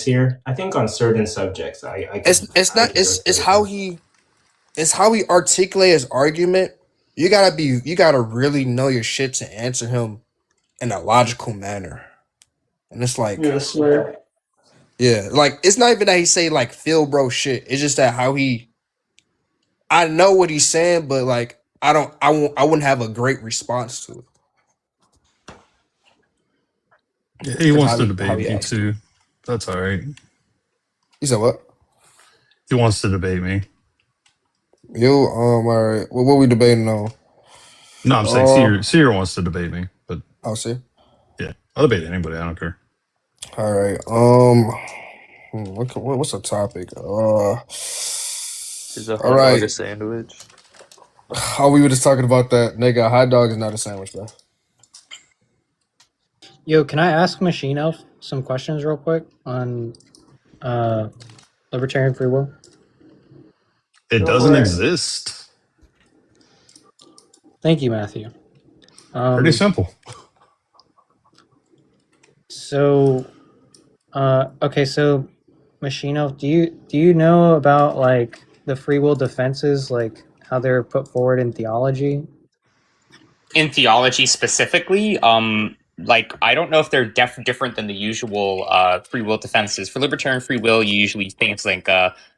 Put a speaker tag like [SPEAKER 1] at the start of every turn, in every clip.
[SPEAKER 1] here. I think on certain subjects,
[SPEAKER 2] It's not.
[SPEAKER 1] I can
[SPEAKER 2] It's
[SPEAKER 1] agree
[SPEAKER 2] how
[SPEAKER 1] with
[SPEAKER 2] he. It's how he articulate his argument. You gotta really know your shit to answer him in a logical manner. And it's like,
[SPEAKER 3] Yeah, I swear.
[SPEAKER 2] yeah, like it's not even that he say like feel bro shit. It's just that how he. I know what he's saying, but like I don't. I wouldn't have a great response to it.
[SPEAKER 4] Yeah, he
[SPEAKER 2] Cause
[SPEAKER 4] wants
[SPEAKER 2] how
[SPEAKER 4] to
[SPEAKER 2] how
[SPEAKER 4] debate
[SPEAKER 2] he
[SPEAKER 4] me
[SPEAKER 2] asked.
[SPEAKER 4] too. That's all right.
[SPEAKER 2] He said what?
[SPEAKER 4] He wants to debate me.
[SPEAKER 2] Yo, all right. Well, what we debating on?
[SPEAKER 4] No, I'm saying Seer wants to debate me, but
[SPEAKER 2] I'll see.
[SPEAKER 4] yeah, I'll debate anybody. I don't care.
[SPEAKER 2] All right. What's the topic?
[SPEAKER 5] Is a
[SPEAKER 2] All
[SPEAKER 5] hot dog
[SPEAKER 2] right.
[SPEAKER 5] a sandwich?
[SPEAKER 2] Oh, we were just talking about that, nigga. A hot dog is not a sandwich, bro.
[SPEAKER 6] Yo, can I ask Machine Elf some questions real quick on libertarian free will?
[SPEAKER 4] It
[SPEAKER 3] Go
[SPEAKER 4] doesn't
[SPEAKER 3] for it.
[SPEAKER 4] exist.
[SPEAKER 6] Thank you, Matthew.
[SPEAKER 4] Pretty simple.
[SPEAKER 6] So, okay, so Machine Elf, do you know about like the free will defenses, like how they're put forward in theology?
[SPEAKER 7] In theology specifically, like I don't know if they're different than the usual free will defenses. For libertarian free will, you usually things like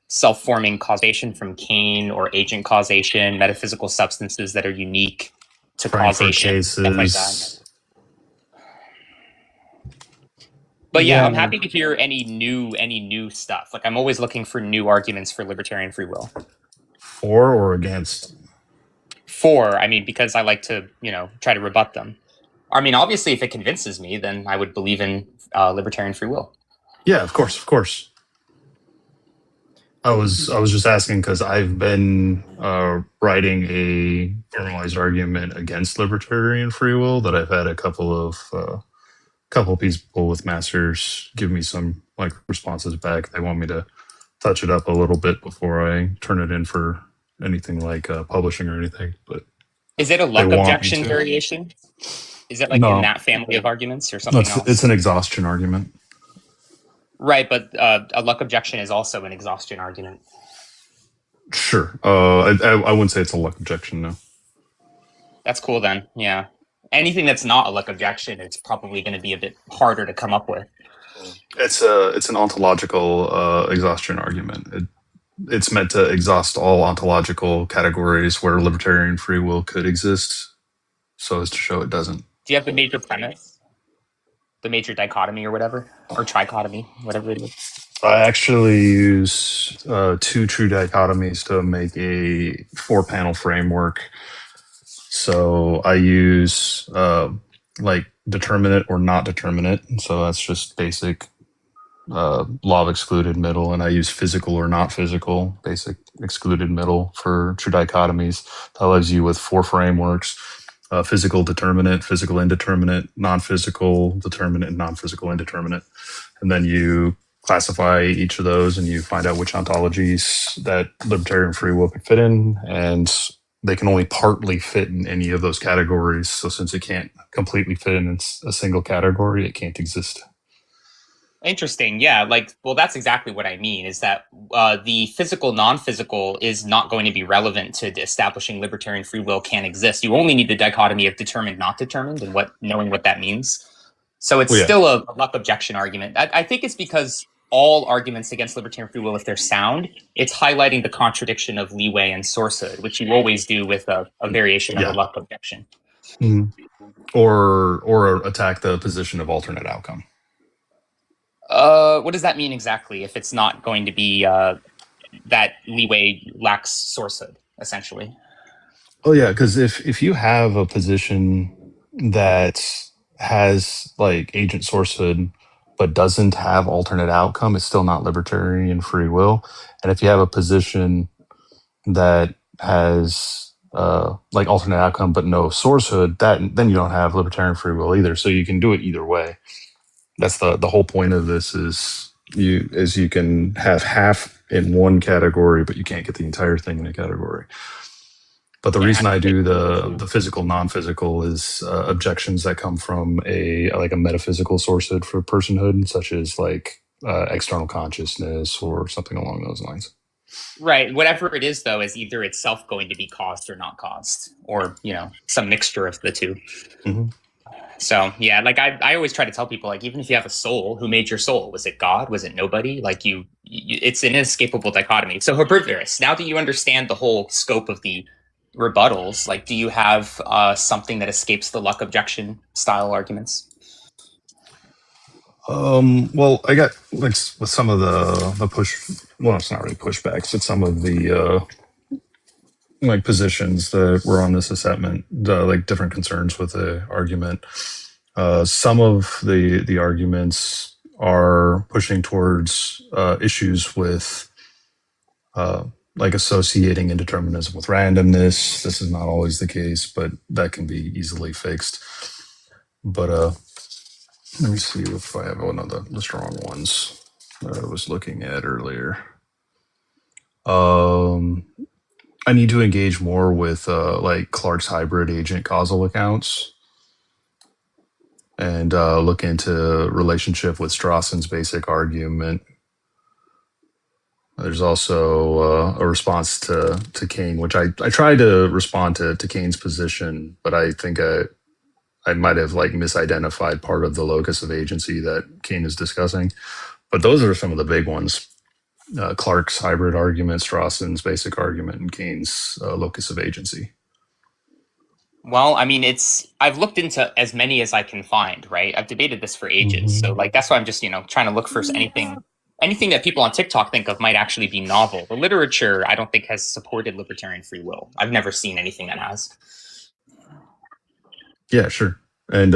[SPEAKER 7] self-forming causation from Cain or agent causation, metaphysical substances that are unique to
[SPEAKER 4] Frankfurt
[SPEAKER 7] causation, stuff like that.
[SPEAKER 4] cases.
[SPEAKER 7] But yeah,
[SPEAKER 6] Yeah,
[SPEAKER 7] I'm happy to hear any new stuff. Like I'm always looking for new arguments for libertarian free will.
[SPEAKER 4] For or against?
[SPEAKER 7] For, I mean, because I like to, try to rebut them. I mean, obviously, if it convinces me, then I would believe in libertarian free will.
[SPEAKER 4] Yeah, of course, of course. I was just asking because I've been writing a formalized argument against libertarian free will that I've had a couple people with masters give me some like responses back. They want me to touch it up a little bit before I turn it in for anything like publishing or anything. But
[SPEAKER 7] is it a luck objection variation? Is it like
[SPEAKER 4] no,
[SPEAKER 7] in that family of arguments or something else?
[SPEAKER 4] It's an exhaustion argument.
[SPEAKER 7] Right, but a luck objection is also an exhaustion argument.
[SPEAKER 4] Sure. I wouldn't say it's a luck objection, no.
[SPEAKER 7] That's cool then, yeah. Anything that's not a luck objection, it's probably going to be a bit harder to come up with.
[SPEAKER 4] It's an ontological exhaustion argument. It's meant to exhaust all ontological categories where libertarian free will could exist, so as to show it doesn't.
[SPEAKER 7] Do you have the major premise? The major dichotomy or whatever? Or trichotomy, whatever it is?
[SPEAKER 4] I actually use two true dichotomies to make a 4-panel framework. So I use like determinate or not determinate. So that's just basic law of excluded middle. And I use physical or not physical, basic excluded middle for true dichotomies. That leaves you with 4 frameworks. Physical determinate, physical indeterminate, non-physical determinate, and non-physical indeterminate. And then you classify each of those and you find out which ontologies that libertarian free will could fit in, and they can only partly fit in any of those categories. So since it can't completely fit in a single category, it can't exist.
[SPEAKER 7] Interesting. Yeah. That's exactly what I mean is that the physical, non-physical is not going to be relevant to establishing libertarian free will can exist. You only need the dichotomy of determined, not determined, and knowing what that means. So it's still a luck objection argument. I think it's because all arguments against libertarian free will, if they're sound, it's highlighting the contradiction of leeway and sourcehood, which you always do with a variation of a luck objection.
[SPEAKER 4] Mm-hmm. Or attack the position of alternate outcome.
[SPEAKER 7] What does that mean exactly? If it's not going to be that leeway lacks sourcehood, essentially.
[SPEAKER 4] Oh yeah, because if you have a position that has like agent sourcehood but doesn't have alternate outcome, it's still not libertarian free will. And if you have a position that has like alternate outcome but no sourcehood, then you don't have libertarian free will either. So you can do it either way. That's the whole point of this is you can have half in one category, but you can't get the entire thing in a category. But the reason I do the physical, non-physical is objections that come from a metaphysical sourcehood for personhood, such as like external consciousness or something along those lines.
[SPEAKER 7] Right. Whatever it is, though, is either itself going to be caused or not caused, or, you know, some mixture of the two.
[SPEAKER 4] Mm-hmm.
[SPEAKER 7] So, yeah, like I always try to tell people, like, even if you have a soul, who made your soul? Was it God? Was it nobody? Like, it's an inescapable dichotomy. So, Herbertus, now that you understand the whole scope of the rebuttals, like, do you have something that escapes the luck objection style arguments?
[SPEAKER 4] Well, I got like with some of the push. Well, it's not really pushbacks. It's some of the like positions that were on this assessment. Like different concerns with the argument. Some of the arguments are pushing towards issues with like associating indeterminism with randomness. This is not always the case, but that can be easily fixed. But let me see if I have one of the strong ones that I was looking at earlier. I need to engage more with like Clark's hybrid agent causal accounts and look into relationship with Strawson's basic argument. There's also a response to Kane, which I tried to respond to Kane's position, but I think I might have like misidentified part of the locus of agency that Kane is discussing. But those are some of the big ones. Clark's hybrid argument, Strawson's basic argument, and Kane's locus of agency.
[SPEAKER 7] Well, I mean, I've looked into as many as I can find, right? I've debated this for ages.
[SPEAKER 4] Mm-hmm.
[SPEAKER 7] So like, that's why I'm just, trying to look for anything that people on TikTok think of might actually be novel. The literature, I don't think, has supported libertarian free will. I've never seen anything that has.
[SPEAKER 4] Yeah, sure. And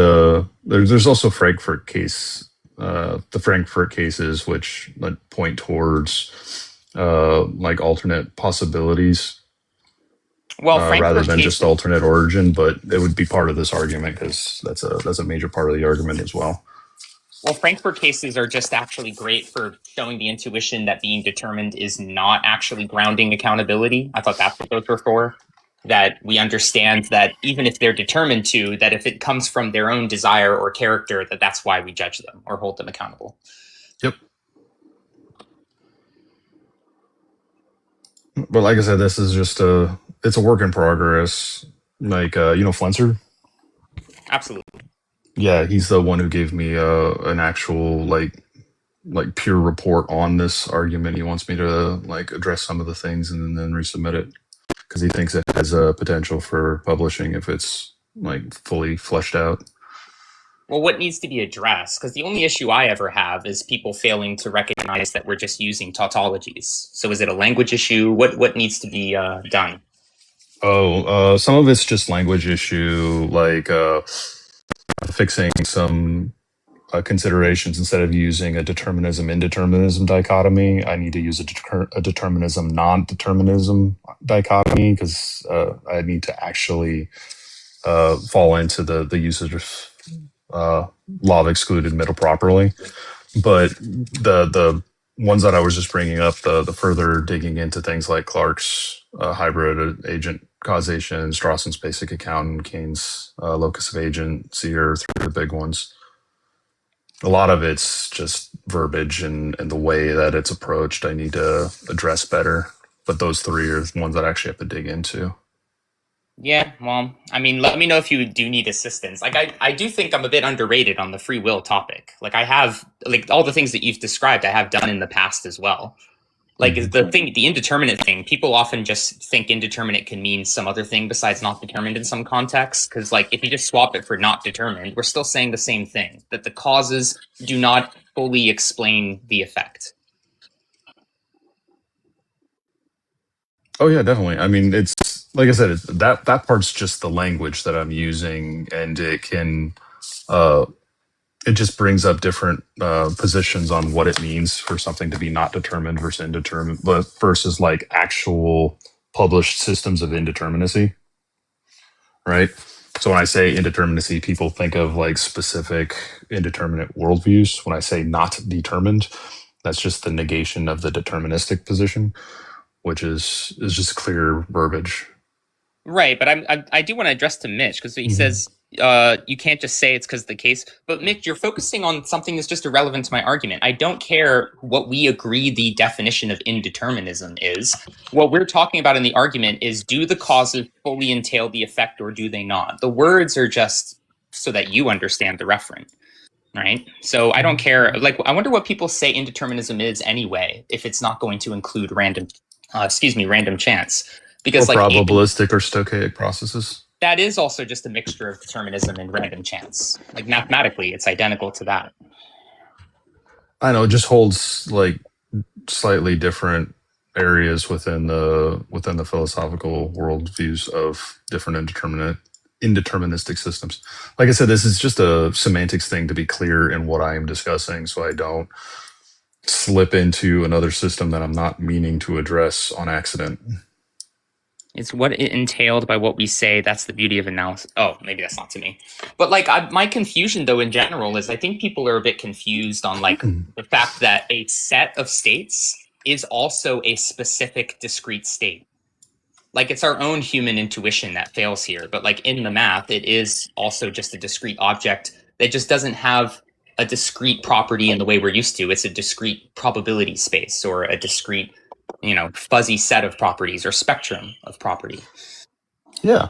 [SPEAKER 4] there's also Frankfurt case, the Frankfurt cases, which point towards like alternate possibilities,
[SPEAKER 7] well,
[SPEAKER 4] rather than just alternate origin. But it would be part of this argument because that's a major part of the argument as well.
[SPEAKER 7] Well, Frankfurt cases are just actually great for showing the intuition that being determined is not actually grounding accountability. I thought that's what those were for. That we understand that even if they're determined to, that if it comes from their own desire or character, that's why we judge them or hold them accountable.
[SPEAKER 4] Yep. But like I said, this is just it's a work in progress. Like, Flenser?
[SPEAKER 7] Absolutely.
[SPEAKER 4] Yeah, he's the one who gave me an actual like pure report on this argument. He wants me to like address some of the things and then resubmit it because he thinks it has a potential for publishing if it's like fully fleshed out.
[SPEAKER 7] Well, what needs to be addressed? Because the only issue I ever have is people failing to recognize that we're just using tautologies. So is it a language issue? What needs to be done?
[SPEAKER 4] Oh, some of it's just language issue, like fixing some considerations. Instead of using a determinism-indeterminism dichotomy, I need to use a determinism-non-determinism dichotomy because I need to actually fall into the usage of law of excluded middle properly. But the ones that I was just bringing up, the further digging into things like Clark's hybrid agent causation, Strawson's basic account, and Kane's locus of agency are three of the big ones. A lot of it's just verbiage and the way that it's approached I need to address better. But those three are the ones that I actually have to dig into.
[SPEAKER 7] Yeah, well, I mean, let me know if you do need assistance. Like, I do think I'm a bit underrated on the free will topic. Like, I have, like, all the things that you've described, I have done in the past as well. Like, the indeterminate thing, people often just think indeterminate can mean some other thing besides not determined in some contexts. Because, like, if you just swap it for not determined, we're still saying the same thing, that the causes do not fully explain the effect.
[SPEAKER 4] Oh, yeah, definitely. I mean, it's, like I said, that part's just the language that I'm using, and it can, it just brings up different positions on what it means for something to be not determined versus indeterminate, but versus like actual published systems of indeterminacy, right? So when I say indeterminacy, people think of like specific indeterminate worldviews. When I say not determined, that's just the negation of the deterministic position, which is just clear verbiage.
[SPEAKER 7] Right, but I do want to address to Mitch because he says you can't just say it's because of the case. But Mick, you're focusing on something that's just irrelevant to my argument. I don't care what we agree the definition of indeterminism is. What we're talking about in the argument is, do the causes fully entail the effect or do they not? The words are just so that you understand the referent, right? So I don't care. Like, I wonder what people say indeterminism is anyway, if it's not going to include random chance. Because
[SPEAKER 4] or
[SPEAKER 7] like
[SPEAKER 4] probabilistic or stochastic processes.
[SPEAKER 7] that is also just a mixture of determinism and random chance. Like mathematically, it's identical to that.
[SPEAKER 4] I know it just holds like slightly different areas within the philosophical worldviews of different indeterministic systems. Like I said, this is just a semantics thing to be clear in what I am discussing, so I don't slip into another system that I'm not meaning to address on accident.
[SPEAKER 7] It's what it entailed by what we say. That's the beauty of analysis. Oh, maybe that's not to me. But like my confusion, though, in general, is I think people are a bit confused on like the fact that a set of states is also a specific discrete state. Like it's our own human intuition that fails here. But like in the math, it is also just a discrete object that just doesn't have a discrete property in the way we're used to. It's a discrete probability space or a discrete, fuzzy set of properties or spectrum of property.
[SPEAKER 4] Yeah.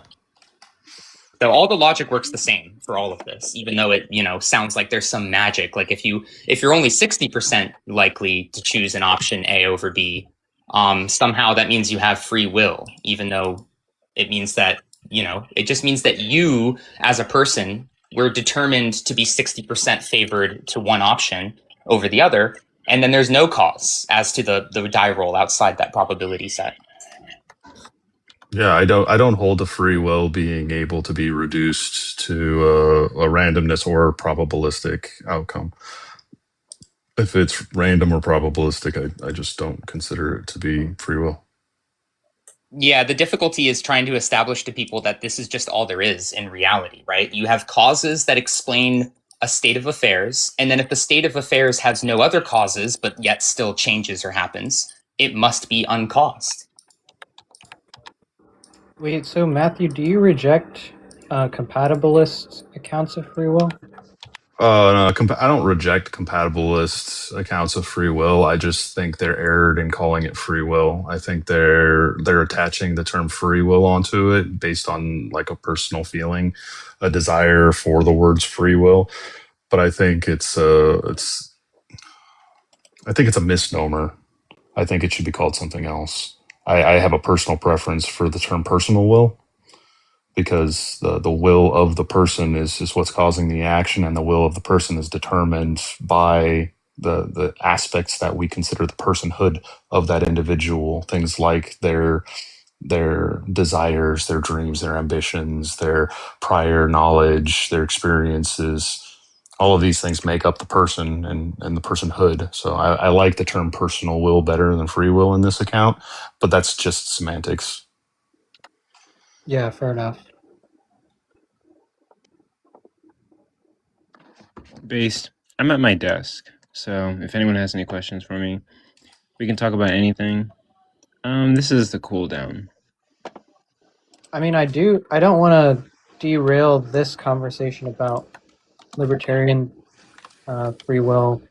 [SPEAKER 7] So all the logic works the same for all of this, even though it, sounds like there's some magic. Like if you're only 60% likely to choose an option A over B, somehow that means you have free will, even though it means that, it just means that you as a person were determined to be 60% favored to one option over the other. And then there's no cause as to the die roll outside that probability set.
[SPEAKER 4] Yeah, I don't hold the free will being able to be reduced to a randomness or probabilistic outcome. If it's random or probabilistic, I just don't consider it to be free will.
[SPEAKER 7] Yeah, the difficulty is trying to establish to people that this is just all there is in reality, right? You have causes that explain a state of affairs, and then if the state of affairs has no other causes, but yet still changes or happens, it must be uncaused.
[SPEAKER 6] Wait, so Matthew, do you reject compatibilist accounts of free will?
[SPEAKER 4] No, I don't reject compatibilist accounts of free will. I just think they're erred in calling it free will. I think they're attaching the term free will onto it based on like a personal feeling, a desire for the words free will. But I think it's a misnomer. I think it should be called something else. I have a personal preference for the term personal will, because the will of the person is what's causing the action, and the will of the person is determined by the aspects that we consider the personhood of that individual. Things like their desires, their dreams, their ambitions, their prior knowledge, their experiences. All of these things make up the person and the personhood. So I like the term personal will better than free will in this account, but that's just semantics.
[SPEAKER 6] Yeah, fair enough.
[SPEAKER 3] Based, I'm at my desk, so if anyone has any questions for me, we can talk about anything. This is the cool down.
[SPEAKER 6] I mean, I don't want to derail this conversation about libertarian free will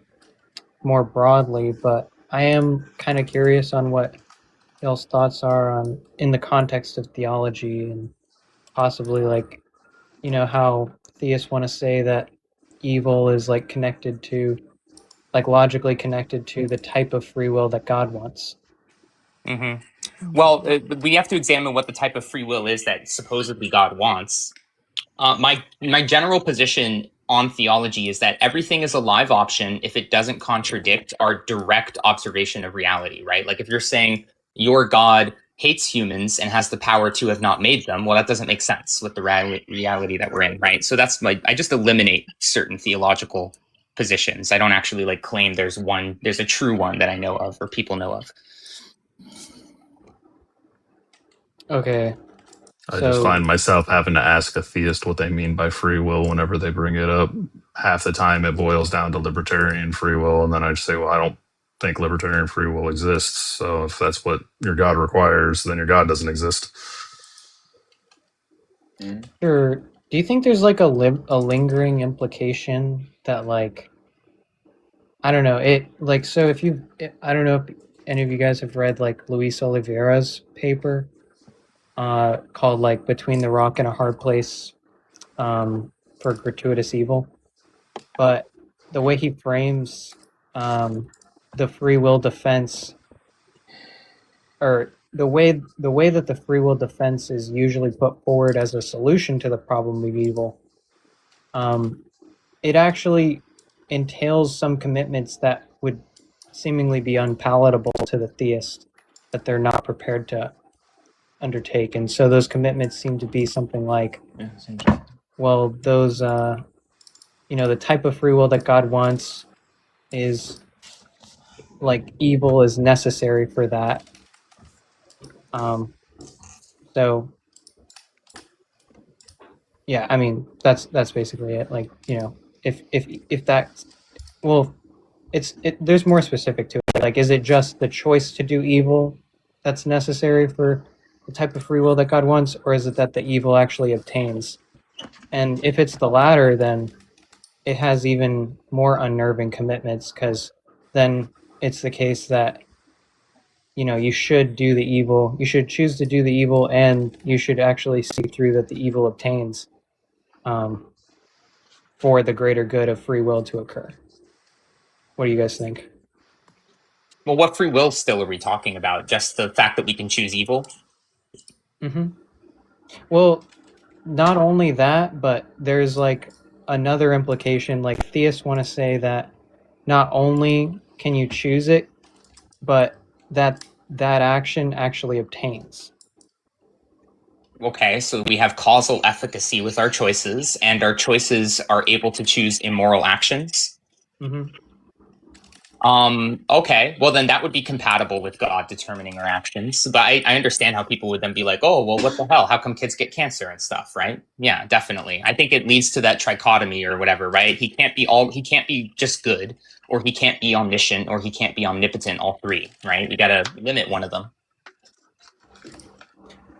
[SPEAKER 6] more broadly, but I am kind of curious on what y'all's thoughts are on in the context of theology, and possibly like, how theists want to say that evil is like connected to, like logically connected to the type of free will that God wants.
[SPEAKER 7] Mm-hmm. Well, we have to examine what the type of free will is that supposedly God wants. My general position on theology is that everything is a live option if it doesn't contradict our direct observation of reality, right? Like if you're saying your God hates humans and has the power to have not made them, well, that doesn't make sense with the reality that we're in, right? So I just eliminate certain theological positions. I don't actually like claim there's a true one that I know of or people know of.
[SPEAKER 6] Okay.
[SPEAKER 4] I just find myself having to ask a theist what they mean by free will whenever they bring it up. Half the time it boils down to libertarian free will, and then I just say, well, I don't think libertarian free will exists. So if that's what your God requires, then your God doesn't exist.
[SPEAKER 6] Sure. Do you think there's like a lingering implication that like I don't know it like so if you I don't know if any of you guys have read like Luis Oliveira's paper called like Between the Rock and a Hard Place for Gratuitous Evil, but the way he frames the free will defense or the way that the free will defense is usually put forward as a solution to the problem of evil, it actually entails some commitments that would seemingly be unpalatable to the theist that they're not prepared to undertake. And so those commitments seem to be something like, well, those, the type of free will that God wants is like evil is necessary for that. So yeah, I mean that's basically it. Like, if that, well, there's more specific to it. Like, is it just the choice to do evil that's necessary for the type of free will that God wants, or is it that the evil actually obtains? And if it's the latter, then it has even more unnerving commitments, because then it's the case that you should do the evil, you should choose to do the evil, and you should actually see through that the evil obtains for the greater good of free will to occur. What do you guys think?
[SPEAKER 7] Well, what free will still are we talking about? Just the fact that we can choose evil?
[SPEAKER 6] Mm-hmm. Well, not only that, but there's like another implication. Like, theists want to say that not only can you choose it, but that action actually obtains.
[SPEAKER 7] Okay, so we have causal efficacy with our choices, and our choices are able to choose immoral actions.
[SPEAKER 6] Mm-hmm.
[SPEAKER 7] Okay, well then that would be compatible with God determining our actions. But I understand how people would then be like, oh, well, what the hell? How come kids get cancer and stuff, right? Yeah, definitely. I think it leads to that trichotomy or whatever, right? He can't be just good, or he can't be omniscient, or he can't be omnipotent, all three, right? We gotta limit one of them.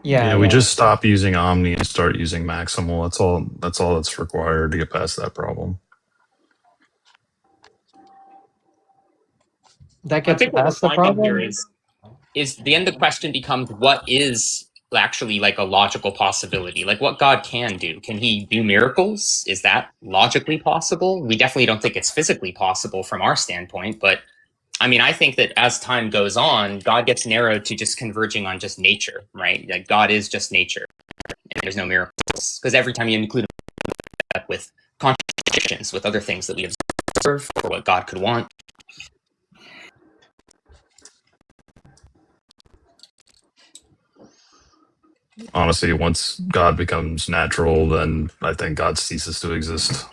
[SPEAKER 6] Yeah,
[SPEAKER 4] we just stop using omni and start using maximal. That's all that's required to get past that problem.
[SPEAKER 6] That
[SPEAKER 7] I
[SPEAKER 6] gets
[SPEAKER 7] think what we're
[SPEAKER 6] past the
[SPEAKER 7] finding
[SPEAKER 6] problem
[SPEAKER 7] here is the end of the question becomes, what is actually like a logical possibility? Like, what God can do? Can he do miracles? Is that logically possible? We definitely don't think it's physically possible from our standpoint, but I mean, I think that as time goes on, God gets narrowed to just converging on just nature, right? Like, God is just nature, and there's no miracles. Because every time you include that with contradictions, with other things that we observe, or what God could want.
[SPEAKER 4] Honestly, once God becomes natural, then I think God ceases to exist.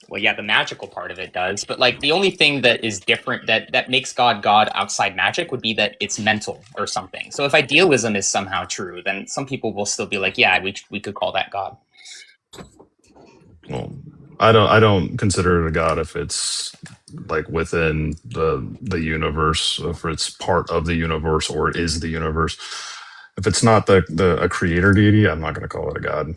[SPEAKER 7] Well, yeah, the magical part of it does, but like the only thing that is different that makes God outside magic would be that it's mental or something. So if idealism is somehow true, then some people will still be like, yeah, we could call that God.
[SPEAKER 4] Well, I don't consider it a God if it's like within the universe, if it's part of the universe, or it is the universe. If it's not a creator deity, I'm not going to call it a God.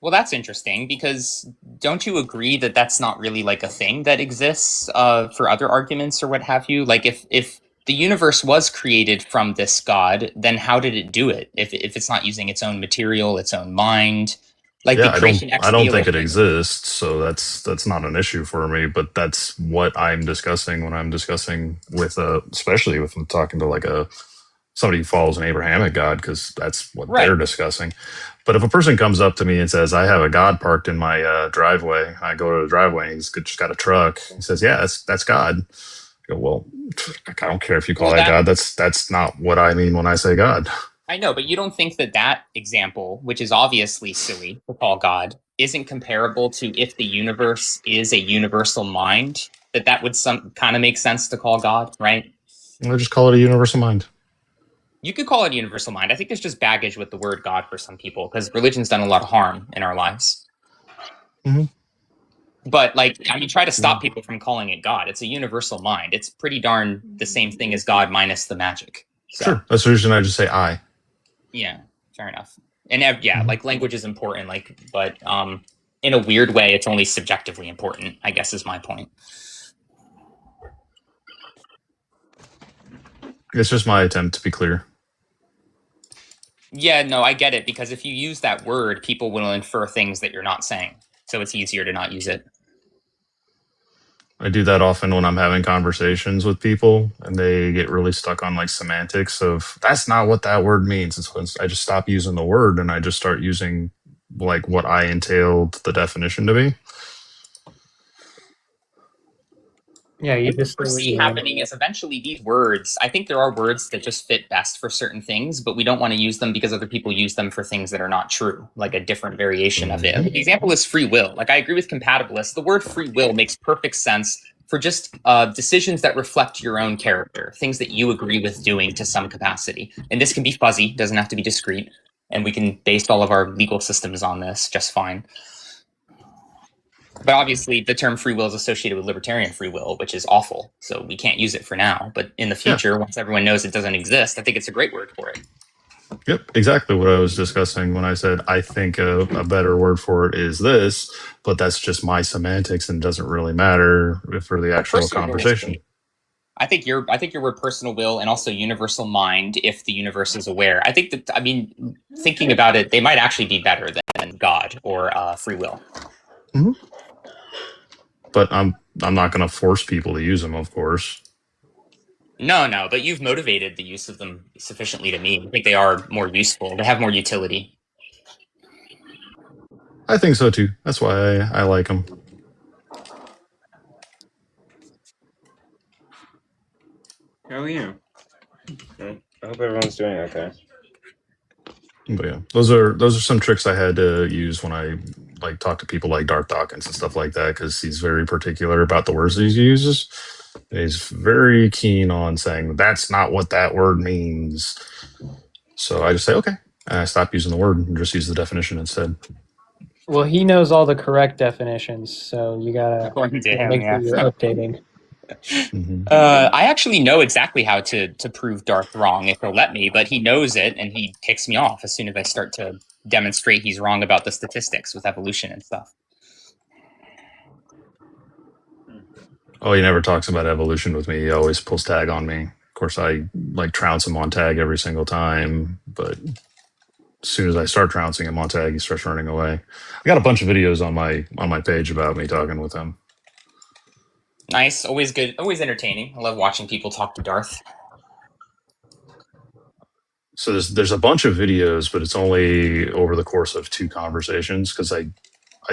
[SPEAKER 7] Well, that's interesting, because don't you agree that that's not really like a thing that exists for other arguments or what have you? Like, if the universe was created from this God, then how did it do it? If it's not using its own material, its own mind, like the creation
[SPEAKER 4] I don't think it exists, so that's not an issue for me. But that's what I'm discussing when I'm discussing with especially with talking to like somebody who follows an Abrahamic God, because that's what they're discussing. But if a person comes up to me and says, I have a God parked in my driveway, I go to the driveway and he's just got a truck. He says, yeah, that's God. I go, well, I don't care if you call that God. That's not what I mean when I say God.
[SPEAKER 7] I know, but you don't think that example, which is obviously silly to call God, isn't comparable to if the universe is a universal mind, that would some kind of make sense to call God, right?
[SPEAKER 4] I'll just call it a universal mind.
[SPEAKER 7] You could call it a universal mind. I think there's just baggage with the word God for some people, because religion's done a lot of harm in our lives.
[SPEAKER 4] Mm-hmm.
[SPEAKER 7] But try to stop people from calling it God. It's a universal mind. It's pretty darn the same thing as God minus the magic. So,
[SPEAKER 4] sure. That's the reason I just say I.
[SPEAKER 7] Yeah, fair enough. And yeah, like language is important, like, but in a weird way, it's only subjectively important, I guess is my point.
[SPEAKER 4] It's just my attempt to be clear.
[SPEAKER 7] Yeah, no, I get it, because if you use that word, people will infer things that you're not saying. So it's easier to not use it.
[SPEAKER 4] I do that often when I'm having conversations with people and they get really stuck on like semantics of that's not what that word means. It's when I just stop using the word and I just start using like what I entailed the definition to be.
[SPEAKER 6] Yeah, you
[SPEAKER 7] What
[SPEAKER 6] just
[SPEAKER 7] I see happening is eventually these words, I think there are words that just fit best for certain things, but we don't want to use them because other people use them for things that are not true, like a different variation of it. The example is free will. Like I agree with compatibilists. The word free will makes perfect sense for just decisions that reflect your own character, things that you agree with doing to some capacity. And this can be fuzzy, doesn't have to be discrete. And we can base all of our legal systems on this just fine. But obviously, the term free will is associated with libertarian free will, which is awful. So we can't use it for now. But in the future, once everyone knows it doesn't exist, I think it's a great word for it.
[SPEAKER 4] Yep, exactly what I was discussing when I said I think a better word for it is this, but that's just my semantics and doesn't really matter for the actual
[SPEAKER 7] Personal will is
[SPEAKER 4] conversation.
[SPEAKER 7] great. I think your word personal will and also universal mind, if the universe is aware. I think that, I mean, thinking about it, they might actually be better than God or free will.
[SPEAKER 4] Mm-hmm. But I'm not going to force people to use them, of course.
[SPEAKER 7] No, but you've motivated the use of them sufficiently to me. I think they are more useful. They have more utility.
[SPEAKER 4] I think so too. That's why I like them.
[SPEAKER 3] How are you? I hope everyone's doing okay.
[SPEAKER 4] But yeah, those are some tricks I had to use when I like talk to people like Darth Dawkins and stuff like that, because he's very particular about the words that he uses. And he's very keen on saying that's not what that word means. So I just say okay, and I stop using the word and just use the definition instead.
[SPEAKER 6] Well, he knows all the correct definitions, so you gotta
[SPEAKER 7] According to him,
[SPEAKER 6] make
[SPEAKER 7] yeah.
[SPEAKER 6] sure you're updating.
[SPEAKER 4] Mm-hmm.
[SPEAKER 7] I actually know exactly how to prove Darth wrong if he'll let me, but he knows it and he kicks me off as soon as I start to demonstrate he's wrong about the statistics with evolution and stuff.
[SPEAKER 4] Oh, he never talks about evolution with me. He always pulls tag on me. Of course, I like trounce him on tag every single time, but as soon as I start trouncing him on tag, he starts running away. I got a bunch of videos on my page about me talking with him.
[SPEAKER 7] Nice, always good, always entertaining. I love watching people talk to Darth.
[SPEAKER 4] So there's a bunch of videos, but it's only over the course of 2 conversations because I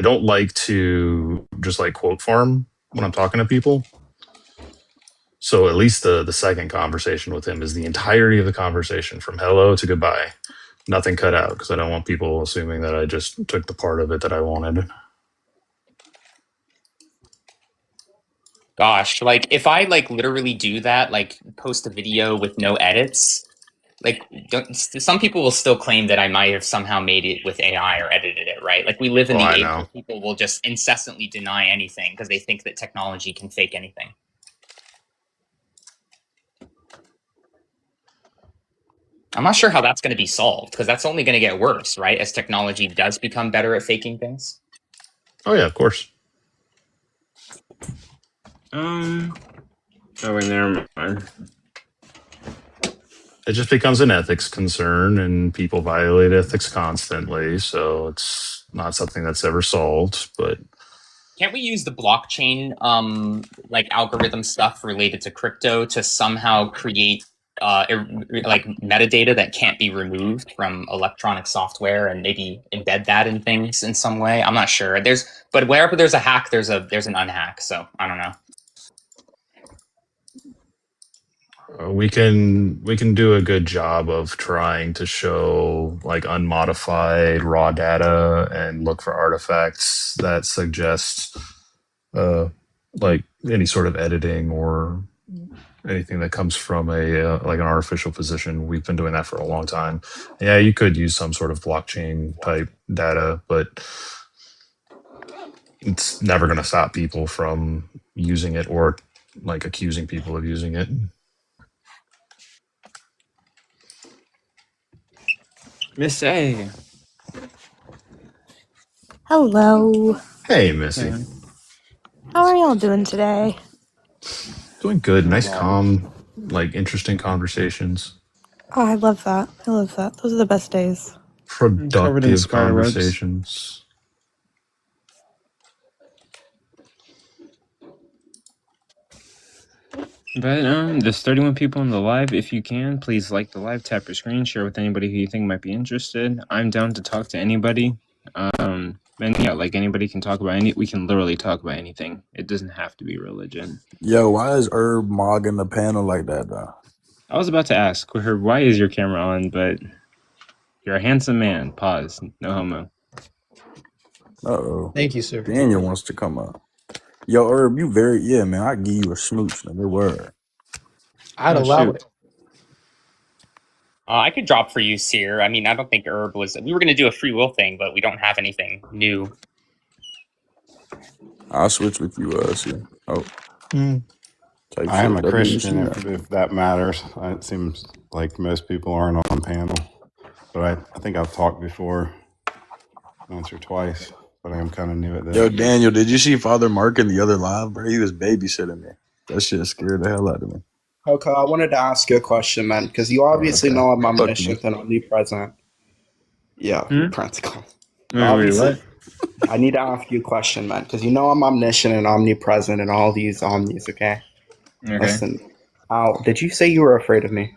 [SPEAKER 4] don't like to just like quote farm when I'm talking to people. So at least the second conversation with him is the entirety of the conversation from hello to goodbye. Nothing cut out because I don't want people assuming that I just took the part of it that I wanted.
[SPEAKER 7] Gosh, like if I like literally do that, like post a video with no edits, like some people will still claim that I might have somehow made it with AI or edited it, right? Like we live in the age where people will just incessantly deny anything because they think that technology can fake anything. I'm not sure how that's going to be solved because that's only going to get worse, right? As technology does become better at faking things.
[SPEAKER 4] Oh yeah, of course.
[SPEAKER 3] Oh, wait, never mind.
[SPEAKER 4] It just becomes an ethics concern, and people violate ethics constantly. So it's not something that's ever solved. But
[SPEAKER 7] can't we use the blockchain, like algorithm stuff related to crypto to somehow create like metadata that can't be removed from electronic software and maybe embed that in things in some way? I'm not sure. But wherever there's a hack, there's an unhack. So I don't know.
[SPEAKER 4] we can do a good job of trying to show like unmodified raw data and look for artifacts that suggest like any sort of editing or anything that comes from a like an artificial position. We've been doing that for a long time. Yeah, you could use some sort of blockchain type data, but it's never going to stop people from using it or like accusing people of using it.
[SPEAKER 3] Miss A.
[SPEAKER 5] Hello.
[SPEAKER 4] Hey, Missy.
[SPEAKER 3] Yeah.
[SPEAKER 5] How are y'all doing today?
[SPEAKER 4] Doing good. Nice,
[SPEAKER 3] Wow.
[SPEAKER 4] calm, like interesting conversations.
[SPEAKER 5] Oh, I love that. I love that. Those are the best days.
[SPEAKER 3] Covered in
[SPEAKER 4] Productive
[SPEAKER 3] spider webs.
[SPEAKER 4] conversations.
[SPEAKER 3] But there's 31 people on the live. If you can, please like the live, tap your screen, share with anybody who you think might be interested. I'm down to talk to anybody. And yeah, like anybody can talk about we can literally talk about anything. It doesn't have to be religion.
[SPEAKER 8] Yo, why is Herb mogging the panel like that, though?
[SPEAKER 3] I was about to ask her, why is your camera on? But you're a handsome man. Pause. No homo.
[SPEAKER 8] Uh-oh.
[SPEAKER 6] Thank you, sir.
[SPEAKER 8] Daniel wants to come up. Yo, Herb, you man, I give you a smooch, nigga. Word.
[SPEAKER 6] I'd
[SPEAKER 3] Oh,
[SPEAKER 6] allow
[SPEAKER 3] shoot.
[SPEAKER 6] it.
[SPEAKER 7] I could drop for you, Seer. I mean, I don't think Herb was. We were going to do a free will thing, but we don't have anything new.
[SPEAKER 8] I'll switch with you, see. Oh. Type
[SPEAKER 9] I am a
[SPEAKER 8] shit.
[SPEAKER 9] Christian,
[SPEAKER 8] WC.
[SPEAKER 9] if that matters. It seems like most people aren't on panel, but I think I've talked before, once or twice, but I am kind of new at this.
[SPEAKER 8] Yo, Daniel, did you see Father Mark in the other live, bro? He was babysitting me. That shit scared the hell out of me.
[SPEAKER 10] Okay, I wanted to ask you a question, man, because you obviously
[SPEAKER 8] okay.
[SPEAKER 10] know I'm
[SPEAKER 8] Talk to
[SPEAKER 10] omniscient
[SPEAKER 8] me.
[SPEAKER 10] and omnipresent. Yeah,
[SPEAKER 3] Hmm?
[SPEAKER 10] practical.
[SPEAKER 3] Wait,
[SPEAKER 10] Obviously,
[SPEAKER 3] what?
[SPEAKER 10] I need to ask you a question, man, because you know I'm omniscient and omnipresent and all these omnis, okay?
[SPEAKER 3] Okay.
[SPEAKER 10] Listen, did you say you were afraid of me?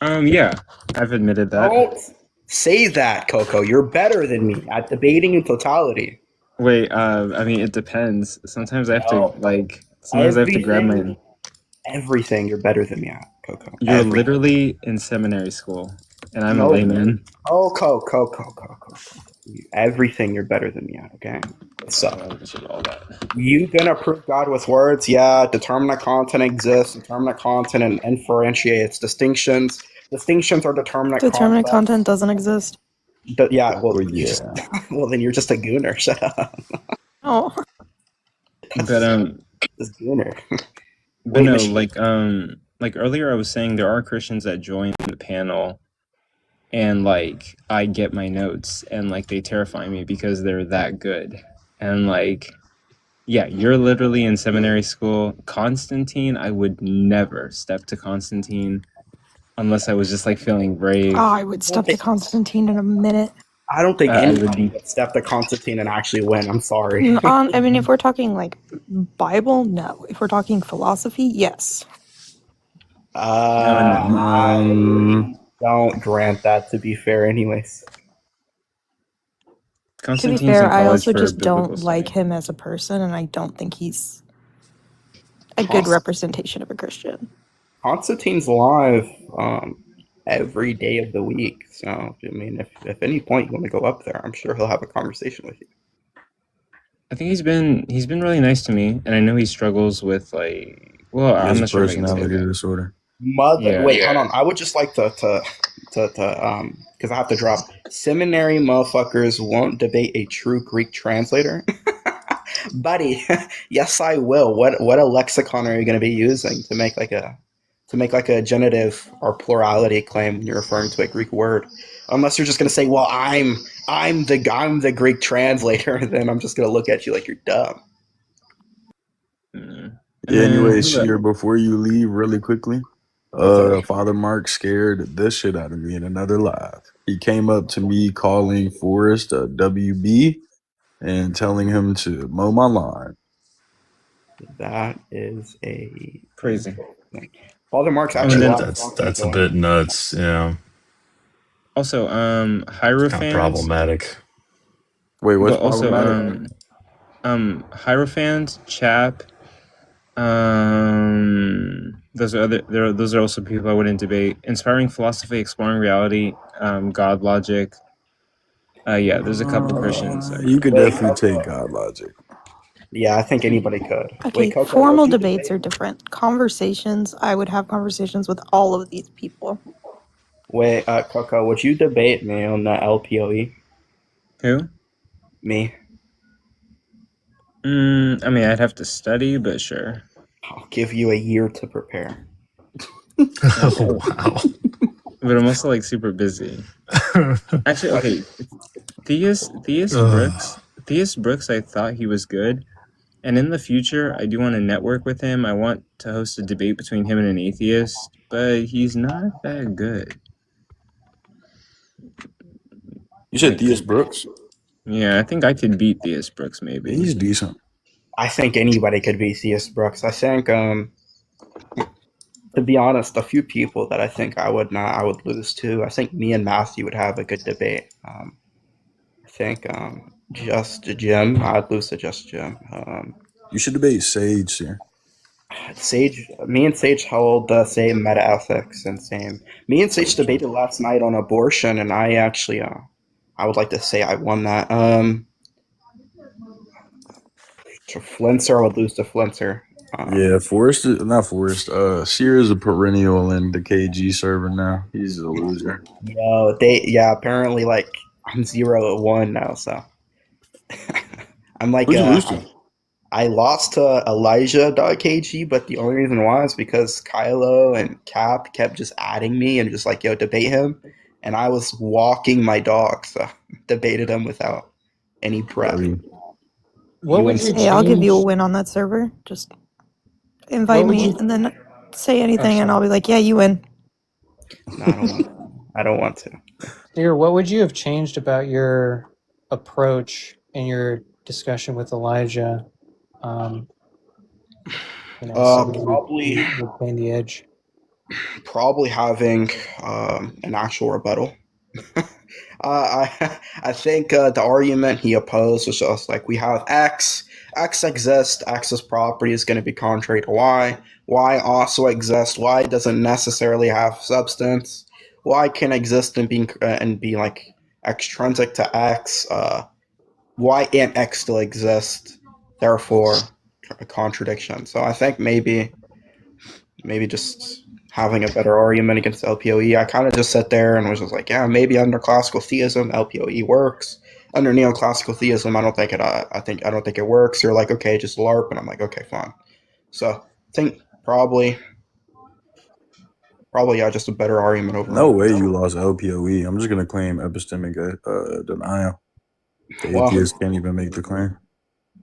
[SPEAKER 3] Yeah, I've admitted that.
[SPEAKER 10] Don't say that, Coco. You're better than me at debating in totality.
[SPEAKER 3] Wait, I mean, it depends. Sometimes I have to, sometimes I have to grab my...
[SPEAKER 10] Everything you're better than me at, Coco.
[SPEAKER 3] You're
[SPEAKER 10] Everything.
[SPEAKER 3] literally in seminary school, and I'm a
[SPEAKER 10] No.
[SPEAKER 3] layman.
[SPEAKER 10] Oh, Coco. Everything you're better than me at, okay? So,
[SPEAKER 3] All that.
[SPEAKER 10] you gonna prove God with words? Yeah, determinate content exists. Determinate content and inferentiates distinctions. Distinctions are determinate
[SPEAKER 5] Determinate
[SPEAKER 10] concepts.
[SPEAKER 5] content doesn't exist.
[SPEAKER 10] Yeah, well,
[SPEAKER 8] Well,
[SPEAKER 10] you
[SPEAKER 8] yeah.
[SPEAKER 10] just, well, then you're just a gooner. Shut up.
[SPEAKER 5] Oh.
[SPEAKER 3] But
[SPEAKER 10] Just gooner.
[SPEAKER 3] but
[SPEAKER 10] Wait,
[SPEAKER 3] no,
[SPEAKER 10] Michigan.
[SPEAKER 3] like earlier I was saying there are Christians that join the panel, and like I get my notes, and like they terrify me because they're that good, and like. Yeah, you're literally in seminary school. Constantine, I would never step to Constantine unless I was just like feeling brave.
[SPEAKER 5] Oh, I would step to Constantine in a minute.
[SPEAKER 10] I don't think
[SPEAKER 3] I
[SPEAKER 10] anybody
[SPEAKER 3] would-
[SPEAKER 10] would step to Constantine and actually win. I'm sorry.
[SPEAKER 5] I mean, if we're talking like Bible, no. If we're talking philosophy, yes.
[SPEAKER 10] I don't grant that, to be fair, anyways.
[SPEAKER 5] To be
[SPEAKER 3] Constantine's
[SPEAKER 5] fair,
[SPEAKER 3] in
[SPEAKER 5] I
[SPEAKER 3] college
[SPEAKER 5] also
[SPEAKER 3] for
[SPEAKER 5] just
[SPEAKER 3] biblical
[SPEAKER 5] don't
[SPEAKER 3] study.
[SPEAKER 5] like him as a person, and I don't think he's a good representation of a Christian.
[SPEAKER 10] Constantine's live every day of the week. So, I mean, if at any point you want to go up there, I'm sure he'll have a conversation with you.
[SPEAKER 3] I think he's been really nice to me, and I know he struggles with like. Well, I'm not sure if I can say
[SPEAKER 8] personality
[SPEAKER 3] that.
[SPEAKER 8] disorder.
[SPEAKER 3] Yeah.
[SPEAKER 10] Wait, hold on. I would just like to because I have to drop. Seminary motherfuckers won't debate a true Greek translator. Buddy, yes, I will. What a lexicon are you going to be using to make like a genitive or plurality claim when you're referring to a Greek word? Unless you're just going to say, "Well, I'm the Greek translator," then I'm just going to look at you like you're dumb.
[SPEAKER 3] Mm.
[SPEAKER 8] Yeah, anyway,
[SPEAKER 3] But-
[SPEAKER 8] Sheer, before you leave really quickly,
[SPEAKER 10] Okay.
[SPEAKER 8] Father Mark scared the shit out of me in another live. He came up to me calling Forrest a WB and telling him to mow my lawn.
[SPEAKER 10] That is a
[SPEAKER 3] Crazy.
[SPEAKER 10] Father Mark's
[SPEAKER 3] And
[SPEAKER 10] actually
[SPEAKER 3] then-
[SPEAKER 4] That's a bit nuts. Yeah,
[SPEAKER 3] Also,
[SPEAKER 4] kind of
[SPEAKER 3] Hierophant.
[SPEAKER 4] problematic.
[SPEAKER 8] Wait, what's
[SPEAKER 3] But also,
[SPEAKER 8] problematic?
[SPEAKER 3] Hierophant, Chap. Those are also people I wouldn't debate. Inspiring philosophy, exploring reality, God logic. Yeah, there's a couple Christians.
[SPEAKER 8] You could definitely take God logic.
[SPEAKER 10] Yeah, I think anybody could.
[SPEAKER 5] Okay,
[SPEAKER 10] Wait, Coco,
[SPEAKER 5] formal
[SPEAKER 10] would you
[SPEAKER 5] debates are different. Conversations, I would have conversations with all of these people.
[SPEAKER 10] Wait, Coco, would you debate me on the LPOE?
[SPEAKER 3] Who?
[SPEAKER 10] Me?
[SPEAKER 3] I mean, I'd have to study, but sure.
[SPEAKER 10] I'll give you a year to prepare.
[SPEAKER 4] Oh, wow.
[SPEAKER 3] But I'm also like super busy. Actually, okay. Theist
[SPEAKER 4] Ugh.
[SPEAKER 3] Brooks, I thought he was good. And in the future, I do want to network with him. I want to host a debate between him and an atheist, but he's not that good.
[SPEAKER 8] You said
[SPEAKER 3] Like,
[SPEAKER 8] Theist Brooks?
[SPEAKER 3] yeah, I think I could beat Theist Brooks maybe.
[SPEAKER 8] He's decent.
[SPEAKER 10] I think anybody could be Theist Brooks. I think, to be honest, a few people that I think I would lose to. I think me and Matthew would have a good debate. I think just Jim, I'd lose to just Jim.
[SPEAKER 8] You should debate Sage here.
[SPEAKER 10] Sage, me and Sage hold the same meta ethics and same. Me and Sage debated last night on abortion, and I actually, I would like to say I won that. To Flintzer, I would lose to Flintzer.
[SPEAKER 8] Yeah, Forrest, not Forrest. Sear is a perennial in the KG server now. He's a loser.
[SPEAKER 10] Yo, apparently like I'm 0-1 now, so I'm like
[SPEAKER 8] Who'd you lose to?
[SPEAKER 10] I lost to Elijah.kg, but the only reason why is because Kylo and Cap kept just adding me and just like, yo, debate him. And I was walking my dog, so debated him without any prep.
[SPEAKER 6] What would you
[SPEAKER 5] Hey, I'll give you a
[SPEAKER 6] change-
[SPEAKER 5] win on that server. Just invite
[SPEAKER 6] What would
[SPEAKER 5] me
[SPEAKER 6] you-
[SPEAKER 5] and then say anything, and
[SPEAKER 6] sorry.
[SPEAKER 5] I'll be like, yeah, you win.
[SPEAKER 10] No, I don't want to.
[SPEAKER 6] Dear, what would you have changed about your approach in your discussion with Elijah?
[SPEAKER 10] Probably
[SPEAKER 6] playing the edge.
[SPEAKER 10] Probably having an actual rebuttal. I think the argument he opposed was just like we have X exists, X's property is going to be contrary to Y also exists, Y doesn't necessarily have substance, Y can exist and be like extrinsic to X, Y and X still exist, therefore a contradiction. So I think maybe just having a better argument against LPOE. I kind of just sat there and was just like, yeah, maybe under classical theism, LPOE works. Under neoclassical theism, I don't think it works. You're like, okay, just LARP, and I'm like, okay, fine. So I think probably yeah, just a better argument overall.
[SPEAKER 8] No way you lost LPOE. I'm just gonna claim epistemic denial. The atheists can't even make the claim.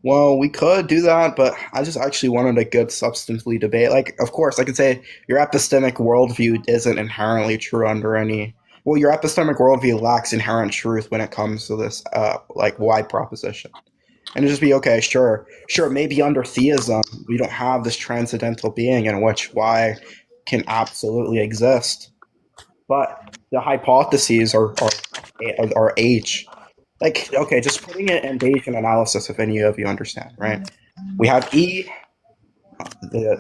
[SPEAKER 10] Well, we could do that, but I just actually wanted a good substantively debate. Like, of course, I could say your epistemic worldview isn't inherently true under any. Well, your epistemic worldview lacks inherent truth when it comes to this, like, Y proposition. And it'd just be, okay, sure, maybe under theism, we don't have this transcendental being in which Y can absolutely exist. But the hypotheses are H. Like, okay, just putting it in Bayesian analysis, if any of you understand, right? We have E.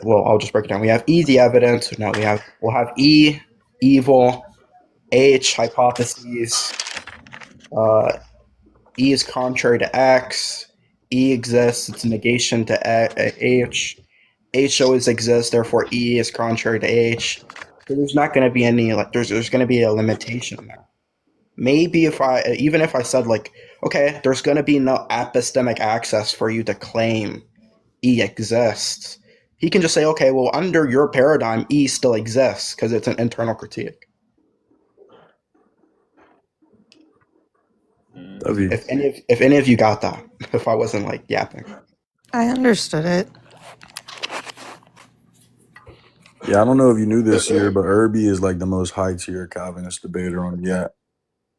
[SPEAKER 10] I'll just break it down. We have E, the evidence. No, we'll have E, evil, H, hypotheses. E is contrary to X. E exists. It's a negation to H. H always exists. Therefore, E is contrary to H. So there's not going to be any like. There's going to be a limitation there. Maybe if I said like, okay, there's going to be no epistemic access for you to claim E exists, he can just say, okay, well, under your paradigm, E still exists because it's an internal critique. If any of you got that, if I wasn't like yapping.
[SPEAKER 5] I understood it.
[SPEAKER 8] Yeah, I don't know if you knew this year, but Irby is like the most high tier Calvinist debater on yet.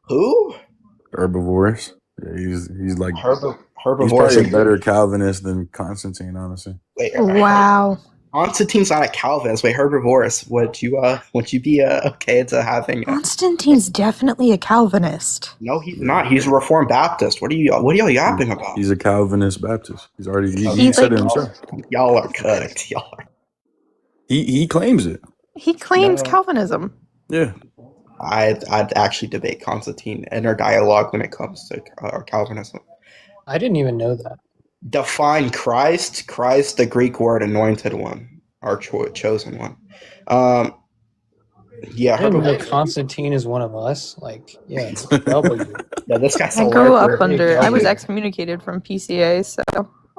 [SPEAKER 10] Who?
[SPEAKER 8] Herbivorous. Yeah, he's like
[SPEAKER 10] Herbivorous.
[SPEAKER 8] He's probably a better Calvinist than Constantine, honestly.
[SPEAKER 10] Wait,
[SPEAKER 5] Wow.
[SPEAKER 10] Constantine's not a Calvinist. Wait, Herbivorous. Would you be okay to having?
[SPEAKER 5] Constantine's definitely a Calvinist.
[SPEAKER 10] No, he's not. He's a Reformed Baptist. What are y'all yapping about?
[SPEAKER 8] He's a Calvinist Baptist. He said it himself.
[SPEAKER 10] Y'all are cooked. Y'all are.
[SPEAKER 8] He claims it.
[SPEAKER 5] He claims Calvinism.
[SPEAKER 8] Yeah.
[SPEAKER 10] I'd actually debate Constantine in our dialogue when it comes to Calvinism.
[SPEAKER 6] I didn't even know that.
[SPEAKER 10] Define Christ, the Greek word anointed one, our chosen one. Yeah,
[SPEAKER 6] I didn't know Constantine is one of us. Like, yeah, W.
[SPEAKER 10] Yeah, this guy's
[SPEAKER 5] I grew up I was excommunicated from PCA, so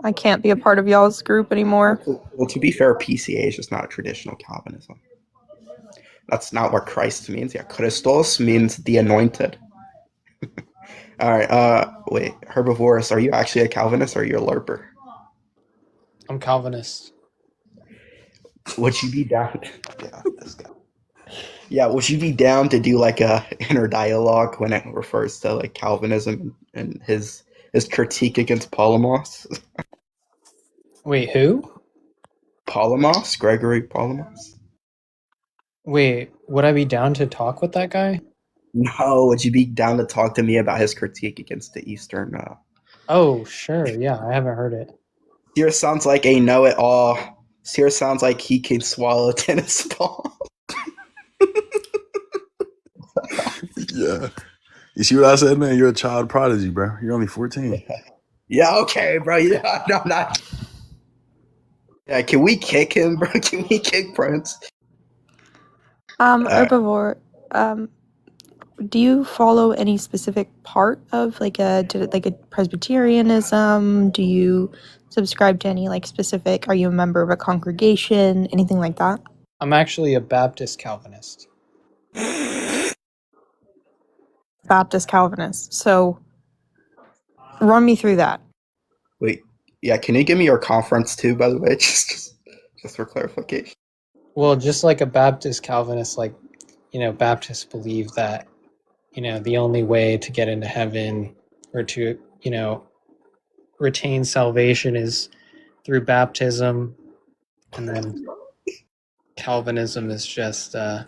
[SPEAKER 5] I can't be a part of y'all's group anymore.
[SPEAKER 10] Well, to be fair, PCA is just not a traditional Calvinism. That's not what Christ means. Yeah, Christos means the anointed. All right. Wait, Herbivorous, are you actually a Calvinist or are you a LARPer?
[SPEAKER 6] I'm Calvinist.
[SPEAKER 10] Would you be down? Yeah, this guy. Yeah, would you be down to do like a inner dialogue when it refers to like Calvinism and his critique against Polemos?
[SPEAKER 6] Wait, who?
[SPEAKER 10] Polemos, Gregory Polemos.
[SPEAKER 6] Wait, would I be down to talk with that guy?
[SPEAKER 10] No, would you be down to talk to me about his critique against the Eastern?
[SPEAKER 6] Oh, sure. Yeah, I haven't heard it.
[SPEAKER 10] Seer sounds like a know-it-all. Seer sounds like he can swallow a tennis ball.
[SPEAKER 8] Yeah. You see what I said, man? You're a child prodigy, bro. You're only 14.
[SPEAKER 10] Yeah, okay, bro. Yeah, no, not. Yeah, can we kick him, bro? Can we kick Prince?
[SPEAKER 5] Herbivore, do you follow any specific part of like a Presbyterianism? Do you subscribe to any like specific? Are you a member of a congregation? Anything like that?
[SPEAKER 6] I'm actually a Baptist Calvinist.
[SPEAKER 5] Baptist Calvinist. So, run me through that.
[SPEAKER 10] Wait, yeah, can you give me your conference too, by the way? Just for clarification.
[SPEAKER 6] Well, just like a Baptist Calvinist, like, Baptists believe that, the only way to get into heaven or to, retain salvation is through baptism. And then Calvinism is just, the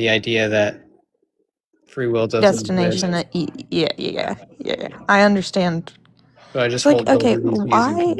[SPEAKER 6] idea that free will doesn't
[SPEAKER 5] Destination. Yeah. I understand.
[SPEAKER 6] So I just
[SPEAKER 5] It's like,
[SPEAKER 6] hold
[SPEAKER 5] okay,
[SPEAKER 6] these
[SPEAKER 5] why?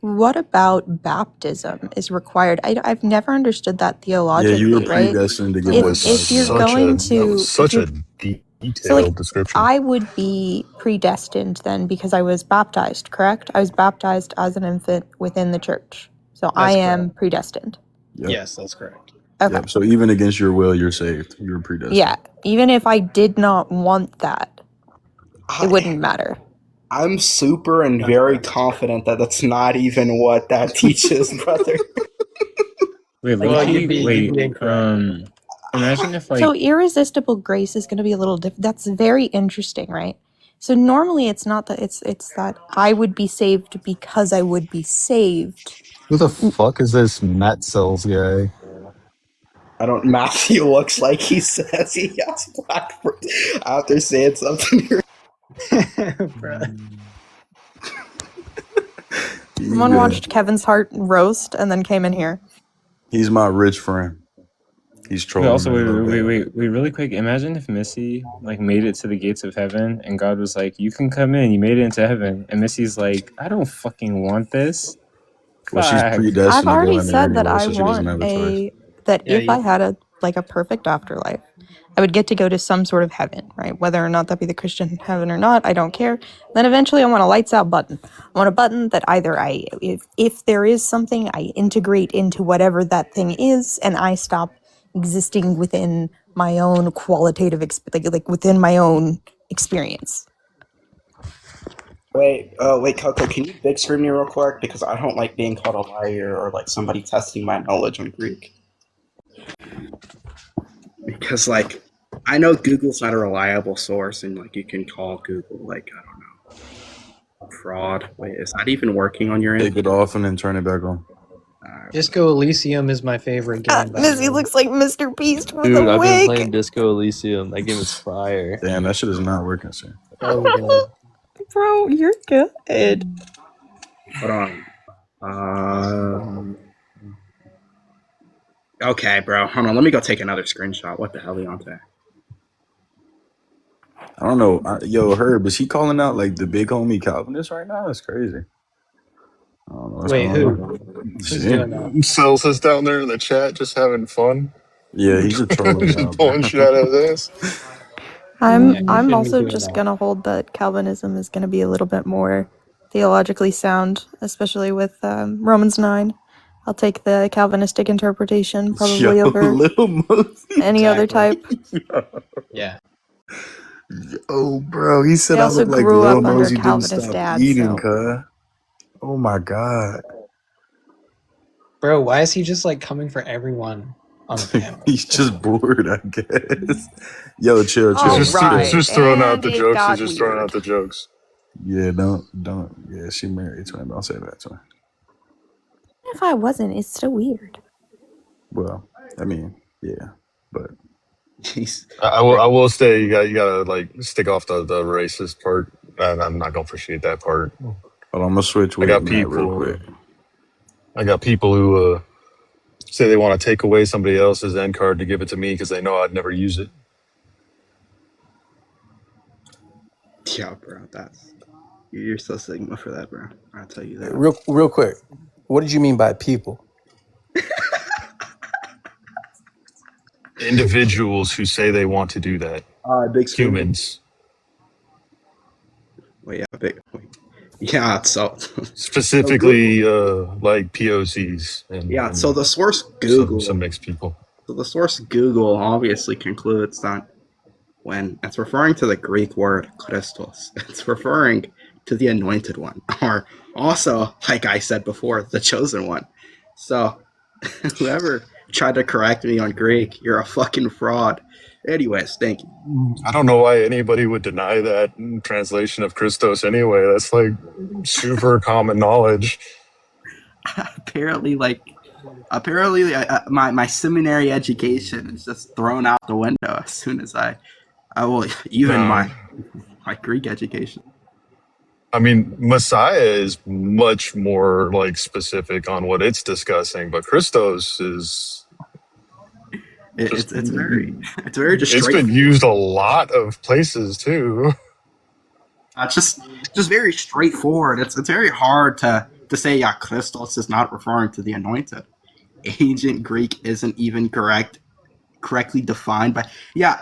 [SPEAKER 5] What about baptism is required? I've never understood that
[SPEAKER 8] Yeah,
[SPEAKER 5] theologically,
[SPEAKER 8] you were
[SPEAKER 5] right?
[SPEAKER 8] predestined to get
[SPEAKER 5] If
[SPEAKER 8] baptized.
[SPEAKER 5] you're going
[SPEAKER 4] that
[SPEAKER 5] to,
[SPEAKER 4] was such
[SPEAKER 5] if
[SPEAKER 4] a
[SPEAKER 5] you're,
[SPEAKER 4] detailed
[SPEAKER 5] so like,
[SPEAKER 4] description.
[SPEAKER 5] I would be predestined then because I was baptized, correct? I was baptized as an infant within the church, so I
[SPEAKER 6] That's
[SPEAKER 5] am
[SPEAKER 6] correct.
[SPEAKER 5] predestined.
[SPEAKER 8] Yep.
[SPEAKER 6] Yes, that's correct.
[SPEAKER 5] Okay.
[SPEAKER 8] Yep. So even against your will, you're saved. You're predestined.
[SPEAKER 5] Yeah, even if I did not want that, it wouldn't matter.
[SPEAKER 10] I'm super and very confident that that's not even what that teaches, brother.
[SPEAKER 3] Wait,
[SPEAKER 6] Well,
[SPEAKER 3] Loki,
[SPEAKER 6] you'd be incorrect.
[SPEAKER 3] imagine if like
[SPEAKER 5] So irresistible grace is going to be a little different. That's very interesting, right? So normally it's not that it's that I would be saved because I would be saved.
[SPEAKER 4] Who the fuck is this Matt Cells guy?
[SPEAKER 10] I don't. Matthew looks like he says he has black after saying something.
[SPEAKER 5] Someone watched Kevin's Heart roast and then came in here.
[SPEAKER 8] He's my rich friend. He's trolling.
[SPEAKER 3] also wait, really quick. Imagine if Missy like made it to the gates of heaven and God was like, "You can come in. You made it into heaven." And Missy's like, "I don't fucking want this."
[SPEAKER 8] Well, she's
[SPEAKER 3] Fuck.
[SPEAKER 8] predestined
[SPEAKER 5] I've
[SPEAKER 8] to go
[SPEAKER 5] already
[SPEAKER 8] in there
[SPEAKER 5] said that
[SPEAKER 8] anyway,
[SPEAKER 5] I
[SPEAKER 8] so she doesn't
[SPEAKER 5] want
[SPEAKER 8] have a choice.
[SPEAKER 5] if I had a perfect afterlife, I would get to go to some sort of heaven, right? Whether or not that be the Christian heaven or not, I don't care. Then eventually I want a lights out button. I want a button that either if there is something, I integrate into whatever that thing is and I stop existing within my own qualitative like within my own experience.
[SPEAKER 10] Wait, Coco, can you big screen me real quick? Because I don't like being called a liar or like somebody testing my knowledge on Greek. Because like, I know Google's not a reliable source, and like you can call Google like I don't know, fraud. Wait, is that even working on your end?
[SPEAKER 8] Take it off and then turn it back on.
[SPEAKER 6] Disco Elysium is my favorite game.
[SPEAKER 5] Missy looks like Mr. Beast with
[SPEAKER 11] Dude,
[SPEAKER 5] a
[SPEAKER 11] I've been
[SPEAKER 5] wig.
[SPEAKER 11] playing Disco Elysium. That game is fire.
[SPEAKER 8] Damn, that shit is not working, sir.
[SPEAKER 5] Bro, you're good.
[SPEAKER 10] Hold on. Okay, bro. Hold on. Let me go take another screenshot. What the hell, Leonte?
[SPEAKER 8] I don't know. Yo, Herb, is he calling out like the big homie Calvinist right now? That's crazy. I don't know what's
[SPEAKER 6] Wait,
[SPEAKER 8] going
[SPEAKER 6] who?
[SPEAKER 8] on.
[SPEAKER 6] Who's
[SPEAKER 8] Shit.
[SPEAKER 6] doing that?
[SPEAKER 4] Cells is down there in the chat just having fun.
[SPEAKER 8] Yeah, he's a troll.
[SPEAKER 4] Just pulling shit out of this.
[SPEAKER 5] I'm also just gonna hold that Calvinism is gonna be a little bit more theologically sound, especially with Romans 9. I'll take the Calvinistic interpretation probably over any other type.
[SPEAKER 6] Yeah.
[SPEAKER 8] Oh, bro, he said
[SPEAKER 5] They
[SPEAKER 8] I
[SPEAKER 5] also
[SPEAKER 8] look like
[SPEAKER 5] grew
[SPEAKER 8] Lil
[SPEAKER 5] up under
[SPEAKER 8] Mosey didn't
[SPEAKER 5] Calvinist
[SPEAKER 8] stop
[SPEAKER 5] dads,
[SPEAKER 8] eating,
[SPEAKER 5] so-
[SPEAKER 8] cuh. Oh my god.
[SPEAKER 6] Bro, why is he just like coming for everyone? on the panel.
[SPEAKER 8] He's just bored, I guess. Yo, chill.
[SPEAKER 4] It's
[SPEAKER 5] Right.
[SPEAKER 4] just throwing out
[SPEAKER 5] And
[SPEAKER 4] the
[SPEAKER 5] it
[SPEAKER 4] jokes.
[SPEAKER 5] got
[SPEAKER 4] He's just throwing
[SPEAKER 5] weird.
[SPEAKER 4] out the jokes.
[SPEAKER 8] Yeah, don't. Yeah, she married to him. Don't say that to her.
[SPEAKER 5] If I wasn't, it's still weird.
[SPEAKER 8] Well, I mean, yeah, but
[SPEAKER 10] Jeez.
[SPEAKER 4] I will say you gotta like stick off the racist part. And I'm not gonna appreciate that part.
[SPEAKER 8] hold on, I'm gonna switch with Matt real quick.
[SPEAKER 4] I got people who say they want to take away somebody else's end card to give it to me because they know I'd never use it.
[SPEAKER 10] Yeah, bro, you're so Sigma for that, bro. I'll tell you that.
[SPEAKER 2] Real quick, what did you mean by people?
[SPEAKER 4] Individuals who say they want to do that.
[SPEAKER 10] Big
[SPEAKER 4] Humans.
[SPEAKER 10] Wait, yeah, so
[SPEAKER 4] Specifically, like POCs. And
[SPEAKER 10] so the source Google,
[SPEAKER 4] some mixed people.
[SPEAKER 10] So the source Google obviously concludes that when it's referring to the Greek word Christos, it's referring to the anointed one, or also, like I said before, the chosen one. So whoever tried to correct me on Greek, you're a fucking fraud. Anyways, thank you.
[SPEAKER 4] I don't know why anybody would deny that translation of Christos anyway. That's like super common knowledge.
[SPEAKER 10] Apparently, my seminary education is just thrown out the window as soon as I will even my Greek education.
[SPEAKER 4] I mean, Messiah is much more like specific on what it's discussing, but Christos is
[SPEAKER 10] it's very just
[SPEAKER 4] it's been used a lot of places too.
[SPEAKER 10] Just very straightforward. It's very hard to say Christos is not referring to the anointed. Ancient Greek isn't even correctly defined, but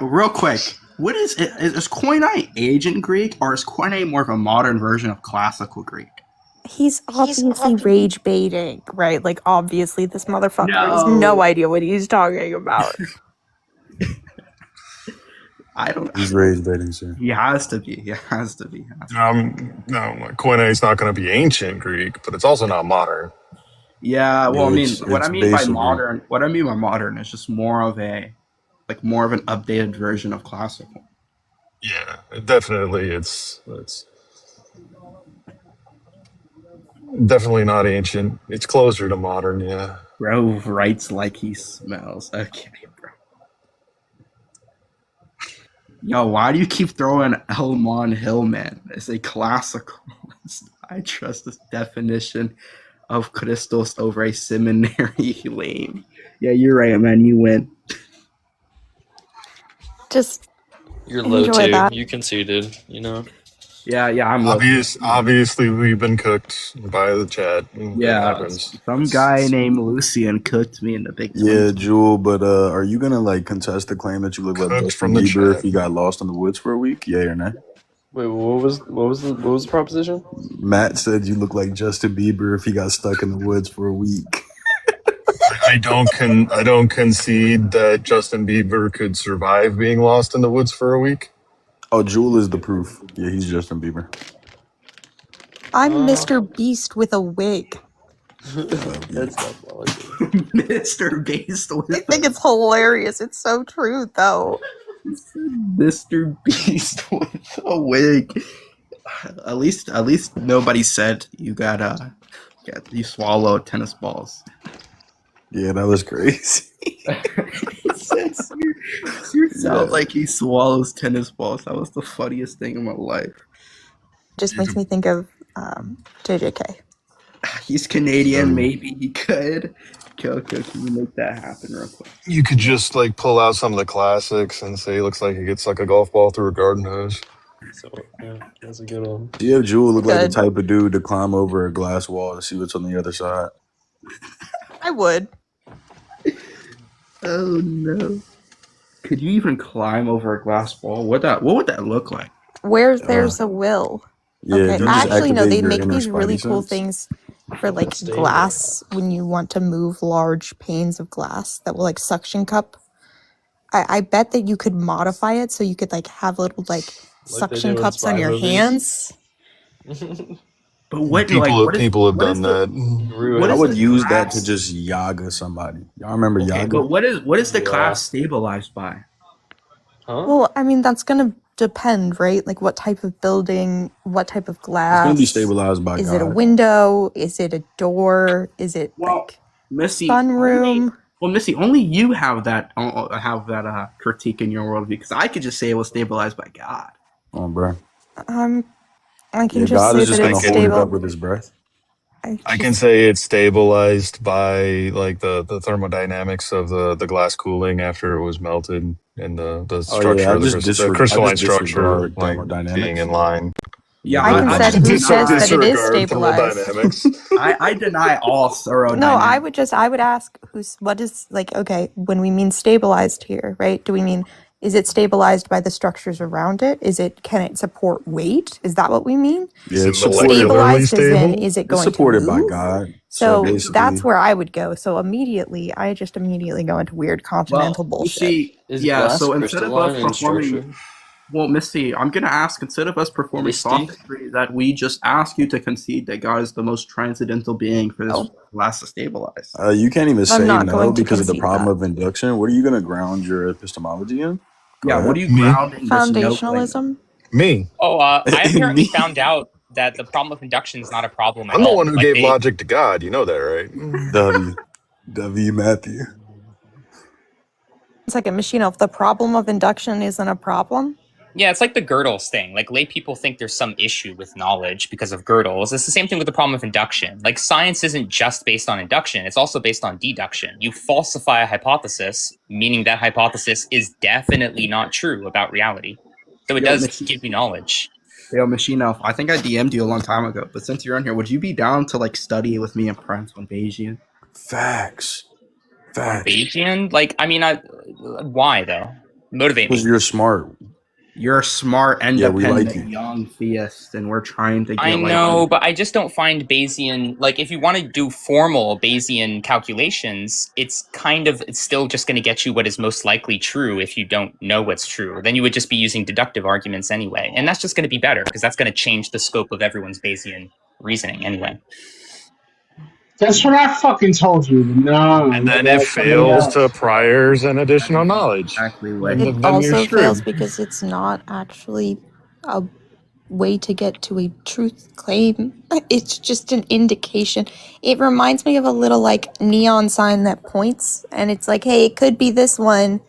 [SPEAKER 10] real quick, what is it? Is Koine ancient Greek, or is Koine more of a modern version of classical Greek?
[SPEAKER 5] He's obviously rage baiting, right? Like, obviously, this motherfucker has no idea what he's talking about.
[SPEAKER 10] I don't.
[SPEAKER 8] He's rage baiting, sir.
[SPEAKER 10] He has to be.
[SPEAKER 4] No, Koine is not going to be ancient Greek, but it's also not modern.
[SPEAKER 10] Yeah, well, what I mean by
[SPEAKER 8] basically
[SPEAKER 10] modern is just more of an updated version of classical.
[SPEAKER 4] Yeah, definitely. It's definitely not ancient. It's closer to modern. Yeah.
[SPEAKER 10] Bro writes like he smells. Okay, bro. Yo, why do you keep throwing Elmon Hillman? It's a classical. I trust this definition of Christos over a seminary lame. Yeah, you're right, man. You win.
[SPEAKER 11] Just you're low
[SPEAKER 5] enjoy
[SPEAKER 11] too.
[SPEAKER 5] that.
[SPEAKER 11] You conceded, you know.
[SPEAKER 10] Yeah, I'm
[SPEAKER 4] obviously we've been cooked by the chat.
[SPEAKER 10] Yeah, some guy named Lucian cooked me in the big.
[SPEAKER 8] Yeah, Jewel, but are you gonna like contest the claim that you look like Justin Bieber if he got lost in the woods for a week? Yay or nay?
[SPEAKER 11] Wait, what was the proposition?
[SPEAKER 8] Matt said you look like Justin Bieber if he got stuck in the woods for a week.
[SPEAKER 4] I don't concede that Justin Bieber could survive being lost in the woods for a week.
[SPEAKER 8] Oh, Jewel is the proof. Yeah, he's Justin Bieber.
[SPEAKER 5] I'm Mr. Beast with a wig.
[SPEAKER 11] That's not
[SPEAKER 10] Mr. Beast with
[SPEAKER 5] I think it's hilarious. It's so true, though.
[SPEAKER 10] Mr. Beast with a wig. At least nobody said you you swallowed tennis balls.
[SPEAKER 8] Yeah, that was crazy.
[SPEAKER 10] You sound like he swallows tennis balls. That was the funniest thing in my life.
[SPEAKER 5] Just makes me think of JJK.
[SPEAKER 10] He's Canadian. Maybe he could. Okay, can you make that happen real quick?
[SPEAKER 4] You could just like pull out some of the classics and say he looks like he gets like a golf ball through a garden hose.
[SPEAKER 11] So yeah, that's a good one.
[SPEAKER 8] Yeah, Jewel look like the type of dude to climb over a glass wall to see what's on the other side.
[SPEAKER 5] I would.
[SPEAKER 10] Oh no! Could you even climb over a glass wall? What would that look like?
[SPEAKER 5] Where there's a will.
[SPEAKER 8] Yeah,
[SPEAKER 5] Okay.
[SPEAKER 8] you just
[SPEAKER 5] Actually, no.
[SPEAKER 8] activate
[SPEAKER 5] They
[SPEAKER 8] your
[SPEAKER 5] make
[SPEAKER 8] inner
[SPEAKER 5] these really
[SPEAKER 8] spidey
[SPEAKER 5] cool
[SPEAKER 8] sense.
[SPEAKER 5] things for like glass when you want to move large panes of glass that will like suction cup. I bet that you could modify it so you could like have little like
[SPEAKER 11] Like they do
[SPEAKER 5] suction
[SPEAKER 11] in
[SPEAKER 5] cups on
[SPEAKER 11] spy
[SPEAKER 5] your
[SPEAKER 11] movies.
[SPEAKER 5] hands.
[SPEAKER 10] But what
[SPEAKER 4] People have
[SPEAKER 10] what
[SPEAKER 4] done
[SPEAKER 10] is the
[SPEAKER 4] that.
[SPEAKER 10] what
[SPEAKER 8] I
[SPEAKER 10] is
[SPEAKER 8] would
[SPEAKER 10] the
[SPEAKER 8] use that to
[SPEAKER 10] class?
[SPEAKER 8] just Yaga somebody. Y'all remember
[SPEAKER 10] Okay,
[SPEAKER 8] Yaga?
[SPEAKER 10] but what is the
[SPEAKER 11] Yeah.
[SPEAKER 10] class stabilized by?
[SPEAKER 11] Huh?
[SPEAKER 5] Well, I mean, that's gonna depend, right? Like what type of building, what type of
[SPEAKER 8] It's gonna be
[SPEAKER 5] glass.
[SPEAKER 8] stabilized by
[SPEAKER 5] Is it a
[SPEAKER 8] God.
[SPEAKER 5] window? Is it a door? Is it
[SPEAKER 10] Well,
[SPEAKER 5] like
[SPEAKER 10] Missy,
[SPEAKER 5] sunroom?
[SPEAKER 10] only you have that critique in your worldview, because I could just say it was stabilized by God.
[SPEAKER 8] Come on, bro.
[SPEAKER 5] I can
[SPEAKER 8] Yeah,
[SPEAKER 5] just
[SPEAKER 8] God
[SPEAKER 5] say
[SPEAKER 8] is just
[SPEAKER 5] that
[SPEAKER 8] gonna
[SPEAKER 5] it's
[SPEAKER 8] hold it up
[SPEAKER 5] stable.
[SPEAKER 8] with his breath.
[SPEAKER 4] I can say it's stabilized by like the thermodynamics of the glass cooling after it was melted and the
[SPEAKER 8] Oh yeah,
[SPEAKER 4] structure of the crystalline structure
[SPEAKER 8] disregard
[SPEAKER 4] like being
[SPEAKER 8] thermodynamics.
[SPEAKER 4] in line.
[SPEAKER 10] Yeah,
[SPEAKER 5] I can say who says that it is
[SPEAKER 4] Disregard
[SPEAKER 5] stabilized.
[SPEAKER 4] thermodynamics.
[SPEAKER 10] I deny all thorough
[SPEAKER 5] No,
[SPEAKER 10] dynamics.
[SPEAKER 5] I would ask what is like, okay, when we mean stabilized here, right? Do we mean, is it stabilized by the structures around it? Can it support weight? Is that what we mean?
[SPEAKER 8] Yeah, it's
[SPEAKER 4] Molecularly
[SPEAKER 8] supported.
[SPEAKER 5] Stabilized as in,
[SPEAKER 4] stable?
[SPEAKER 5] is it
[SPEAKER 8] It's
[SPEAKER 5] going to
[SPEAKER 8] supported by
[SPEAKER 5] move?
[SPEAKER 8] God.
[SPEAKER 5] So
[SPEAKER 8] basically,
[SPEAKER 5] that's where I would go. So I just immediately go into weird continental
[SPEAKER 10] Well, you
[SPEAKER 5] bullshit.
[SPEAKER 10] see,
[SPEAKER 11] Is
[SPEAKER 10] yeah.
[SPEAKER 11] glass
[SPEAKER 10] So instead of us
[SPEAKER 11] crystalline in
[SPEAKER 10] performing,
[SPEAKER 11] structure?
[SPEAKER 10] well, Missy, I'm gonna ask, instead of us performing
[SPEAKER 11] Misty?
[SPEAKER 10] sophistry, that we just ask you to concede that God is the most transcendental being for this glass to stabilize.
[SPEAKER 8] you can't even say
[SPEAKER 5] not
[SPEAKER 8] no
[SPEAKER 5] going to
[SPEAKER 8] because of the
[SPEAKER 5] concede
[SPEAKER 8] problem
[SPEAKER 5] that.
[SPEAKER 8] of induction. What are you gonna ground your epistemology in? Go
[SPEAKER 10] Yeah,
[SPEAKER 8] ahead.
[SPEAKER 10] what are you
[SPEAKER 4] Me.
[SPEAKER 10] grounding this no claim?
[SPEAKER 5] Foundationalism.
[SPEAKER 4] Me.
[SPEAKER 7] Oh, I apparently
[SPEAKER 8] Me.
[SPEAKER 7] found out that the problem of induction is not a problem at
[SPEAKER 4] I'm the
[SPEAKER 7] all.
[SPEAKER 4] one who
[SPEAKER 7] Like
[SPEAKER 4] gave
[SPEAKER 7] they,
[SPEAKER 4] logic to God. You know that, right?
[SPEAKER 8] W. Matthew.
[SPEAKER 5] It's like a machine. If the problem of induction isn't a problem,
[SPEAKER 7] yeah, it's like the Gödel's thing. Like lay people think there's some issue with knowledge because of Gödel's. It's the same thing with the problem of induction. Like science isn't just based on induction; it's also based on deduction. You falsify a hypothesis, meaning that hypothesis is definitely not true about reality. So it does give you knowledge.
[SPEAKER 10] Yo, Machino, I think I DM'd you a long time ago, but since you're on here, would you be down to like study with me and Prince on Bayesian?
[SPEAKER 8] Facts.
[SPEAKER 7] On Bayesian? Like, I mean, why though? Motivate me.
[SPEAKER 8] Because you're smart.
[SPEAKER 10] You're a smart,
[SPEAKER 8] Yeah, we
[SPEAKER 10] independent,
[SPEAKER 8] like you.
[SPEAKER 10] young theist, and we're trying to get.
[SPEAKER 7] I know, but I just don't find Bayesian, like if you want to do formal Bayesian calculations, it's still just going to get you what is most likely true if you don't know what's true. Then you would just be using deductive arguments anyway. And that's just going to be better because that's going to change the scope of everyone's Bayesian reasoning anyway.
[SPEAKER 12] That's what I fucking told you. No.
[SPEAKER 4] And then it fails to priors and additional knowledge.
[SPEAKER 10] Exactly
[SPEAKER 4] what.
[SPEAKER 5] it also fails because it's not actually a way to get to a truth claim. It's just an indication. It reminds me of a little like neon sign that points, and it's like, hey, it could be this one.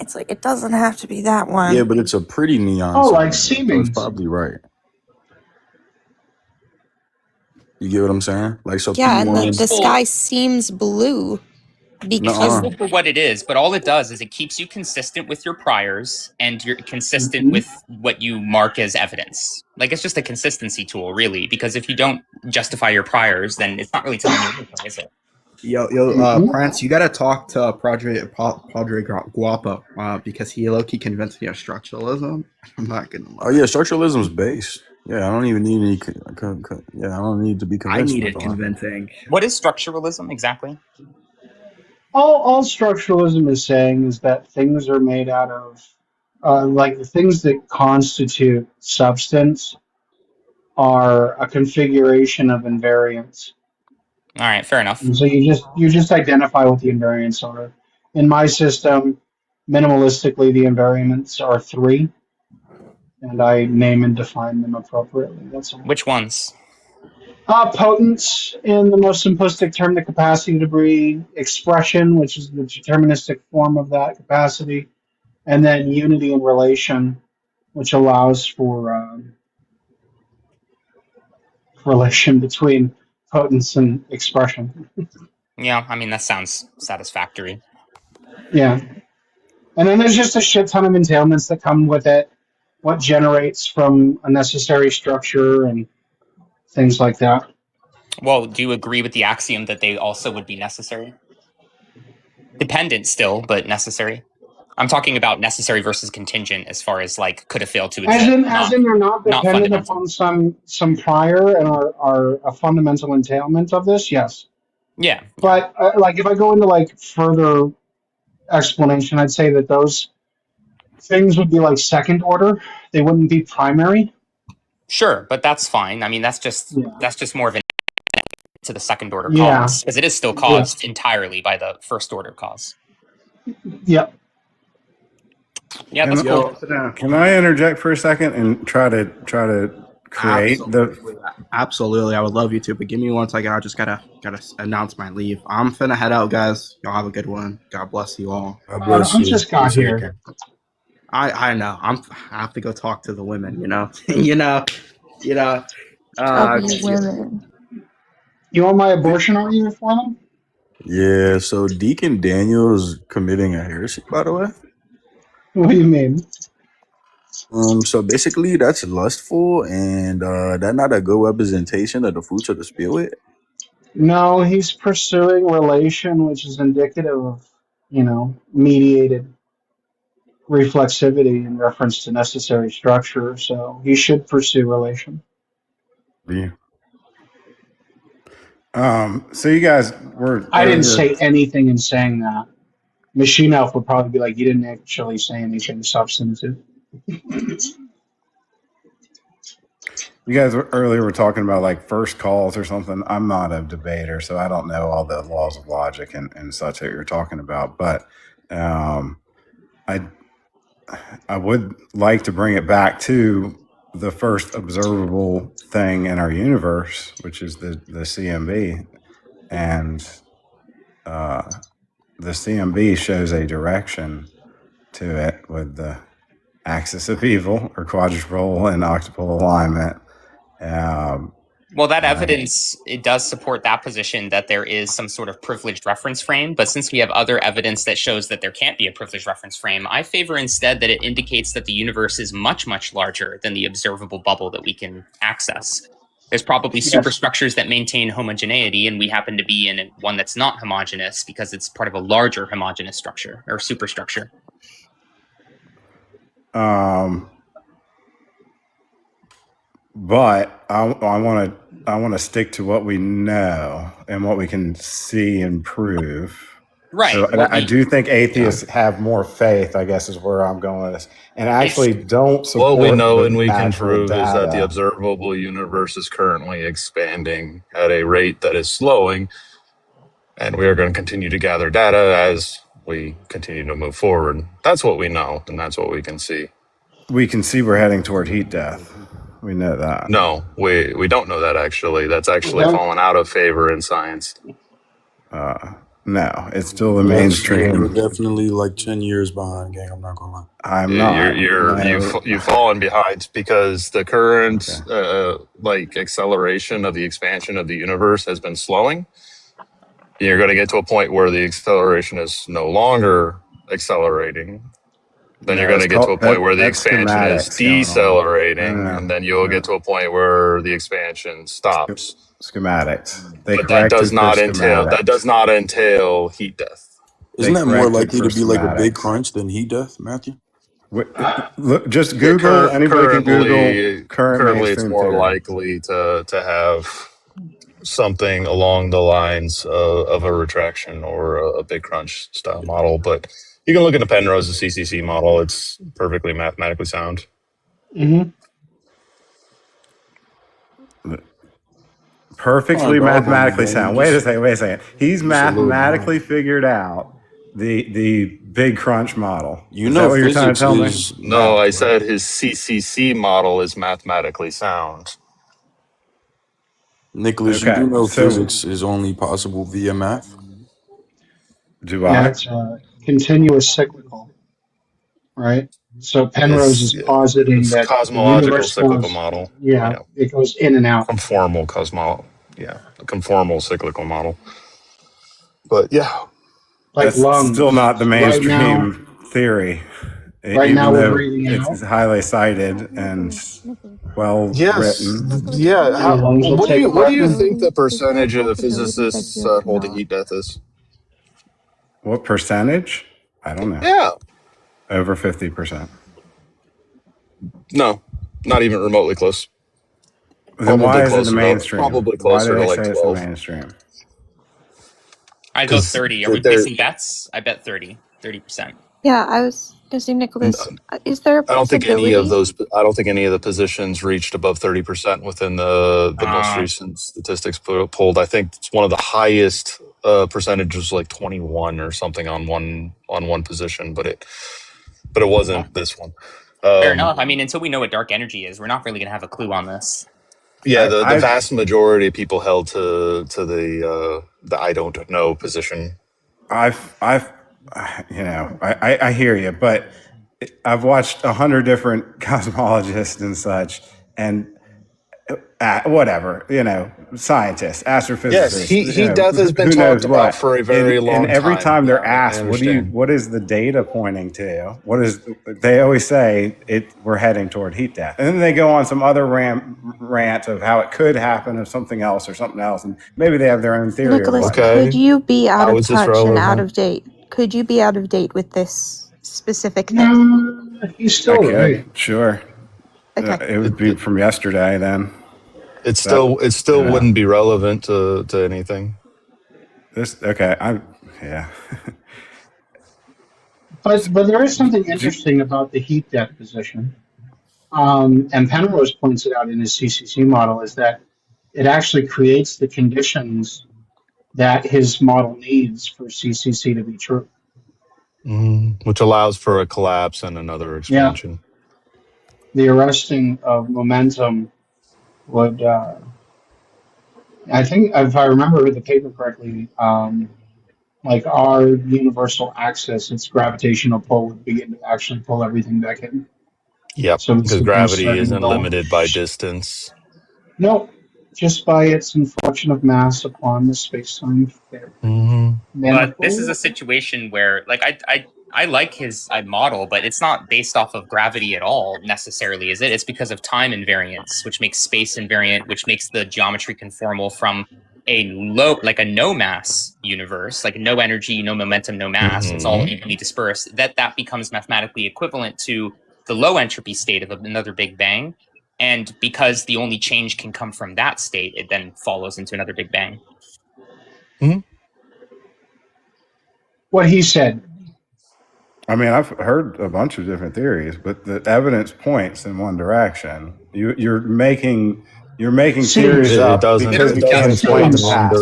[SPEAKER 5] It's like, it doesn't have to be that one.
[SPEAKER 8] Yeah, but it's a pretty neon.
[SPEAKER 12] Oh,
[SPEAKER 8] sign,
[SPEAKER 12] like
[SPEAKER 8] so
[SPEAKER 12] Siemens.
[SPEAKER 8] it's probably right. You get what I'm saying? Like, so
[SPEAKER 5] yeah, and
[SPEAKER 8] P1,
[SPEAKER 5] the sky seems blue
[SPEAKER 7] It's
[SPEAKER 5] because
[SPEAKER 7] useful for what it is, but all it does is it keeps you consistent with your priors and you're consistent with what you mark as evidence. Like, it's just a consistency tool, really, because if you don't justify your priors, then it's not really telling you anything, is it?
[SPEAKER 10] Yo, Prince, you gotta talk to Padre Guapo because he low-key convinced me of structuralism. I'm not gonna lie.
[SPEAKER 8] Oh yeah, structuralism's base. Yeah, I don't even need any. Yeah, I don't need to be
[SPEAKER 10] I
[SPEAKER 8] convinced.
[SPEAKER 10] needed convincing.
[SPEAKER 7] What is structuralism exactly?
[SPEAKER 12] All structuralism is saying is that things are made out of, like the things that constitute substance are a configuration of invariants.
[SPEAKER 7] All right, fair enough.
[SPEAKER 12] And so you just identify what the invariants are. In my system, minimalistically, the invariants are 3, and I name and define them appropriately. That's all.
[SPEAKER 7] Which ones?
[SPEAKER 12] Potence, in the most simplistic term, the capacity to be, expression, which is the deterministic form of that capacity, and then unity and relation, which allows for relation between potence and expression.
[SPEAKER 7] Yeah, I mean, that sounds satisfactory.
[SPEAKER 12] Yeah. And then there's just a shit ton of entailments that come with it, what generates from a necessary structure and things like that.
[SPEAKER 7] Well, do you agree with the axiom that they also would be necessary? Dependent still, but necessary. I'm talking about necessary versus contingent as far as like could have failed to exist.
[SPEAKER 12] As in they're not dependent
[SPEAKER 7] fundamental.
[SPEAKER 12] upon some prior and are a fundamental entailment of this, yes.
[SPEAKER 7] Yeah.
[SPEAKER 12] But like if I go into like further explanation, I'd say that those things would be like second order. They wouldn't be primary.
[SPEAKER 7] Sure, but that's fine. I mean, that's just more of an to the second order cause, because it is still caused entirely by the first order cause.
[SPEAKER 12] Yep.
[SPEAKER 7] Yeah, that's cool.
[SPEAKER 9] Can I interject for a second and try to create
[SPEAKER 10] Absolutely, I would love you to, but give me 1 second. I just gotta announce my leave. I'm finna head out, guys. Y'all have a good one. God bless you all.
[SPEAKER 8] God bless
[SPEAKER 12] I
[SPEAKER 8] you.
[SPEAKER 12] just got here.
[SPEAKER 10] I know. I have to go talk to the women.
[SPEAKER 5] Women.
[SPEAKER 12] You want my abortion argument for them?
[SPEAKER 8] Yeah, so Deacon Daniel is committing a heresy, by the way.
[SPEAKER 12] What do you mean?
[SPEAKER 8] So basically that's lustful, and that's not a good representation of the fruits of the spirit.
[SPEAKER 12] No, he's pursuing relation, which is indicative of, mediated reflexivity in reference to necessary structure. So he should pursue relation.
[SPEAKER 9] Yeah. So you guys were.
[SPEAKER 12] I didn't say anything in saying that. Machine Elf would probably be like, you didn't actually say anything substantive.
[SPEAKER 9] You guys earlier were talking about like first calls or something. I'm not a debater, so I don't know all the laws of logic and such that you're talking about. But I would like to bring it back to the first observable thing in our universe, which is the CMB, and the CMB shows a direction to it with the axis of evil or quadruple and octuple alignment.
[SPEAKER 7] Well, that evidence, it does support that position that there is some sort of privileged reference frame. But since we have other evidence that shows that there can't be a privileged reference frame, I favor instead that it indicates that the universe is much, much larger than the observable bubble that we can access. There's probably superstructures that maintain homogeneity, and we happen to be in one that's not homogeneous because it's part of a larger homogeneous structure or superstructure.
[SPEAKER 9] But I want to stick to what we know and what we can see and prove.
[SPEAKER 7] Right.
[SPEAKER 9] So, and I do think atheists have more faith, I guess, is where I'm going with this, and actually don't support.
[SPEAKER 4] What we know and we can
[SPEAKER 9] actual
[SPEAKER 4] prove is that the
[SPEAKER 9] data.
[SPEAKER 4] observable universe is currently expanding at a rate that is slowing, and we are going to continue to gather data as we continue to move forward. That's what we know, and that's what we can see.
[SPEAKER 9] We can see we're heading toward heat death. We know that.
[SPEAKER 4] No, we don't know that, actually. That's actually fallen out of favor in science.
[SPEAKER 9] No, it's still the mainstream.
[SPEAKER 8] We're definitely like 10 years behind, gang. I'm not gonna lie.
[SPEAKER 9] I'm not.
[SPEAKER 4] You've fallen behind because the current acceleration of the expansion of the universe has been slowing. You're going to get to a point where the acceleration is no longer accelerating. Then you're going to get to a point where the expansion is decelerating, and then you'll get to a point where the expansion stops.
[SPEAKER 9] Schematics.
[SPEAKER 4] But that does not entail heat death.
[SPEAKER 8] Isn't that more likely to be like a big crunch than heat death, Matthew?
[SPEAKER 9] Look, just Google. Anybody can Google.
[SPEAKER 4] Currently, it's more likely to have something along the lines of a retraction or a big crunch style model. But you can look at the Penrose's CCC model. It's perfectly mathematically sound.
[SPEAKER 12] Mm-hmm.
[SPEAKER 9] Perfectly mathematically sound. Wait a second. He's mathematically figured out the big crunch model.
[SPEAKER 8] You know
[SPEAKER 9] what you're trying to tell me?
[SPEAKER 4] No, I said his CCC model is mathematically sound.
[SPEAKER 8] Nicholas, you do know physics is only possible via math?
[SPEAKER 9] Do I?
[SPEAKER 12] Yeah, it's continuous cyclical, right? So Penrose is positing
[SPEAKER 4] it's
[SPEAKER 12] that
[SPEAKER 4] cosmological cyclical model.
[SPEAKER 12] Yeah, it goes in and out.
[SPEAKER 4] Conformal cyclical model. But yeah,
[SPEAKER 9] that's
[SPEAKER 12] lungs.
[SPEAKER 9] Still not the mainstream theory.
[SPEAKER 12] Right now, we're breathing out.
[SPEAKER 9] It's highly cited and well written.
[SPEAKER 4] Yeah. What do you think the percentage of the physicists hold to heat death is?
[SPEAKER 9] What percentage? I don't know.
[SPEAKER 4] Yeah.
[SPEAKER 9] Over 50%.
[SPEAKER 4] No, not even remotely close.
[SPEAKER 9] Then why is it the mainstream?
[SPEAKER 4] Probably closer to like 12.
[SPEAKER 9] It's the mainstream?
[SPEAKER 7] I go 30. Are we placing bets? I bet 30%.
[SPEAKER 5] Yeah, I was gonna say, Nicholas, is there a
[SPEAKER 4] I don't think any of
[SPEAKER 5] possibility?
[SPEAKER 4] those. I don't think any of the positions reached above 30% within the most recent statistics polled. I think it's one of the highest percentages, like 21 or something on one position, but it wasn't this one.
[SPEAKER 7] Fair enough. I mean, until we know what dark energy is, we're not really going to have a clue on this.
[SPEAKER 4] Yeah, the vast majority of people held to the I don't know position.
[SPEAKER 9] I hear you, but I've watched 100 different cosmologists and such, and whatever, scientists, astrophysicists.
[SPEAKER 4] Yes, heat death has been talked about for a very long time.
[SPEAKER 9] And every time they're
[SPEAKER 4] Yeah,
[SPEAKER 9] asked, what is the data pointing to? They always say we're heading toward heat death. And then they go on some other rant of how it could happen of something else or something else. And maybe they have their own theory.
[SPEAKER 5] Nicholas, could you be out of touch and out of date? Could you be out of date with this specific thing?
[SPEAKER 12] No, he's still right.
[SPEAKER 9] Sure.
[SPEAKER 5] Okay.
[SPEAKER 9] It would be from yesterday then.
[SPEAKER 4] It still wouldn't be relevant to anything.
[SPEAKER 12] But there is something interesting about the heat death position. And Penrose points it out in his CCC model, is that it actually creates the conditions that his model needs for CCC to be true.
[SPEAKER 4] Which allows for a collapse and another expansion.
[SPEAKER 12] Yeah. The arresting of momentum would, I think, if I remember the paper correctly, like our universal axis, its gravitational pull would begin to actually pull everything back in.
[SPEAKER 4] Yep,
[SPEAKER 12] So
[SPEAKER 4] because gravity isn't limited by distance.
[SPEAKER 12] No, just by its inflection of mass upon the space-time.
[SPEAKER 7] But this is a situation where, like, I like his model, but it's not based off of gravity at all necessarily, is it? It's because of time invariance, which makes space invariant, which makes the geometry conformal from a no mass universe, like no energy, no momentum, no mass. It's all evenly dispersed. That becomes mathematically equivalent to the low entropy state of another Big Bang. And because the only change can come from that state, it then follows into another Big Bang.
[SPEAKER 12] What he said.
[SPEAKER 9] I mean, I've heard a bunch of different theories, but the evidence points in one direction. You're making theories up because you can't explain the past.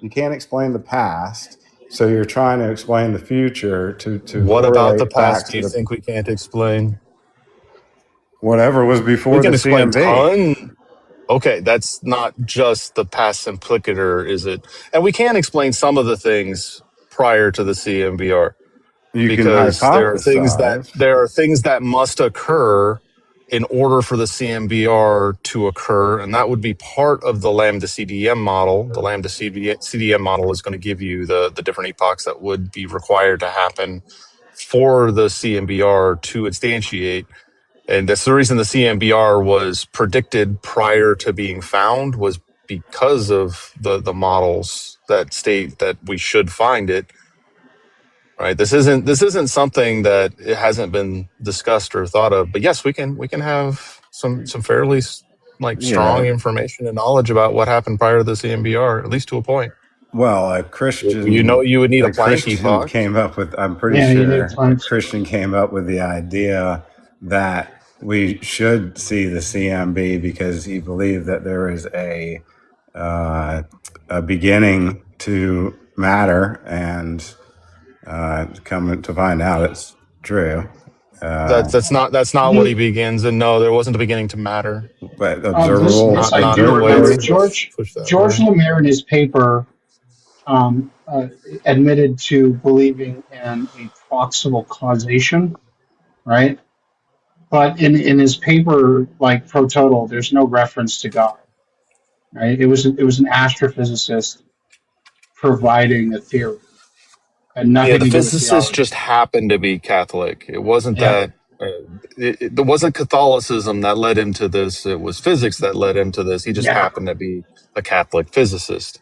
[SPEAKER 9] You can't explain the past, so you're trying to explain the future to
[SPEAKER 4] what about the past do you think we can't explain?
[SPEAKER 9] Whatever was before
[SPEAKER 4] we can
[SPEAKER 9] the
[SPEAKER 4] explain
[SPEAKER 9] CMB.
[SPEAKER 4] Okay, that's not just the past implicator, is it? And we can explain some of the things prior to the CMBR. Because there are things that must occur in order for the CMBR to occur, and that would be part of the lambda CDM model. The lambda CDM model is going to give you the different epochs that would be required to happen for the CMBR to instantiate. And that's the reason the CMBR was predicted prior to being found, was because of the models that state that we should find it. Right. This isn't something that it hasn't been discussed or thought of. But yes, we can have some fairly strong information and knowledge about what happened prior to the CMBR, at least to a point.
[SPEAKER 9] Well, a Christian,
[SPEAKER 4] you would need a Planck epoch.
[SPEAKER 9] Came up with. I'm pretty sure a Christian came up with the idea that we should see the CMB because he believed that there is a beginning to matter and. Coming to find out it's true.
[SPEAKER 4] That's not what he begins. And no, there wasn't a beginning to matter.
[SPEAKER 9] But observable.
[SPEAKER 12] George Lemaire in his paper admitted to believing in a proximal causation, right? But in his paper, like Pro Total, there's no reference to God, right? It was an astrophysicist providing a theory.
[SPEAKER 4] The physicists just happened to be Catholic. It wasn't that it wasn't Catholicism that led him to this. It was physics that led him to this. He just happened to be a Catholic physicist.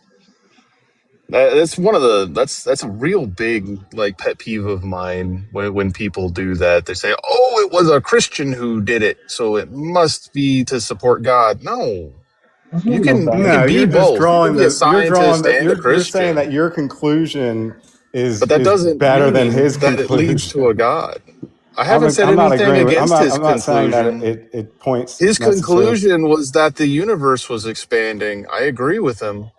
[SPEAKER 4] That's that's a real big pet peeve of mine when people do that. They say, "Oh, it was a Christian who did it, so it must be to support God." No. You can be both.
[SPEAKER 9] You're saying that your conclusion
[SPEAKER 4] But that doesn't
[SPEAKER 9] better than
[SPEAKER 4] mean
[SPEAKER 9] his
[SPEAKER 4] that it leads
[SPEAKER 9] conclusion.
[SPEAKER 4] to a God. I haven't said
[SPEAKER 9] I'm not
[SPEAKER 4] anything
[SPEAKER 9] agreeing with.
[SPEAKER 4] against his
[SPEAKER 9] I'm not saying that
[SPEAKER 4] conclusion.
[SPEAKER 9] it points
[SPEAKER 4] His
[SPEAKER 9] necessarily.
[SPEAKER 4] conclusion was that the universe was expanding. I agree with him.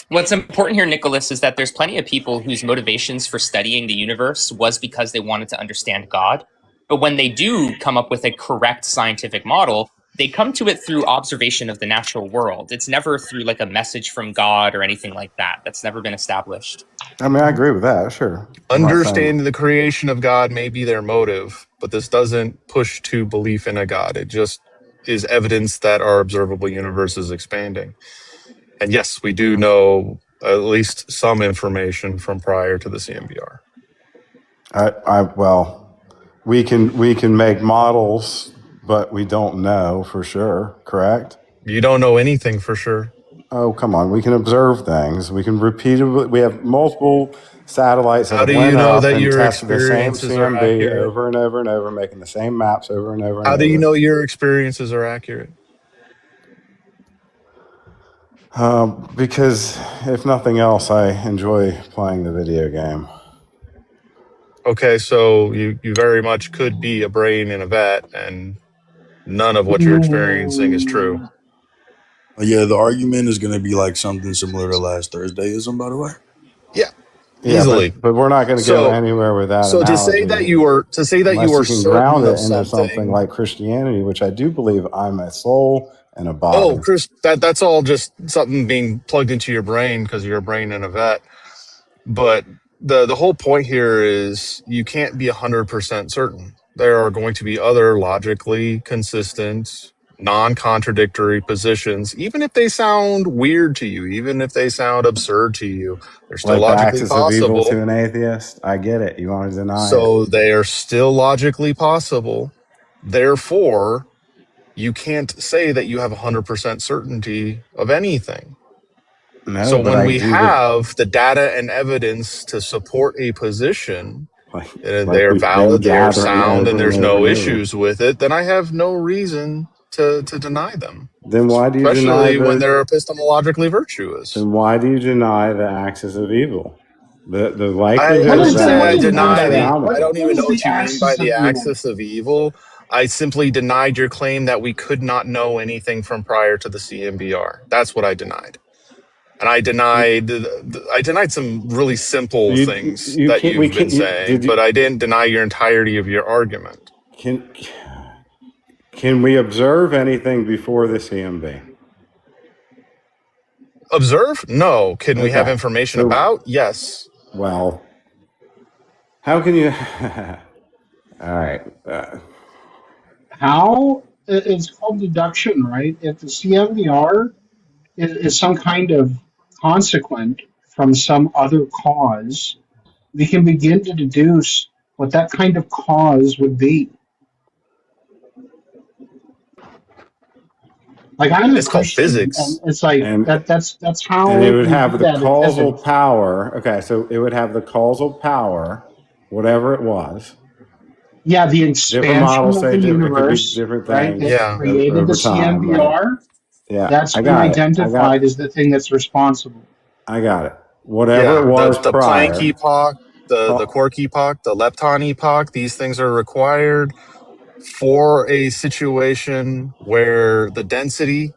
[SPEAKER 7] What's important here, Nicholas, is that there's plenty of people whose motivations for studying the universe was because they wanted to understand God. But when they do come up with a correct scientific model, they come to it through observation of the natural world. It's never through like a message from God or anything like that. That's never been established.
[SPEAKER 9] I mean, I agree with that. Sure. I'm not saying.
[SPEAKER 4] Understanding the creation of God may be their motive, but this doesn't push to belief in a God. It just is evidence that our observable universe is expanding. And yes, we do know at least some information from prior to the CMBR.
[SPEAKER 9] Well, we can make models, but we don't know for sure. Correct?
[SPEAKER 4] You don't know anything for sure.
[SPEAKER 9] Oh, come on. We can observe things. We can repeatedly. We have multiple satellites that
[SPEAKER 4] How do
[SPEAKER 9] went
[SPEAKER 4] you know
[SPEAKER 9] up
[SPEAKER 4] that
[SPEAKER 9] and
[SPEAKER 4] your
[SPEAKER 9] tested the same
[SPEAKER 4] experiences are
[SPEAKER 9] CMB
[SPEAKER 4] accurate?
[SPEAKER 9] over and over and over, making the same maps over and over and
[SPEAKER 4] How
[SPEAKER 9] over.
[SPEAKER 4] do you know your experiences are accurate?
[SPEAKER 9] Because if nothing else, I enjoy playing the video game.
[SPEAKER 4] Okay, so you very much could be a brain in a vat, and none of what you're experiencing is true.
[SPEAKER 8] Yeah, the argument is going to be like something similar to last Thursdayism, by the way.
[SPEAKER 4] Yeah,
[SPEAKER 9] Yeah,
[SPEAKER 4] easily.
[SPEAKER 9] but we're not going to go anywhere with that
[SPEAKER 4] So
[SPEAKER 9] analogy.
[SPEAKER 4] to say that you are
[SPEAKER 9] unless you can ground
[SPEAKER 4] certain
[SPEAKER 9] it
[SPEAKER 4] of
[SPEAKER 9] into something like Christianity, which I do believe I'm a soul and a body.
[SPEAKER 4] Oh, Chris, that's all just something being plugged into your brain because you're a brain in a vat. But the whole point here is you can't be 100% certain. There are going to be other logically consistent, non-contradictory positions, even if they sound weird to you, even if they sound absurd to you. They're still
[SPEAKER 9] Like the
[SPEAKER 4] logically
[SPEAKER 9] axis of evil
[SPEAKER 4] possible.
[SPEAKER 9] to an atheist. I get it. You want to deny it.
[SPEAKER 4] So they are still logically possible. Therefore, you can't say that you have 100% certainty of anything.
[SPEAKER 9] No,
[SPEAKER 4] so
[SPEAKER 9] but
[SPEAKER 4] when
[SPEAKER 9] I
[SPEAKER 4] we
[SPEAKER 9] do
[SPEAKER 4] have the data and evidence to support a position, and
[SPEAKER 9] like
[SPEAKER 4] they're
[SPEAKER 9] we've been
[SPEAKER 4] valid, they are
[SPEAKER 9] gathering
[SPEAKER 4] sound,
[SPEAKER 9] over
[SPEAKER 4] and there's
[SPEAKER 9] and over
[SPEAKER 4] no
[SPEAKER 9] and over.
[SPEAKER 4] issues with it, then I have no reason to deny them.
[SPEAKER 9] Then why do you
[SPEAKER 4] Especially
[SPEAKER 9] deny
[SPEAKER 4] when they're epistemologically virtuous.
[SPEAKER 9] Then why do you deny the axis of evil? The
[SPEAKER 4] I
[SPEAKER 9] likelihood of
[SPEAKER 4] didn't say
[SPEAKER 9] that
[SPEAKER 4] I
[SPEAKER 9] is
[SPEAKER 4] deny the. I
[SPEAKER 9] insurmountable.
[SPEAKER 4] don't even know what you mean by the axis of evil. I simply denied your claim that we could not know anything from prior to the CMBR. That's what I denied. And I denied some really simple things that you've been saying, but I didn't deny your entirety of your argument.
[SPEAKER 9] Can we observe anything before the CMB?
[SPEAKER 4] Observe? No. Can we have
[SPEAKER 9] Okay.
[SPEAKER 4] information
[SPEAKER 9] So-
[SPEAKER 4] about? Yes.
[SPEAKER 9] Well, how can you? All right.
[SPEAKER 12] How? It's called deduction, right? If the CMVR is some kind of consequent from some other cause, we can begin to deduce what that kind of cause would be. Like I'm a
[SPEAKER 4] It's called
[SPEAKER 12] Christian,
[SPEAKER 4] physics.
[SPEAKER 12] and it's like that's how
[SPEAKER 9] And it would
[SPEAKER 12] we
[SPEAKER 9] have
[SPEAKER 12] do
[SPEAKER 9] the
[SPEAKER 12] that in
[SPEAKER 9] causal
[SPEAKER 12] physics.
[SPEAKER 9] power. Okay, so it would have the causal power, whatever it was.
[SPEAKER 12] Yeah, the
[SPEAKER 9] Different
[SPEAKER 12] expansion
[SPEAKER 9] models
[SPEAKER 12] of
[SPEAKER 9] say
[SPEAKER 12] the
[SPEAKER 9] it could be
[SPEAKER 12] universe,
[SPEAKER 9] different
[SPEAKER 12] right?
[SPEAKER 9] things.
[SPEAKER 12] That
[SPEAKER 4] Yeah.
[SPEAKER 12] created
[SPEAKER 9] over
[SPEAKER 12] the
[SPEAKER 9] time,
[SPEAKER 12] CMVR.
[SPEAKER 9] right? Yeah,
[SPEAKER 12] That's
[SPEAKER 9] I
[SPEAKER 12] been
[SPEAKER 9] got it.
[SPEAKER 12] identified as the thing that's responsible.
[SPEAKER 9] I got it. Whatever it was
[SPEAKER 4] the
[SPEAKER 9] prior.
[SPEAKER 4] Planck epoch, the quark epoch, the lepton epoch, these things are required for a situation where the density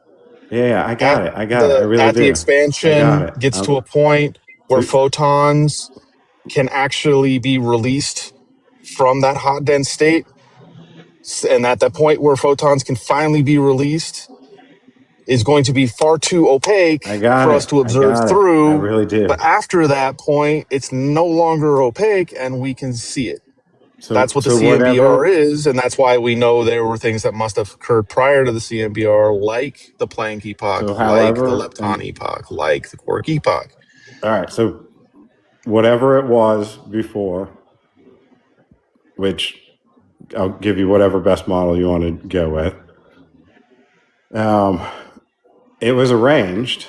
[SPEAKER 9] Yeah, I got it. I got it. I really
[SPEAKER 4] at
[SPEAKER 9] do.
[SPEAKER 4] the
[SPEAKER 9] I
[SPEAKER 4] expansion
[SPEAKER 9] got it.
[SPEAKER 4] gets to a point where photons can actually be released from that hot dense state. And at that point where photons can finally be released is going to be far too opaque for us to observe through.
[SPEAKER 9] I really do.
[SPEAKER 4] But after that point, it's no longer opaque and we can see it.
[SPEAKER 9] So
[SPEAKER 4] That's what the
[SPEAKER 9] so
[SPEAKER 4] CMBR
[SPEAKER 9] whatever-
[SPEAKER 4] is, and that's why we know there were things that must have occurred prior to the CMBR, like the Planck epoch,
[SPEAKER 9] So
[SPEAKER 4] like the
[SPEAKER 9] however-
[SPEAKER 4] lepton epoch, like the quark epoch.
[SPEAKER 9] All right, so whatever it was before, which I'll give you whatever best model you want to go with. It was arranged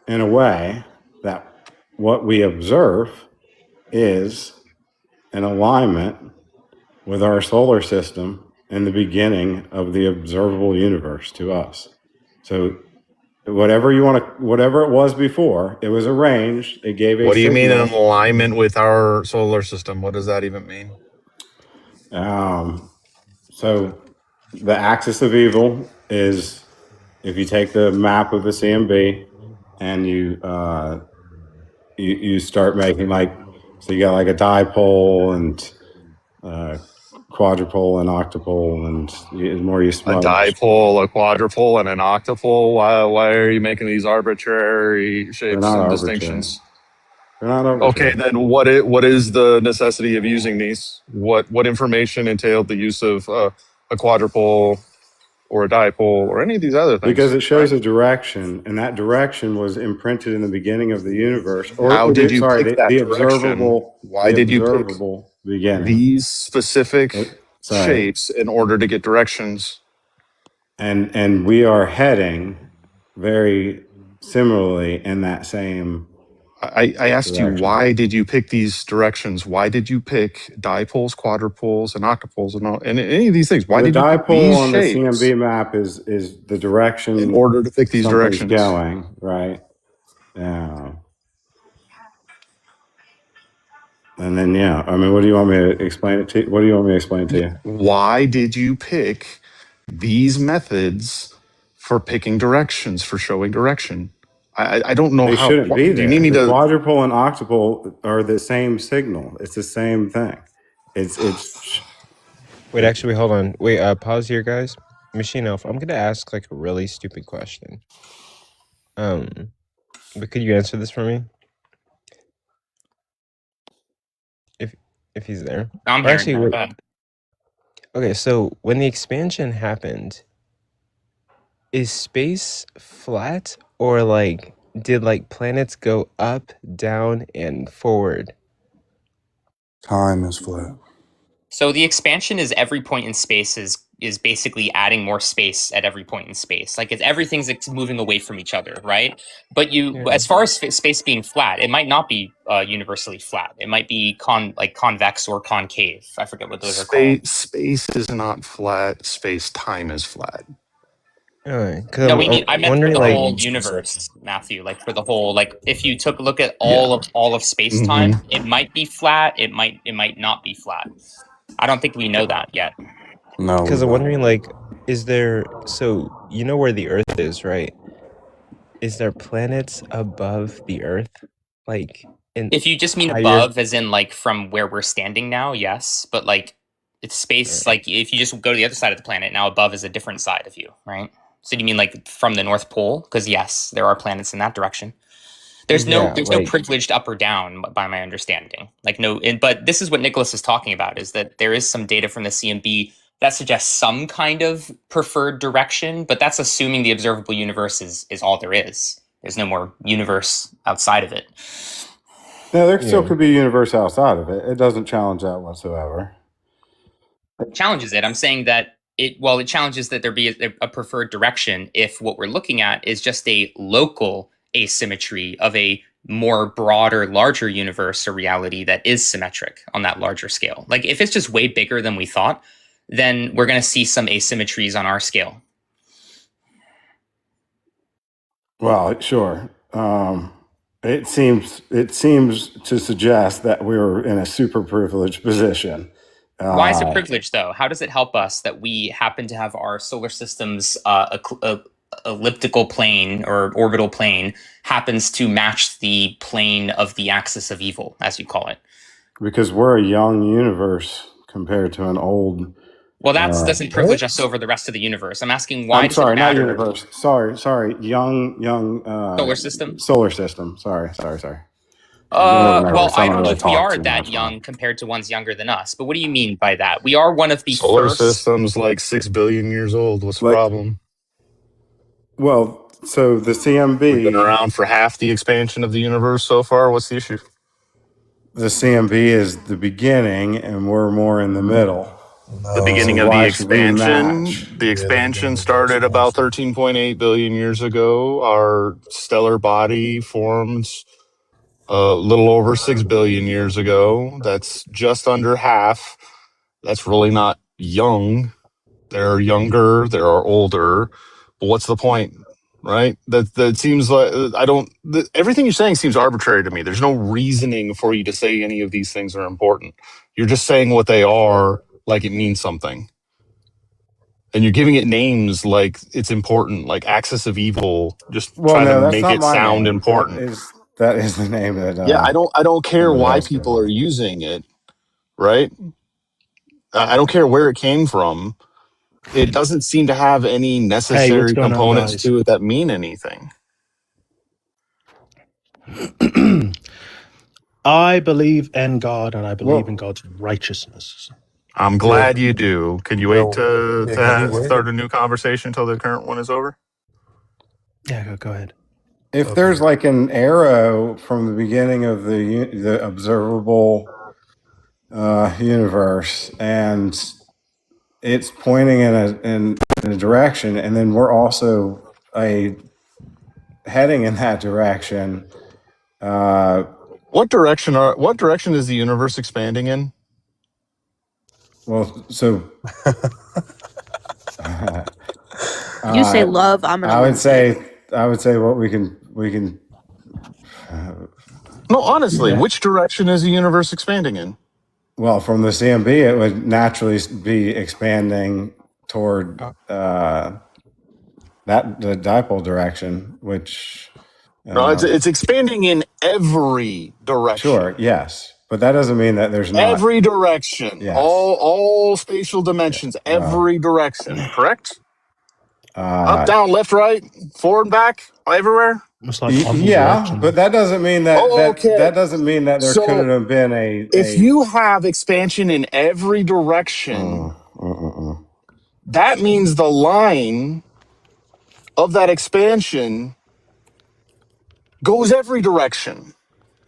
[SPEAKER 9] in a way that what we observe is an alignment with our solar system and the beginning of the observable universe to us. So Whatever you want to, whatever it was before, it was arranged. It gave a
[SPEAKER 4] What do you mean in
[SPEAKER 9] signal.
[SPEAKER 4] alignment with our solar system? What does that even mean?
[SPEAKER 9] So the axis of evil is, if you take the map of the CMB and you start making like, so you got like a dipole and quadrupole and octopole, and the more you
[SPEAKER 4] A
[SPEAKER 9] smudge.
[SPEAKER 4] dipole, a quadrupole, and an octopole. Why are you making these arbitrary
[SPEAKER 9] They're
[SPEAKER 4] shapes
[SPEAKER 9] not
[SPEAKER 4] and
[SPEAKER 9] arbitrary.
[SPEAKER 4] distinctions?
[SPEAKER 9] They're not arbitrary.
[SPEAKER 4] Okay, then what is the necessity of using these? What information entailed the use of a quadrupole or a dipole or any of these other things?
[SPEAKER 9] Because it shows a direction, and that direction was imprinted in the beginning of the universe. Or
[SPEAKER 4] How did you
[SPEAKER 9] sorry,
[SPEAKER 4] pick that
[SPEAKER 9] the
[SPEAKER 4] direction?
[SPEAKER 9] observable.
[SPEAKER 4] Why did you pick
[SPEAKER 9] beginning?
[SPEAKER 4] these specific
[SPEAKER 9] Sorry.
[SPEAKER 4] shapes in order to get directions?
[SPEAKER 9] And we are heading very similarly in that same.
[SPEAKER 4] I asked
[SPEAKER 9] direction.
[SPEAKER 4] you, why did you pick these directions? Why did you pick dipoles, quadrupoles, and octopoles, and any of these things? Why
[SPEAKER 9] the
[SPEAKER 4] did you pick
[SPEAKER 9] dipole
[SPEAKER 4] these
[SPEAKER 9] on
[SPEAKER 4] shapes
[SPEAKER 9] the CMB map is the direction
[SPEAKER 4] in order to pick these
[SPEAKER 9] something's
[SPEAKER 4] directions?
[SPEAKER 9] going, right? Yeah. And then I mean, what do you want me to explain it to? What do you want me to explain to you?
[SPEAKER 4] Why did you pick these methods for picking directions, for showing direction? I don't know
[SPEAKER 9] They
[SPEAKER 4] how.
[SPEAKER 9] shouldn't be
[SPEAKER 4] Do
[SPEAKER 9] there.
[SPEAKER 4] you need me
[SPEAKER 9] The
[SPEAKER 4] to?
[SPEAKER 9] quadrupole and octopole are the same signal. It's the same thing. It's.
[SPEAKER 3] Wait, actually, hold on. Wait, pause here, guys. Machine Elf, I'm gonna ask like a really stupid question. But could you answer this for me? If he's there.
[SPEAKER 7] I'm
[SPEAKER 3] Or
[SPEAKER 7] here.
[SPEAKER 3] actually,
[SPEAKER 7] Go
[SPEAKER 3] wait.
[SPEAKER 7] ahead.
[SPEAKER 3] Okay, so when the expansion happened, is space flat, or like did like planets go up, down, and forward?
[SPEAKER 8] Time is flat.
[SPEAKER 7] So the expansion is every point in space is basically adding more space at every point in space. Like everything's moving away from each other, right? But as far as space being flat, it might not be universally flat. It might be convex or concave. I forget what those are called.
[SPEAKER 4] Space is not flat. Space time is flat.
[SPEAKER 3] Because
[SPEAKER 7] No,
[SPEAKER 3] I'm
[SPEAKER 7] I meant for
[SPEAKER 3] wondering,
[SPEAKER 7] the
[SPEAKER 3] like,
[SPEAKER 7] whole universe, Matthew. Like for the whole, like if you took a look at all of space time, it might be flat. It might not be flat. I don't think we know that yet.
[SPEAKER 8] No.
[SPEAKER 3] Because I'm wondering, like, is there? So you know where the Earth is, right? Is there planets above the Earth? Like,
[SPEAKER 7] If you just mean
[SPEAKER 3] higher-
[SPEAKER 7] above, as in like from where we're standing now, yes. But like it's space, like if you just go to the other side of the planet, now above is a different side of you, right? So do you mean like from the North Pole? Because yes, there are planets in that direction. There's no privileged up or down, by my understanding. Like but this is what Nicholas is talking about, is that there is some data from the CMB that suggests some kind of preferred direction, but that's assuming the observable universe is all there is. There's no more universe outside of it.
[SPEAKER 9] No, there still could be a universe outside of it. It doesn't challenge that whatsoever.
[SPEAKER 7] It challenges it. I'm saying that it challenges that there be a preferred direction if what we're looking at is just a local asymmetry of a more broader, larger universe or reality that is symmetric on that larger scale. Like if it's just way bigger than we thought, then we're going to see some asymmetries on our scale.
[SPEAKER 9] Well, sure. It seems to suggest that we're in a super privileged position.
[SPEAKER 7] Why is it privileged, though? How does it help us that we happen to have our solar system's elliptical plane or orbital plane happens to match the plane of the axis of evil, as you call it?
[SPEAKER 9] Because we're a young universe compared to an old.
[SPEAKER 7] Well, that doesn't privilege us over the rest of the universe. I'm asking why.
[SPEAKER 9] I'm sorry, not universe. Sorry. Young.
[SPEAKER 7] Solar system.
[SPEAKER 9] Solar system. Sorry.
[SPEAKER 7] Well, I don't know if we are that young compared to ones younger than us. But what do you mean by that? We are one of the
[SPEAKER 4] solar
[SPEAKER 7] first.
[SPEAKER 4] system's like 6 billion years old. What's the problem?
[SPEAKER 9] Well, so the CMB.
[SPEAKER 4] We've been around for half the expansion of the universe so far. What's the issue?
[SPEAKER 9] The CMB is the beginning, and we're more in the middle.
[SPEAKER 4] The beginning of the expansion. The expansion started about 13.8 billion years ago. Our stellar body formed a little over 6 billion years ago. That's just under half. That's really not young. There are younger, there are older. But what's the point? right? That seems like everything you're saying seems arbitrary to me. There's no reasoning for you to say any of these things are important. You're just saying what they are like it means something. And you're giving it names like it's important, like axis of evil, just trying to
[SPEAKER 9] that's
[SPEAKER 4] make
[SPEAKER 9] not
[SPEAKER 4] it
[SPEAKER 9] my
[SPEAKER 4] sound
[SPEAKER 9] name.
[SPEAKER 4] important.
[SPEAKER 9] That is the name that.
[SPEAKER 4] Yeah, I don't care
[SPEAKER 9] somebody
[SPEAKER 4] why
[SPEAKER 9] else gave
[SPEAKER 4] people
[SPEAKER 9] me.
[SPEAKER 4] are using it, right? I don't care where it came from. It doesn't seem to have any
[SPEAKER 13] Hey, what's
[SPEAKER 4] necessary
[SPEAKER 13] going on,
[SPEAKER 4] components
[SPEAKER 13] guys?
[SPEAKER 4] to it that mean anything.
[SPEAKER 13] I believe in God, and I believe in God's righteousness.
[SPEAKER 4] I'm glad you do. Can you wait
[SPEAKER 14] Can you
[SPEAKER 4] to
[SPEAKER 14] wait?
[SPEAKER 4] start a new conversation until the current one is over?
[SPEAKER 13] Yeah, go ahead.
[SPEAKER 9] If there's like an arrow from the beginning of the observable universe, and it's pointing in a direction, and then we're also heading in that direction.
[SPEAKER 4] What direction is the universe expanding in?
[SPEAKER 5] You say love, I'm gonna
[SPEAKER 9] I would
[SPEAKER 5] lose
[SPEAKER 9] say
[SPEAKER 5] it.
[SPEAKER 9] I would say what we can.
[SPEAKER 4] No, honestly, which direction is the universe expanding in?
[SPEAKER 9] Well, from the CMB, it would naturally be expanding toward the dipole direction, which
[SPEAKER 4] No, it's expanding in every direction.
[SPEAKER 9] Sure, yes, but that doesn't mean that there's not
[SPEAKER 4] every direction,
[SPEAKER 9] Yes.
[SPEAKER 4] all spatial dimensions, every direction. Correct? Up, down, left, right, forward, and back, everywhere.
[SPEAKER 13] It's like
[SPEAKER 9] but that doesn't mean that
[SPEAKER 4] okay.
[SPEAKER 9] that doesn't mean that there couldn't have been
[SPEAKER 4] If you have expansion in every direction, that means the line of that expansion goes every direction.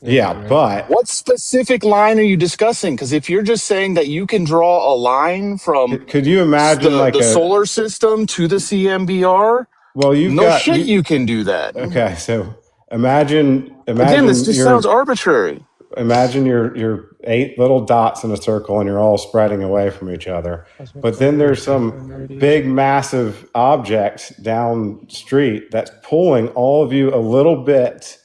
[SPEAKER 9] Yeah, but
[SPEAKER 4] what specific line are you discussing? Because if you're just saying that you can draw a line from
[SPEAKER 9] could you imagine
[SPEAKER 4] the solar system to the CMBR?
[SPEAKER 9] Well,
[SPEAKER 4] you can do that.
[SPEAKER 9] Okay, so imagine
[SPEAKER 4] again, this just sounds arbitrary.
[SPEAKER 9] Imagine your 8 little dots in a circle, and you're all spreading away from each other. But then there's some big, massive object down street that's pulling all of you a little bit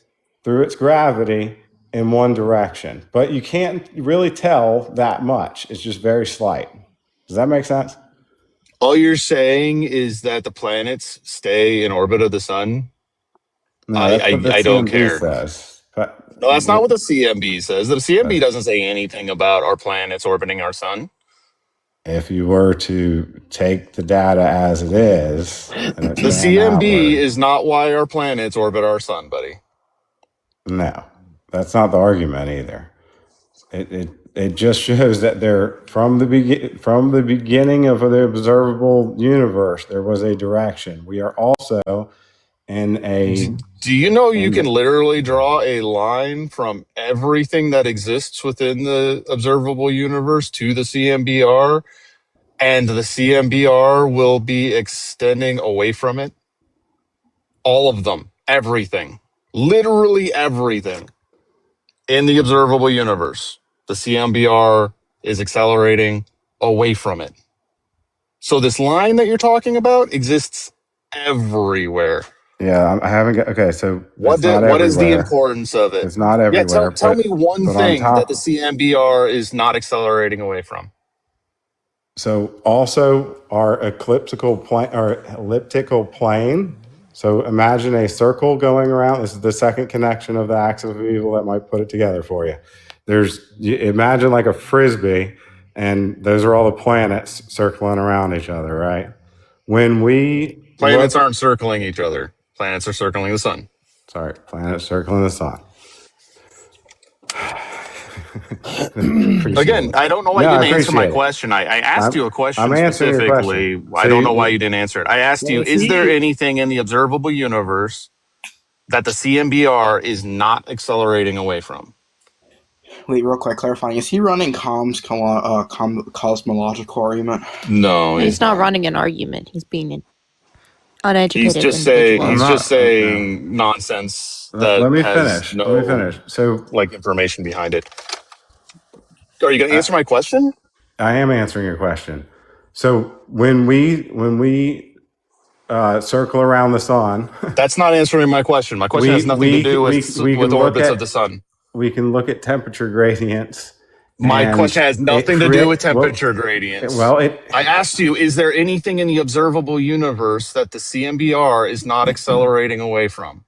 [SPEAKER 9] through its gravity in one direction. But you can't really tell that much. It's just very slight. Does that make sense?
[SPEAKER 4] All you're saying is that the planets stay in orbit of the sun?
[SPEAKER 9] No, that's what the
[SPEAKER 4] I don't
[SPEAKER 9] CMB
[SPEAKER 4] care.
[SPEAKER 9] says. But
[SPEAKER 4] no, that's not what the CMB says. The CMB doesn't say anything about our planets orbiting our sun.
[SPEAKER 9] If you were to take the data as it is, and
[SPEAKER 4] the CMB is not why our planets orbit our sun, buddy.
[SPEAKER 9] No, that's not the argument either. It just shows that there from the beginning of the observable universe there was a direction. We are also in a.
[SPEAKER 4] Do you know you can literally draw a line from everything that exists within the observable universe to the CMBR, and the CMBR will be extending away from it? All of them, everything, literally everything in the observable universe. The CMBR is accelerating away from it. So this line that you're talking about exists everywhere.
[SPEAKER 9] Yeah, I haven't got. Okay, so
[SPEAKER 4] what is the importance of it?
[SPEAKER 9] It's not everywhere.
[SPEAKER 4] Yeah, tell me one thing that the CMBR is not accelerating away from.
[SPEAKER 9] So also our elliptical plane. So imagine a circle going around. This is the second connection of the axis of evil that might put it together for you. Imagine like a frisbee, and those are all the planets circling around each other, right? When we
[SPEAKER 4] planets aren't circling each other. Planets are circling the sun.
[SPEAKER 9] Sorry, planets circling the sun.
[SPEAKER 4] Again, I don't know why you didn't answer my question. I asked you a question specifically. I don't know why you didn't answer it. I asked you, is there anything in the observable universe that the CMBR is not accelerating away from?
[SPEAKER 10] Wait, real quick, clarifying. Is he running cosmological argument?
[SPEAKER 4] No,
[SPEAKER 5] he's not running an argument. He's being an uneducated.
[SPEAKER 4] He's just saying nonsense that
[SPEAKER 9] let me
[SPEAKER 4] has
[SPEAKER 9] finish. So,
[SPEAKER 4] like information behind it. Are you going to answer my question?
[SPEAKER 9] I am answering your question. So when we circle around the sun.
[SPEAKER 4] That's not answering my question. My question has nothing to do with orbits of the sun.
[SPEAKER 9] We can look at temperature gradients.
[SPEAKER 4] My question has nothing to do with temperature gradients. I asked you, is there anything in the observable universe that the CMBR is not accelerating away from?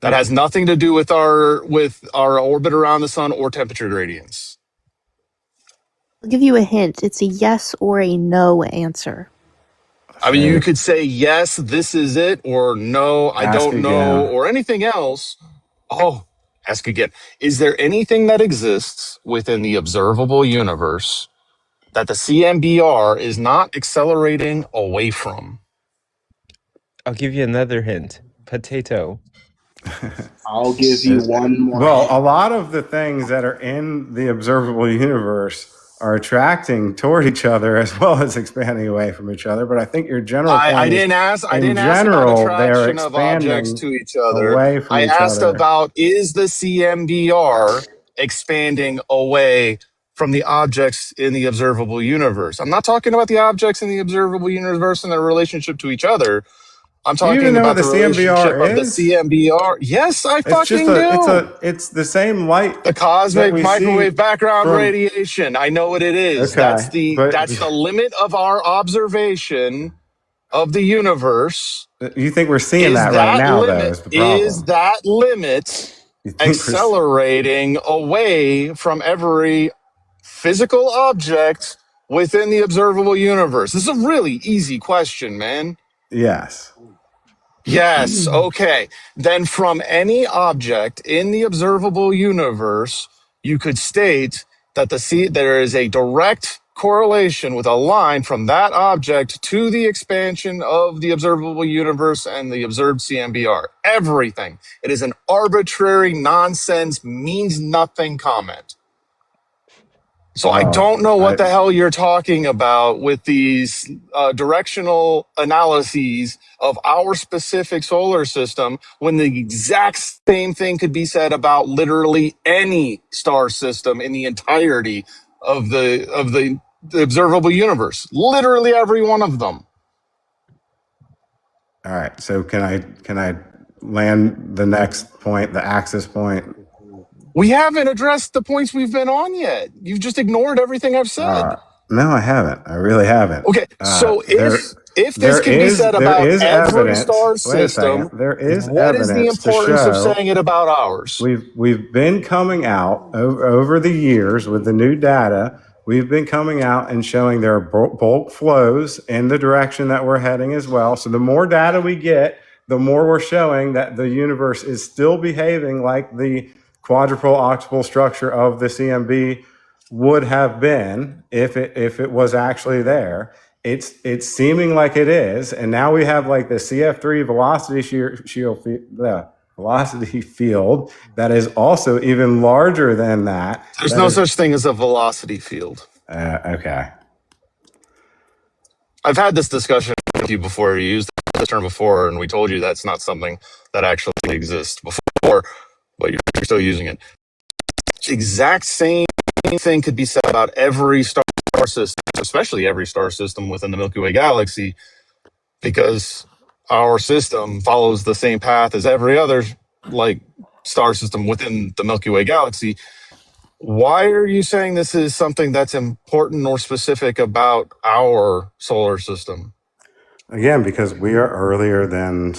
[SPEAKER 4] That has nothing to do with our orbit around the sun or temperature gradients.
[SPEAKER 14] I'll give you a hint. It's a yes or a no answer.
[SPEAKER 4] I mean, you could say, yes, this is it, or no, I don't know, or anything else. Oh, ask again. Is there anything that exists within the observable universe that the CMBR is not accelerating away from?
[SPEAKER 3] I'll give you another hint. Potato.
[SPEAKER 10] I'll give you one more.
[SPEAKER 9] Well, a lot of the things that are in the observable universe are attracting toward each other as well as expanding away from each other. But I think your general point
[SPEAKER 4] I didn't ask about attraction of objects to each other. I asked about, is the CMBR expanding away from the objects in the observable universe? I'm not talking about the objects in the observable universe and their relationship to each other. I'm talking about the relationship of the CMBR. Yes, I fucking do.
[SPEAKER 9] It's the same light.
[SPEAKER 4] The cosmic microwave background radiation. I know what it is.
[SPEAKER 9] Okay,
[SPEAKER 4] that's the limit of our observation of the universe.
[SPEAKER 9] You think we're seeing that right now, though, is the problem.
[SPEAKER 4] Is that limit accelerating away from every physical object within the observable universe? This is a really easy question, man.
[SPEAKER 9] Yes.
[SPEAKER 4] Yes, okay. Then from any object in the observable universe, you could state that there is a direct correlation with a line from that object to the expansion of the observable universe and the observed CMBR. Everything. It is an arbitrary, nonsense, means nothing comment. So I don't know what the hell you're talking about with these directional analyses of our specific solar system when the exact same thing could be said about literally any star system in the entirety of the observable universe. Literally every one of them.
[SPEAKER 9] All right. So can I land the next point, the axis point?
[SPEAKER 4] We haven't addressed the points we've been on yet. You've just ignored everything I've said.
[SPEAKER 9] No, I haven't. I really haven't.
[SPEAKER 4] Okay, so if this can be said about every star system, what is the importance of saying it about ours?
[SPEAKER 9] We've been coming out over the years with the new data. We've been coming out and showing there are bulk flows in the direction that we're heading as well. So the more data we get, the more we're showing that the universe is still behaving like the quadrupole octuple structure of the CMB would have been if it was actually there. It's seeming like it is, and now we have like the CF3 velocity field that is also even larger than that.
[SPEAKER 4] There's no such thing as a velocity field.
[SPEAKER 9] Okay.
[SPEAKER 4] I've had this discussion with you before. You used this term before, and we told you that's not something that actually exists before, but you're still using it. Exact same thing could be said about every star system, especially every star system within the Milky Way galaxy, because our system follows the same path as every other star system within the Milky Way galaxy. Why are you saying this is something that's important or specific about our solar system?
[SPEAKER 9] Again, because we are earlier than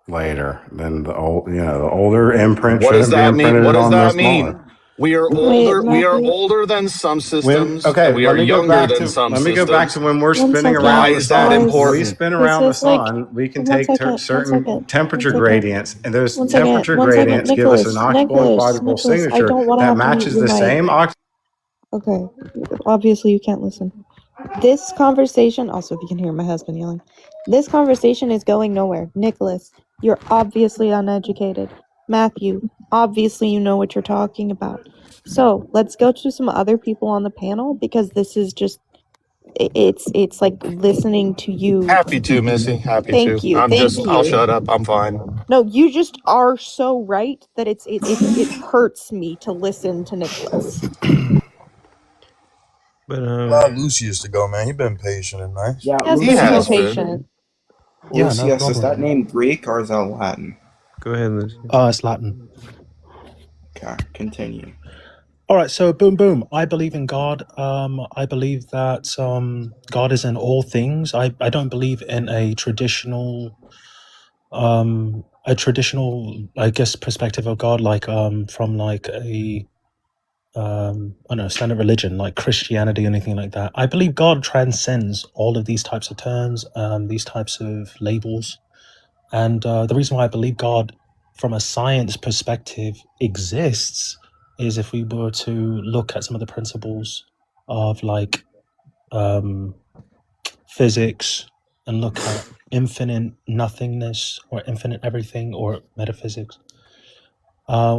[SPEAKER 9] later than the older imprint.
[SPEAKER 4] What does that mean? What does that mean? We are older. We are older than some systems. We are younger than some systems.
[SPEAKER 9] Let me go back to when we're spinning around.
[SPEAKER 4] Why is that important?
[SPEAKER 9] We spin around the sun. We can take certain temperature gradients, and those temperature gradients give us an octuple and quadruple signature that matches the same octuple.
[SPEAKER 5] Okay, obviously you can't listen. This conversation, also if you can hear my husband yelling, this conversation is going nowhere. Nicholas, you're obviously uneducated. Matthew, obviously you know what you're talking about. So let's go to some other people on the panel, because this is just, it's like listening to you.
[SPEAKER 4] Happy to, Missy. Happy to.
[SPEAKER 5] Thank you.
[SPEAKER 4] I'll shut up. I'm fine.
[SPEAKER 5] No, you just are so right that it hurts me to listen to Nicholas.
[SPEAKER 8] But Lucy used to go, man. You've been patient and nice.
[SPEAKER 10] Yeah,
[SPEAKER 5] He has been patient.
[SPEAKER 13] Yeah, no
[SPEAKER 10] Lucius, is that
[SPEAKER 13] problem.
[SPEAKER 10] name Greek or is that Latin?
[SPEAKER 11] Go ahead, Lucy.
[SPEAKER 13] It's Latin.
[SPEAKER 10] Okay, continue.
[SPEAKER 13] All right, so boom, boom. I believe in God. I believe that God is in all things. I don't believe in a traditional, I guess, perspective of God, like from like a I don't know, standard religion like Christianity or anything like that. I believe God transcends all of these types of terms, these types of labels, and the reason why I believe God, from a science perspective, exists is if we were to look at some of the principles of like physics and look at infinite nothingness or infinite everything or metaphysics,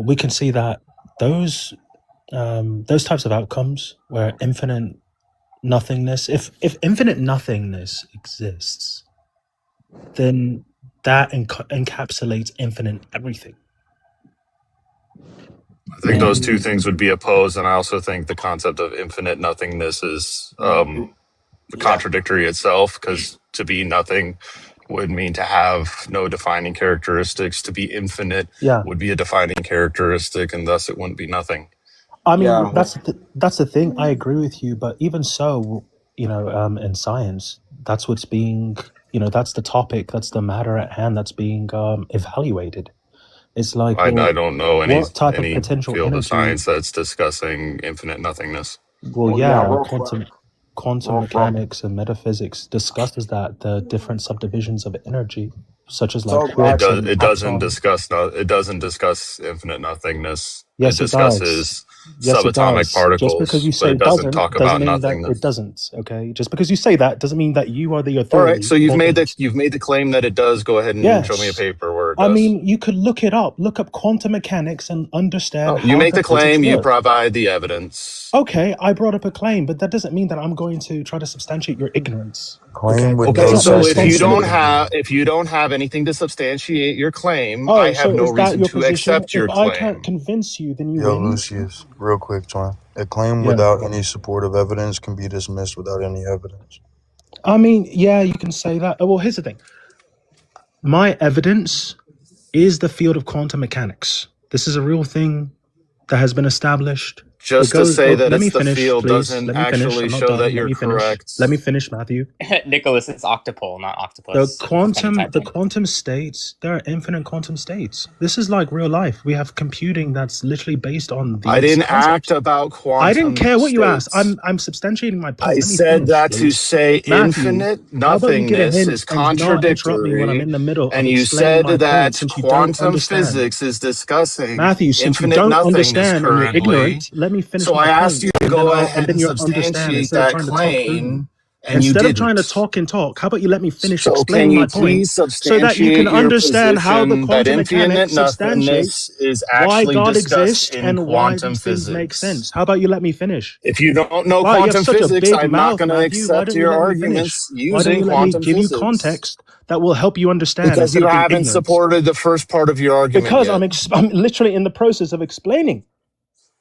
[SPEAKER 13] we can see that those types of outcomes where infinite nothingness, if infinite nothingness exists, then that encapsulates infinite everything.
[SPEAKER 4] I think those two things would be opposed, and I also think the concept of infinite nothingness is contradictory itself, because to be nothing would mean to have no defining characteristics. To be infinite would be a defining characteristic, and thus it wouldn't be nothing.
[SPEAKER 13] I mean, that's the thing. I agree with you, but even so, in science, that's what's being, that's the topic, that's the matter at hand that's being evaluated. It's like,
[SPEAKER 4] I don't know any
[SPEAKER 13] type of potential
[SPEAKER 4] field
[SPEAKER 13] energy,
[SPEAKER 4] of science that's discussing infinite nothingness.
[SPEAKER 13] Quantum mechanics and metaphysics discusses that, the different subdivisions of energy, such as like
[SPEAKER 4] it doesn't discuss infinite nothingness.
[SPEAKER 13] Yes,
[SPEAKER 4] it discusses subatomic particles,
[SPEAKER 13] just because you say
[SPEAKER 4] but it doesn't talk about
[SPEAKER 13] mean
[SPEAKER 4] nothingness.
[SPEAKER 13] that it doesn't. Okay, just because you say that doesn't mean that you are the authority.
[SPEAKER 4] All right, so you've made the claim that it does. Go ahead and show me a paper where it does.
[SPEAKER 13] I mean, you could look it up. Look up quantum mechanics and understand.
[SPEAKER 4] You
[SPEAKER 13] how
[SPEAKER 4] make the claim.
[SPEAKER 13] physics
[SPEAKER 4] You
[SPEAKER 13] work.
[SPEAKER 4] provide the evidence.
[SPEAKER 13] Okay, I brought up a claim, but that doesn't mean that I'm going to try to substantiate your ignorance.
[SPEAKER 4] Okay, so if you don't have anything to substantiate your claim, I have no reason to accept your claim.
[SPEAKER 13] If I can't convince you, then you
[SPEAKER 15] Yo,
[SPEAKER 13] win.
[SPEAKER 15] Lucius, real quick, John. A claim without any supportive evidence can be dismissed without any evidence.
[SPEAKER 13] I mean, yeah, you can say that. Well, here's the thing. My evidence is the field of quantum mechanics. This is a real thing that has been established.
[SPEAKER 4] Just to say that it's the field doesn't actually show that you're correct.
[SPEAKER 13] Let me finish, Matthew.
[SPEAKER 7] Nicholas, it's octopole, not octopus.
[SPEAKER 13] The quantum states, there are infinite quantum states. This is like real life. We have computing that's literally based on these
[SPEAKER 4] I didn't
[SPEAKER 13] concepts.
[SPEAKER 4] act about quantum
[SPEAKER 13] I didn't care what you
[SPEAKER 4] states.
[SPEAKER 13] asked. I'm substantiating my point.
[SPEAKER 4] I said that to say infinite nothingness is contradictory,
[SPEAKER 13] when I'm in the middle
[SPEAKER 4] and
[SPEAKER 13] of
[SPEAKER 4] you
[SPEAKER 13] explaining
[SPEAKER 4] said
[SPEAKER 13] my
[SPEAKER 4] that
[SPEAKER 13] point, since you don't
[SPEAKER 4] quantum
[SPEAKER 13] understand.
[SPEAKER 4] physics is discussing
[SPEAKER 13] Matthew, since you
[SPEAKER 4] infinite
[SPEAKER 13] don't
[SPEAKER 4] nothingness
[SPEAKER 13] understand and you're
[SPEAKER 4] currently.
[SPEAKER 13] ignorant, let me finish
[SPEAKER 4] So
[SPEAKER 13] my
[SPEAKER 4] I asked
[SPEAKER 13] point,
[SPEAKER 4] you to
[SPEAKER 13] and
[SPEAKER 4] go
[SPEAKER 13] then
[SPEAKER 4] ahead and
[SPEAKER 13] you'll understand
[SPEAKER 4] substantiate
[SPEAKER 13] instead of
[SPEAKER 4] that
[SPEAKER 13] trying to talk through me.
[SPEAKER 4] claim, and you
[SPEAKER 13] Instead of
[SPEAKER 4] didn't.
[SPEAKER 13] trying to talk and talk, how about you let me finish
[SPEAKER 4] So can
[SPEAKER 13] explaining
[SPEAKER 4] you
[SPEAKER 13] my point
[SPEAKER 4] please
[SPEAKER 13] so that you
[SPEAKER 4] substantiate
[SPEAKER 13] can
[SPEAKER 4] your
[SPEAKER 13] understand how the
[SPEAKER 4] position that
[SPEAKER 13] quantum
[SPEAKER 4] infinite
[SPEAKER 13] mechanics
[SPEAKER 4] nothingness
[SPEAKER 13] substantiates
[SPEAKER 4] is
[SPEAKER 13] why
[SPEAKER 4] actually
[SPEAKER 13] God
[SPEAKER 4] discussed
[SPEAKER 13] exists
[SPEAKER 4] in
[SPEAKER 13] and why
[SPEAKER 4] quantum
[SPEAKER 13] these things make
[SPEAKER 4] physics?
[SPEAKER 13] sense? How about you let me finish?
[SPEAKER 4] If you don't know
[SPEAKER 13] Wow, you have
[SPEAKER 4] quantum
[SPEAKER 13] such a
[SPEAKER 4] physics,
[SPEAKER 13] big
[SPEAKER 4] I'm
[SPEAKER 13] mouth,
[SPEAKER 4] not going to
[SPEAKER 13] Matthew. Why
[SPEAKER 4] accept
[SPEAKER 13] don't you
[SPEAKER 4] your
[SPEAKER 13] let me
[SPEAKER 4] arguments
[SPEAKER 13] finish? Why don't
[SPEAKER 4] using
[SPEAKER 13] you let me
[SPEAKER 4] quantum
[SPEAKER 13] give you
[SPEAKER 4] physics.
[SPEAKER 13] context that will help you understand
[SPEAKER 4] Because
[SPEAKER 13] instead
[SPEAKER 4] you
[SPEAKER 13] of being
[SPEAKER 4] haven't
[SPEAKER 13] ignorant?
[SPEAKER 4] supported the first part of your argument
[SPEAKER 13] Because
[SPEAKER 4] yet.
[SPEAKER 13] I'm literally in the process of explaining.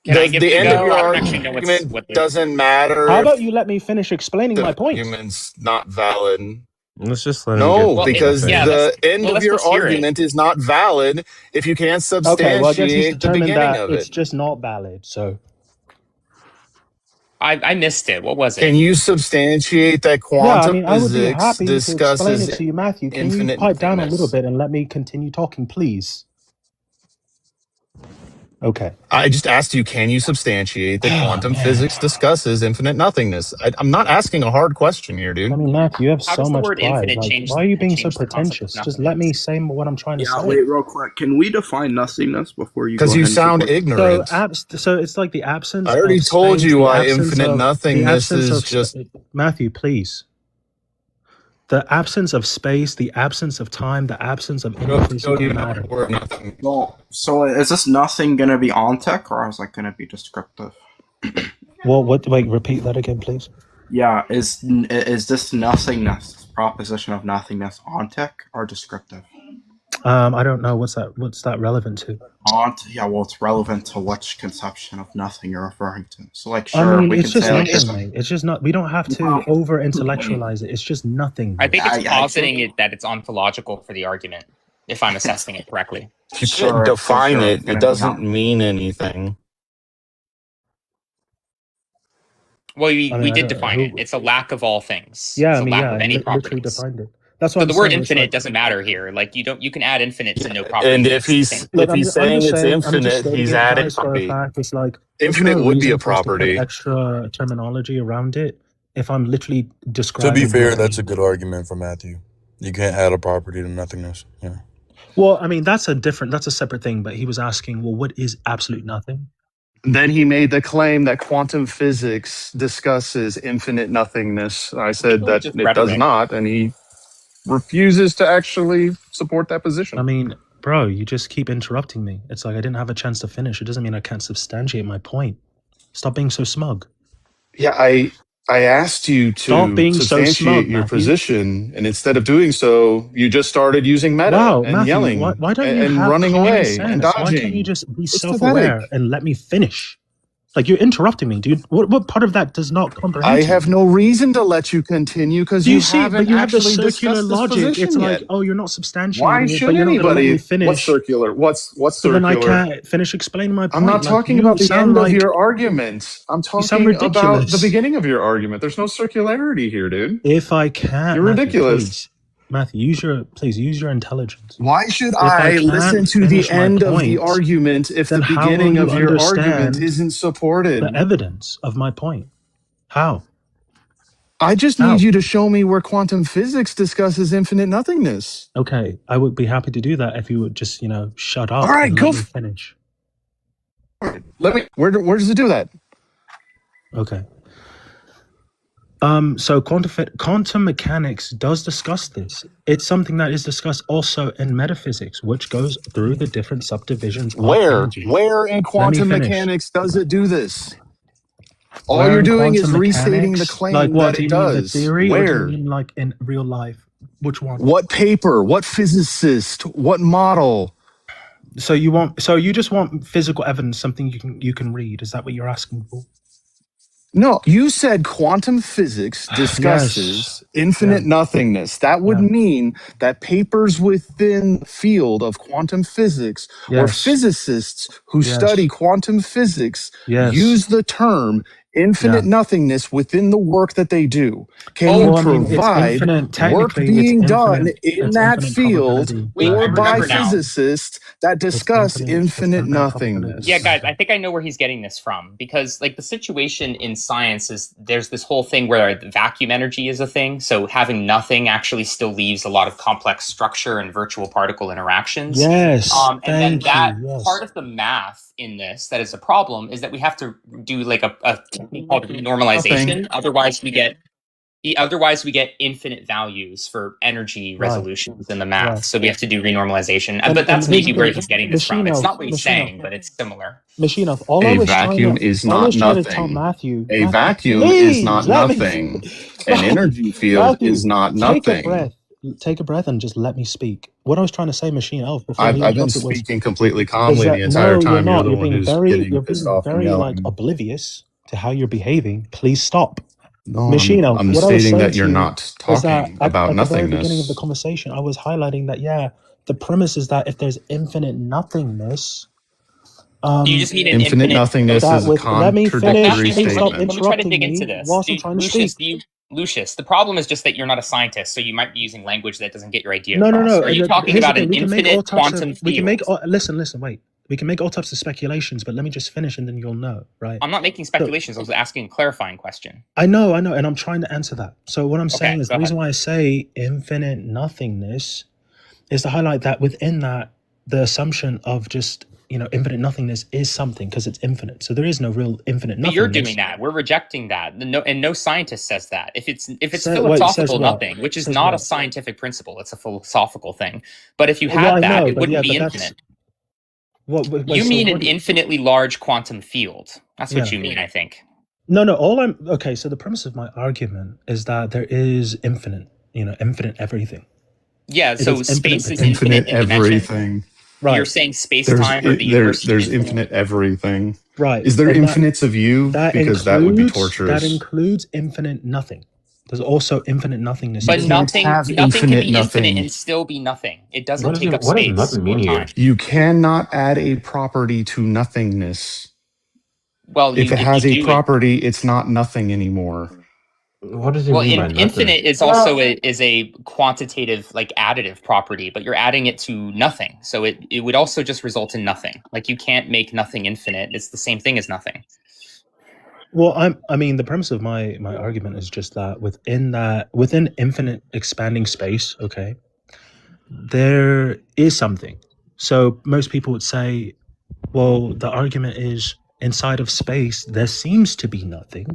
[SPEAKER 7] Can I give
[SPEAKER 4] The
[SPEAKER 7] you
[SPEAKER 4] end
[SPEAKER 7] go?
[SPEAKER 4] of your
[SPEAKER 7] I don't actually know
[SPEAKER 4] argument
[SPEAKER 7] what the
[SPEAKER 4] doesn't matter
[SPEAKER 13] How
[SPEAKER 4] if
[SPEAKER 13] about you let me finish explaining my
[SPEAKER 4] the
[SPEAKER 13] point?
[SPEAKER 4] argument's not valid.
[SPEAKER 11] Let's just let him
[SPEAKER 4] No,
[SPEAKER 11] get
[SPEAKER 4] because the end of
[SPEAKER 7] let's
[SPEAKER 4] your
[SPEAKER 7] just hear it.
[SPEAKER 4] argument is not valid if you can't
[SPEAKER 13] Okay, well, I guess he's
[SPEAKER 4] substantiate the
[SPEAKER 13] determined
[SPEAKER 4] beginning
[SPEAKER 13] that
[SPEAKER 4] of
[SPEAKER 13] it's
[SPEAKER 4] it.
[SPEAKER 13] just not valid. So
[SPEAKER 7] I missed it. What was it?
[SPEAKER 4] Can you substantiate that
[SPEAKER 13] yeah, I
[SPEAKER 4] quantum
[SPEAKER 13] mean, I would be
[SPEAKER 4] physics
[SPEAKER 13] happy to explain
[SPEAKER 4] discusses
[SPEAKER 13] it to you, Matthew. Can you
[SPEAKER 4] infinite
[SPEAKER 13] pipe down a little
[SPEAKER 4] nothingness?
[SPEAKER 13] bit and let me continue talking, please? Okay.
[SPEAKER 4] I just asked you, can you substantiate that quantum physics discusses infinite nothingness? I'm not asking a hard question here, dude.
[SPEAKER 13] I mean, Matthew, you have
[SPEAKER 7] How
[SPEAKER 13] so
[SPEAKER 7] does the
[SPEAKER 13] much
[SPEAKER 7] word
[SPEAKER 13] pride.
[SPEAKER 7] infinite
[SPEAKER 13] Like,
[SPEAKER 7] change
[SPEAKER 13] why are you being so
[SPEAKER 7] change the concept of
[SPEAKER 13] pretentious? Just let me say what I'm trying to
[SPEAKER 10] Yeah,
[SPEAKER 13] say.
[SPEAKER 10] wait, real quick. Can we define nothingness before you go
[SPEAKER 4] Because
[SPEAKER 10] ahead
[SPEAKER 4] you
[SPEAKER 10] and
[SPEAKER 4] sound
[SPEAKER 10] support?
[SPEAKER 4] ignorant.
[SPEAKER 13] So it's like the absence
[SPEAKER 4] I already
[SPEAKER 13] of
[SPEAKER 4] told
[SPEAKER 13] space,
[SPEAKER 4] you
[SPEAKER 13] the
[SPEAKER 4] why
[SPEAKER 13] absence
[SPEAKER 4] infinite
[SPEAKER 13] of
[SPEAKER 4] nothingness is just...
[SPEAKER 13] Matthew, please. The absence of space, the absence of time, the absence of any physical matter.
[SPEAKER 10] Well, so is this nothing going to be on tech, or is it going to be descriptive?
[SPEAKER 13] Well, wait, repeat that again, please.
[SPEAKER 10] Yeah, is this nothingness, proposition of nothingness, on tech or descriptive?
[SPEAKER 13] I don't know what's that relevant to.
[SPEAKER 10] Yeah, well, it's relevant to which conception of nothing you're referring to. So, like,
[SPEAKER 13] I
[SPEAKER 10] sure,
[SPEAKER 13] mean,
[SPEAKER 10] we
[SPEAKER 13] it's
[SPEAKER 10] can
[SPEAKER 13] just
[SPEAKER 10] say, like,
[SPEAKER 13] nothing, mate. It's just not. We don't have to over intellectualize it. It's just nothing.
[SPEAKER 7] I think it's
[SPEAKER 10] I
[SPEAKER 7] positing it that it's ontological for the argument, if I'm assessing it correctly.
[SPEAKER 16] If you
[SPEAKER 10] Sure,
[SPEAKER 16] can't
[SPEAKER 10] for
[SPEAKER 16] define
[SPEAKER 10] sure.
[SPEAKER 16] it, it
[SPEAKER 10] Gonna be
[SPEAKER 16] doesn't
[SPEAKER 10] not.
[SPEAKER 16] mean anything.
[SPEAKER 7] Well,
[SPEAKER 13] I mean,
[SPEAKER 7] we
[SPEAKER 13] I
[SPEAKER 7] did
[SPEAKER 13] don't
[SPEAKER 7] define it. It's a lack of all things.
[SPEAKER 13] Yeah,
[SPEAKER 7] It's
[SPEAKER 13] I
[SPEAKER 7] a
[SPEAKER 13] mean,
[SPEAKER 7] lack
[SPEAKER 13] yeah,
[SPEAKER 7] of any
[SPEAKER 13] literally
[SPEAKER 7] properties.
[SPEAKER 13] defined it. That's what
[SPEAKER 7] So
[SPEAKER 13] I'm
[SPEAKER 7] the word
[SPEAKER 13] saying. It's
[SPEAKER 7] infinite
[SPEAKER 13] like,
[SPEAKER 7] doesn't matter here. Like you can add infinite to no property.
[SPEAKER 16] And
[SPEAKER 7] It's the same.
[SPEAKER 13] look,
[SPEAKER 16] if he's
[SPEAKER 13] I'm
[SPEAKER 16] saying
[SPEAKER 13] just
[SPEAKER 16] it's
[SPEAKER 13] saying, I'm just
[SPEAKER 16] infinite,
[SPEAKER 13] stating
[SPEAKER 16] he's
[SPEAKER 13] it
[SPEAKER 16] adding
[SPEAKER 13] guys for a
[SPEAKER 16] property.
[SPEAKER 13] fact. It's like there's
[SPEAKER 16] Infinite
[SPEAKER 13] no
[SPEAKER 16] would be
[SPEAKER 13] reason
[SPEAKER 16] a
[SPEAKER 13] for us to put
[SPEAKER 16] property.
[SPEAKER 13] extra terminology around it if I'm literally
[SPEAKER 15] To
[SPEAKER 13] describing.
[SPEAKER 15] be fair,
[SPEAKER 13] what
[SPEAKER 15] that's a
[SPEAKER 13] it
[SPEAKER 15] good
[SPEAKER 13] means.
[SPEAKER 15] argument for Matthew. You can't add a property to nothingness. Yeah.
[SPEAKER 13] Well, I mean, that's a separate thing. But he was asking, well, what is absolute nothing?
[SPEAKER 4] Then he made the claim that quantum physics discusses infinite nothingness. I said that
[SPEAKER 7] Just
[SPEAKER 4] it does
[SPEAKER 7] rhetoric.
[SPEAKER 4] not, and he refuses to actually support that
[SPEAKER 13] I
[SPEAKER 4] position.
[SPEAKER 13] mean, bro, you just keep interrupting me. It's like I didn't have a chance to finish. It doesn't mean I can't substantiate my point. Stop being so smug.
[SPEAKER 4] Yeah, I asked you
[SPEAKER 13] Stop
[SPEAKER 4] to
[SPEAKER 13] being so
[SPEAKER 4] substantiate
[SPEAKER 13] smug,
[SPEAKER 4] your
[SPEAKER 13] Matthew.
[SPEAKER 4] position, and instead of doing so, you just started using meta
[SPEAKER 13] Wow,
[SPEAKER 4] and
[SPEAKER 13] Matthew,
[SPEAKER 4] yelling
[SPEAKER 13] why don't you
[SPEAKER 4] and
[SPEAKER 13] have
[SPEAKER 4] running
[SPEAKER 13] common
[SPEAKER 4] away and
[SPEAKER 13] sense? Why can't you
[SPEAKER 4] dodging.
[SPEAKER 13] just be
[SPEAKER 4] It's
[SPEAKER 13] self-aware
[SPEAKER 4] pathetic.
[SPEAKER 13] and let me finish? Like, you're interrupting me, dude. What part of that does not comprehend
[SPEAKER 4] I
[SPEAKER 13] to
[SPEAKER 4] have
[SPEAKER 13] you?
[SPEAKER 4] no reason to let you continue because
[SPEAKER 13] Do
[SPEAKER 4] you
[SPEAKER 13] you see? But
[SPEAKER 4] haven't
[SPEAKER 13] you have the
[SPEAKER 4] actually
[SPEAKER 13] circular
[SPEAKER 4] discussed this
[SPEAKER 13] logic. It's
[SPEAKER 4] position
[SPEAKER 13] like,
[SPEAKER 4] yet.
[SPEAKER 13] oh, you're not
[SPEAKER 4] Why
[SPEAKER 13] substantiating it,
[SPEAKER 4] should
[SPEAKER 13] but you're not going to let me
[SPEAKER 4] anybody? What's
[SPEAKER 13] finish.
[SPEAKER 4] circular? What's
[SPEAKER 13] So then I
[SPEAKER 4] circular?
[SPEAKER 13] can't finish explaining my
[SPEAKER 4] I'm
[SPEAKER 13] point.
[SPEAKER 4] not
[SPEAKER 13] Like,
[SPEAKER 4] talking
[SPEAKER 13] you
[SPEAKER 4] about the
[SPEAKER 13] sound
[SPEAKER 4] end of
[SPEAKER 13] like
[SPEAKER 4] your argument. I'm
[SPEAKER 13] you sound
[SPEAKER 4] talking about the
[SPEAKER 13] ridiculous.
[SPEAKER 4] beginning of your argument. There's no circularity here, dude.
[SPEAKER 13] If I can't,
[SPEAKER 4] You're
[SPEAKER 13] Matthew,
[SPEAKER 4] ridiculous.
[SPEAKER 13] Matthew, please use your intelligence.
[SPEAKER 4] Why should
[SPEAKER 13] If I
[SPEAKER 4] I listen
[SPEAKER 13] can't
[SPEAKER 4] to the
[SPEAKER 13] finish my
[SPEAKER 4] end of the
[SPEAKER 13] point,
[SPEAKER 4] argument if
[SPEAKER 13] then
[SPEAKER 4] the
[SPEAKER 13] how will
[SPEAKER 4] beginning
[SPEAKER 13] you
[SPEAKER 4] of your argument
[SPEAKER 13] understand
[SPEAKER 4] isn't
[SPEAKER 13] the
[SPEAKER 4] supported?
[SPEAKER 13] evidence of my point? How?
[SPEAKER 4] I just
[SPEAKER 13] How?
[SPEAKER 4] need you to show me where quantum physics discusses infinite nothingness.
[SPEAKER 13] Okay, I would be happy to do that if you would just, shut
[SPEAKER 4] All
[SPEAKER 13] up
[SPEAKER 4] right,
[SPEAKER 13] and
[SPEAKER 4] go.
[SPEAKER 13] let me finish.
[SPEAKER 4] Let me. Where does it do that?
[SPEAKER 13] Okay. So quantum mechanics does discuss this. It's something that is discussed also in metaphysics, which goes through the different subdivisions of energy.
[SPEAKER 4] Where in
[SPEAKER 13] Let me
[SPEAKER 4] quantum
[SPEAKER 13] finish.
[SPEAKER 4] mechanics does it do this? All
[SPEAKER 13] Where
[SPEAKER 4] you're
[SPEAKER 13] in
[SPEAKER 4] doing is
[SPEAKER 13] quantum
[SPEAKER 4] restating the
[SPEAKER 13] mechanics,
[SPEAKER 4] claim
[SPEAKER 13] like what?
[SPEAKER 4] that
[SPEAKER 13] Do
[SPEAKER 4] it
[SPEAKER 13] you mean the
[SPEAKER 4] does.
[SPEAKER 13] theory, or do you
[SPEAKER 4] Where?
[SPEAKER 13] mean like in real life? Which one?
[SPEAKER 4] What paper? What physicist? What model?
[SPEAKER 13] So you just want physical evidence, something you can read. Is that what you're asking for?
[SPEAKER 4] No, you said quantum physics discusses infinite nothingness. That would mean that papers within the field of quantum physics or physicists who study quantum physics use the term infinite nothingness within the work that they do. Can you provide work being done in that field or by physicists that discuss infinite nothingness?
[SPEAKER 7] Yeah, guys, I think I know where he's getting this from, because like the situation in science is there's this whole thing where vacuum energy is a thing. So having nothing actually still leaves a lot of complex structure and virtual particle interactions.
[SPEAKER 13] Yes.
[SPEAKER 7] And then that part of the math in this that is a problem is that we have to do like a technique called renormalization. Otherwise we get infinite values for energy resolutions in the math. So we have to do renormalization. But that's maybe where he's getting this from. It's not what he's saying, but it's similar.
[SPEAKER 13] Machinov,
[SPEAKER 4] A vacuum is not nothing. A vacuum is not nothing. An energy field is not nothing.
[SPEAKER 13] Take a breath and just let me speak. What I was trying to say, Machinov, before
[SPEAKER 4] I've been speaking completely calmly the entire time. You're the one who's getting pissed off and yelling.
[SPEAKER 13] Oblivious to how you're behaving. Please stop.
[SPEAKER 4] No,
[SPEAKER 13] Machinov,
[SPEAKER 4] I'm stating that you're not talking about nothingness. At the very beginning of
[SPEAKER 13] the conversation, I was highlighting that, the premise is that if there's infinite nothingness,
[SPEAKER 7] you just need an
[SPEAKER 4] infinite nothingness is a contradictory statement.
[SPEAKER 7] Let me try to dig into this. Lucius, the problem is just that you're not a scientist, so you might be using language that doesn't get your idea across.
[SPEAKER 13] No.
[SPEAKER 7] Are you talking about an infinite quantum field?
[SPEAKER 13] Listen, wait. We can make all types of speculations, but let me just finish and then you'll know, right?
[SPEAKER 7] I'm not making speculations. I was asking a clarifying question.
[SPEAKER 13] I know, and I'm trying to answer that. So what I'm saying is the reason why I say infinite nothingness is to highlight that within that, the assumption of just, infinite nothingness is something because it's infinite. So there is no real infinite nothingness.
[SPEAKER 7] But you're doing that. We're rejecting that. No scientist says that. If it's philosophical nothing, which is not a scientific principle, it's a philosophical thing. But if you had that, it wouldn't be infinite. You mean an infinitely large quantum field. That's what you mean, I think.
[SPEAKER 13] No, so the premise of my argument is that there is infinite everything.
[SPEAKER 7] Yeah,
[SPEAKER 13] It
[SPEAKER 7] so
[SPEAKER 13] is infinite
[SPEAKER 7] space is
[SPEAKER 13] potential.
[SPEAKER 7] infinite
[SPEAKER 4] Infinite
[SPEAKER 7] in dimension.
[SPEAKER 4] everything.
[SPEAKER 7] You're
[SPEAKER 13] Right.
[SPEAKER 7] saying space
[SPEAKER 4] There's
[SPEAKER 7] time or the
[SPEAKER 4] there
[SPEAKER 7] universe is
[SPEAKER 4] there's
[SPEAKER 7] infinite.
[SPEAKER 4] infinite everything.
[SPEAKER 13] Right.
[SPEAKER 4] Is there
[SPEAKER 13] And
[SPEAKER 4] infinites of you?
[SPEAKER 13] that
[SPEAKER 4] Because that would be
[SPEAKER 13] includes
[SPEAKER 4] torturous.
[SPEAKER 13] infinite nothing. There's also infinite nothingness.
[SPEAKER 7] But
[SPEAKER 4] You
[SPEAKER 13] in
[SPEAKER 4] can't
[SPEAKER 13] there.
[SPEAKER 4] have
[SPEAKER 7] nothing can
[SPEAKER 4] infinite
[SPEAKER 7] be infinite
[SPEAKER 4] nothing.
[SPEAKER 7] and still be nothing. It doesn't
[SPEAKER 1] What, is
[SPEAKER 7] take
[SPEAKER 1] it,
[SPEAKER 7] up
[SPEAKER 1] what does
[SPEAKER 7] space
[SPEAKER 1] nothing
[SPEAKER 7] or
[SPEAKER 1] mean
[SPEAKER 7] time.
[SPEAKER 1] here?
[SPEAKER 4] You cannot add a property to nothingness.
[SPEAKER 7] Well,
[SPEAKER 4] If it
[SPEAKER 7] if
[SPEAKER 4] has
[SPEAKER 7] you
[SPEAKER 4] a
[SPEAKER 7] do,
[SPEAKER 4] property, it's not nothing anymore.
[SPEAKER 1] What does it mean by nothing?
[SPEAKER 7] infinite is also is a quantitative, like additive property, but you're adding it to nothing. So it would also just result in nothing. Like you can't make nothing infinite. It's the same thing as nothing.
[SPEAKER 13] Well, I mean, the premise of my argument is just that within infinite expanding space, okay, there is something. So most people would say, well, the argument is inside of space there seems to be nothing.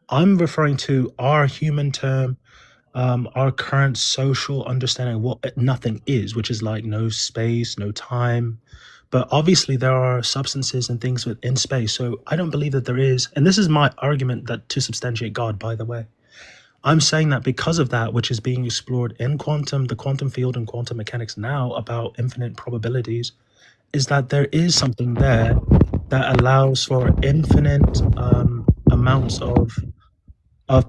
[SPEAKER 13] I'm referring to our human term, our current social understanding of what nothing is, which is like no space, no time. But obviously there are substances and things within space. So I don't believe that there is, and this is my argument that to substantiate God, by the way. I'm saying that because of that, which is being explored in the quantum field and quantum mechanics now about infinite probabilities, is that there is something there that allows for infinite amounts of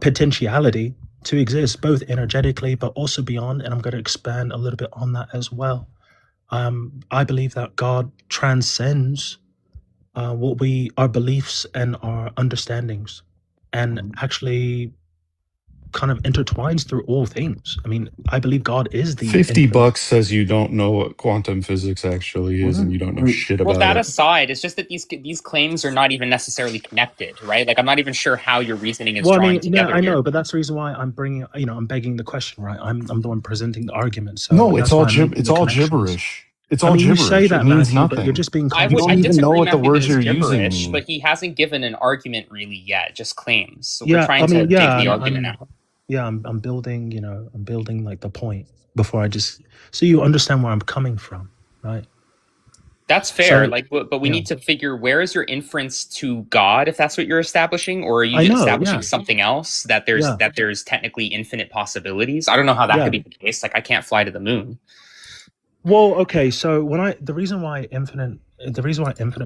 [SPEAKER 13] potentiality to exist, both energetically but also beyond. And I'm going to expand a little bit on that as well. I believe that God transcends our beliefs and our understandings, and actually kind of intertwines through all things. I mean, I believe God is the infinite.
[SPEAKER 4] $50 says you don't know what quantum physics actually is, and you don't know shit
[SPEAKER 7] Well,
[SPEAKER 4] about
[SPEAKER 7] that
[SPEAKER 4] it.
[SPEAKER 7] aside, it's just that these claims are not even necessarily connected, right? Like I'm not even sure how your reasoning is
[SPEAKER 13] Well, I
[SPEAKER 7] drawing
[SPEAKER 13] mean,
[SPEAKER 7] together.
[SPEAKER 13] yeah, I
[SPEAKER 7] here.
[SPEAKER 13] know, but that's the reason why I'm I'm begging the question, right? I'm the one presenting the argument. So
[SPEAKER 4] No, it's
[SPEAKER 13] that's
[SPEAKER 4] all
[SPEAKER 13] why I'm making
[SPEAKER 4] it's
[SPEAKER 13] the
[SPEAKER 4] all
[SPEAKER 13] connections.
[SPEAKER 4] gibberish. It's
[SPEAKER 13] I
[SPEAKER 4] all
[SPEAKER 13] mean, you say
[SPEAKER 4] gibberish.
[SPEAKER 13] that,
[SPEAKER 4] It means
[SPEAKER 13] Matthew, but you're
[SPEAKER 4] nothing.
[SPEAKER 13] just being
[SPEAKER 7] I
[SPEAKER 4] You don't even
[SPEAKER 7] disagree,
[SPEAKER 4] know what the
[SPEAKER 7] Matthew, that
[SPEAKER 4] words
[SPEAKER 7] it's
[SPEAKER 4] you're using
[SPEAKER 7] gibberish,
[SPEAKER 4] mean.
[SPEAKER 7] but he hasn't given an argument really yet, just claims. So
[SPEAKER 13] Yeah,
[SPEAKER 7] we're trying
[SPEAKER 13] I mean,
[SPEAKER 7] to dig
[SPEAKER 13] yeah,
[SPEAKER 7] the argument out.
[SPEAKER 13] I'm building, I'm building like the point before I just so you understand where I'm coming from, right?
[SPEAKER 7] That's fair.
[SPEAKER 13] So,
[SPEAKER 7] But we
[SPEAKER 13] yeah.
[SPEAKER 7] need to figure where is your inference to God, if that's what you're establishing, or are you
[SPEAKER 13] I know,
[SPEAKER 7] establishing
[SPEAKER 13] yeah.
[SPEAKER 7] something else that there's technically infinite possibilities? I don't know how that
[SPEAKER 13] Yeah.
[SPEAKER 7] could be the case. Like I can't fly to the moon.
[SPEAKER 13] Well, okay, so the reason why infinite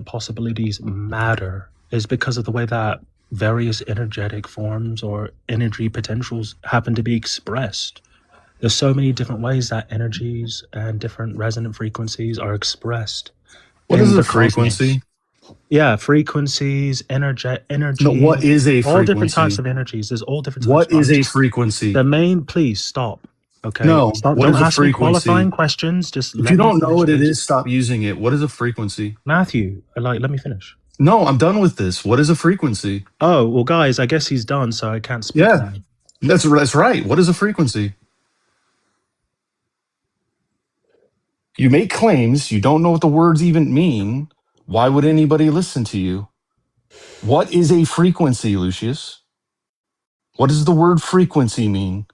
[SPEAKER 13] possibilities matter is because of the way that various energetic forms or energy potentials happen to be expressed. There's so many different ways that energies and different resonant frequencies are expressed.
[SPEAKER 4] What
[SPEAKER 13] in
[SPEAKER 4] is a
[SPEAKER 13] the cosmos.
[SPEAKER 4] frequency?
[SPEAKER 13] Yeah, frequencies, energy.
[SPEAKER 4] No, what is a
[SPEAKER 13] all different types
[SPEAKER 4] frequency?
[SPEAKER 13] of energies. There's all different types.
[SPEAKER 4] What is
[SPEAKER 13] I'm
[SPEAKER 4] a
[SPEAKER 13] just-
[SPEAKER 4] frequency?
[SPEAKER 13] The main, please stop. Okay.
[SPEAKER 4] No,
[SPEAKER 13] Stop.
[SPEAKER 4] what
[SPEAKER 13] Don't
[SPEAKER 4] is a
[SPEAKER 13] ask me
[SPEAKER 4] frequency?
[SPEAKER 13] qualifying questions. Just
[SPEAKER 4] If
[SPEAKER 13] let
[SPEAKER 4] you
[SPEAKER 13] me
[SPEAKER 4] don't know
[SPEAKER 13] finish,
[SPEAKER 4] what it
[SPEAKER 13] please.
[SPEAKER 4] is, stop using it. What is a frequency?
[SPEAKER 13] Matthew, let me finish.
[SPEAKER 4] No, I'm done with this. What is a frequency?
[SPEAKER 13] Oh, well, guys, I guess he's done, so I can't speak
[SPEAKER 4] Yeah,
[SPEAKER 13] now.
[SPEAKER 4] that's right. What is a frequency? You make claims. You don't know what the words even mean. Why would anybody listen to you? What is a frequency, Lucius? What does the word frequency mean?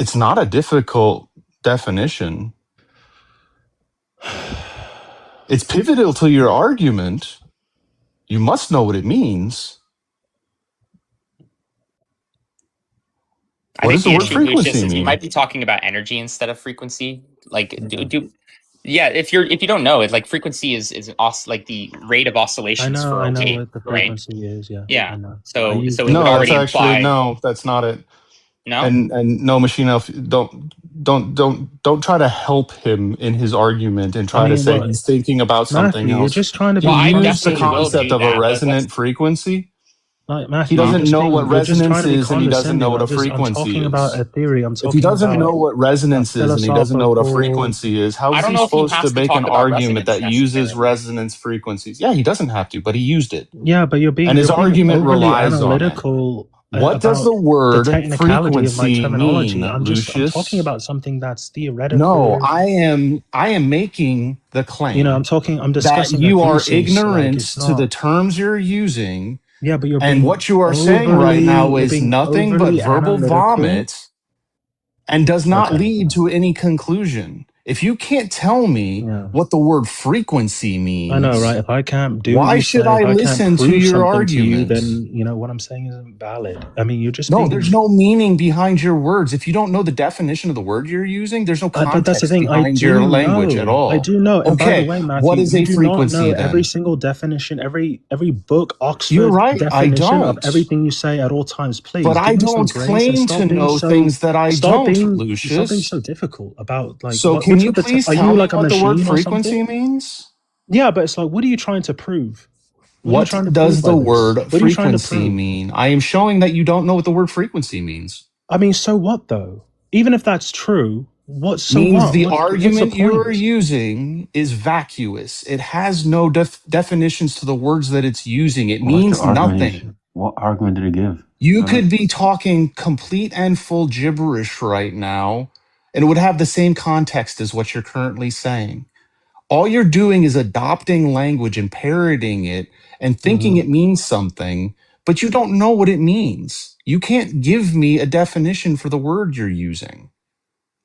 [SPEAKER 4] It's not a difficult definition. It's pivotal to your argument. You must know what it means.
[SPEAKER 7] I
[SPEAKER 4] What
[SPEAKER 7] think
[SPEAKER 4] does the
[SPEAKER 7] the
[SPEAKER 4] word
[SPEAKER 7] issue,
[SPEAKER 4] frequency
[SPEAKER 7] Lucius, is you
[SPEAKER 4] mean?
[SPEAKER 7] might be talking about energy instead of frequency. Like, yeah, if you don't know it, like frequency is like the rate of oscillations for a
[SPEAKER 13] I know
[SPEAKER 7] wave,
[SPEAKER 13] what the
[SPEAKER 7] right?
[SPEAKER 13] frequency is. Yeah.
[SPEAKER 7] Yeah.
[SPEAKER 13] I know.
[SPEAKER 7] So it would
[SPEAKER 4] No, that's
[SPEAKER 7] already
[SPEAKER 4] actually
[SPEAKER 7] imply
[SPEAKER 4] no. That's not it.
[SPEAKER 7] no.
[SPEAKER 4] And no, Machine Elf, don't try to help him in his argument and try to say
[SPEAKER 13] what?
[SPEAKER 4] he's thinking about something
[SPEAKER 13] Matthew, you're
[SPEAKER 4] else.
[SPEAKER 13] just trying to be.
[SPEAKER 7] Well, I
[SPEAKER 4] He used the
[SPEAKER 7] definitely will
[SPEAKER 4] concept
[SPEAKER 7] do
[SPEAKER 4] of a
[SPEAKER 7] that, but
[SPEAKER 4] resonant frequency.
[SPEAKER 13] Like, Matthew,
[SPEAKER 4] He
[SPEAKER 13] you're
[SPEAKER 4] doesn't
[SPEAKER 13] just
[SPEAKER 4] know
[SPEAKER 13] being-
[SPEAKER 4] what
[SPEAKER 13] you're just
[SPEAKER 4] resonance
[SPEAKER 13] trying to be
[SPEAKER 4] is, and he doesn't know what a
[SPEAKER 13] condescending. I'm
[SPEAKER 4] frequency
[SPEAKER 13] talking about
[SPEAKER 4] is.
[SPEAKER 13] a theory. I'm
[SPEAKER 4] If
[SPEAKER 13] talking
[SPEAKER 4] he doesn't
[SPEAKER 13] about
[SPEAKER 4] know what resonance
[SPEAKER 13] a
[SPEAKER 4] is and he doesn't know what a
[SPEAKER 13] philosophical-
[SPEAKER 4] frequency is, how
[SPEAKER 7] I
[SPEAKER 4] is
[SPEAKER 7] don't
[SPEAKER 4] he
[SPEAKER 7] know if he
[SPEAKER 4] supposed
[SPEAKER 7] has
[SPEAKER 4] to
[SPEAKER 7] to
[SPEAKER 4] make
[SPEAKER 7] talk
[SPEAKER 4] an
[SPEAKER 7] about
[SPEAKER 4] argument that
[SPEAKER 7] resonance
[SPEAKER 4] uses
[SPEAKER 7] necessarily.
[SPEAKER 4] resonance frequencies? Yeah, he doesn't have to, but he used it.
[SPEAKER 13] Yeah, but you're being
[SPEAKER 4] And his
[SPEAKER 13] you're being
[SPEAKER 4] argument
[SPEAKER 13] overly
[SPEAKER 4] relies on it.
[SPEAKER 13] analytical.
[SPEAKER 4] What does
[SPEAKER 13] about
[SPEAKER 4] the word
[SPEAKER 13] technicality of my
[SPEAKER 4] frequency
[SPEAKER 13] terminology?
[SPEAKER 4] mean,
[SPEAKER 13] I'm
[SPEAKER 4] Lucius?
[SPEAKER 13] talking about something that's theoretical.
[SPEAKER 4] No, I am making the claim.
[SPEAKER 13] I'm
[SPEAKER 4] that
[SPEAKER 13] discussing
[SPEAKER 4] you
[SPEAKER 13] a
[SPEAKER 4] are
[SPEAKER 13] thesis, like,
[SPEAKER 4] ignorant
[SPEAKER 13] it's
[SPEAKER 4] to the
[SPEAKER 13] not-
[SPEAKER 4] terms you're using.
[SPEAKER 13] Yeah, but you're
[SPEAKER 4] And
[SPEAKER 13] being
[SPEAKER 4] what you are saying right now
[SPEAKER 13] you're
[SPEAKER 4] is
[SPEAKER 13] being
[SPEAKER 4] nothing but
[SPEAKER 13] overly
[SPEAKER 4] verbal
[SPEAKER 13] analytical.
[SPEAKER 4] vomit and does not
[SPEAKER 13] Okay.
[SPEAKER 4] lead to any conclusion. If you can't tell me what the word frequency means,
[SPEAKER 13] I know, right? If I can't do
[SPEAKER 4] why
[SPEAKER 13] what you
[SPEAKER 4] should
[SPEAKER 13] say,
[SPEAKER 4] I
[SPEAKER 13] if I can't
[SPEAKER 4] listen to
[SPEAKER 13] prove
[SPEAKER 4] your
[SPEAKER 13] something to you,
[SPEAKER 4] arguments?
[SPEAKER 13] then you know what I'm saying isn't valid. I mean, you're just
[SPEAKER 4] No,
[SPEAKER 13] being.
[SPEAKER 4] there's no meaning behind your words. If you don't know the definition of the word you're using, there's no
[SPEAKER 13] But that's the
[SPEAKER 4] context
[SPEAKER 13] thing. I
[SPEAKER 4] behind
[SPEAKER 13] do
[SPEAKER 4] your language at
[SPEAKER 13] know.
[SPEAKER 4] all.
[SPEAKER 13] I do know. And by the
[SPEAKER 4] Okay,
[SPEAKER 13] way,
[SPEAKER 4] what
[SPEAKER 13] Matthew,
[SPEAKER 4] is
[SPEAKER 13] you
[SPEAKER 4] a
[SPEAKER 13] do not know
[SPEAKER 4] frequency
[SPEAKER 13] every
[SPEAKER 4] then?
[SPEAKER 13] single definition, every book,
[SPEAKER 4] You're
[SPEAKER 13] Oxford
[SPEAKER 4] right, I
[SPEAKER 13] definition of
[SPEAKER 4] don't.
[SPEAKER 13] everything you say at all times. Please
[SPEAKER 4] But I
[SPEAKER 13] give me some
[SPEAKER 4] don't
[SPEAKER 13] grace and
[SPEAKER 4] claim to know things that I don't,
[SPEAKER 13] stop being
[SPEAKER 4] Lucius.
[SPEAKER 13] so difficult about like.
[SPEAKER 4] So can
[SPEAKER 13] What's
[SPEAKER 4] you
[SPEAKER 13] with the?
[SPEAKER 4] please
[SPEAKER 13] Are
[SPEAKER 4] tell
[SPEAKER 13] you
[SPEAKER 4] me
[SPEAKER 13] like a
[SPEAKER 4] what the word
[SPEAKER 13] machine or
[SPEAKER 4] frequency
[SPEAKER 13] something?
[SPEAKER 4] means?
[SPEAKER 13] Yeah, but it's like, what are you trying to prove? What are you
[SPEAKER 4] What
[SPEAKER 13] trying to
[SPEAKER 4] does
[SPEAKER 13] prove
[SPEAKER 4] the
[SPEAKER 13] by this?
[SPEAKER 4] word
[SPEAKER 13] What are you trying to
[SPEAKER 4] frequency
[SPEAKER 13] prove?
[SPEAKER 4] mean? I am showing that you don't know what the word frequency means.
[SPEAKER 13] I mean, so what though? Even if that's true, so
[SPEAKER 4] Means
[SPEAKER 13] what?
[SPEAKER 4] the
[SPEAKER 13] What's the
[SPEAKER 4] argument you're
[SPEAKER 13] point?
[SPEAKER 4] using is vacuous. It has no definitions to the words that it's using. It
[SPEAKER 1] What's the
[SPEAKER 4] means
[SPEAKER 1] argument?
[SPEAKER 4] nothing.
[SPEAKER 1] What argument did it give?
[SPEAKER 4] You
[SPEAKER 1] I don't.
[SPEAKER 4] could be talking complete and full gibberish right now, and it would have the same context as what you're currently saying. All you're doing is adopting language and parroting it and thinking it means something, but you don't know what it means. You can't give me a definition for the word you're using.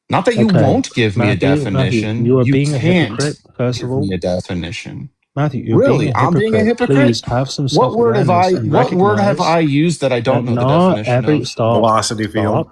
[SPEAKER 4] Not that you
[SPEAKER 13] Okay,
[SPEAKER 4] won't give me a
[SPEAKER 13] Matthew,
[SPEAKER 4] definition.
[SPEAKER 13] you are
[SPEAKER 4] You
[SPEAKER 13] being a
[SPEAKER 4] can't
[SPEAKER 13] hypocrite. First of
[SPEAKER 4] give me
[SPEAKER 13] all,
[SPEAKER 4] a definition.
[SPEAKER 13] Matthew, you're being
[SPEAKER 4] Really?
[SPEAKER 13] a
[SPEAKER 4] I'm being a
[SPEAKER 13] hypocrite.
[SPEAKER 4] hypocrite?
[SPEAKER 13] Please have some self-awareness and
[SPEAKER 4] What word have
[SPEAKER 13] recognize
[SPEAKER 4] I used that I
[SPEAKER 13] that
[SPEAKER 4] don't know the definition of?
[SPEAKER 9] Velocity field.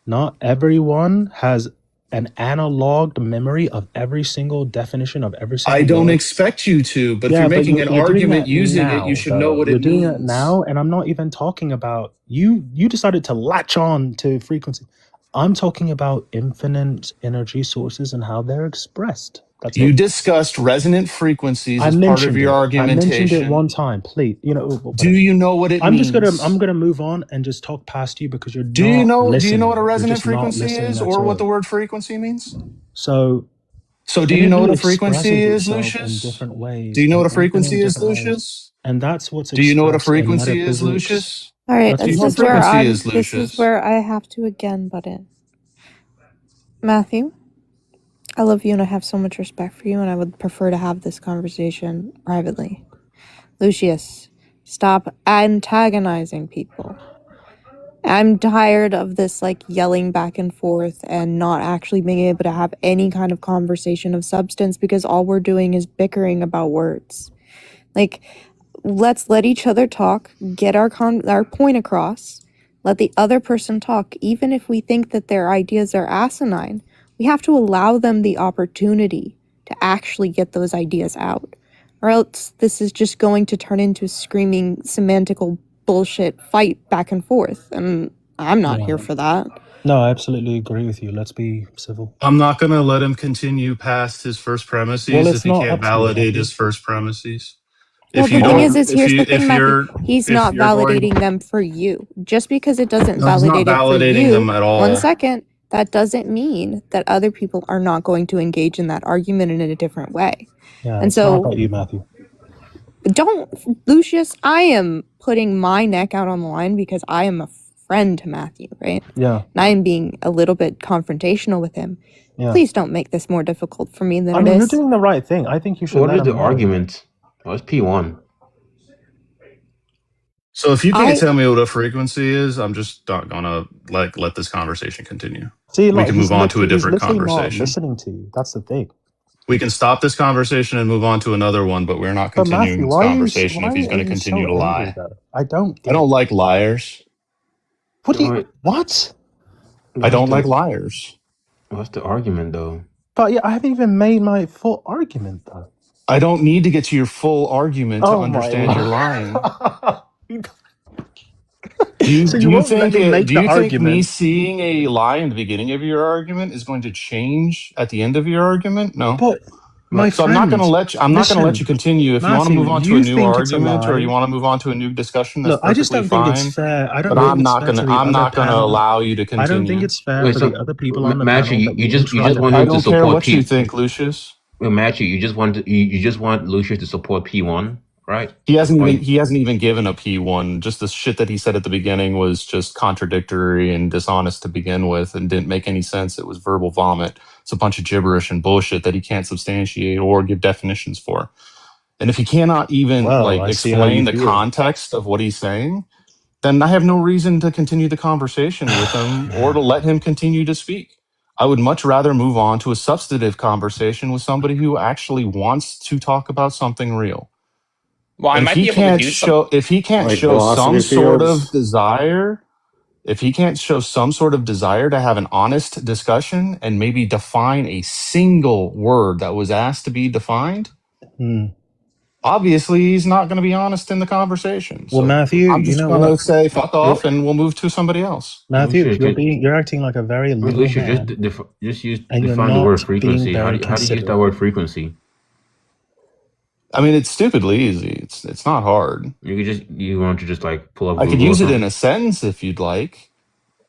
[SPEAKER 13] Not everyone has an analoged memory of every single definition of every single
[SPEAKER 4] I don't
[SPEAKER 13] word.
[SPEAKER 4] expect you to, but if
[SPEAKER 13] Yeah,
[SPEAKER 4] you're
[SPEAKER 13] but
[SPEAKER 4] making an
[SPEAKER 13] you're doing
[SPEAKER 4] argument
[SPEAKER 13] that
[SPEAKER 4] using it, you
[SPEAKER 13] now,
[SPEAKER 4] should know
[SPEAKER 13] though.
[SPEAKER 4] what
[SPEAKER 13] You're
[SPEAKER 4] it
[SPEAKER 13] doing it
[SPEAKER 4] means.
[SPEAKER 13] now, and I'm not even talking about you. You decided to latch on to frequency. I'm talking about infinite energy sources and how they're expressed. That's
[SPEAKER 4] You
[SPEAKER 13] it.
[SPEAKER 4] discussed resonant frequencies
[SPEAKER 13] I
[SPEAKER 4] as part of
[SPEAKER 13] mentioned
[SPEAKER 4] your
[SPEAKER 13] it. I mentioned it
[SPEAKER 4] argumentation.
[SPEAKER 13] one time. Please, you know.
[SPEAKER 4] Do you know what it
[SPEAKER 13] I'm
[SPEAKER 4] means?
[SPEAKER 13] gonna move on and just talk past you because you're
[SPEAKER 4] Do you
[SPEAKER 13] not
[SPEAKER 4] know
[SPEAKER 13] listening.
[SPEAKER 4] what a
[SPEAKER 13] You're
[SPEAKER 4] resonant
[SPEAKER 13] just not
[SPEAKER 4] frequency
[SPEAKER 13] listening
[SPEAKER 4] is
[SPEAKER 13] at
[SPEAKER 4] or what the
[SPEAKER 13] all.
[SPEAKER 4] word frequency means?
[SPEAKER 13] So
[SPEAKER 4] Do you know what a frequency
[SPEAKER 13] expresses
[SPEAKER 4] is,
[SPEAKER 13] itself in
[SPEAKER 4] Lucius?
[SPEAKER 13] different ways.
[SPEAKER 4] Do you know what a
[SPEAKER 13] in infinite
[SPEAKER 4] frequency is,
[SPEAKER 13] different ways.
[SPEAKER 4] Lucius?
[SPEAKER 13] And that's what's
[SPEAKER 4] Do you know what a
[SPEAKER 13] expressed in
[SPEAKER 4] frequency is,
[SPEAKER 13] metaphysics.
[SPEAKER 4] Lucius?
[SPEAKER 14] All right,
[SPEAKER 4] Do you
[SPEAKER 14] this
[SPEAKER 4] know what
[SPEAKER 14] is where
[SPEAKER 4] frequency is,
[SPEAKER 14] this
[SPEAKER 4] Lucius?
[SPEAKER 14] is where I have to again butt in. Matthew, I love you and I have so much respect for you, and I would prefer to have this conversation privately. Lucius, stop antagonizing people. I'm tired of this like yelling back and forth and not actually being able to have any kind of conversation of substance because all we're doing is bickering about words. Like, let's let each other talk, get our point across, let the other person talk, even if we think that their ideas are asinine. We have to allow them the opportunity to actually get those ideas out. Or else this is just going to turn into screaming semantical bullshit fight back and forth. And I'm not here for that.
[SPEAKER 13] No, I absolutely agree with you. Let's be civil.
[SPEAKER 4] I'm not going to let him continue past his first premises if he can't validate his first premises.
[SPEAKER 14] Well, the thing is here's the thing, Matthew. He's not validating them for you. Just because it doesn't validate it for you,
[SPEAKER 4] them at all.
[SPEAKER 14] 1 second, that doesn't mean that other people are not going to engage in that argument in a different way.
[SPEAKER 13] Yeah,
[SPEAKER 14] and
[SPEAKER 13] it's
[SPEAKER 14] so,
[SPEAKER 13] not about you, Matthew.
[SPEAKER 14] Lucius, I am putting my neck out on the line because I am a friend to Matthew, right?
[SPEAKER 13] Yeah.
[SPEAKER 14] And I am being a little bit confrontational with him.
[SPEAKER 13] Yeah.
[SPEAKER 14] Please don't make this more difficult for me than
[SPEAKER 13] I
[SPEAKER 14] it
[SPEAKER 13] mean,
[SPEAKER 14] is.
[SPEAKER 13] you're doing the right thing. I think you should.
[SPEAKER 1] What is the argument? Oh, it's P1.
[SPEAKER 4] So if you can't tell me what a frequency is, I'm just not gonna let this conversation continue.
[SPEAKER 13] See,
[SPEAKER 4] we can move on to a different
[SPEAKER 13] he's literally
[SPEAKER 4] conversation.
[SPEAKER 13] not listening to you. That's the thing.
[SPEAKER 4] We can stop this conversation and move on to another one, but we're not continuing this conversation if he's going to continue to lie.
[SPEAKER 13] I don't
[SPEAKER 4] like liars.
[SPEAKER 13] What do you? What?
[SPEAKER 4] I don't like liars.
[SPEAKER 1] What's the argument, though?
[SPEAKER 13] But yeah, I haven't even made my full argument, though.
[SPEAKER 4] I don't need to get to your full argument to understand you're lying. Do you think me seeing a lie in the beginning of your argument is going to change at the end of your argument? No.
[SPEAKER 13] But
[SPEAKER 4] I'm not going to let you. I'm not going to let you continue. If you want to move on to a new argument or you want to move on to a new discussion, that's
[SPEAKER 13] I just don't
[SPEAKER 4] fine.
[SPEAKER 13] think it's fair.
[SPEAKER 4] But I'm not going to. I'm not going to allow you to continue.
[SPEAKER 13] I don't think it's fair for the other people on the
[SPEAKER 1] Matthew,
[SPEAKER 13] panel.
[SPEAKER 1] you just want him to support.
[SPEAKER 4] I don't care what you think, Lucius.
[SPEAKER 1] Well, Matthew, you just want Lucius to support P1, right?
[SPEAKER 4] He hasn't even given a P1. Just the shit that he said at the beginning was just contradictory and dishonest to begin with, and didn't make any sense. It was verbal vomit. It's a bunch of gibberish and bullshit that he can't substantiate or give definitions for. And if he cannot even explain the context of what he's saying, then I have no reason to continue the conversation with him or to let him continue to speak. I would much rather move on to a substantive conversation with somebody who actually wants to talk about something real.
[SPEAKER 7] Well, I
[SPEAKER 4] And
[SPEAKER 7] might be able to do some.
[SPEAKER 4] if he can't
[SPEAKER 9] Like
[SPEAKER 4] show some
[SPEAKER 9] velocity
[SPEAKER 4] sort of
[SPEAKER 9] fields.
[SPEAKER 4] desire, if he can't show some sort of desire to have an honest discussion and maybe define a single word that was asked to be defined, obviously he's not going to be honest in the conversation.
[SPEAKER 13] Well,
[SPEAKER 4] So
[SPEAKER 13] Matthew,
[SPEAKER 4] I'm
[SPEAKER 13] you
[SPEAKER 4] just
[SPEAKER 13] know
[SPEAKER 4] going to
[SPEAKER 13] what?
[SPEAKER 4] say fuck off and we'll move to somebody else.
[SPEAKER 13] Matthew,
[SPEAKER 1] Lucius,
[SPEAKER 13] you're acting like a very little
[SPEAKER 1] Lucius,
[SPEAKER 13] man,
[SPEAKER 1] just
[SPEAKER 13] and you're
[SPEAKER 1] define the word
[SPEAKER 13] not being
[SPEAKER 1] frequency. How
[SPEAKER 13] very
[SPEAKER 1] do you use that
[SPEAKER 13] considerate.
[SPEAKER 1] word frequency?
[SPEAKER 4] I mean, it's stupidly easy. It's not hard.
[SPEAKER 1] You want to just like pull up
[SPEAKER 4] I could
[SPEAKER 1] Google or
[SPEAKER 4] use it in
[SPEAKER 1] something?
[SPEAKER 4] a sentence if you'd like.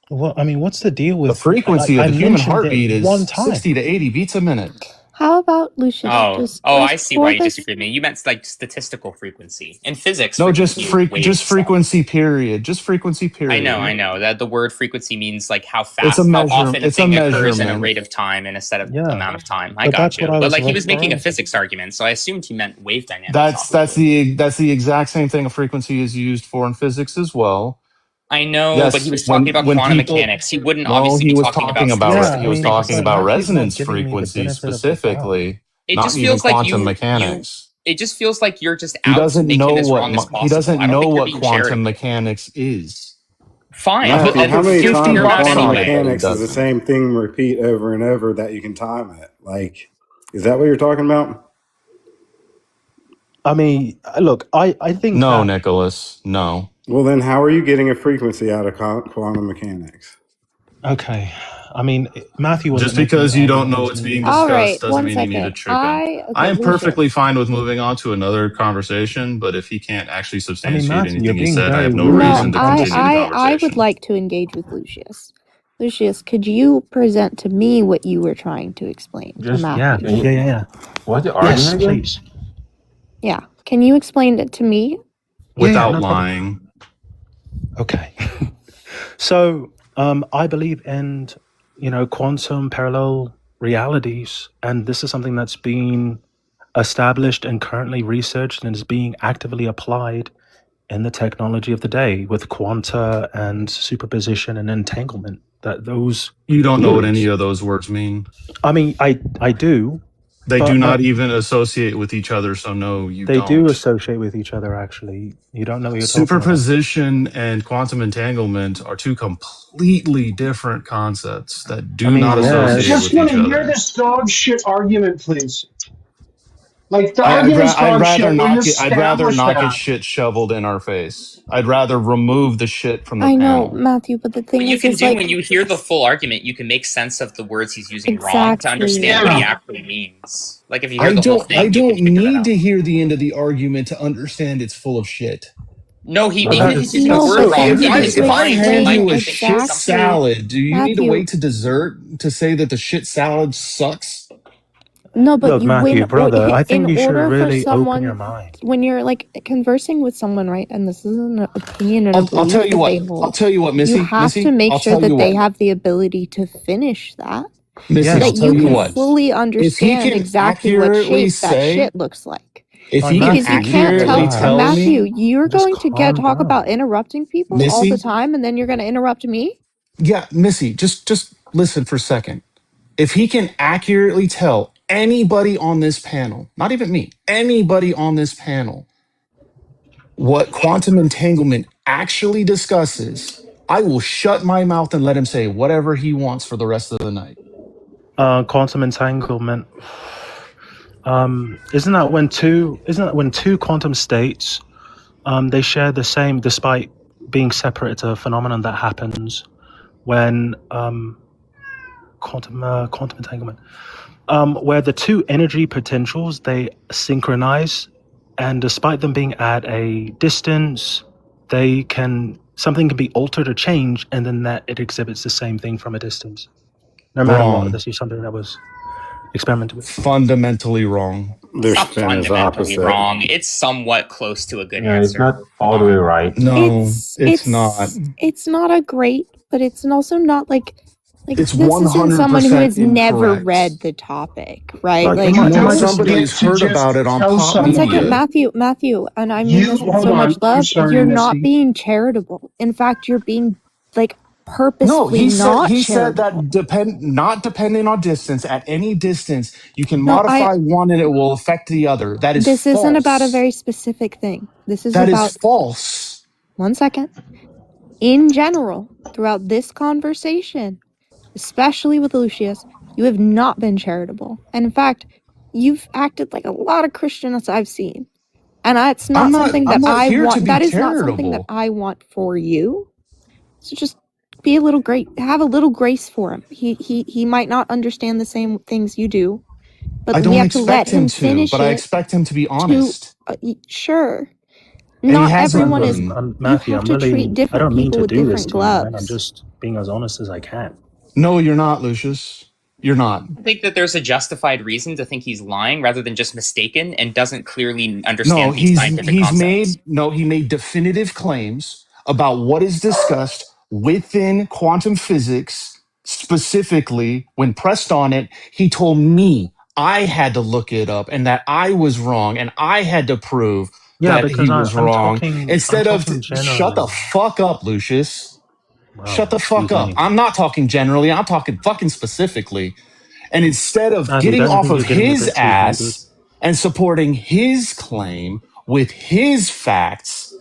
[SPEAKER 13] Well, I mean, what's the deal with
[SPEAKER 4] The frequency of
[SPEAKER 13] I
[SPEAKER 4] the human
[SPEAKER 13] mentioned
[SPEAKER 4] heartbeat
[SPEAKER 13] it
[SPEAKER 4] is
[SPEAKER 13] one time.
[SPEAKER 4] 60 to 80 beats a minute.
[SPEAKER 14] How about Lucius?
[SPEAKER 7] Oh,
[SPEAKER 14] Just
[SPEAKER 7] I see
[SPEAKER 14] for
[SPEAKER 7] why you
[SPEAKER 14] this.
[SPEAKER 7] disagree with me. You meant like statistical frequency. In physics,
[SPEAKER 4] No, just
[SPEAKER 7] frequency is waves.
[SPEAKER 4] frequency period. Just frequency period.
[SPEAKER 7] I know that the word frequency means like how
[SPEAKER 4] It's
[SPEAKER 7] fast,
[SPEAKER 4] a
[SPEAKER 7] how
[SPEAKER 4] measure.
[SPEAKER 7] often a
[SPEAKER 4] It's a
[SPEAKER 7] thing occurs in a
[SPEAKER 4] measurement.
[SPEAKER 7] rate of time and a set of
[SPEAKER 13] Yeah.
[SPEAKER 7] amount of time. I
[SPEAKER 13] But
[SPEAKER 7] got
[SPEAKER 13] that's
[SPEAKER 7] you.
[SPEAKER 13] what I
[SPEAKER 7] But
[SPEAKER 13] was
[SPEAKER 7] like he was making a
[SPEAKER 13] referring to.
[SPEAKER 7] physics argument, so I assumed he meant wave dynamics.
[SPEAKER 4] That's the exact same thing a frequency is used for in physics as well.
[SPEAKER 7] I know,
[SPEAKER 4] Yes,
[SPEAKER 7] but he was talking about
[SPEAKER 4] when
[SPEAKER 7] quantum
[SPEAKER 4] people-
[SPEAKER 7] mechanics. He wouldn't
[SPEAKER 4] No,
[SPEAKER 7] obviously
[SPEAKER 4] he
[SPEAKER 7] be
[SPEAKER 4] was
[SPEAKER 7] talking
[SPEAKER 4] talking
[SPEAKER 7] about
[SPEAKER 4] about
[SPEAKER 7] statistical
[SPEAKER 4] he was
[SPEAKER 13] I mean,
[SPEAKER 4] talking
[SPEAKER 13] but
[SPEAKER 4] about
[SPEAKER 13] Matthew's not
[SPEAKER 4] resonance
[SPEAKER 13] giving me the
[SPEAKER 4] frequency
[SPEAKER 13] benefit of the doubt.
[SPEAKER 4] specifically,
[SPEAKER 7] It
[SPEAKER 4] not
[SPEAKER 7] just
[SPEAKER 4] even
[SPEAKER 7] feels like
[SPEAKER 4] quantum mechanics.
[SPEAKER 7] it just feels like you're just
[SPEAKER 4] He
[SPEAKER 7] out to
[SPEAKER 4] doesn't
[SPEAKER 7] make
[SPEAKER 4] know
[SPEAKER 7] him as
[SPEAKER 4] what
[SPEAKER 7] wrong as possible.
[SPEAKER 4] he doesn't
[SPEAKER 7] I don't
[SPEAKER 4] know
[SPEAKER 7] think you're
[SPEAKER 4] what
[SPEAKER 7] being
[SPEAKER 4] quantum
[SPEAKER 7] charitable.
[SPEAKER 4] mechanics is.
[SPEAKER 7] Fine,
[SPEAKER 9] Matthew,
[SPEAKER 7] but
[SPEAKER 9] how
[SPEAKER 7] then
[SPEAKER 9] many
[SPEAKER 7] hear
[SPEAKER 9] times
[SPEAKER 7] him
[SPEAKER 9] in
[SPEAKER 7] out
[SPEAKER 9] quantum
[SPEAKER 7] anyway.
[SPEAKER 9] mechanics is the same thing repeat over and over that you can time it? Like, is that what you're talking about?
[SPEAKER 13] I mean, look, I think
[SPEAKER 4] No,
[SPEAKER 13] that
[SPEAKER 4] Nicholas, no.
[SPEAKER 9] Well, then how are you getting a frequency out of quantum mechanics?
[SPEAKER 13] okay. I mean, Matthew wasn't
[SPEAKER 4] Just because
[SPEAKER 13] making
[SPEAKER 4] you
[SPEAKER 13] the
[SPEAKER 4] don't know
[SPEAKER 13] argument
[SPEAKER 4] what's
[SPEAKER 13] to me.
[SPEAKER 4] being
[SPEAKER 14] All
[SPEAKER 4] discussed
[SPEAKER 14] right,
[SPEAKER 4] doesn't
[SPEAKER 14] one
[SPEAKER 4] mean you need to
[SPEAKER 14] second.
[SPEAKER 4] trip in. I am
[SPEAKER 14] Lucius.
[SPEAKER 4] perfectly fine with moving on to another conversation, but if he can't actually substantiate
[SPEAKER 13] Matthew,
[SPEAKER 4] anything
[SPEAKER 13] you're
[SPEAKER 4] he
[SPEAKER 13] being
[SPEAKER 4] said, I
[SPEAKER 13] very
[SPEAKER 4] have no
[SPEAKER 13] rude
[SPEAKER 4] reason
[SPEAKER 13] and
[SPEAKER 4] to continue the
[SPEAKER 14] I
[SPEAKER 4] conversation.
[SPEAKER 14] would like to engage with Lucius. Lucius, could you present to me what you were trying to explain to
[SPEAKER 1] Just
[SPEAKER 14] Matthew?
[SPEAKER 13] Yeah.
[SPEAKER 1] what's the
[SPEAKER 13] Yes,
[SPEAKER 1] argument again?
[SPEAKER 13] please.
[SPEAKER 14] Yeah. Can you explain it to me?
[SPEAKER 4] Without
[SPEAKER 13] no problem.
[SPEAKER 4] lying.
[SPEAKER 13] Okay. So, I believe in, quantum parallel realities, and this is something that's been established and currently researched and is being actively applied in the technology of the day with quanta and superposition and entanglement. That those
[SPEAKER 4] You don't know what
[SPEAKER 13] words-
[SPEAKER 4] any of those words mean.
[SPEAKER 13] I mean, I do.
[SPEAKER 4] They
[SPEAKER 13] But
[SPEAKER 4] do not
[SPEAKER 13] I-
[SPEAKER 4] even associate with each other, so no, you
[SPEAKER 13] They
[SPEAKER 4] don't.
[SPEAKER 13] do associate with each other. Actually, you don't know what you're talking about.
[SPEAKER 4] Superposition and quantum entanglement are two completely different concepts that do
[SPEAKER 13] I mean,
[SPEAKER 4] not
[SPEAKER 13] yeah,
[SPEAKER 4] associate
[SPEAKER 13] it's-
[SPEAKER 12] Just
[SPEAKER 4] with
[SPEAKER 12] want
[SPEAKER 4] each
[SPEAKER 12] to hear
[SPEAKER 4] other.
[SPEAKER 12] this dog shit argument, please. Like the
[SPEAKER 4] I'd
[SPEAKER 12] argument's dog
[SPEAKER 4] rather
[SPEAKER 12] shit. We
[SPEAKER 4] not get
[SPEAKER 12] established that.
[SPEAKER 4] shit shoveled in our face. I'd rather remove the shit from the
[SPEAKER 14] I know,
[SPEAKER 4] panel.
[SPEAKER 14] Matthew, but the thing
[SPEAKER 7] What you
[SPEAKER 14] is,
[SPEAKER 7] can
[SPEAKER 14] is
[SPEAKER 7] do
[SPEAKER 14] like
[SPEAKER 7] when you hear the full argument, you can make sense of the words he's using wrong to
[SPEAKER 14] Exactly.
[SPEAKER 7] understand what he actually means. Like if you hear the whole thing,
[SPEAKER 4] I
[SPEAKER 7] you
[SPEAKER 4] don't
[SPEAKER 7] can figure that
[SPEAKER 4] need
[SPEAKER 7] out.
[SPEAKER 4] to hear the end of the argument to understand it's full of shit.
[SPEAKER 7] No, he
[SPEAKER 13] Well,
[SPEAKER 7] even
[SPEAKER 13] that
[SPEAKER 7] if
[SPEAKER 13] is-
[SPEAKER 7] he's using the
[SPEAKER 14] No,
[SPEAKER 7] word
[SPEAKER 14] but
[SPEAKER 7] wrong,
[SPEAKER 14] then
[SPEAKER 7] in
[SPEAKER 14] he
[SPEAKER 7] his
[SPEAKER 14] was
[SPEAKER 4] If I
[SPEAKER 7] mind,
[SPEAKER 4] hand
[SPEAKER 7] he might
[SPEAKER 4] you a
[SPEAKER 7] be thinking
[SPEAKER 4] shit
[SPEAKER 7] something.
[SPEAKER 4] salad, do you need to
[SPEAKER 14] Matthew.
[SPEAKER 4] wait to dessert to say that the shit salad sucks?
[SPEAKER 14] no, but
[SPEAKER 13] Look,
[SPEAKER 14] you
[SPEAKER 13] Matthew,
[SPEAKER 14] win.
[SPEAKER 13] brother, I think
[SPEAKER 14] in
[SPEAKER 13] you should
[SPEAKER 14] order
[SPEAKER 13] really
[SPEAKER 14] for someone,
[SPEAKER 13] open your mind.
[SPEAKER 14] when you're like conversing with someone, right? And this is an opinion and a
[SPEAKER 4] I'll
[SPEAKER 14] belief
[SPEAKER 4] tell you
[SPEAKER 14] that
[SPEAKER 4] what.
[SPEAKER 14] they hold.
[SPEAKER 4] I'll tell you what, Missy.
[SPEAKER 14] You have
[SPEAKER 4] Missy,
[SPEAKER 14] to make
[SPEAKER 4] I'll
[SPEAKER 14] sure
[SPEAKER 4] tell
[SPEAKER 14] that
[SPEAKER 4] you
[SPEAKER 14] they
[SPEAKER 4] what.
[SPEAKER 14] have the ability to finish that,
[SPEAKER 4] Missy,
[SPEAKER 13] Yes.
[SPEAKER 14] so
[SPEAKER 4] I'll
[SPEAKER 14] that
[SPEAKER 4] tell
[SPEAKER 14] you
[SPEAKER 4] you
[SPEAKER 14] can
[SPEAKER 4] what.
[SPEAKER 14] fully understand
[SPEAKER 4] can
[SPEAKER 14] exactly what
[SPEAKER 4] accurately
[SPEAKER 14] shape that
[SPEAKER 4] say-
[SPEAKER 14] shit looks like.
[SPEAKER 4] If
[SPEAKER 13] Fine,
[SPEAKER 4] he can
[SPEAKER 14] Because you can't
[SPEAKER 4] accurately
[SPEAKER 14] tell
[SPEAKER 4] tell
[SPEAKER 14] Matthew,
[SPEAKER 4] me,
[SPEAKER 14] you're
[SPEAKER 13] Just
[SPEAKER 14] going to
[SPEAKER 13] calm
[SPEAKER 14] talk
[SPEAKER 13] down.
[SPEAKER 14] about interrupting people all the
[SPEAKER 4] Missy,
[SPEAKER 14] time, and then you're going to interrupt me.
[SPEAKER 4] yeah, Missy, just listen for a second. If he can accurately tell anybody on this panel, not even me, anybody on this panel, what quantum entanglement actually discusses, I will shut my mouth and let him say whatever he wants for the rest of the night.
[SPEAKER 13] Quantum entanglement. Isn't that when two quantum states they share the same, despite being separate? It's a phenomenon that happens when quantum entanglement, where the two energy potentials, they synchronize, and despite them being at a distance, something can be altered or changed, and then that it exhibits the same thing from a distance. No matter
[SPEAKER 4] Wrong.
[SPEAKER 13] what, this is something that was experimented with.
[SPEAKER 4] Fundamentally wrong.
[SPEAKER 9] Their
[SPEAKER 7] It's not
[SPEAKER 9] spin is
[SPEAKER 7] fundamentally
[SPEAKER 9] opposite.
[SPEAKER 7] wrong. It's somewhat close to a good
[SPEAKER 1] Yeah, it's
[SPEAKER 7] answer.
[SPEAKER 1] not all the way right.
[SPEAKER 4] No, it's not.
[SPEAKER 14] It's not a great, but it's also not like
[SPEAKER 4] It's
[SPEAKER 14] this isn't someone who
[SPEAKER 4] 100%
[SPEAKER 14] has never
[SPEAKER 4] incorrect.
[SPEAKER 14] read the topic, right?
[SPEAKER 13] Like,
[SPEAKER 14] Like
[SPEAKER 13] come on,
[SPEAKER 4] No,
[SPEAKER 13] Tell
[SPEAKER 4] somebody has heard about it on
[SPEAKER 12] tell
[SPEAKER 4] pop
[SPEAKER 14] one
[SPEAKER 12] someone.
[SPEAKER 14] second,
[SPEAKER 4] media.
[SPEAKER 14] Matthew, and I mean
[SPEAKER 12] You-
[SPEAKER 14] this with
[SPEAKER 12] hold
[SPEAKER 14] so
[SPEAKER 12] on.
[SPEAKER 14] much
[SPEAKER 12] I'm
[SPEAKER 14] love.
[SPEAKER 12] sorry,
[SPEAKER 14] You're not
[SPEAKER 12] Missy.
[SPEAKER 14] being charitable. In fact, you're being like purposefully
[SPEAKER 9] he said
[SPEAKER 14] not
[SPEAKER 9] that
[SPEAKER 14] charitable.
[SPEAKER 9] not depending on distance, at any distance, you can
[SPEAKER 14] No,
[SPEAKER 9] modify one and it will affect the other. That is
[SPEAKER 14] this isn't about a
[SPEAKER 9] false.
[SPEAKER 14] very specific thing. This is
[SPEAKER 9] That is
[SPEAKER 14] about
[SPEAKER 9] false.
[SPEAKER 14] 1 second. In general, throughout this conversation, especially with Lucius, you have not been charitable. And in fact, you've acted like a lot of Christians I've seen. And it's not something that
[SPEAKER 9] I'm not
[SPEAKER 14] I
[SPEAKER 9] here to
[SPEAKER 14] want.
[SPEAKER 9] be
[SPEAKER 14] That is not something that
[SPEAKER 9] charitable.
[SPEAKER 14] I want for you. So just be a little great. Have a little grace for him. He might not understand the same things you do, but
[SPEAKER 9] I
[SPEAKER 14] we
[SPEAKER 9] don't
[SPEAKER 14] have to let
[SPEAKER 9] expect him
[SPEAKER 14] him
[SPEAKER 9] to,
[SPEAKER 14] finish
[SPEAKER 9] but I
[SPEAKER 14] it.
[SPEAKER 9] expect him to be honest.
[SPEAKER 14] Sure.
[SPEAKER 9] And he
[SPEAKER 14] Not
[SPEAKER 9] hasn't
[SPEAKER 14] everyone is.
[SPEAKER 9] been.
[SPEAKER 14] You have to treat
[SPEAKER 13] I
[SPEAKER 14] different
[SPEAKER 13] don't mean
[SPEAKER 14] people
[SPEAKER 13] to
[SPEAKER 14] with
[SPEAKER 13] do this
[SPEAKER 14] different
[SPEAKER 13] to you, man. I'm
[SPEAKER 14] gloves.
[SPEAKER 13] just being as honest as I can.
[SPEAKER 9] No, you're not, Lucius. You're not.
[SPEAKER 7] I think that there's a justified reason to think he's lying rather than just mistaken and doesn't clearly
[SPEAKER 9] No,
[SPEAKER 7] understand these scientific concepts.
[SPEAKER 9] he made definitive claims about what is discussed within quantum physics. Specifically, when pressed on it, he told me I had to look it up and that I was wrong and I had to prove
[SPEAKER 13] Yeah,
[SPEAKER 9] that he
[SPEAKER 13] because
[SPEAKER 9] was
[SPEAKER 13] I'm
[SPEAKER 9] wrong.
[SPEAKER 13] talking.
[SPEAKER 9] Instead
[SPEAKER 13] I'm
[SPEAKER 9] of
[SPEAKER 13] talking
[SPEAKER 9] shut the
[SPEAKER 13] generally.
[SPEAKER 9] fuck up, Lucius. Shut
[SPEAKER 13] Wow,
[SPEAKER 9] the fuck
[SPEAKER 13] excuse
[SPEAKER 9] up.
[SPEAKER 13] me,
[SPEAKER 9] I'm not talking generally, I'm talking fucking specifically. And instead of
[SPEAKER 13] Matthew.
[SPEAKER 9] getting
[SPEAKER 13] Don't you
[SPEAKER 9] off
[SPEAKER 13] think
[SPEAKER 9] of
[SPEAKER 13] you're getting a
[SPEAKER 9] his
[SPEAKER 13] bit too heated?
[SPEAKER 9] ass and supporting his claim with his facts,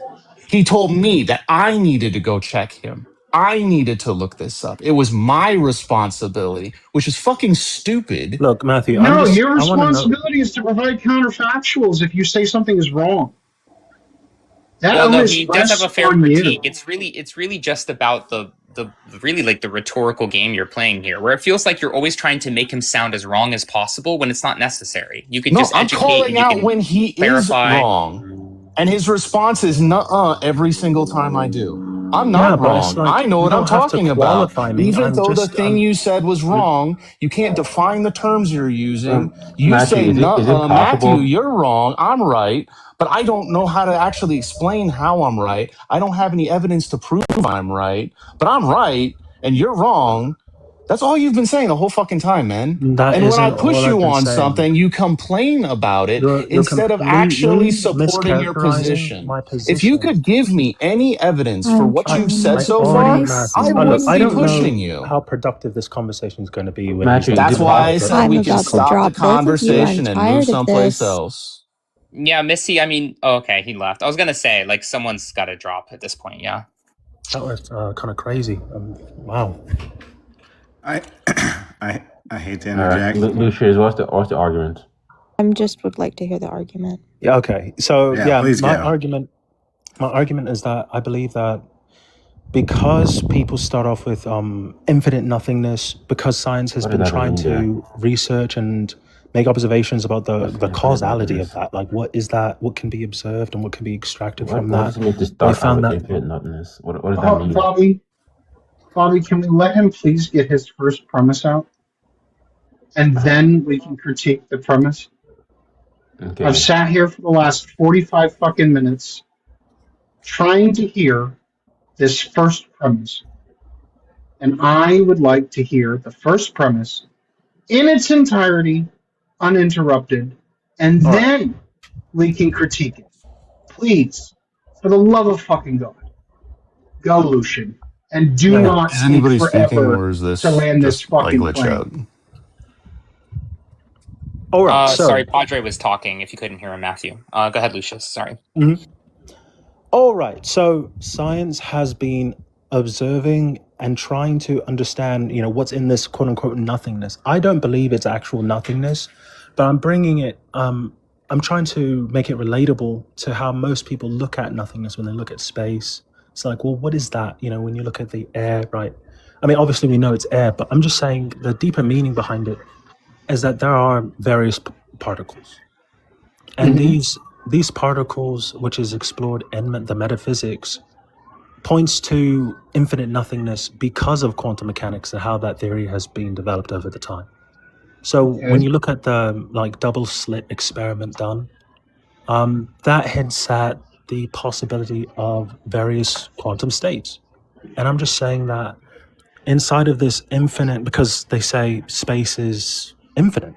[SPEAKER 9] he told me that I needed to go check him. I needed to look this up. It was my responsibility, which is fucking stupid.
[SPEAKER 13] Look, Matthew.
[SPEAKER 12] No, your
[SPEAKER 13] I want to know.
[SPEAKER 12] responsibility is to provide counterfactuals if you say something is wrong. That
[SPEAKER 7] Well, no,
[SPEAKER 12] onus
[SPEAKER 7] he does have a
[SPEAKER 12] rests
[SPEAKER 7] fair
[SPEAKER 12] on
[SPEAKER 7] critique.
[SPEAKER 12] you.
[SPEAKER 7] It's really just about the really like the rhetorical game you're playing here, where it feels like you're always trying to make him sound as wrong as possible when it's not necessary. You could
[SPEAKER 9] No,
[SPEAKER 7] just
[SPEAKER 9] I'm
[SPEAKER 7] educate
[SPEAKER 9] calling
[SPEAKER 7] and you
[SPEAKER 9] out
[SPEAKER 7] can
[SPEAKER 9] when he is
[SPEAKER 7] clarify.
[SPEAKER 9] wrong. And his response is nuh-uh every single time I do. I'm
[SPEAKER 13] Yeah,
[SPEAKER 9] not
[SPEAKER 13] but it's
[SPEAKER 9] wrong. I
[SPEAKER 13] like
[SPEAKER 9] know
[SPEAKER 13] you
[SPEAKER 9] what I'm
[SPEAKER 13] don't have to
[SPEAKER 9] talking about.
[SPEAKER 13] qualify me.
[SPEAKER 9] Even though the thing you said was wrong, you can't define the terms you're using. You
[SPEAKER 1] Matthew,
[SPEAKER 9] say,
[SPEAKER 1] is it
[SPEAKER 9] nuh-uh, Matthew,
[SPEAKER 1] possible?
[SPEAKER 9] you're wrong. I'm right. But I don't know how to actually explain how I'm right. I don't have any evidence to prove I'm right. But I'm right, and you're wrong. That's all you've been saying the whole fucking time, man.
[SPEAKER 13] That
[SPEAKER 9] And when I
[SPEAKER 13] isn't
[SPEAKER 9] push
[SPEAKER 13] all I've
[SPEAKER 9] you
[SPEAKER 13] been
[SPEAKER 9] on
[SPEAKER 13] saying.
[SPEAKER 9] something, you complain about it
[SPEAKER 13] You're
[SPEAKER 9] instead of actually
[SPEAKER 13] completely
[SPEAKER 9] supporting your
[SPEAKER 13] mischaracterizing
[SPEAKER 9] position.
[SPEAKER 13] my
[SPEAKER 9] If you
[SPEAKER 13] position.
[SPEAKER 9] could give me any evidence for
[SPEAKER 14] I'm
[SPEAKER 9] what you've
[SPEAKER 14] trying
[SPEAKER 9] said
[SPEAKER 14] my
[SPEAKER 13] I
[SPEAKER 9] so
[SPEAKER 13] already,
[SPEAKER 9] far,
[SPEAKER 14] best,
[SPEAKER 13] Matthew.
[SPEAKER 9] I
[SPEAKER 13] Look,
[SPEAKER 9] wouldn't
[SPEAKER 13] I
[SPEAKER 9] be
[SPEAKER 13] don't
[SPEAKER 9] pushing
[SPEAKER 13] know
[SPEAKER 9] you.
[SPEAKER 13] how productive this conversation is going to be when you
[SPEAKER 1] Matthew,
[SPEAKER 13] start
[SPEAKER 1] is
[SPEAKER 9] That's
[SPEAKER 1] it
[SPEAKER 9] why I
[SPEAKER 13] talking.
[SPEAKER 1] possible?
[SPEAKER 9] said
[SPEAKER 14] I'm
[SPEAKER 9] we can
[SPEAKER 14] about to
[SPEAKER 9] stop the
[SPEAKER 14] drop both of you. I'm
[SPEAKER 9] conversation and move
[SPEAKER 14] tired of
[SPEAKER 9] someplace
[SPEAKER 14] this.
[SPEAKER 9] else.
[SPEAKER 7] Yeah, Missy. I mean, oh, okay, he left. I was gonna say like someone's got to drop at this point. Yeah.
[SPEAKER 13] That was kind of crazy. Wow.
[SPEAKER 9] I I hate to
[SPEAKER 1] All right,
[SPEAKER 9] interject.
[SPEAKER 1] Lucius, what's the argument?
[SPEAKER 14] I just would like to hear the argument.
[SPEAKER 13] Yeah. Okay. So
[SPEAKER 9] Yeah, please
[SPEAKER 13] my
[SPEAKER 9] go.
[SPEAKER 13] argument is that I believe that because people start off with infinite nothingness, because science has
[SPEAKER 1] What does
[SPEAKER 13] been
[SPEAKER 1] that
[SPEAKER 13] trying
[SPEAKER 1] mean,
[SPEAKER 13] to
[SPEAKER 1] Jack?
[SPEAKER 13] research and make observations about the
[SPEAKER 1] Infinite
[SPEAKER 13] causality of
[SPEAKER 1] nothingness.
[SPEAKER 13] that, like what is that, what can be observed and what can be extracted
[SPEAKER 1] What
[SPEAKER 13] from
[SPEAKER 1] does
[SPEAKER 13] that.
[SPEAKER 1] it mean to
[SPEAKER 13] They
[SPEAKER 1] start out
[SPEAKER 13] found
[SPEAKER 1] with
[SPEAKER 13] that.
[SPEAKER 1] infinite nothingness? What does that mean?
[SPEAKER 12] Bobby, can we let him please get his first premise out? And then we can critique the premise?
[SPEAKER 1] Okay.
[SPEAKER 12] I've sat here for the last 45 fucking minutes trying to hear this first premise. And I would like to hear the first premise in its entirety, uninterrupted, and
[SPEAKER 13] All right.
[SPEAKER 12] then we can critique it. Please, for the love of fucking God, go, Lucian, and do
[SPEAKER 13] Yeah.
[SPEAKER 12] not
[SPEAKER 9] Is
[SPEAKER 12] take
[SPEAKER 9] anybody speaking,
[SPEAKER 12] forever
[SPEAKER 9] or is
[SPEAKER 12] to
[SPEAKER 9] this
[SPEAKER 12] land this
[SPEAKER 9] just like
[SPEAKER 12] fucking
[SPEAKER 9] glitch out?
[SPEAKER 12] plane.
[SPEAKER 13] All right. So.
[SPEAKER 7] Sorry, Padre was talking. If you couldn't hear him, Matthew. Go ahead, Lucius. Sorry.
[SPEAKER 13] Mhm. All right. So science has been observing and trying to understand, what's in this quote unquote nothingness. I don't believe it's actual nothingness, but I'm bringing it. I'm trying to make it relatable to how most people look at nothingness when they look at space. It's like, well, what is that? When you look at the air, right? I mean, obviously we know it's air, but I'm just saying the deeper meaning behind it is that there are various particles. And these particles, which is explored in the metaphysics, points to infinite nothingness because of quantum mechanics and how that theory has been developed over the time. So when you look at the double slit experiment done, that hints at the possibility of various quantum states. And I'm just saying that inside of this infinite, because they say space is infinite,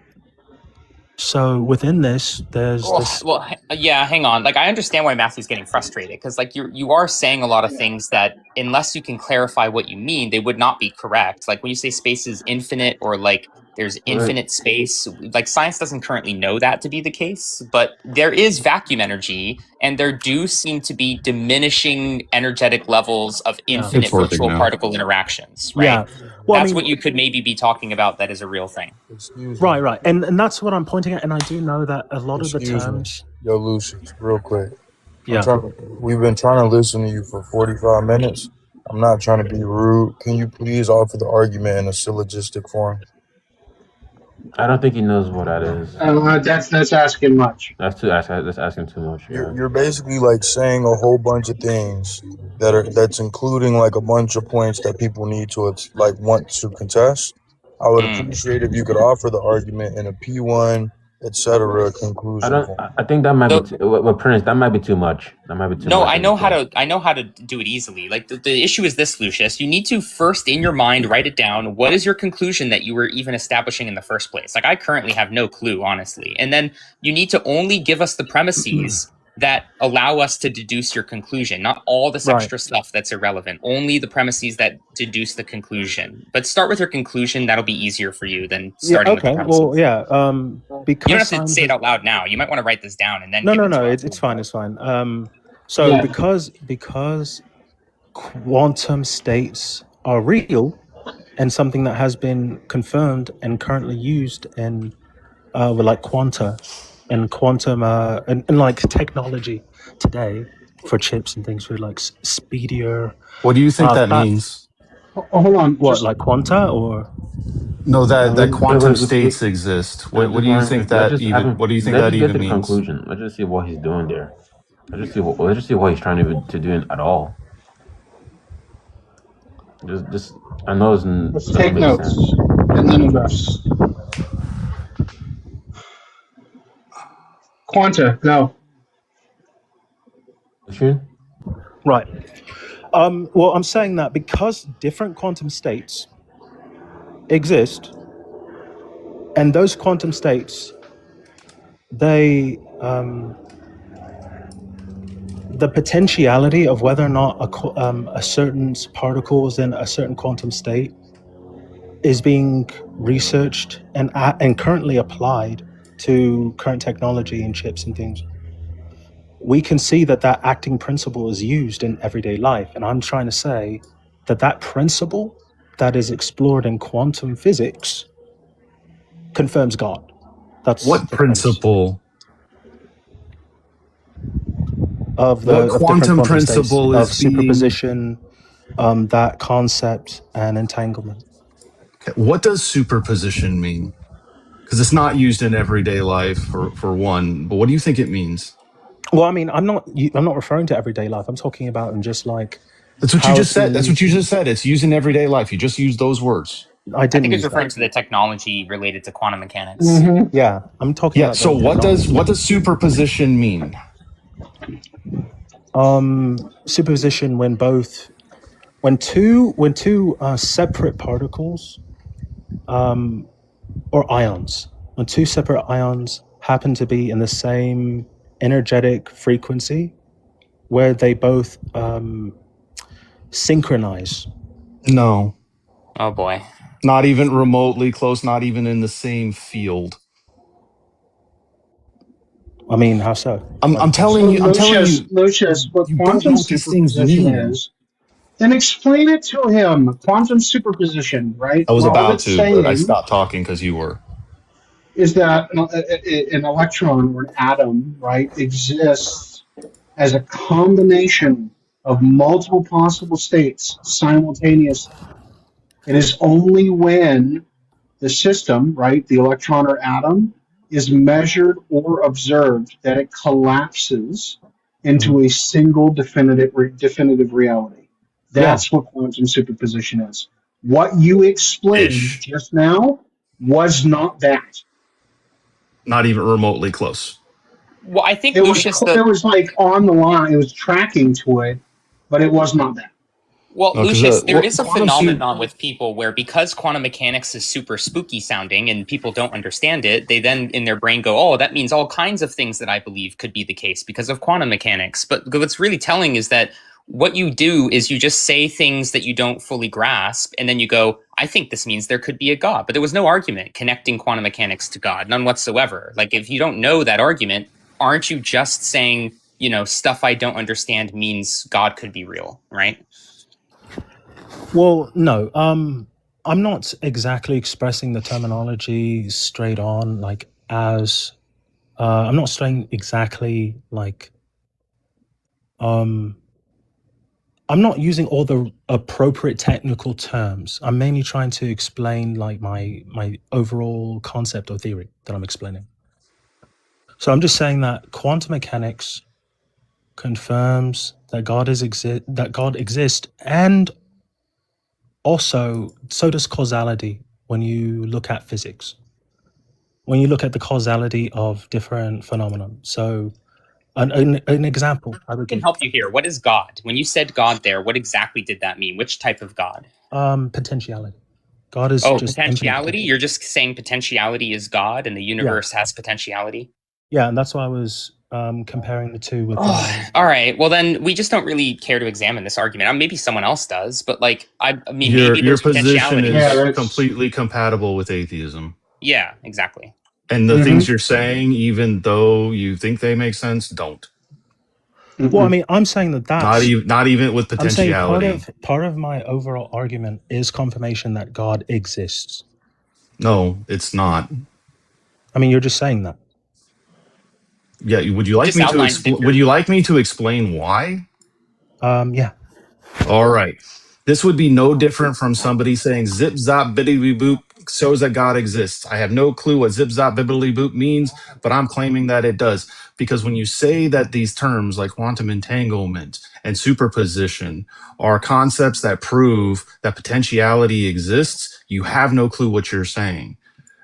[SPEAKER 13] So within this, there's this.
[SPEAKER 7] Well, yeah, hang on. Like, I understand why Matthew's getting frustrated because, like, you are saying a lot of things that, unless you can clarify what you mean, they would not be correct. Like when you say space is infinite, or like there's infinite space, like science doesn't currently know that to be the case. But there is vacuum energy, and there do seem to be diminishing energetic levels of infinite virtual particle interactions. Right?
[SPEAKER 13] Yeah. Well,
[SPEAKER 7] that's what you could maybe be talking about. That is a real thing.
[SPEAKER 13] Right. And that's what I'm pointing at. And I do know that a lot of the terms.
[SPEAKER 15] Yo, Lucius, real quick.
[SPEAKER 13] Yeah.
[SPEAKER 15] We've been trying to listen to you for 45 minutes. I'm not trying to be rude. Can you please offer the argument in a syllogistic form?
[SPEAKER 1] I don't think he knows what that is.
[SPEAKER 12] That's asking much.
[SPEAKER 1] That's asking too much. Yeah.
[SPEAKER 15] You're basically like saying a whole bunch of things that's including like a bunch of points that people need to like want to contest. I would appreciate if you could offer the argument in a P1, etc. conclusion.
[SPEAKER 1] I think that might be Prince. That might be too much. That might be too much.
[SPEAKER 7] No, I know how to do it easily. Like the issue is this, Lucius. You need to first, in your mind, write it down. What is your conclusion that you were even establishing in the first place? Like, I currently have no clue, honestly. And then you need to only give us the premises that allow us to deduce your conclusion, not all this extra stuff that's irrelevant. Only the premises that deduce the conclusion. But start with your conclusion. That'll be easier for you than starting with the premises.
[SPEAKER 13] Well, yeah. Because
[SPEAKER 7] you don't have to say it out loud now. You might want to write this down and then.
[SPEAKER 13] No. It's fine. It's fine. Because quantum states are real and something that has been confirmed and currently used in with like quanta and quantum and like technology today for chips and things with like speedier.
[SPEAKER 4] What do you think that means?
[SPEAKER 12] Hold on.
[SPEAKER 13] What, like quanta or?
[SPEAKER 4] No, that quantum states exist. What do you think that even? What do you think that even means?
[SPEAKER 1] Conclusion. Let's just see what he's doing there. Let's just see what he's trying to do at all. Just I know it's.
[SPEAKER 12] Let's take notes and then address. Quanta, go.
[SPEAKER 13] Right. Well, I'm saying that because different quantum states exist, and those quantum states, they the potentiality of whether or not a certain particle is in a certain quantum state is being researched and currently applied to current technology and chips and things. We can see that acting principle is used in everyday life. And I'm trying to say that principle that is explored in quantum physics confirms God. That's
[SPEAKER 4] what principle?
[SPEAKER 13] Of the quantum principle is superposition, that concept and entanglement.
[SPEAKER 4] Okay. What does superposition mean? Because it's not used in everyday life for one, but what do you think it means?
[SPEAKER 13] Well, I mean, I'm not referring to everyday life. I'm talking about in just like.
[SPEAKER 4] That's what you just said. That's what you just said. It's used in everyday life. You just used those words.
[SPEAKER 7] I think it's referring to the technology related to quantum mechanics.
[SPEAKER 13] Mm-hmm. Yeah, I'm talking.
[SPEAKER 4] Yeah.
[SPEAKER 13] About
[SPEAKER 4] So what does superposition mean?
[SPEAKER 13] Superposition when two separate particles, or ions, when two separate ions happen to be in the same energetic frequency, where they both synchronize.
[SPEAKER 4] No.
[SPEAKER 7] Oh boy.
[SPEAKER 4] Not even remotely close. Not even in the same field.
[SPEAKER 13] I mean, how so?
[SPEAKER 4] I'm telling you.
[SPEAKER 12] Lucius, what quantum superposition is, then explain it to him. Quantum superposition, right?
[SPEAKER 4] I was about to, but I stopped talking because you were.
[SPEAKER 12] Is that an electron or an atom, right, exists as a combination of multiple possible states simultaneously. It is only when the system, right, the electron or atom, is measured or observed that it collapses into a single definitive reality. That's what quantum superposition is. What you explained just now was not that.
[SPEAKER 4] Not even remotely close.
[SPEAKER 7] Well, I think
[SPEAKER 12] it was like on the line. It was tracking to it, but it was not that.
[SPEAKER 7] Well,
[SPEAKER 1] No, because
[SPEAKER 7] Lucius, there is a
[SPEAKER 1] quantum soup.
[SPEAKER 7] phenomenon with people where because quantum mechanics is super spooky sounding and people don't understand it, they then in their brain go, oh, that means all kinds of things that I believe could be the case because of quantum mechanics. But what's really telling is that what you do is you just say things that you don't fully grasp, and then you go, I think this means there could be a God. But there was no argument connecting quantum mechanics to God, none whatsoever. Like, if you don't know that argument, aren't you just saying, you know, stuff I don't understand means God could be real, right?
[SPEAKER 13] Well, no. I'm not exactly expressing the terminology straight on, like as I'm not saying exactly like I'm not using all the appropriate technical terms. I'm mainly trying to explain like my overall concept or theory that I'm explaining. So I'm just saying that quantum mechanics confirms that God exists, and also so does causality when you look at physics. When you look at the causality of different phenomena. So an example I would
[SPEAKER 7] I can
[SPEAKER 13] give.
[SPEAKER 7] help you here. What is God? When you said God there, what exactly did that mean? Which type of God?
[SPEAKER 13] Potentiality. God is just
[SPEAKER 7] potentiality? You're just saying potentiality is God and the universe has potentiality?
[SPEAKER 13] Yeah, and that's why I was comparing the two with
[SPEAKER 7] all right. Well, then we just don't really care to examine this argument. Maybe someone else does, but like, I mean, maybe
[SPEAKER 1] Your
[SPEAKER 7] there's
[SPEAKER 1] position
[SPEAKER 7] potentiality.
[SPEAKER 1] is completely compatible with atheism.
[SPEAKER 7] Yeah, exactly.
[SPEAKER 1] And the things you're saying, even though you think they make sense, don't.
[SPEAKER 13] Well, I mean, I'm saying that's
[SPEAKER 1] not even with potentiality.
[SPEAKER 13] I'm saying part of my overall argument is confirmation that God exists.
[SPEAKER 1] No, it's not.
[SPEAKER 13] I mean, you're just saying that.
[SPEAKER 1] Yeah, would you like me to would you like me to explain why?
[SPEAKER 13] Yeah.
[SPEAKER 1] All right. This would be no different from somebody saying zip zop biddly boop shows that God exists. I have no clue what zip zop biddly boop means, but I'm claiming that it does. Because when you say that these terms like quantum entanglement and superposition are concepts that prove that potentiality exists, you have no clue what you're saying.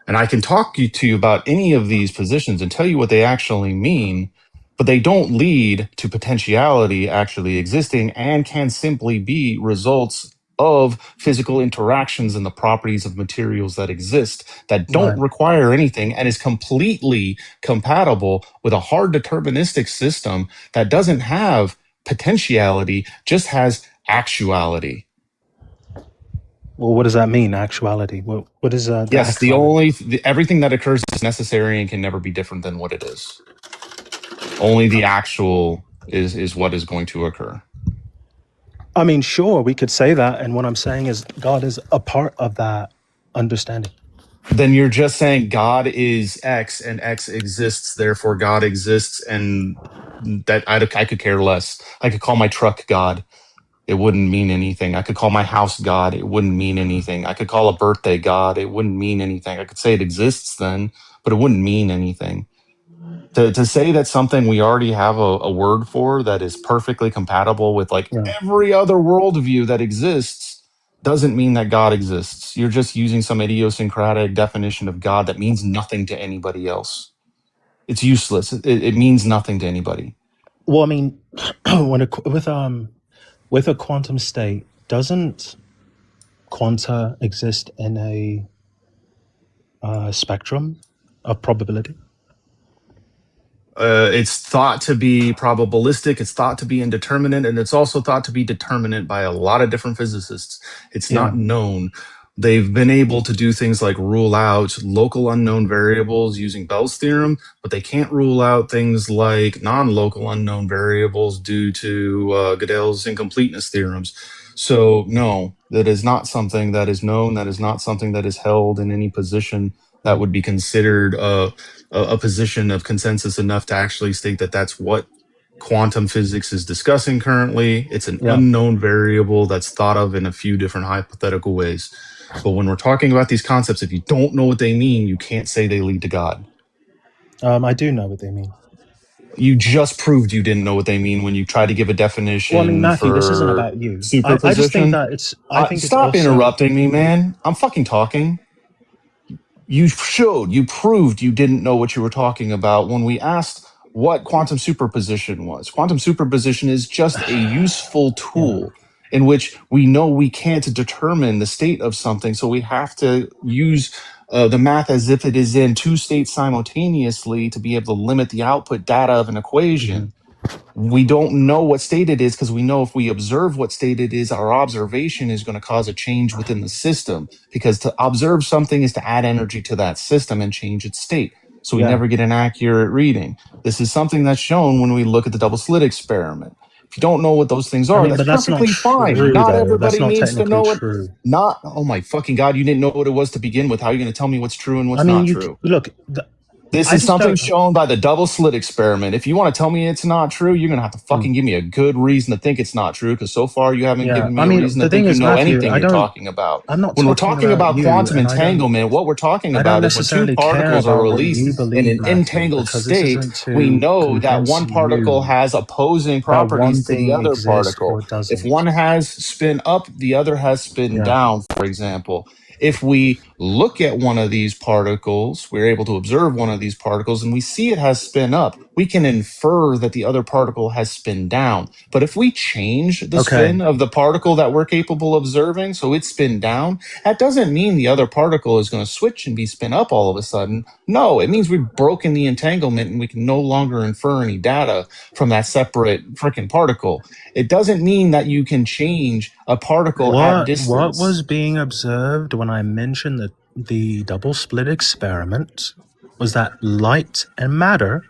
[SPEAKER 1] And I can talk to you about any of these positions and tell you what they actually mean, but they don't lead to potentiality actually existing and can simply be results of physical interactions and the properties of materials that exist that don't require anything and is completely compatible with a hard deterministic system that doesn't have potentiality, just has actuality.
[SPEAKER 13] Well, what does that mean, actuality? What is that?
[SPEAKER 1] Yes, everything that occurs is necessary and can never be different than what it is. Only the actual is what is going to occur.
[SPEAKER 13] I mean, sure, we could say that, and what I'm saying is God is a part of that understanding.
[SPEAKER 1] Then you're just saying God is X and X exists, therefore God exists, and that I could care less. I could call my truck God. It wouldn't mean anything. I could call my house God. It wouldn't mean anything. I could call a birthday God. It wouldn't mean anything. I could say it exists then, but it wouldn't mean anything. To say that something we already have a word for that is perfectly compatible with like every other worldview that exists doesn't mean that God exists. You're just using some idiosyncratic definition of God that means nothing to anybody else. It's useless. It means nothing to anybody.
[SPEAKER 13] Well, I mean, with a quantum state, doesn't quanta exist in a spectrum of probability?
[SPEAKER 1] It's thought to be probabilistic, it's thought to be indeterminate, and it's also thought to be determinate by a lot of different physicists. It's not known. They've been able to do things like rule out local unknown variables using Bell's theorem, but they can't rule out things like non-local unknown variables due to Gödel's incompleteness theorems. So no, that is not something that is known. That is not something that is held in any position that would be considered a position of consensus enough to actually state that that's what quantum physics is discussing currently. It's an unknown variable that's thought of in a few different hypothetical ways. But when we're talking about these concepts, if you don't know what they mean, you can't say they lead to God.
[SPEAKER 13] I do know what they mean.
[SPEAKER 1] You just proved you didn't know what they mean when you tried to give a definition.
[SPEAKER 13] Well, I mean, Matthew, this isn't
[SPEAKER 1] for
[SPEAKER 13] about you.
[SPEAKER 1] Superposition.
[SPEAKER 13] I just think that it's. I think
[SPEAKER 1] stop
[SPEAKER 13] it's also,
[SPEAKER 1] interrupting me, man. I'm fucking talking. You proved you didn't know what you were talking about when we asked what quantum superposition was. Quantum superposition is just a useful tool. in which we know we can't determine the state of something. So we have to use the math as if it is in two states simultaneously to be able to limit the output data of an equation. We don't know what state it is because we know if we observe what state it is, our observation is going to cause a change within the system, because to observe something is to add energy to that system and change its state. So we never get an accurate reading. This is something that's shown when we look at the double slit experiment. If you don't know what those things are, that's perfectly fine. Not everybody needs to know it. Oh my fucking God, you didn't know what it was to begin with. How are you going to tell me what's true and what's not true? This is something shown by the double slit experiment. If you want to tell me it's not true, you're going to have to fucking give me a good reason to think it's not true, because so far you haven't given me a reason to think you know anything you're talking about. When we're talking about quantum entanglement, what we're talking about is when two particles are released in an entangled state, we know that one particle has opposing properties to the other particle. If one has spin up, the other has spin down, for example. If we look at one of these particles, we're able to observe one of these particles and we see it has spin up, we can infer that the other particle has spin down. But if we change the spin of the particle that we're capable of observing, so it's spin down, that doesn't mean the other particle is going to switch and be spin up all of a sudden. No, it means we've broken the entanglement and we can no longer infer any data from that separate freaking particle. It doesn't mean that you can change a particle at distance.
[SPEAKER 13] What was being observed when I mentioned the double slit experiment was that light and matter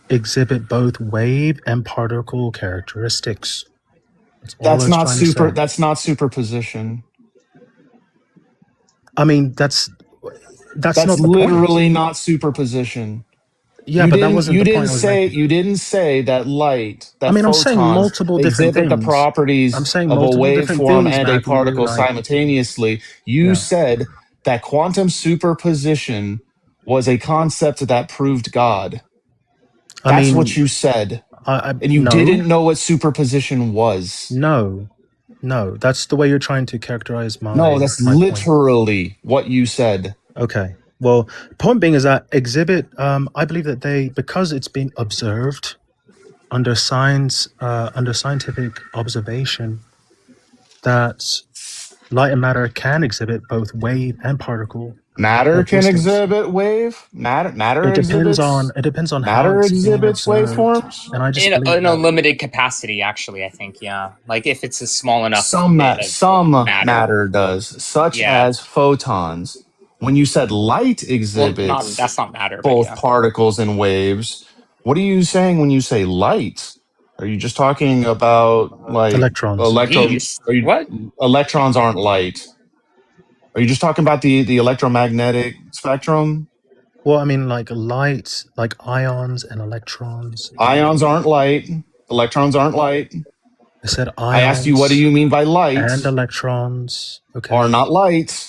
[SPEAKER 13] exhibit both wave and particle characteristics.
[SPEAKER 1] That's not superposition.
[SPEAKER 13] I mean, that's not the
[SPEAKER 1] literally
[SPEAKER 13] point.
[SPEAKER 1] Not superposition.
[SPEAKER 13] Yeah, but that wasn't the point.
[SPEAKER 1] You didn't say that light. That
[SPEAKER 13] I mean, I'm saying multiple different
[SPEAKER 1] exhibit
[SPEAKER 13] things.
[SPEAKER 1] the properties of a waveform and a particle simultaneously. You said that quantum superposition was a concept that proved God. That's what you said. And you didn't know what superposition was.
[SPEAKER 13] No, that's the way you're trying to characterize my.
[SPEAKER 1] No, that's literally what you said.
[SPEAKER 13] Okay. Well, point being is that exhibit, I believe that because it's been observed under scientific observation, that light and matter can exhibit both wave and particle.
[SPEAKER 1] Matter can exhibit wave. Matter
[SPEAKER 13] it depends on
[SPEAKER 1] matter exhibits waveforms,
[SPEAKER 13] and I just
[SPEAKER 7] in a limited capacity. Actually, I think like if it's a small enough.
[SPEAKER 1] Some matter does, such as photons. When you said light exhibits,
[SPEAKER 7] that's not matter.
[SPEAKER 1] Both particles and waves. What are you saying when you say light? Are you just talking about like
[SPEAKER 13] electrons?
[SPEAKER 7] What?
[SPEAKER 1] Electrons aren't light. Are you just talking about the electromagnetic spectrum?
[SPEAKER 13] Well, I mean, like light, like ions and electrons.
[SPEAKER 1] Ions aren't light. Electrons aren't light.
[SPEAKER 13] I said ions.
[SPEAKER 1] I asked you, what do you mean by light?
[SPEAKER 13] And electrons. Okay.
[SPEAKER 1] Are not light.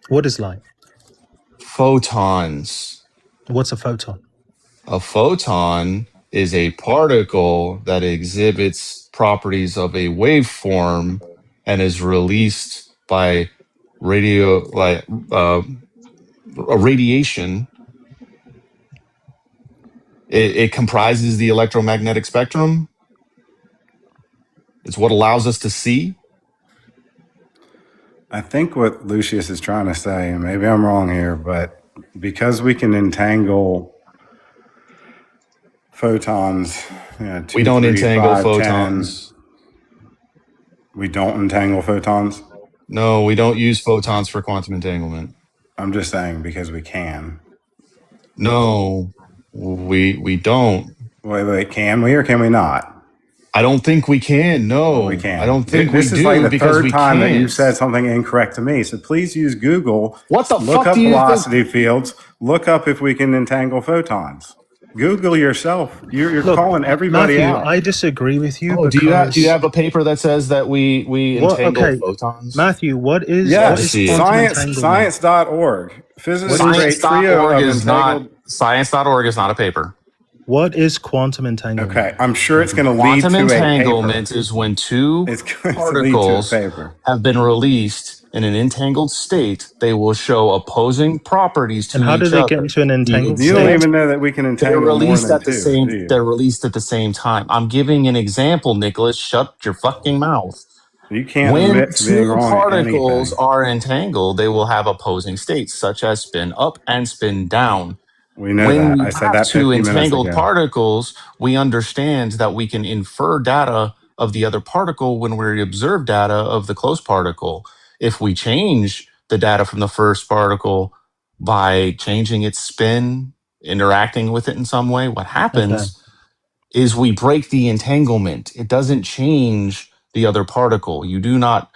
[SPEAKER 13] What is light?
[SPEAKER 1] Photons.
[SPEAKER 13] What's a photon?
[SPEAKER 1] A photon is a particle that exhibits properties of a waveform and is released by radiation. It comprises the electromagnetic spectrum. It's what allows us to see.
[SPEAKER 9] I think what Lucius is trying to say, and maybe I'm wrong here, but because we can entangle photons, 2,
[SPEAKER 1] we don't
[SPEAKER 9] 3,
[SPEAKER 1] entangle
[SPEAKER 9] 5,
[SPEAKER 1] photons.
[SPEAKER 9] 10, we don't entangle photons?
[SPEAKER 1] No, we don't use photons for quantum entanglement.
[SPEAKER 9] I'm just saying because we can.
[SPEAKER 1] No, we don't.
[SPEAKER 9] Wait, can we or can we not?
[SPEAKER 1] I don't think we can. No,
[SPEAKER 9] we can.
[SPEAKER 1] I don't think
[SPEAKER 9] this
[SPEAKER 1] we
[SPEAKER 9] is
[SPEAKER 1] do
[SPEAKER 9] like the
[SPEAKER 1] because
[SPEAKER 9] third
[SPEAKER 1] we
[SPEAKER 9] time
[SPEAKER 1] can't.
[SPEAKER 9] that you've said something incorrect to me. So please use Google.
[SPEAKER 1] What the
[SPEAKER 9] look
[SPEAKER 1] fuck
[SPEAKER 9] up
[SPEAKER 1] do you
[SPEAKER 9] velocity fields. Look up if we can entangle photons. Google yourself. You're calling everybody
[SPEAKER 13] Matthew,
[SPEAKER 9] out.
[SPEAKER 13] I disagree with you.
[SPEAKER 1] Oh, do you have a paper that says that we entangle photons?
[SPEAKER 13] Matthew, what is
[SPEAKER 9] science.org. Physicists rate trio of entangled.
[SPEAKER 1] Science.org is not a paper.
[SPEAKER 13] What is quantum entanglement?
[SPEAKER 9] Okay, I'm sure it's going to lead to
[SPEAKER 1] quantum entanglement is when two particles have been released in an entangled state, they will show opposing properties to
[SPEAKER 13] And how do
[SPEAKER 1] each
[SPEAKER 13] they
[SPEAKER 1] other.
[SPEAKER 13] get into an entangled
[SPEAKER 9] You don't
[SPEAKER 13] state?
[SPEAKER 9] even know that we can
[SPEAKER 1] They're
[SPEAKER 9] entangle more
[SPEAKER 1] released
[SPEAKER 9] than
[SPEAKER 1] at the
[SPEAKER 9] two,
[SPEAKER 1] same.
[SPEAKER 9] do you?
[SPEAKER 1] They're released at the same time. I'm giving an example, Nicholas. Shut your fucking mouth.
[SPEAKER 9] You can't
[SPEAKER 1] When
[SPEAKER 9] admit to being
[SPEAKER 1] two
[SPEAKER 9] wrong at
[SPEAKER 1] particles
[SPEAKER 9] anything.
[SPEAKER 1] are entangled, they will have opposing states, such as spin up and spin down.
[SPEAKER 9] We know
[SPEAKER 1] When
[SPEAKER 9] that.
[SPEAKER 1] we
[SPEAKER 9] I said
[SPEAKER 1] have
[SPEAKER 9] that
[SPEAKER 1] two
[SPEAKER 9] 50 minutes
[SPEAKER 1] entangled
[SPEAKER 9] ago.
[SPEAKER 1] particles, we understand that we can infer data of the other particle when we observe data of the close particle. If we change the data from the first particle by changing its spin, interacting with it in some way, what happens is we break the entanglement. It doesn't change the other particle. You do not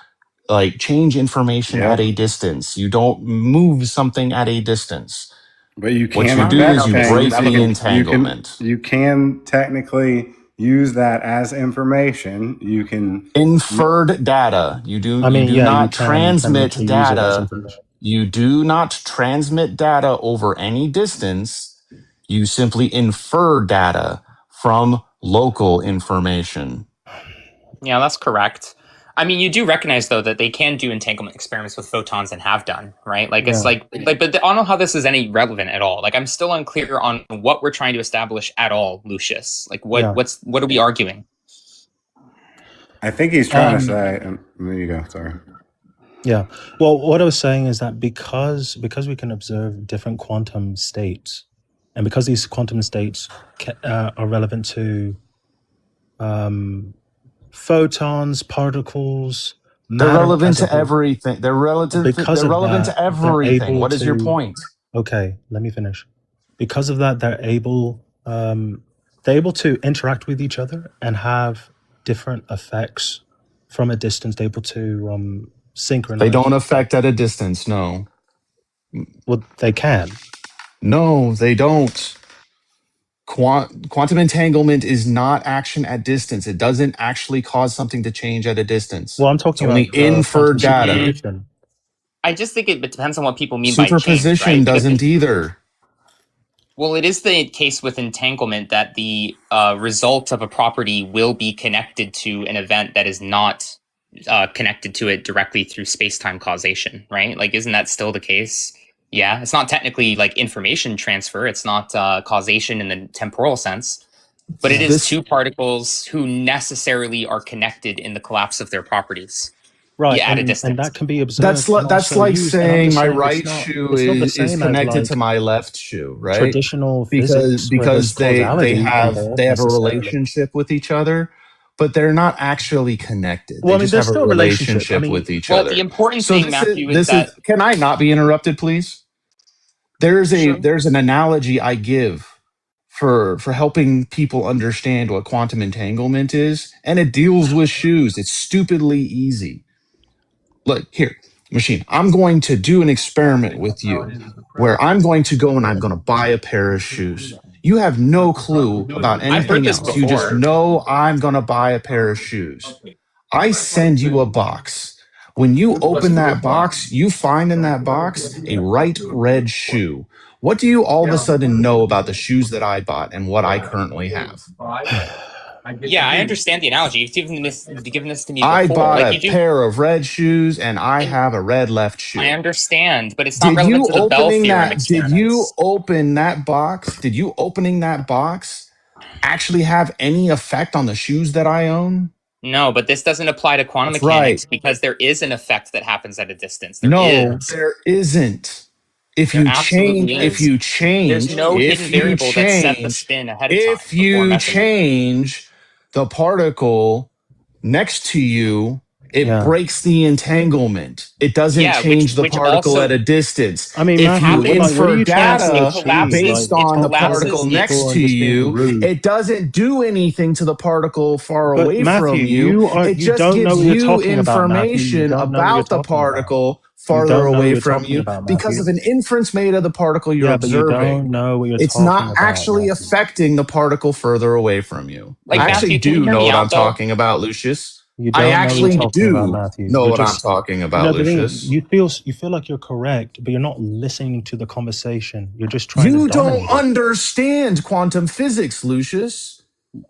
[SPEAKER 1] like change information at a distance. You don't move something at a distance.
[SPEAKER 9] But you
[SPEAKER 1] What
[SPEAKER 9] can
[SPEAKER 1] you do is
[SPEAKER 9] affect
[SPEAKER 1] you break
[SPEAKER 9] things.
[SPEAKER 1] the entanglement.
[SPEAKER 9] You can technically use that as information. You can
[SPEAKER 1] Inferred data. You do
[SPEAKER 13] you
[SPEAKER 1] not
[SPEAKER 13] can
[SPEAKER 1] transmit
[SPEAKER 13] literally use it as
[SPEAKER 1] data.
[SPEAKER 13] information.
[SPEAKER 1] You do not transmit data over any distance. You simply infer data from local information.
[SPEAKER 7] Yeah, that's correct. I mean, you do recognize though that they can do entanglement experiments with photons and have done, right? Like it's
[SPEAKER 13] Yeah.
[SPEAKER 7] but I don't know how this is any relevant at all. Like I'm still unclear on what we're trying to establish at all, Lucius. Like what are we arguing?
[SPEAKER 9] I think he's trying to say. There you go. Sorry.
[SPEAKER 13] Yeah. Well, what I was saying is that because we can observe different quantum states, and because these quantum states are relevant to photons, particles,
[SPEAKER 1] They're
[SPEAKER 13] matter
[SPEAKER 1] relevant
[SPEAKER 13] as a
[SPEAKER 1] to
[SPEAKER 13] whole.
[SPEAKER 1] everything. They're relative.
[SPEAKER 13] Because
[SPEAKER 1] They're
[SPEAKER 13] of
[SPEAKER 1] relevant
[SPEAKER 13] that,
[SPEAKER 1] to everything.
[SPEAKER 13] able
[SPEAKER 1] What is your
[SPEAKER 13] to-
[SPEAKER 1] point?
[SPEAKER 13] Okay, let me finish. Because of that, they're able to interact with each other and have different effects from a distance. They're able to synchronize.
[SPEAKER 1] They don't affect at a distance. No.
[SPEAKER 13] Well, they can.
[SPEAKER 1] No, they don't. Quantum entanglement is not action at distance. It doesn't actually cause something to change at a distance.
[SPEAKER 13] Well, I'm talking
[SPEAKER 1] it's only
[SPEAKER 13] about
[SPEAKER 1] inferred data.
[SPEAKER 13] Superposition.
[SPEAKER 7] I just think it depends on what people mean by change,
[SPEAKER 1] Superposition
[SPEAKER 7] right?
[SPEAKER 1] doesn't either.
[SPEAKER 7] Well, it is the case with entanglement that the result of a property will be connected to an event that is not connected to it directly through space-time causation, right? Like, isn't that still the case? Yeah, it's not technically like information transfer. It's not causation in the temporal sense, but it is two particles who necessarily are connected in the collapse of their properties.
[SPEAKER 13] Right,
[SPEAKER 7] yeah, at a distance.
[SPEAKER 13] And that can be observed.
[SPEAKER 1] That's like saying my right shoe is connected to my left shoe, right?
[SPEAKER 13] Traditional physics,
[SPEAKER 1] because they have a
[SPEAKER 13] necessarily.
[SPEAKER 1] relationship with each other, but they're not actually connected.
[SPEAKER 13] Well,
[SPEAKER 1] they just have a relationship with each other.
[SPEAKER 7] Well, the important thing, Matthew, is that
[SPEAKER 1] can I not be interrupted, please? There's an analogy I give for helping people understand what quantum entanglement is, and it deals with shoes. It's stupidly easy. Look here, machine. I'm going to do an experiment with you where I'm going to go and I'm going to buy a pair of shoes. You have no clue about anything else. You just know I'm going to buy a pair of shoes. I send you a box. When you open that box, you find in that box a right red shoe. What do you all of a sudden know about the shoes that I bought and what I currently have?
[SPEAKER 7] Yeah, I understand the analogy. You've given this to me before.
[SPEAKER 1] I bought a pair of red shoes and I have a red left shoe.
[SPEAKER 7] I understand, but it's not relevant to the Bell theorem experiments.
[SPEAKER 1] Did you open that box? Did you opening that box actually have any effect on the shoes that I own?
[SPEAKER 7] No, but this doesn't apply to quantum mechanics because there is an effect that happens at a distance. There
[SPEAKER 1] isn't. If you change,
[SPEAKER 7] there's no hidden variable that set the spin ahead of time.
[SPEAKER 1] If you change the particle next to you, it breaks the entanglement. It doesn't change the particle at a distance.
[SPEAKER 13] I mean,
[SPEAKER 1] if you infer data based on the particle next to you, it doesn't do anything to the particle far away from you. It just gives you information about the particle farther away from you because of an inference made of the particle you're observing.
[SPEAKER 13] But you don't know what you're
[SPEAKER 1] it's
[SPEAKER 13] talking
[SPEAKER 1] not
[SPEAKER 13] about,
[SPEAKER 1] actually affecting the particle further away from you.
[SPEAKER 7] Like,
[SPEAKER 1] I actually
[SPEAKER 7] Matthew,
[SPEAKER 1] do know what I'm talking about, Lucius. I actually do know what I'm talking about, Lucius.
[SPEAKER 13] You feel like you're correct, but you're not listening to the conversation. You're just trying to
[SPEAKER 1] You don't
[SPEAKER 13] dominate
[SPEAKER 1] understand quantum physics, Lucius.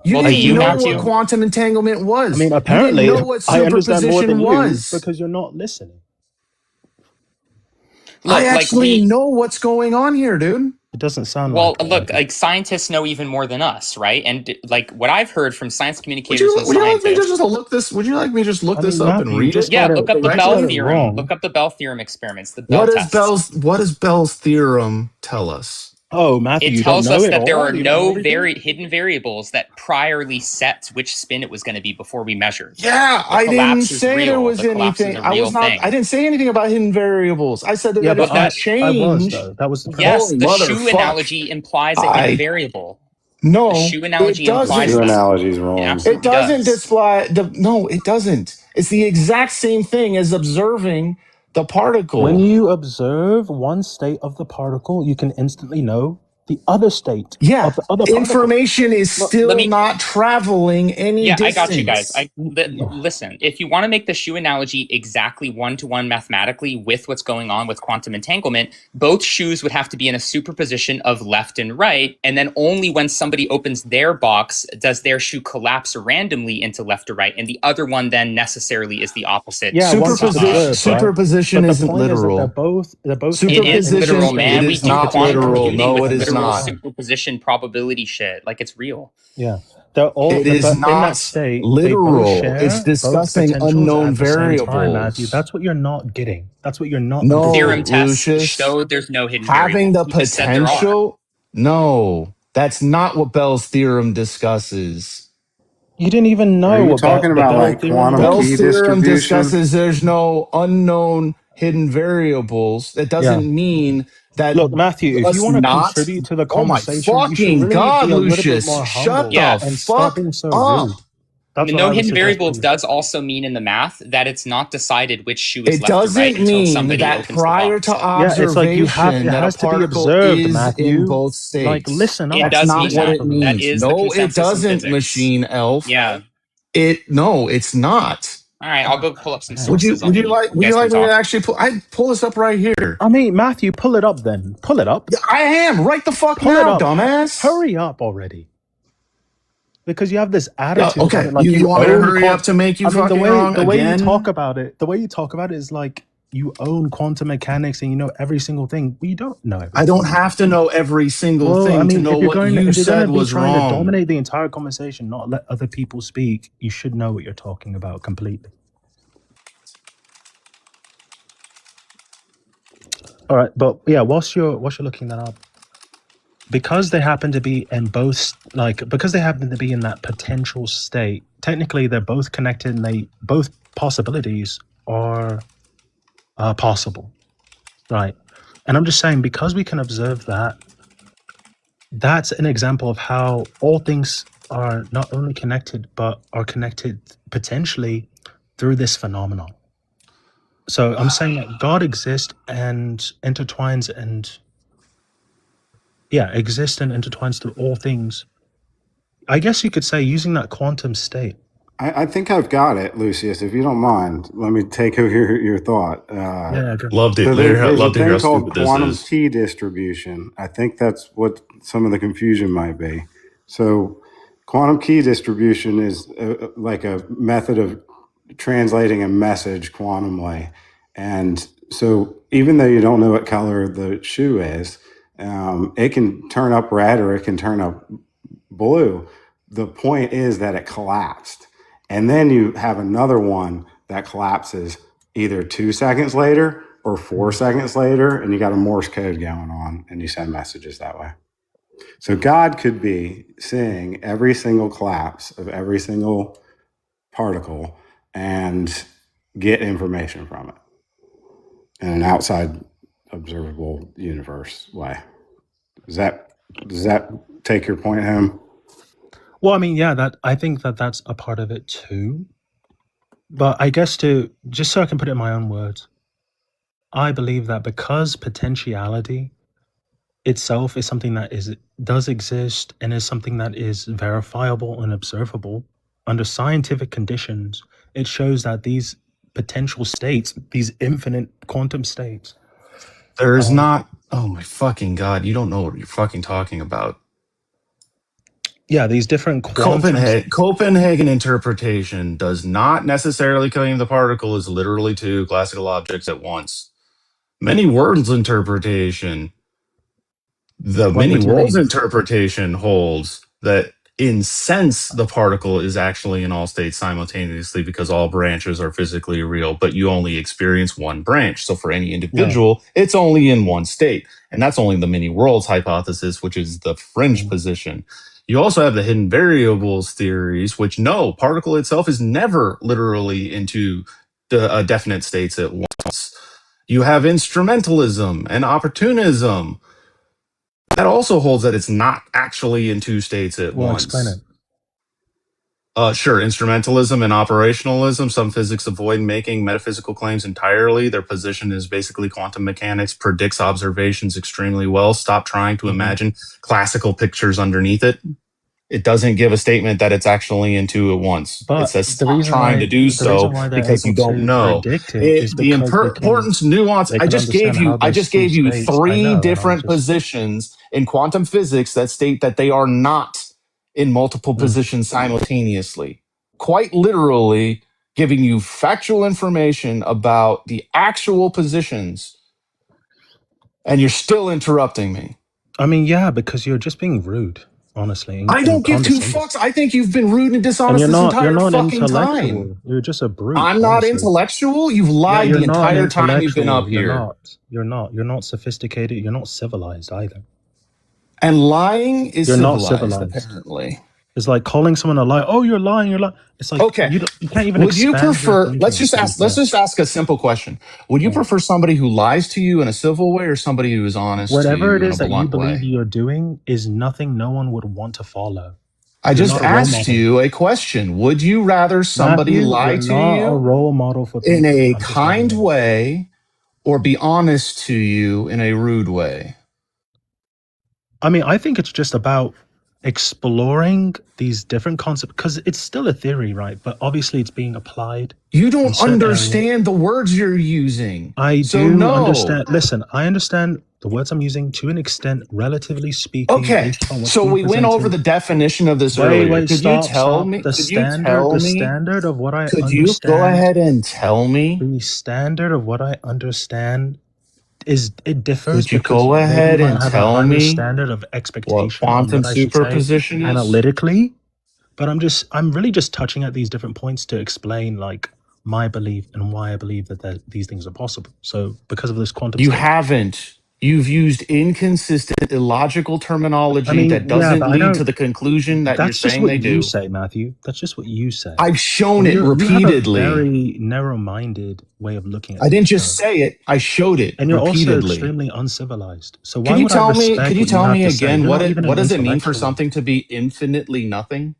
[SPEAKER 1] You
[SPEAKER 7] Well,
[SPEAKER 1] didn't know what quantum entanglement was.
[SPEAKER 13] I mean, apparently,
[SPEAKER 1] you didn't know what
[SPEAKER 13] I understand more
[SPEAKER 1] superposition
[SPEAKER 13] than
[SPEAKER 1] was.
[SPEAKER 13] you because you're not listening.
[SPEAKER 1] I
[SPEAKER 7] Look,
[SPEAKER 1] actually know what's going on here, dude.
[SPEAKER 13] It doesn't sound
[SPEAKER 7] well,
[SPEAKER 13] like it.
[SPEAKER 7] look, like scientists know even more than us, right? And like what I've heard from science
[SPEAKER 1] Would
[SPEAKER 7] communicators
[SPEAKER 1] you
[SPEAKER 7] and
[SPEAKER 1] would you like me to
[SPEAKER 7] scientists.
[SPEAKER 1] just look this? Would you like me to just look
[SPEAKER 13] I
[SPEAKER 1] this
[SPEAKER 13] mean,
[SPEAKER 1] up and
[SPEAKER 13] Matthew, you
[SPEAKER 1] read
[SPEAKER 13] just
[SPEAKER 1] it?
[SPEAKER 7] Yeah,
[SPEAKER 13] got
[SPEAKER 7] look up the
[SPEAKER 13] you
[SPEAKER 7] Bell
[SPEAKER 13] got it
[SPEAKER 7] theorem.
[SPEAKER 13] wrong.
[SPEAKER 7] Look up the Bell theorem experiments, the Bell test.
[SPEAKER 1] What does Bell's theorem tell us?
[SPEAKER 13] Oh, Matthew,
[SPEAKER 7] It
[SPEAKER 13] you don't
[SPEAKER 7] tells
[SPEAKER 13] know
[SPEAKER 7] us
[SPEAKER 13] it
[SPEAKER 7] that there
[SPEAKER 13] all?
[SPEAKER 7] are
[SPEAKER 13] You don't know
[SPEAKER 7] no
[SPEAKER 13] everything?
[SPEAKER 7] hidden variables that priorly set which spin it was going to be before we measured.
[SPEAKER 1] Yeah,
[SPEAKER 7] The
[SPEAKER 1] I didn't
[SPEAKER 7] collapse is
[SPEAKER 1] say there
[SPEAKER 7] real.
[SPEAKER 1] was
[SPEAKER 7] The collapse is
[SPEAKER 1] anything.
[SPEAKER 7] a
[SPEAKER 1] I
[SPEAKER 7] real
[SPEAKER 1] was not. I
[SPEAKER 7] thing.
[SPEAKER 1] didn't say anything about hidden variables. I said that,
[SPEAKER 13] Yeah,
[SPEAKER 1] that
[SPEAKER 13] but
[SPEAKER 1] it can
[SPEAKER 13] I was,
[SPEAKER 1] change.
[SPEAKER 13] though. That was the premise.
[SPEAKER 7] Yes,
[SPEAKER 1] Holy
[SPEAKER 7] the shoe
[SPEAKER 1] motherfuck!
[SPEAKER 7] analogy implies a hidden variable.
[SPEAKER 1] No,
[SPEAKER 7] The shoe
[SPEAKER 1] it
[SPEAKER 7] analogy
[SPEAKER 9] The
[SPEAKER 7] implies
[SPEAKER 9] shoe
[SPEAKER 1] doesn't.
[SPEAKER 7] that.
[SPEAKER 9] analogy is
[SPEAKER 7] It
[SPEAKER 9] wrong.
[SPEAKER 1] It
[SPEAKER 7] absolutely
[SPEAKER 1] doesn't
[SPEAKER 7] does.
[SPEAKER 1] display the. No, it doesn't. It's the exact same thing as observing the particle.
[SPEAKER 13] When you observe one state of the particle, you can instantly know the other state
[SPEAKER 1] Yeah,
[SPEAKER 13] of the other particle.
[SPEAKER 1] information is
[SPEAKER 7] Look,
[SPEAKER 1] still
[SPEAKER 7] let me-
[SPEAKER 1] not traveling any
[SPEAKER 7] Yeah,
[SPEAKER 1] distance.
[SPEAKER 7] I got you guys. Listen, if you want to make the shoe analogy exactly one-to-one mathematically with what's going on with quantum entanglement, both shoes would have to be in a superposition of left and right, and then only when somebody opens their box does their shoe collapse randomly into left or right, and the other one then necessarily is the opposite.
[SPEAKER 13] Yeah, once it's observed,
[SPEAKER 1] superposition
[SPEAKER 13] right? But the
[SPEAKER 1] isn't
[SPEAKER 13] point is that
[SPEAKER 1] literal.
[SPEAKER 13] they're both
[SPEAKER 7] It is literal, man.
[SPEAKER 1] It
[SPEAKER 7] We
[SPEAKER 1] is
[SPEAKER 7] do
[SPEAKER 1] not
[SPEAKER 7] quantum
[SPEAKER 1] literal.
[SPEAKER 7] computing
[SPEAKER 1] No,
[SPEAKER 7] with
[SPEAKER 1] it is
[SPEAKER 7] literal
[SPEAKER 1] not.
[SPEAKER 7] superposition probability shit. Like it's real.
[SPEAKER 13] Yeah, they're all
[SPEAKER 1] It
[SPEAKER 13] they're
[SPEAKER 1] is
[SPEAKER 13] bo- in that
[SPEAKER 1] not
[SPEAKER 13] state.
[SPEAKER 1] literal.
[SPEAKER 13] They both share
[SPEAKER 1] It's
[SPEAKER 13] both
[SPEAKER 1] discussing
[SPEAKER 13] potentials
[SPEAKER 1] unknown
[SPEAKER 13] at the same time,
[SPEAKER 1] variables.
[SPEAKER 13] Matthew. That's what you're not getting. That's what you're not.
[SPEAKER 1] No,
[SPEAKER 13] understanding.
[SPEAKER 7] Theorem tests
[SPEAKER 1] Lucius.
[SPEAKER 7] show there's no hidden
[SPEAKER 1] Having the
[SPEAKER 7] variables. You just said there are.
[SPEAKER 1] potential. No, that's not what Bell's theorem discusses.
[SPEAKER 13] You didn't even know
[SPEAKER 9] Are you
[SPEAKER 13] what
[SPEAKER 9] talking
[SPEAKER 13] the
[SPEAKER 9] about
[SPEAKER 13] Bell
[SPEAKER 9] like
[SPEAKER 13] theorem
[SPEAKER 9] quantum
[SPEAKER 13] was.
[SPEAKER 1] Bell's
[SPEAKER 9] key
[SPEAKER 1] theorem
[SPEAKER 9] distribution?
[SPEAKER 1] discusses there's no unknown hidden variables. That doesn't mean that.
[SPEAKER 13] Look, Matthew, if
[SPEAKER 1] us
[SPEAKER 13] you want to
[SPEAKER 1] not.
[SPEAKER 13] contribute to the
[SPEAKER 1] Oh my
[SPEAKER 13] conversation, you should
[SPEAKER 1] fucking
[SPEAKER 13] really
[SPEAKER 1] god,
[SPEAKER 13] be a little bit
[SPEAKER 1] Lucius!
[SPEAKER 13] more
[SPEAKER 1] Shut
[SPEAKER 13] humble
[SPEAKER 1] the
[SPEAKER 7] Yeah.
[SPEAKER 13] and
[SPEAKER 1] fuck
[SPEAKER 13] stop being so
[SPEAKER 1] up.
[SPEAKER 13] rude. That's
[SPEAKER 7] No
[SPEAKER 13] what I would
[SPEAKER 7] hidden
[SPEAKER 13] suggest
[SPEAKER 7] variables
[SPEAKER 13] you.
[SPEAKER 7] does also mean in the math that it's not decided which shoe is
[SPEAKER 1] It
[SPEAKER 7] left or right
[SPEAKER 1] doesn't
[SPEAKER 7] until
[SPEAKER 1] mean
[SPEAKER 7] somebody
[SPEAKER 1] that
[SPEAKER 7] opens
[SPEAKER 1] prior
[SPEAKER 7] the
[SPEAKER 1] to
[SPEAKER 7] box.
[SPEAKER 1] observation
[SPEAKER 13] Yeah, it's like you have. It
[SPEAKER 1] that
[SPEAKER 13] has
[SPEAKER 1] a
[SPEAKER 13] to be
[SPEAKER 1] particle
[SPEAKER 13] observed,
[SPEAKER 1] is
[SPEAKER 13] Matthew.
[SPEAKER 1] in both states.
[SPEAKER 13] Like, listen up.
[SPEAKER 7] It
[SPEAKER 1] That's
[SPEAKER 7] does
[SPEAKER 1] not
[SPEAKER 7] mean
[SPEAKER 1] what
[SPEAKER 7] that.
[SPEAKER 1] it
[SPEAKER 7] That
[SPEAKER 1] means.
[SPEAKER 7] is the
[SPEAKER 1] No, it
[SPEAKER 7] consensus in
[SPEAKER 1] doesn't,
[SPEAKER 7] physics.
[SPEAKER 1] Machine Elf.
[SPEAKER 7] Yeah.
[SPEAKER 1] No, it's not.
[SPEAKER 7] All right, I'll go pull up some
[SPEAKER 1] Would you
[SPEAKER 7] sources. on the-
[SPEAKER 1] like
[SPEAKER 7] guys
[SPEAKER 1] me
[SPEAKER 7] can
[SPEAKER 1] to
[SPEAKER 7] talk.
[SPEAKER 1] actually pull this up right here?
[SPEAKER 13] I mean, Matthew, pull it up then. Pull it up.
[SPEAKER 1] I am right the fuck
[SPEAKER 13] Pull it
[SPEAKER 1] now,
[SPEAKER 13] up.
[SPEAKER 1] dumbass.
[SPEAKER 13] Hurry up already. Because you have this attitude.
[SPEAKER 1] Okay,
[SPEAKER 13] about it, like
[SPEAKER 1] you want me to
[SPEAKER 13] own
[SPEAKER 1] hurry up to make you fucking wrong
[SPEAKER 13] the way
[SPEAKER 1] again?
[SPEAKER 13] you talk about it, is like you own quantum mechanics and you know every single thing. We don't know everything.
[SPEAKER 1] I don't have to know every single thing to know what you said was
[SPEAKER 13] trying
[SPEAKER 1] wrong.
[SPEAKER 13] to dominate the entire conversation, not let other people speak, you should know what you're talking about completely. All right, but yeah, whilst you're looking that up, because they happen to be in both, because they happen to be in that potential state, technically they're both connected and both possibilities are possible, right? And I'm just saying, because we can observe that, that's an example of how all things are not only connected, but are connected potentially through this phenomenon. So I'm saying that God exists and intertwines through all things. I guess you could say using that quantum state.
[SPEAKER 9] I think I've got it, Lucius. If you don't mind, let me take over your thought.
[SPEAKER 4] Love to
[SPEAKER 9] So
[SPEAKER 4] hear
[SPEAKER 9] there's a thing
[SPEAKER 4] how
[SPEAKER 9] called
[SPEAKER 4] stupid this
[SPEAKER 9] quantum
[SPEAKER 4] is.
[SPEAKER 9] key distribution. I think that's what some of the confusion might be. So quantum key distribution is like a method of translating a message quantumly. And so even though you don't know what color the shoe is, it can turn up red or it can turn up blue. The point is that it collapsed. And then you have another one that collapses either 2 seconds later or 4 seconds later, and you got a Morse code going on, and you send messages that way. So God could be seeing every single collapse of every single particle and get information from it in an outside observable universe way. Does that take your point home?
[SPEAKER 13] Well, I mean, yeah, I think that's a part of it too. But I guess just so I can put it in my own words, I believe that because potentiality itself is something that does exist and is something that is verifiable and observable under scientific conditions, it shows that these potential states, these infinite quantum states,
[SPEAKER 1] There's not. Oh my fucking god! You don't know what you're fucking talking about.
[SPEAKER 13] Yeah, these different quantum...
[SPEAKER 1] Copenhagen interpretation does not necessarily claim the particle is literally two classical objects at once. Many worlds interpretation. The
[SPEAKER 13] What
[SPEAKER 1] many
[SPEAKER 13] do you
[SPEAKER 1] worlds
[SPEAKER 13] mean?
[SPEAKER 1] interpretation holds that in sense the particle is actually in all states simultaneously because all branches are physically real, but you only experience one branch. So for any individual, it's only in one state. And that's only the many worlds hypothesis, which is the fringe position. You also have the hidden variables theories, which no, particle itself is never literally into the definite states at once. You have instrumentalism and opportunism. That also holds that it's not actually in two states at once.
[SPEAKER 13] Explain it.
[SPEAKER 1] Sure, instrumentalism and operationalism. Some physics avoid making metaphysical claims entirely. Their position is basically quantum mechanics predicts observations extremely well. Stop trying to imagine classical pictures underneath it. It doesn't give a statement that it's actually in two at once.
[SPEAKER 13] But
[SPEAKER 1] it says
[SPEAKER 13] the
[SPEAKER 1] stop
[SPEAKER 13] reason
[SPEAKER 1] trying
[SPEAKER 13] why-
[SPEAKER 1] to do
[SPEAKER 13] the
[SPEAKER 1] so
[SPEAKER 13] reason why they're
[SPEAKER 1] because you
[SPEAKER 13] able
[SPEAKER 1] don't
[SPEAKER 13] to
[SPEAKER 1] know.
[SPEAKER 13] predict it is
[SPEAKER 1] The
[SPEAKER 13] because they can-
[SPEAKER 1] importance nuance.
[SPEAKER 13] they
[SPEAKER 1] I
[SPEAKER 13] can
[SPEAKER 1] just gave
[SPEAKER 13] understand
[SPEAKER 1] you.
[SPEAKER 13] how
[SPEAKER 1] I
[SPEAKER 13] those
[SPEAKER 1] just gave
[SPEAKER 13] two
[SPEAKER 1] you
[SPEAKER 13] states- I
[SPEAKER 1] three
[SPEAKER 13] know,
[SPEAKER 1] different positions in quantum physics that state that they are not in multiple positions simultaneously. Quite literally, giving you factual information about the actual positions, and you're still interrupting me.
[SPEAKER 13] I mean, yeah, because you're just being rude, honestly.
[SPEAKER 1] I don't give two
[SPEAKER 13] condescending.
[SPEAKER 1] fucks. I think you've been rude and
[SPEAKER 13] And
[SPEAKER 1] dishonest
[SPEAKER 13] you're
[SPEAKER 1] this
[SPEAKER 13] not
[SPEAKER 1] entire fucking
[SPEAKER 13] intellectual.
[SPEAKER 1] time.
[SPEAKER 13] You're just a brute.
[SPEAKER 1] I'm not
[SPEAKER 13] honestly.
[SPEAKER 1] intellectual. You've lied
[SPEAKER 13] you're
[SPEAKER 1] the
[SPEAKER 13] not
[SPEAKER 1] entire time you've been up
[SPEAKER 13] intellectual.
[SPEAKER 1] here.
[SPEAKER 13] You're not sophisticated. You're not civilized either.
[SPEAKER 1] And lying is
[SPEAKER 13] You're not
[SPEAKER 1] civilized,
[SPEAKER 13] civilized.
[SPEAKER 1] apparently.
[SPEAKER 13] It's like calling someone a liar. Oh, you're lying. You're lying. It's like
[SPEAKER 1] Okay.
[SPEAKER 13] you can't even.
[SPEAKER 1] Would you
[SPEAKER 13] expand your
[SPEAKER 1] prefer?
[SPEAKER 13] thinking
[SPEAKER 1] Let's just
[SPEAKER 13] to be
[SPEAKER 1] ask. Let's
[SPEAKER 13] fair.
[SPEAKER 1] just ask a simple question. Would you prefer somebody who lies to you in a civil way, or somebody who is honest
[SPEAKER 13] Whatever
[SPEAKER 1] to
[SPEAKER 13] it
[SPEAKER 1] you
[SPEAKER 13] is
[SPEAKER 1] in a
[SPEAKER 13] that you
[SPEAKER 1] blunt
[SPEAKER 13] believe
[SPEAKER 1] way?
[SPEAKER 13] you're doing is nothing no one would want to follow.
[SPEAKER 1] I
[SPEAKER 13] You're
[SPEAKER 1] just
[SPEAKER 13] not a role
[SPEAKER 1] asked
[SPEAKER 13] model.
[SPEAKER 1] you a question. Would you rather somebody
[SPEAKER 13] Matthew,
[SPEAKER 1] lie
[SPEAKER 13] you're
[SPEAKER 1] to
[SPEAKER 13] not a
[SPEAKER 1] you
[SPEAKER 13] role model for
[SPEAKER 1] in
[SPEAKER 13] people.
[SPEAKER 1] a
[SPEAKER 13] I'm just
[SPEAKER 1] kind
[SPEAKER 13] letting you know.
[SPEAKER 1] way, or be honest to you in a rude way?
[SPEAKER 13] I mean, I think it's just about exploring these different concepts because it's still a theory, right? But obviously, it's being applied.
[SPEAKER 1] You
[SPEAKER 13] in
[SPEAKER 1] don't
[SPEAKER 13] certain areas.
[SPEAKER 1] understand the words you're using.
[SPEAKER 13] I
[SPEAKER 1] So
[SPEAKER 13] do
[SPEAKER 1] no.
[SPEAKER 13] understand. Listen, I understand the words I'm using to an extent, relatively speaking.
[SPEAKER 1] Okay,
[SPEAKER 13] based on what's
[SPEAKER 1] so
[SPEAKER 13] being
[SPEAKER 1] we went over
[SPEAKER 13] presented.
[SPEAKER 1] the definition of this earlier.
[SPEAKER 13] Wait,
[SPEAKER 1] Could
[SPEAKER 13] stop,
[SPEAKER 1] you tell
[SPEAKER 13] stop.
[SPEAKER 1] me?
[SPEAKER 13] The
[SPEAKER 1] Could you tell me?
[SPEAKER 13] standard of what I
[SPEAKER 1] Could
[SPEAKER 13] understand.
[SPEAKER 1] you go ahead and tell me?
[SPEAKER 13] The standard of what I understand is it differs.
[SPEAKER 1] Could you
[SPEAKER 13] because
[SPEAKER 1] go
[SPEAKER 13] maybe
[SPEAKER 1] ahead
[SPEAKER 13] I
[SPEAKER 1] and
[SPEAKER 13] have a
[SPEAKER 1] tell
[SPEAKER 13] higher
[SPEAKER 1] me
[SPEAKER 13] standard of
[SPEAKER 1] what
[SPEAKER 13] expectation on
[SPEAKER 1] quantum
[SPEAKER 13] what I should say
[SPEAKER 1] superposition is?
[SPEAKER 13] analytically, but I'm really just touching at these different points to explain like my belief and why I believe that these things are possible. So because of this quantum
[SPEAKER 1] You
[SPEAKER 13] state,
[SPEAKER 1] haven't. You've used inconsistent, illogical terminology
[SPEAKER 13] I mean,
[SPEAKER 1] that
[SPEAKER 13] yeah,
[SPEAKER 1] doesn't
[SPEAKER 13] but I
[SPEAKER 1] lead
[SPEAKER 13] don't.
[SPEAKER 1] to the conclusion that you're
[SPEAKER 13] That's just
[SPEAKER 1] saying
[SPEAKER 13] what
[SPEAKER 1] they
[SPEAKER 13] you
[SPEAKER 1] do.
[SPEAKER 13] say, Matthew. That's just what you say.
[SPEAKER 1] I've shown
[SPEAKER 13] And
[SPEAKER 1] it
[SPEAKER 13] you have a
[SPEAKER 1] repeatedly.
[SPEAKER 13] very narrow-minded way of looking at
[SPEAKER 1] I didn't
[SPEAKER 13] things.
[SPEAKER 1] just say it. I showed it
[SPEAKER 13] And you're also
[SPEAKER 1] repeatedly.
[SPEAKER 13] extremely uncivilized. So why
[SPEAKER 1] Could you
[SPEAKER 13] would I
[SPEAKER 1] tell me?
[SPEAKER 13] respect
[SPEAKER 1] Could you
[SPEAKER 13] what you
[SPEAKER 1] tell
[SPEAKER 13] have
[SPEAKER 1] me
[SPEAKER 13] to say?
[SPEAKER 1] again
[SPEAKER 13] You're
[SPEAKER 1] what
[SPEAKER 13] not
[SPEAKER 1] it
[SPEAKER 13] even
[SPEAKER 1] what
[SPEAKER 13] an
[SPEAKER 1] does it mean for
[SPEAKER 13] intellectual.
[SPEAKER 1] something to be infinitely nothing?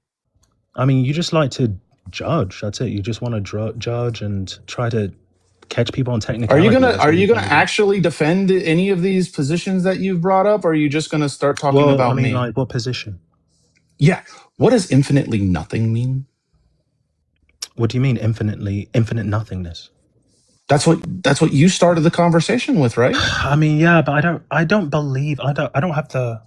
[SPEAKER 13] I mean, you just like to judge. That's it. You just want to judge and try to catch people on
[SPEAKER 1] Are
[SPEAKER 13] technicality.
[SPEAKER 1] you gonna
[SPEAKER 13] That's
[SPEAKER 1] Are
[SPEAKER 13] what
[SPEAKER 1] you
[SPEAKER 13] you're
[SPEAKER 1] gonna
[SPEAKER 13] trying to do.
[SPEAKER 1] actually defend any of these positions that you've brought up, or are you just gonna start talking
[SPEAKER 13] Well, I
[SPEAKER 1] about
[SPEAKER 13] mean,
[SPEAKER 1] me?
[SPEAKER 13] like, what position?
[SPEAKER 1] Yeah. What does infinitely nothing mean?
[SPEAKER 13] What do you mean infinite nothingness?
[SPEAKER 1] That's what you started the conversation with, right?
[SPEAKER 13] I mean, yeah, but I don't believe I don't have the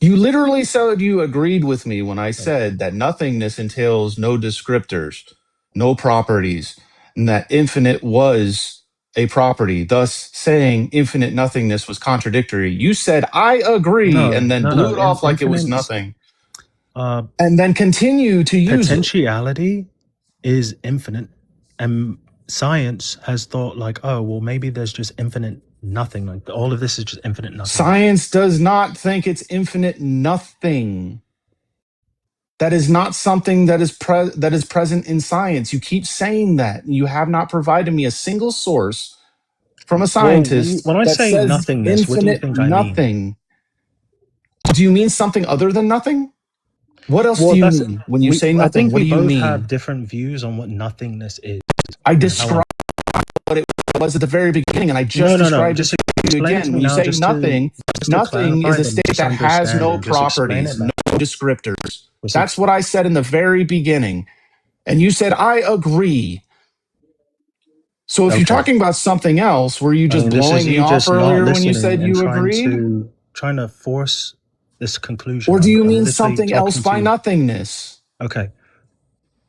[SPEAKER 1] You literally said you agreed with me when I said that nothingness entails no descriptors, no properties, and that infinite was a property. Thus, saying infinite nothingness was contradictory. You said, I agree, and then blew it off like it was nothing. And then continue to use it.
[SPEAKER 13] Potentiality is infinite, and science has thought like, oh, well, maybe there's just infinite nothing. Like all of this is just infinite nothing.
[SPEAKER 1] Science does not think it's infinite nothing. That is not something that is present in science. You keep saying that. You have not provided me a single source from a scientist
[SPEAKER 13] when I
[SPEAKER 1] that
[SPEAKER 13] say
[SPEAKER 1] says
[SPEAKER 13] nothingness, what do you
[SPEAKER 1] infinite
[SPEAKER 13] think I mean?
[SPEAKER 1] nothing. Do you mean something other than nothing? What else
[SPEAKER 13] Well,
[SPEAKER 1] do you mean when you say
[SPEAKER 13] I
[SPEAKER 1] nothing?
[SPEAKER 13] think
[SPEAKER 1] What do
[SPEAKER 13] we
[SPEAKER 1] you
[SPEAKER 13] both
[SPEAKER 1] mean?
[SPEAKER 13] have different views on what nothingness is.
[SPEAKER 1] I described what it was at the very beginning, and I just described
[SPEAKER 13] Just
[SPEAKER 1] it to you
[SPEAKER 13] explain it
[SPEAKER 1] again.
[SPEAKER 13] to
[SPEAKER 1] When
[SPEAKER 13] me
[SPEAKER 1] you
[SPEAKER 13] now,
[SPEAKER 1] say
[SPEAKER 13] just to-
[SPEAKER 1] nothing,
[SPEAKER 13] just to
[SPEAKER 1] nothing
[SPEAKER 13] clarify
[SPEAKER 1] is a
[SPEAKER 13] the
[SPEAKER 1] state that has no
[SPEAKER 13] misunderstanding. Just explain
[SPEAKER 1] properties,
[SPEAKER 13] it,
[SPEAKER 1] no
[SPEAKER 13] man.
[SPEAKER 1] descriptors. That's what I said in the very beginning. And you said, I agree. So if you're talking about something else, were you just blowing me off earlier when you said you agreed?
[SPEAKER 13] Trying to force this conclusion.
[SPEAKER 1] Or do you mean
[SPEAKER 13] literally
[SPEAKER 1] something else
[SPEAKER 13] talking
[SPEAKER 1] by
[SPEAKER 13] to you.
[SPEAKER 1] nothingness?
[SPEAKER 13] Okay.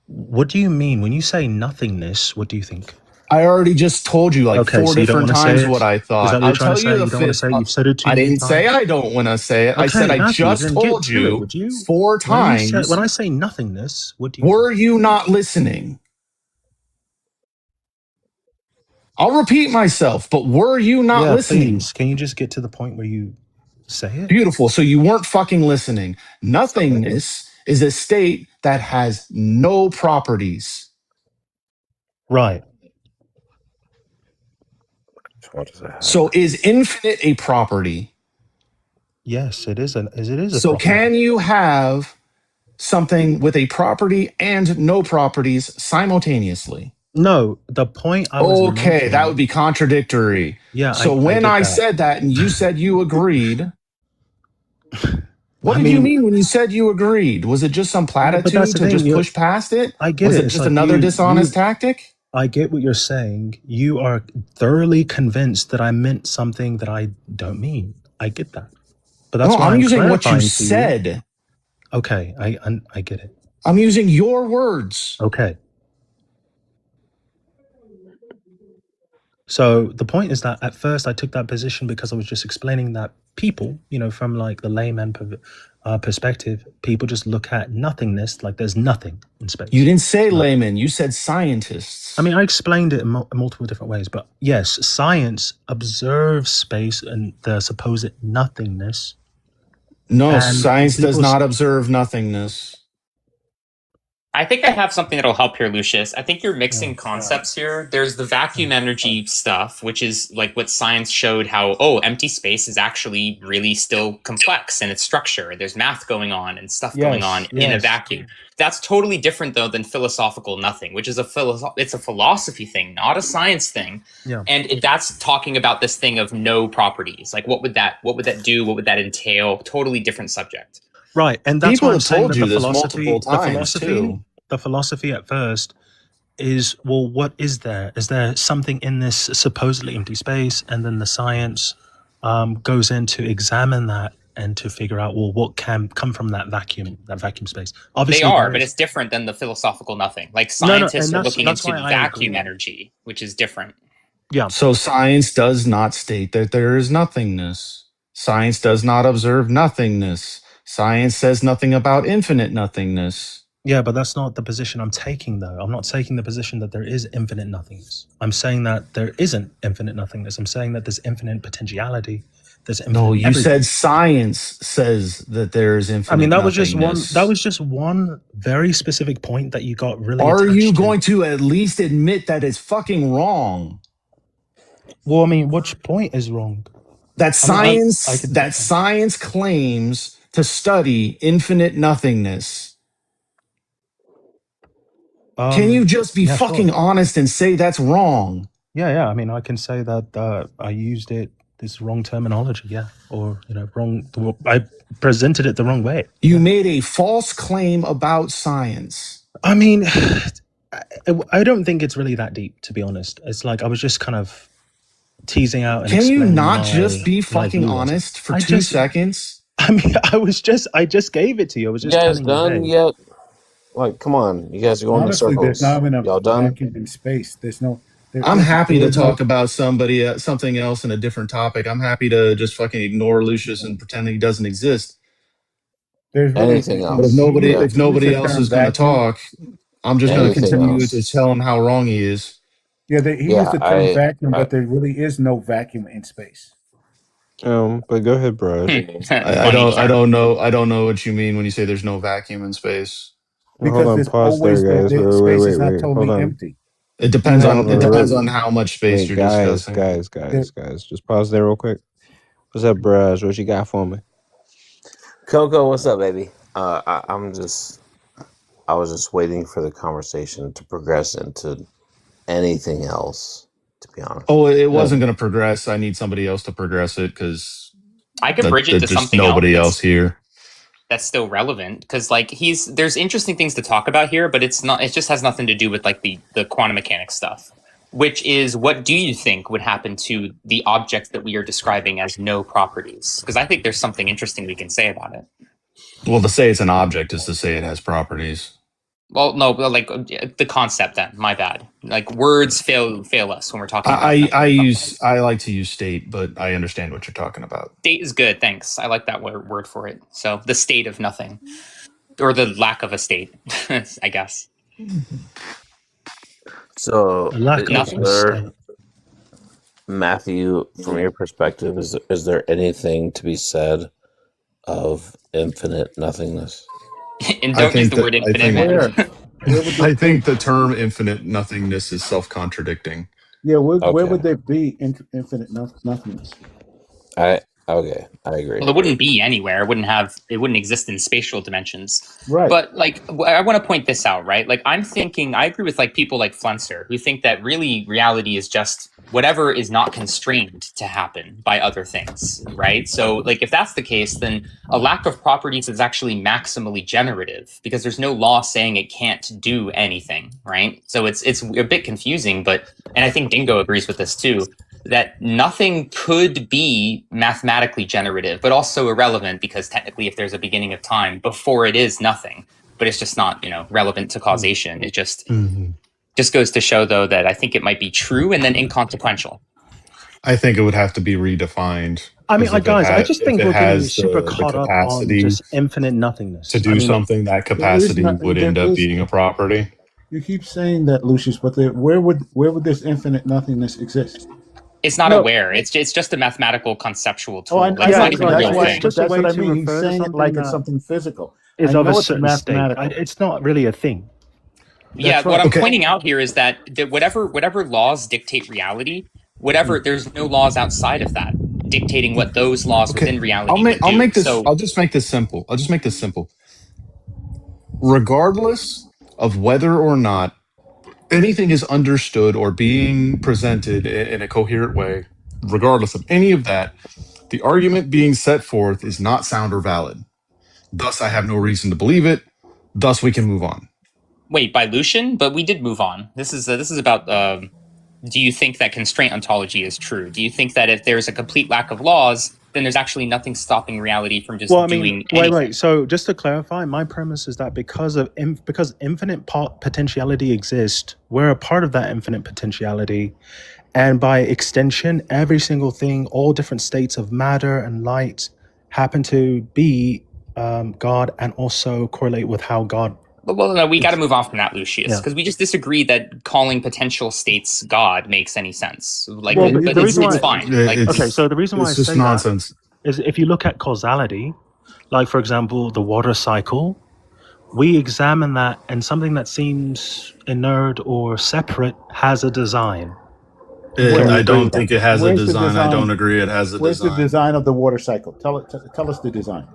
[SPEAKER 13] What do you mean when you say nothingness? What do you think?
[SPEAKER 1] I already just told you like
[SPEAKER 13] Okay,
[SPEAKER 1] 4
[SPEAKER 13] so you don't
[SPEAKER 1] different
[SPEAKER 13] want to say
[SPEAKER 1] times
[SPEAKER 13] it?
[SPEAKER 1] what I
[SPEAKER 13] Is
[SPEAKER 1] thought.
[SPEAKER 13] that what
[SPEAKER 1] I'll
[SPEAKER 13] you're trying
[SPEAKER 1] tell
[SPEAKER 13] to
[SPEAKER 1] you
[SPEAKER 13] say?
[SPEAKER 1] the
[SPEAKER 13] You don't want to
[SPEAKER 1] fifth.
[SPEAKER 13] say it? You've said it too
[SPEAKER 1] I
[SPEAKER 13] many
[SPEAKER 1] didn't say
[SPEAKER 13] times.
[SPEAKER 1] I don't want to say it. I
[SPEAKER 13] Okay,
[SPEAKER 1] said I
[SPEAKER 13] Matthew,
[SPEAKER 1] just
[SPEAKER 13] then get
[SPEAKER 1] told
[SPEAKER 13] to it,
[SPEAKER 1] you
[SPEAKER 13] would you?
[SPEAKER 1] 4
[SPEAKER 13] When
[SPEAKER 1] times.
[SPEAKER 13] I say nothingness, what do you
[SPEAKER 1] Were you not listening? I'll repeat myself, but were you not
[SPEAKER 13] Yeah,
[SPEAKER 1] listening?
[SPEAKER 13] please. Can you just get to the point where you say it?
[SPEAKER 1] Beautiful. So you weren't fucking listening. Nothingness is a state that has no properties.
[SPEAKER 13] Right.
[SPEAKER 16] What does it have?
[SPEAKER 1] So is infinite a property?
[SPEAKER 13] Yes, it is. It is a
[SPEAKER 1] So
[SPEAKER 13] property.
[SPEAKER 1] can you have something with a property and no properties simultaneously?
[SPEAKER 13] No, the point I was
[SPEAKER 1] Okay,
[SPEAKER 13] making.
[SPEAKER 1] that would be contradictory.
[SPEAKER 13] Yeah.
[SPEAKER 1] So
[SPEAKER 13] I
[SPEAKER 1] when
[SPEAKER 13] get
[SPEAKER 1] I
[SPEAKER 13] that.
[SPEAKER 1] said that and you said you agreed, what
[SPEAKER 13] I
[SPEAKER 1] did you
[SPEAKER 13] mean-
[SPEAKER 1] mean when you said you agreed? Was it just some platitude to just push past it?
[SPEAKER 13] I get
[SPEAKER 1] Was
[SPEAKER 13] it.
[SPEAKER 1] it
[SPEAKER 13] It's
[SPEAKER 1] just
[SPEAKER 13] like
[SPEAKER 1] another dishonest tactic?
[SPEAKER 13] I get what you're saying. You are thoroughly convinced that I meant something that I don't mean. I get that. But that's
[SPEAKER 1] No,
[SPEAKER 13] why
[SPEAKER 1] I'm using what you
[SPEAKER 13] clarifying to
[SPEAKER 1] said.
[SPEAKER 13] Okay, I get it.
[SPEAKER 1] I'm using your words.
[SPEAKER 13] Okay. So the point is that at first I took that position because I was just explaining that people, from like the layman perspective, people just look at nothingness like there's nothing in space.
[SPEAKER 1] You didn't say layman, you said scientists.
[SPEAKER 13] I mean, I explained it in multiple different ways, but yes, science observes space and the supposed nothingness.
[SPEAKER 1] No,
[SPEAKER 13] And
[SPEAKER 1] science does
[SPEAKER 13] people-
[SPEAKER 1] not observe nothingness.
[SPEAKER 7] I think I have something that'll help here, Lucius. I think you're mixing concepts here. There's the vacuum energy stuff, which is like what science showed how, empty space is actually really still complex in its structure. There's math going on and stuff going on in a vacuum. That's totally different, though, than philosophical nothing, which is it's a philosophy thing, not a science thing.
[SPEAKER 13] Yeah.
[SPEAKER 7] And that's talking about this thing of no properties. Like, what would that do? What would that entail? Totally different subject.
[SPEAKER 13] Right, and that's
[SPEAKER 1] People
[SPEAKER 13] why I'm
[SPEAKER 1] have
[SPEAKER 13] saying
[SPEAKER 1] told
[SPEAKER 13] that
[SPEAKER 1] you
[SPEAKER 13] the
[SPEAKER 1] this
[SPEAKER 13] philosophy,
[SPEAKER 1] multiple times, too.
[SPEAKER 13] the philosophy at first is, well, what is there? Is there something in this supposedly empty space? And then the science goes in to examine that and to figure out, well, what can come from that vacuum space? Obviously,
[SPEAKER 7] they are, but it's different than the philosophical nothing. Like scientists are looking
[SPEAKER 13] that's
[SPEAKER 7] into
[SPEAKER 13] why I
[SPEAKER 7] vacuum
[SPEAKER 13] agree.
[SPEAKER 7] energy, which is different.
[SPEAKER 13] Yeah.
[SPEAKER 1] So science does not state that there is nothingness. Science does not observe nothingness. Science says nothing about infinite nothingness.
[SPEAKER 13] Yeah, but that's not the position I'm taking, though. I'm not taking the position that there is infinite nothingness. I'm saying that there isn't infinite nothingness. I'm saying that there's infinite potentiality. There's infinite
[SPEAKER 1] No, you
[SPEAKER 13] everything.
[SPEAKER 1] said science says that there is infinite
[SPEAKER 13] I mean, that was just one.
[SPEAKER 1] nothingness.
[SPEAKER 13] That was just one very specific point that you got really.
[SPEAKER 1] Are
[SPEAKER 13] attached
[SPEAKER 1] you
[SPEAKER 13] to.
[SPEAKER 1] going to at least admit that it's fucking wrong?
[SPEAKER 13] Well, I mean, which point is wrong?
[SPEAKER 1] That
[SPEAKER 13] I mean,
[SPEAKER 1] science claims to study infinite nothingness. Can you just be fucking honest and say that's wrong?
[SPEAKER 13] Yeah. I mean, I can say that I used this wrong terminology, or wrong. I presented it the wrong way.
[SPEAKER 1] You made a false claim about science.
[SPEAKER 13] I mean, I don't think it's really that deep, to be honest. It's like I was just kind of teasing out. And
[SPEAKER 1] can you
[SPEAKER 13] explaining
[SPEAKER 1] not
[SPEAKER 13] my,
[SPEAKER 1] just be fucking honest for 2 seconds?
[SPEAKER 13] I mean, I just gave it to you. I was just
[SPEAKER 16] You guys
[SPEAKER 13] telling
[SPEAKER 16] done
[SPEAKER 13] you,
[SPEAKER 16] yet? Like, come on, you guys are going
[SPEAKER 9] Honestly,
[SPEAKER 16] in circles.
[SPEAKER 9] there's not enough
[SPEAKER 16] Y'all done?
[SPEAKER 9] vacuum in space. There's no.
[SPEAKER 1] I'm happy to talk about something else in a different topic. I'm happy to just fucking ignore Lucius and pretend he doesn't exist.
[SPEAKER 9] There's really,
[SPEAKER 16] Anything else?
[SPEAKER 1] But if nobody else is going to
[SPEAKER 9] vacuum.
[SPEAKER 1] talk, I'm just going to
[SPEAKER 16] Anything
[SPEAKER 1] continue
[SPEAKER 16] else?
[SPEAKER 1] to tell him how wrong he is.
[SPEAKER 9] Yeah, he used the term vacuum, but there really is no vacuum in space.
[SPEAKER 11] But go ahead, bro.
[SPEAKER 1] I don't know what you mean when you say there's no vacuum in space.
[SPEAKER 11] Hold on, pause there, guys.
[SPEAKER 9] Space is not
[SPEAKER 11] Wait.
[SPEAKER 9] totally
[SPEAKER 11] Hold on.
[SPEAKER 9] empty.
[SPEAKER 1] It depends on how much space you're discussing.
[SPEAKER 11] Guys, just pause there real quick. What's up, bros? What you got for me?
[SPEAKER 16] Coco, what's up, baby? I was just waiting for the conversation to progress into anything else, to be honest.
[SPEAKER 1] Oh, it wasn't going to progress. I need somebody else to progress it because
[SPEAKER 7] I could bridge it to
[SPEAKER 1] there's
[SPEAKER 7] something
[SPEAKER 1] nobody
[SPEAKER 7] else
[SPEAKER 1] else here.
[SPEAKER 7] that's still relevant, because like there's interesting things to talk about here, but it just has nothing to do with like the quantum mechanics stuff, which is, what do you think would happen to the object that we are describing as no properties? Because I think there's something interesting we can say about it.
[SPEAKER 1] Well, to say it's an object is to say it has properties.
[SPEAKER 7] Well, no, but like the concept. Then my bad. Like words fail us when we're talking about.
[SPEAKER 1] I like to use state, but I understand what you're talking about.
[SPEAKER 7] State is good. Thanks. I like that word for it. So the state of nothing, or the lack of a state, I guess.
[SPEAKER 16] So,
[SPEAKER 13] The lack of a state.
[SPEAKER 16] Matthew, from your perspective, is there anything to be said of infinite nothingness?
[SPEAKER 7] And don't use the word infinite.
[SPEAKER 1] I think the term infinite nothingness is self-contradicting.
[SPEAKER 17] Yeah, where
[SPEAKER 16] Okay.
[SPEAKER 17] would there be infinite nothingness?
[SPEAKER 16] I agree.
[SPEAKER 7] Well, it wouldn't be anywhere. It wouldn't exist in spatial dimensions.
[SPEAKER 17] Right.
[SPEAKER 7] But like, I want to point this out, right? Like, I agree with like people like Flenser who think that really reality is just whatever is not constrained to happen by other things, right? So like, if that's the case, then a lack of properties is actually maximally generative because there's no law saying it can't do anything, right? So it's a bit confusing, and I think Dingo agrees with this too, that nothing could be mathematically generative, but also irrelevant because technically if there's a beginning of time before it is nothing, but it's just not, relevant to causation. It just goes to show though that I think it might be true and then inconsequential.
[SPEAKER 1] I think it would have to be redefined.
[SPEAKER 13] I mean, I just think we're getting super caught up on just infinite nothingness.
[SPEAKER 1] To do something, that capacity would end up being a property.
[SPEAKER 17] You keep saying that, Lucius, but where would this infinite nothingness exist?
[SPEAKER 7] It's not aware. It's just a mathematical conceptual tool.
[SPEAKER 17] That's what I mean. He's saying it like it's something physical.
[SPEAKER 13] Is of a certain state. It's not really a thing.
[SPEAKER 7] Yeah, what I'm pointing out here is that whatever laws dictate reality, there's no laws outside of that dictating what those laws within reality
[SPEAKER 1] I'll just make this simple. Regardless of whether or not anything is understood or being presented in a coherent way, regardless of any of that, the argument being set forth is not sound or valid. Thus, I have no reason to believe it. Thus, we can move on.
[SPEAKER 7] Wait, by Lucian? But we did move on. This is about. Do you think that constraint ontology is true? Do you think that if there's a complete lack of laws, then there's actually nothing stopping reality from just doing anything?
[SPEAKER 13] Wait. So just to clarify, my premise is that because infinite potentiality exists, we're a part of that infinite potentiality. And by extension, every single thing, all different states of matter and light happen to be God and also correlate with how God...
[SPEAKER 7] Well, no, we got to move on from that, Lucius, because we just disagree that calling potential states God makes any sense. Like, but it's fine.
[SPEAKER 13] So the reason why I say nonsense is if you look at causality, like for example, the water cycle, we examine that, and something that seems inert or separate has a design.
[SPEAKER 1] I don't think it has a design. I don't agree it has a design.
[SPEAKER 17] Where's the design of the water cycle? Tell us the design.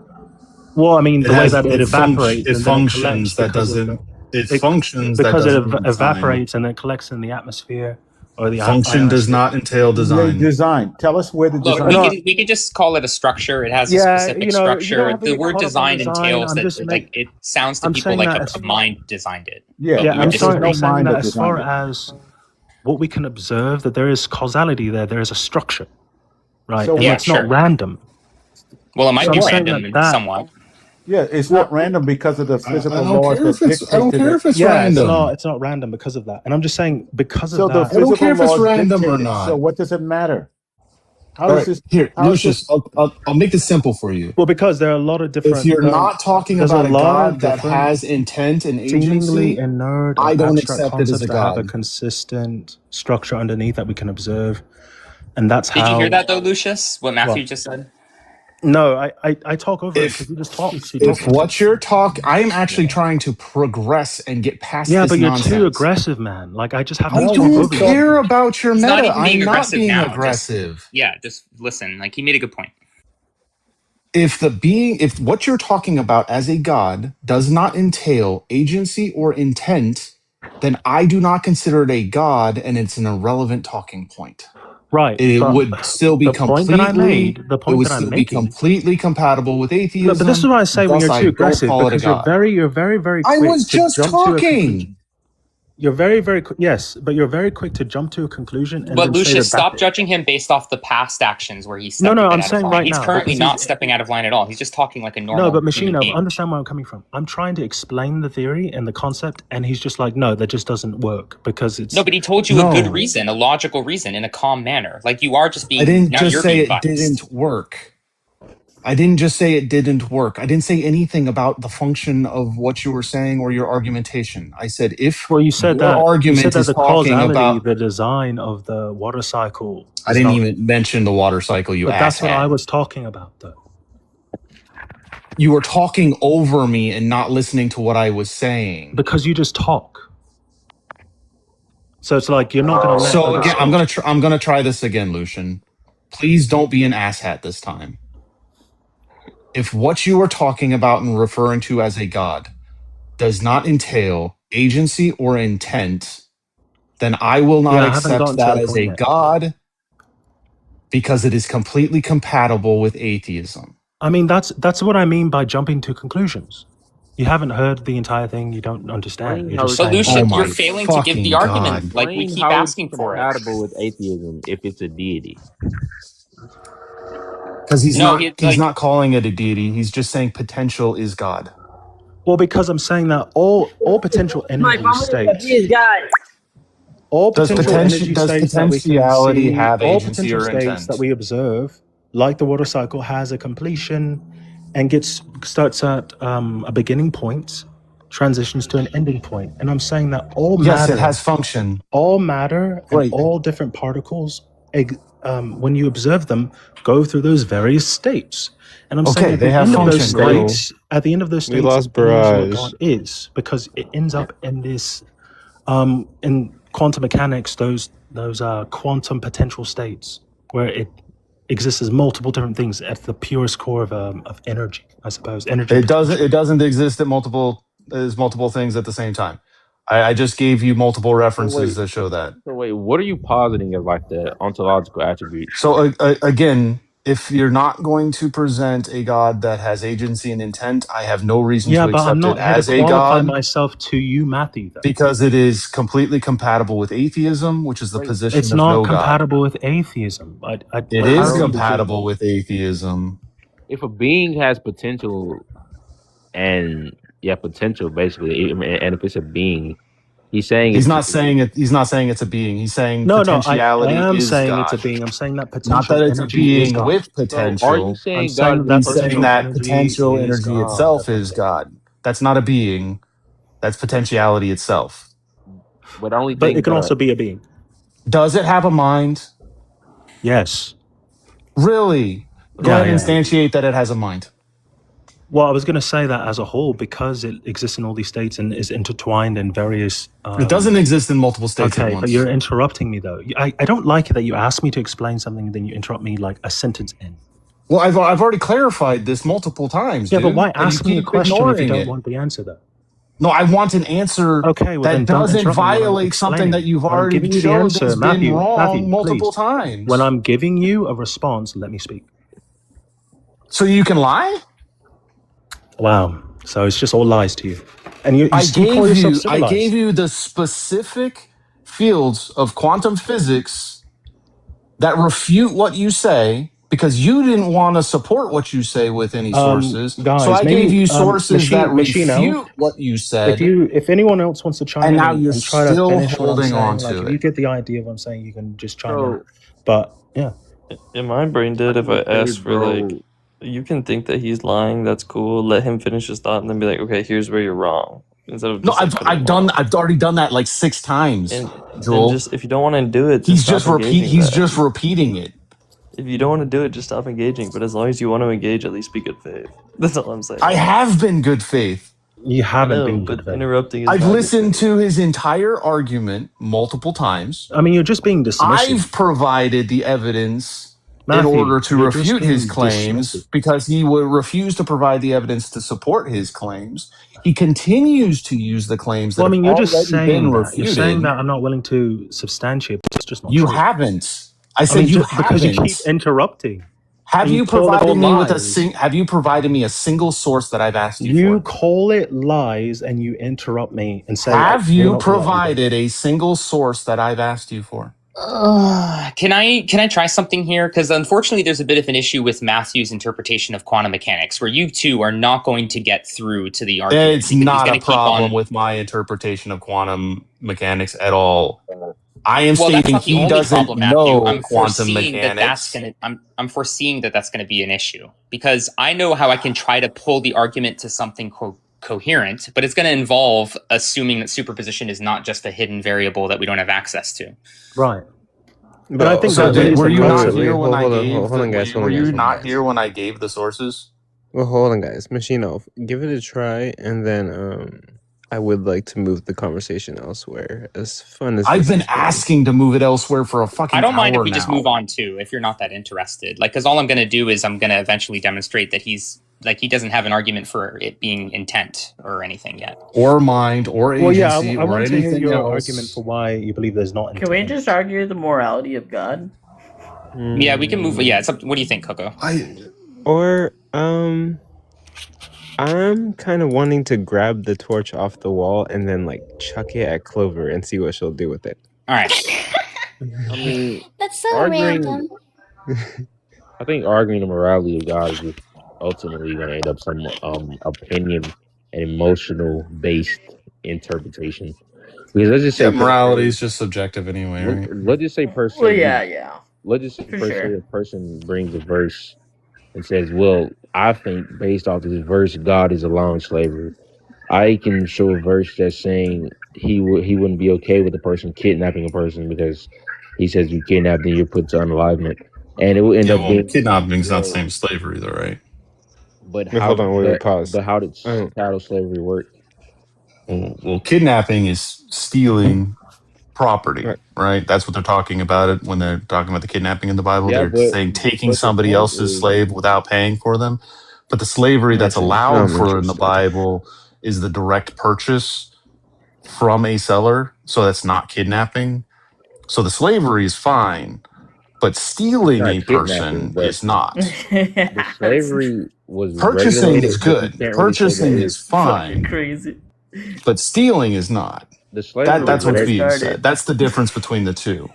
[SPEAKER 13] Well, I mean, the way that it evaporates,
[SPEAKER 1] it functions. That doesn't. It functions
[SPEAKER 13] because it evaporates and then collects in the atmosphere. Or the
[SPEAKER 1] function does not entail design.
[SPEAKER 17] Design. Tell us where the design.
[SPEAKER 7] Look, we could just call it a structure. It has a specific structure. The word design entails that, like, it sounds to people like a mind designed it.
[SPEAKER 13] I'm saying that as far as what we can observe, that there is causality there. There is a structure, right?
[SPEAKER 17] So,
[SPEAKER 13] and it's not random.
[SPEAKER 7] Well, it might be random somewhat.
[SPEAKER 17] Yeah, it's not random because of the physical laws that dictate.
[SPEAKER 1] I don't care if it's random.
[SPEAKER 13] It's not random because of that. And I'm just saying because of that.
[SPEAKER 17] The physical
[SPEAKER 1] I don't care if it's random
[SPEAKER 17] or
[SPEAKER 1] not.
[SPEAKER 17] So what does it matter?
[SPEAKER 1] Here, Lucius, I'll make this simple for you.
[SPEAKER 13] Well, because there are a lot of different...
[SPEAKER 1] If you're not talking about a God that has intent and agency,
[SPEAKER 13] inert,
[SPEAKER 1] I don't accept it as a God.
[SPEAKER 13] Have a consistent structure underneath that we can observe. And that's how...
[SPEAKER 7] Did you hear that though, Lucius? What Matthew just said?
[SPEAKER 13] No, I talk over it because you just talk.
[SPEAKER 1] If what you're talking, I am actually trying to progress and get past this
[SPEAKER 13] but you're
[SPEAKER 1] nonsense.
[SPEAKER 13] too aggressive, man. Like, I just have to
[SPEAKER 1] I don't care about your meta. I'm not being aggressive.
[SPEAKER 7] Just listen. Like, he made a good point.
[SPEAKER 1] If what you're talking about as a God does not entail agency or intent, then I do not consider it a God, and it's an irrelevant talking point.
[SPEAKER 13] Right.
[SPEAKER 1] It would still be completely compatible with atheism.
[SPEAKER 13] No, but this is why I say when you're too aggressive, because you're very quick.
[SPEAKER 1] I was just talking.
[SPEAKER 13] You're very, very quick. Yes, but you're very quick to jump to a conclusion and
[SPEAKER 7] But
[SPEAKER 13] then say
[SPEAKER 7] Lucius,
[SPEAKER 13] that.
[SPEAKER 7] stop judging him based off the past actions where he stepped
[SPEAKER 13] No,
[SPEAKER 7] a bit
[SPEAKER 13] I'm
[SPEAKER 7] out of
[SPEAKER 13] saying
[SPEAKER 7] line.
[SPEAKER 13] right
[SPEAKER 7] He's
[SPEAKER 13] now,
[SPEAKER 7] currently
[SPEAKER 13] because
[SPEAKER 7] not stepping out of line at all. He's just talking like a normal
[SPEAKER 13] No, but
[SPEAKER 7] human
[SPEAKER 13] Machino,
[SPEAKER 7] being.
[SPEAKER 13] understand where I'm coming from. I'm trying to explain the theory and the concept, and he's just like, no, that just doesn't work because it's.
[SPEAKER 7] No, but he told you a good reason, a logical reason, in a calm manner. Like you are just being.
[SPEAKER 1] I didn't
[SPEAKER 7] now
[SPEAKER 1] just
[SPEAKER 7] you're
[SPEAKER 1] say
[SPEAKER 7] being
[SPEAKER 1] it
[SPEAKER 7] biased.
[SPEAKER 1] didn't work. I didn't just say it didn't work. I didn't say anything about the function of what you were saying or your argumentation. I said if
[SPEAKER 13] Well, you said
[SPEAKER 1] your
[SPEAKER 13] that
[SPEAKER 1] argument is
[SPEAKER 13] the
[SPEAKER 1] talking
[SPEAKER 13] causality,
[SPEAKER 1] about.
[SPEAKER 13] the design of the water cycle.
[SPEAKER 1] I didn't even mention the water cycle, you
[SPEAKER 13] But that's what
[SPEAKER 1] asshat.
[SPEAKER 13] I was talking about, though.
[SPEAKER 1] You were talking over me and not listening to what I was saying.
[SPEAKER 13] Because you just talk. So it's like you're not going to let.
[SPEAKER 1] So again, I'm gonna try this again, Lucian. Please don't be an asshat this time. If what you are talking about and referring to as a god does not entail agency or intent, then I will not accept that as a god because it is completely compatible with atheism.
[SPEAKER 13] I mean, that's what I mean by jumping to conclusions. You haven't heard the entire thing. You don't understand. You're just
[SPEAKER 7] So
[SPEAKER 13] saying,
[SPEAKER 7] Lucian, you're failing to give the argument. Like we
[SPEAKER 11] Explain
[SPEAKER 7] keep
[SPEAKER 11] how
[SPEAKER 7] asking
[SPEAKER 11] it's
[SPEAKER 7] for it.
[SPEAKER 11] compatible with atheism if it's a deity.
[SPEAKER 1] Because he's not calling it a deity. He's just saying potential is God.
[SPEAKER 13] Well, because I'm saying that all potential energy states. All
[SPEAKER 1] Does
[SPEAKER 13] potential energy
[SPEAKER 1] does
[SPEAKER 13] states that we can
[SPEAKER 1] potentiality
[SPEAKER 13] see,
[SPEAKER 1] have
[SPEAKER 13] all
[SPEAKER 1] agency
[SPEAKER 13] potential
[SPEAKER 1] or
[SPEAKER 13] states
[SPEAKER 1] intent?
[SPEAKER 13] that we observe, like the water cycle, has a completion and starts at a beginning point, transitions to an ending point. And I'm saying that all matter.
[SPEAKER 1] Yes, it has function.
[SPEAKER 13] All matter and all different particles, when you observe them, go through those various states. And I'm saying at the end of those states,
[SPEAKER 11] we lost Barrage.
[SPEAKER 13] what God is, because it ends up in this, in quantum mechanics, those quantum potential states where it exists as multiple different things at the purest core of energy, I suppose. Energy.
[SPEAKER 1] It doesn't exist at multiple things at the same time. I just gave you multiple references that show that.
[SPEAKER 11] So wait, what are you positing as like the ontological attributes?
[SPEAKER 1] So again, if you're not going to present a God that has agency and intent, I have no reason to accept
[SPEAKER 13] I'm not
[SPEAKER 1] it as
[SPEAKER 13] here to
[SPEAKER 1] a
[SPEAKER 13] qualify
[SPEAKER 1] God
[SPEAKER 13] myself to you, Matthew, though.
[SPEAKER 1] because it is completely compatible with atheism, which is the position
[SPEAKER 13] It's
[SPEAKER 1] of
[SPEAKER 13] not
[SPEAKER 1] no God.
[SPEAKER 13] compatible with atheism.
[SPEAKER 1] It is compatible with atheism.
[SPEAKER 11] If a being has potential, and potential basically, and if it's a being, he's saying
[SPEAKER 1] He's not saying it. He's not saying it's a being. He's saying
[SPEAKER 13] I
[SPEAKER 1] potentiality
[SPEAKER 13] am
[SPEAKER 1] is
[SPEAKER 13] saying
[SPEAKER 1] God.
[SPEAKER 13] it's a being. I'm saying that potential.
[SPEAKER 1] Not that it's a
[SPEAKER 13] energy is
[SPEAKER 1] being
[SPEAKER 13] God.
[SPEAKER 1] with potential.
[SPEAKER 11] So are you saying
[SPEAKER 1] He's saying that
[SPEAKER 13] energy
[SPEAKER 1] potential
[SPEAKER 13] is
[SPEAKER 1] energy
[SPEAKER 13] God.
[SPEAKER 1] itself is God. That's not a being. That's potentiality itself.
[SPEAKER 11] But only
[SPEAKER 13] But it can also be a being.
[SPEAKER 1] Does it have a mind?
[SPEAKER 13] Yes.
[SPEAKER 1] Really? Go ahead and instantiate that it has a mind.
[SPEAKER 13] Well, I was going to say that as a whole, because it exists in all these states and is intertwined in various.
[SPEAKER 1] It doesn't exist in multiple states at
[SPEAKER 13] Okay,
[SPEAKER 1] once.
[SPEAKER 13] but you're interrupting me though. I don't like it that you ask me to explain something and then you interrupt me like a sentence in.
[SPEAKER 1] Well, I've already clarified this multiple times.
[SPEAKER 13] Yeah,
[SPEAKER 1] dude,
[SPEAKER 13] but why
[SPEAKER 1] and
[SPEAKER 13] ask
[SPEAKER 1] you
[SPEAKER 13] me a
[SPEAKER 1] keep
[SPEAKER 13] question if you
[SPEAKER 1] ignoring
[SPEAKER 13] don't
[SPEAKER 1] it.
[SPEAKER 13] want the answer though?
[SPEAKER 1] No, I want an answer that doesn't violate something that you've already shown that's been wrong multiple times.
[SPEAKER 13] When I'm giving you a response, let me speak.
[SPEAKER 1] So you can lie?
[SPEAKER 13] Wow. So it's just all lies to you. And you
[SPEAKER 1] I
[SPEAKER 13] call yourself
[SPEAKER 1] I
[SPEAKER 13] civilized.
[SPEAKER 1] gave you the specific fields of quantum physics that refute what you say because you didn't want to support what you say with any sources.
[SPEAKER 13] Guys,
[SPEAKER 1] so I gave you sources that
[SPEAKER 13] Machino,
[SPEAKER 1] refute what you said.
[SPEAKER 13] If anyone else wants to chime
[SPEAKER 1] and
[SPEAKER 13] in
[SPEAKER 1] now
[SPEAKER 13] and
[SPEAKER 1] you're
[SPEAKER 13] try to
[SPEAKER 1] still
[SPEAKER 13] finish what I'm
[SPEAKER 1] holding
[SPEAKER 13] saying,
[SPEAKER 1] on
[SPEAKER 13] like
[SPEAKER 1] to
[SPEAKER 13] if
[SPEAKER 1] it.
[SPEAKER 13] you get the idea of what I'm saying, you can just chime in. But yeah.
[SPEAKER 18] In my brain dead, if I ask for like, you can think that he's lying, that's cool. Let him finish his thought and then be like, okay, here's where you're wrong. Instead of just
[SPEAKER 1] I've already done that like 6 times, Joel.
[SPEAKER 18] Just if you don't want to do it,
[SPEAKER 1] he's just repeating it.
[SPEAKER 18] If you don't want to do it, just stop engaging. But as long as you want to engage, at least be good faith. That's all I'm saying.
[SPEAKER 1] I have been good faith.
[SPEAKER 13] You haven't been good faith.
[SPEAKER 18] Interrupting.
[SPEAKER 1] I've listened to his entire argument multiple times.
[SPEAKER 13] I mean, you're just being dismissive.
[SPEAKER 1] I've provided the evidence
[SPEAKER 13] Matthew,
[SPEAKER 1] in order to
[SPEAKER 13] you're
[SPEAKER 1] refute
[SPEAKER 13] just
[SPEAKER 1] his
[SPEAKER 13] being
[SPEAKER 1] claims
[SPEAKER 13] dismissive.
[SPEAKER 1] because he would refuse to provide the evidence to support his claims. He continues to use the claims that
[SPEAKER 13] Well, I mean,
[SPEAKER 1] have
[SPEAKER 13] you're just
[SPEAKER 1] already
[SPEAKER 13] saying
[SPEAKER 1] been
[SPEAKER 13] that.
[SPEAKER 1] refuted.
[SPEAKER 13] You're saying that I'm not willing to substantiate, but it's just not
[SPEAKER 1] You
[SPEAKER 13] true.
[SPEAKER 1] haven't. I said you haven't.
[SPEAKER 13] Because you keep interrupting.
[SPEAKER 1] Have
[SPEAKER 13] And
[SPEAKER 1] you
[SPEAKER 13] call it
[SPEAKER 1] provided
[SPEAKER 13] all
[SPEAKER 1] me with
[SPEAKER 13] lies.
[SPEAKER 1] Have you provided me a single source that I've asked you
[SPEAKER 13] You
[SPEAKER 1] for?
[SPEAKER 13] call it lies and you interrupt me and say,
[SPEAKER 1] Have
[SPEAKER 13] you're
[SPEAKER 1] you
[SPEAKER 13] not going to let me go.
[SPEAKER 1] provided a single source that I've asked you for?
[SPEAKER 7] Can I try something here? Because unfortunately, there's a bit of an issue with Matthew's interpretation of quantum mechanics, where you two are not going to get through to the argument.
[SPEAKER 1] It's
[SPEAKER 7] because he's
[SPEAKER 1] not a
[SPEAKER 7] gonna keep
[SPEAKER 1] problem
[SPEAKER 7] on.
[SPEAKER 1] with my interpretation of quantum mechanics at all. I am
[SPEAKER 7] Well, that's
[SPEAKER 1] stating
[SPEAKER 7] not the
[SPEAKER 1] he
[SPEAKER 7] only
[SPEAKER 1] doesn't
[SPEAKER 7] problem, Matthew.
[SPEAKER 1] know
[SPEAKER 7] I'm
[SPEAKER 1] quantum
[SPEAKER 7] foreseeing that that's
[SPEAKER 1] mechanics.
[SPEAKER 7] gonna. I'm foreseeing that that's gonna be an issue because I know how I can try to pull the argument to something coherent, but it's going to involve assuming that superposition is not just a hidden variable that we don't have access to.
[SPEAKER 13] Right.
[SPEAKER 18] But
[SPEAKER 13] I think
[SPEAKER 1] So
[SPEAKER 13] that raises
[SPEAKER 1] were you not
[SPEAKER 18] wait,
[SPEAKER 1] here when
[SPEAKER 18] hold
[SPEAKER 1] I
[SPEAKER 18] on,
[SPEAKER 1] gave
[SPEAKER 18] hold on, guys,
[SPEAKER 1] were you
[SPEAKER 18] hold on,
[SPEAKER 1] not
[SPEAKER 18] guys.
[SPEAKER 1] here when I gave the sources?
[SPEAKER 18] Well, hold on, guys. Machinov, give it a try, and then I would like to move the conversation elsewhere. As fun as
[SPEAKER 1] I've
[SPEAKER 18] this
[SPEAKER 1] been
[SPEAKER 18] is going.
[SPEAKER 1] asking to move it elsewhere for a fucking
[SPEAKER 7] I don't mind if
[SPEAKER 1] hour
[SPEAKER 7] we just
[SPEAKER 1] now.
[SPEAKER 7] move on too, if you're not that interested. Like, because all I'm going to do is I'm going to eventually demonstrate that he doesn't have an argument for it being intent or anything yet.
[SPEAKER 1] Or mind, or agency,
[SPEAKER 13] well, yeah, I
[SPEAKER 1] or
[SPEAKER 13] want to hear
[SPEAKER 1] anything
[SPEAKER 13] your
[SPEAKER 1] else.
[SPEAKER 13] argument for why you believe there's not.
[SPEAKER 19] Can we just argue the morality of God?
[SPEAKER 7] Yeah, we can move. Yeah, it's up. What do you think, Coco?
[SPEAKER 18] I'm kind of wanting to grab the torch off the wall and then like chuck it at Clover and see what she'll do with it.
[SPEAKER 7] All right.
[SPEAKER 18] I mean,
[SPEAKER 20] That's so random.
[SPEAKER 11] I think arguing the morality of God is just ultimately going to end up some opinion and emotional based interpretation. Because let's just say
[SPEAKER 1] morality is just subjective anyway, right?
[SPEAKER 11] Let's just say per se.
[SPEAKER 19] Well, yeah.
[SPEAKER 11] Let's just say
[SPEAKER 19] For
[SPEAKER 11] per se
[SPEAKER 19] sure.
[SPEAKER 11] a person brings a verse and says, "Well, I think based off this verse, God is allowing slavery." I can show a verse that's saying he wouldn't be okay with a person kidnapping a person because he says you kidnap, then you're put to unalivement, and it will end up being
[SPEAKER 4] kidnapping's not the same as slavery, though, right?
[SPEAKER 11] But
[SPEAKER 18] Wait, hold on, wait, pause.
[SPEAKER 11] But how did chattel slavery work?
[SPEAKER 4] Well, kidnapping is stealing property, right? That's what they're talking about it when they're talking about the kidnapping in the Bible.
[SPEAKER 11] Yeah,
[SPEAKER 4] They're saying taking
[SPEAKER 11] the
[SPEAKER 4] somebody
[SPEAKER 11] point
[SPEAKER 4] else's
[SPEAKER 11] is-
[SPEAKER 4] slave without paying for them. But the slavery that's allowed for in the Bible is the direct purchase from a seller. So that's not kidnapping. So the slavery is fine, but stealing a person is not.
[SPEAKER 11] The slavery was
[SPEAKER 1] Purchasing
[SPEAKER 11] regulated,
[SPEAKER 1] is
[SPEAKER 11] but you
[SPEAKER 1] good.
[SPEAKER 11] can't really say that
[SPEAKER 1] Purchasing
[SPEAKER 11] it's
[SPEAKER 1] is fine.
[SPEAKER 19] Crazy.
[SPEAKER 1] But stealing is not.
[SPEAKER 11] The slavery
[SPEAKER 1] That's
[SPEAKER 11] was
[SPEAKER 1] what's being
[SPEAKER 11] started.
[SPEAKER 1] said. That's the difference between the two.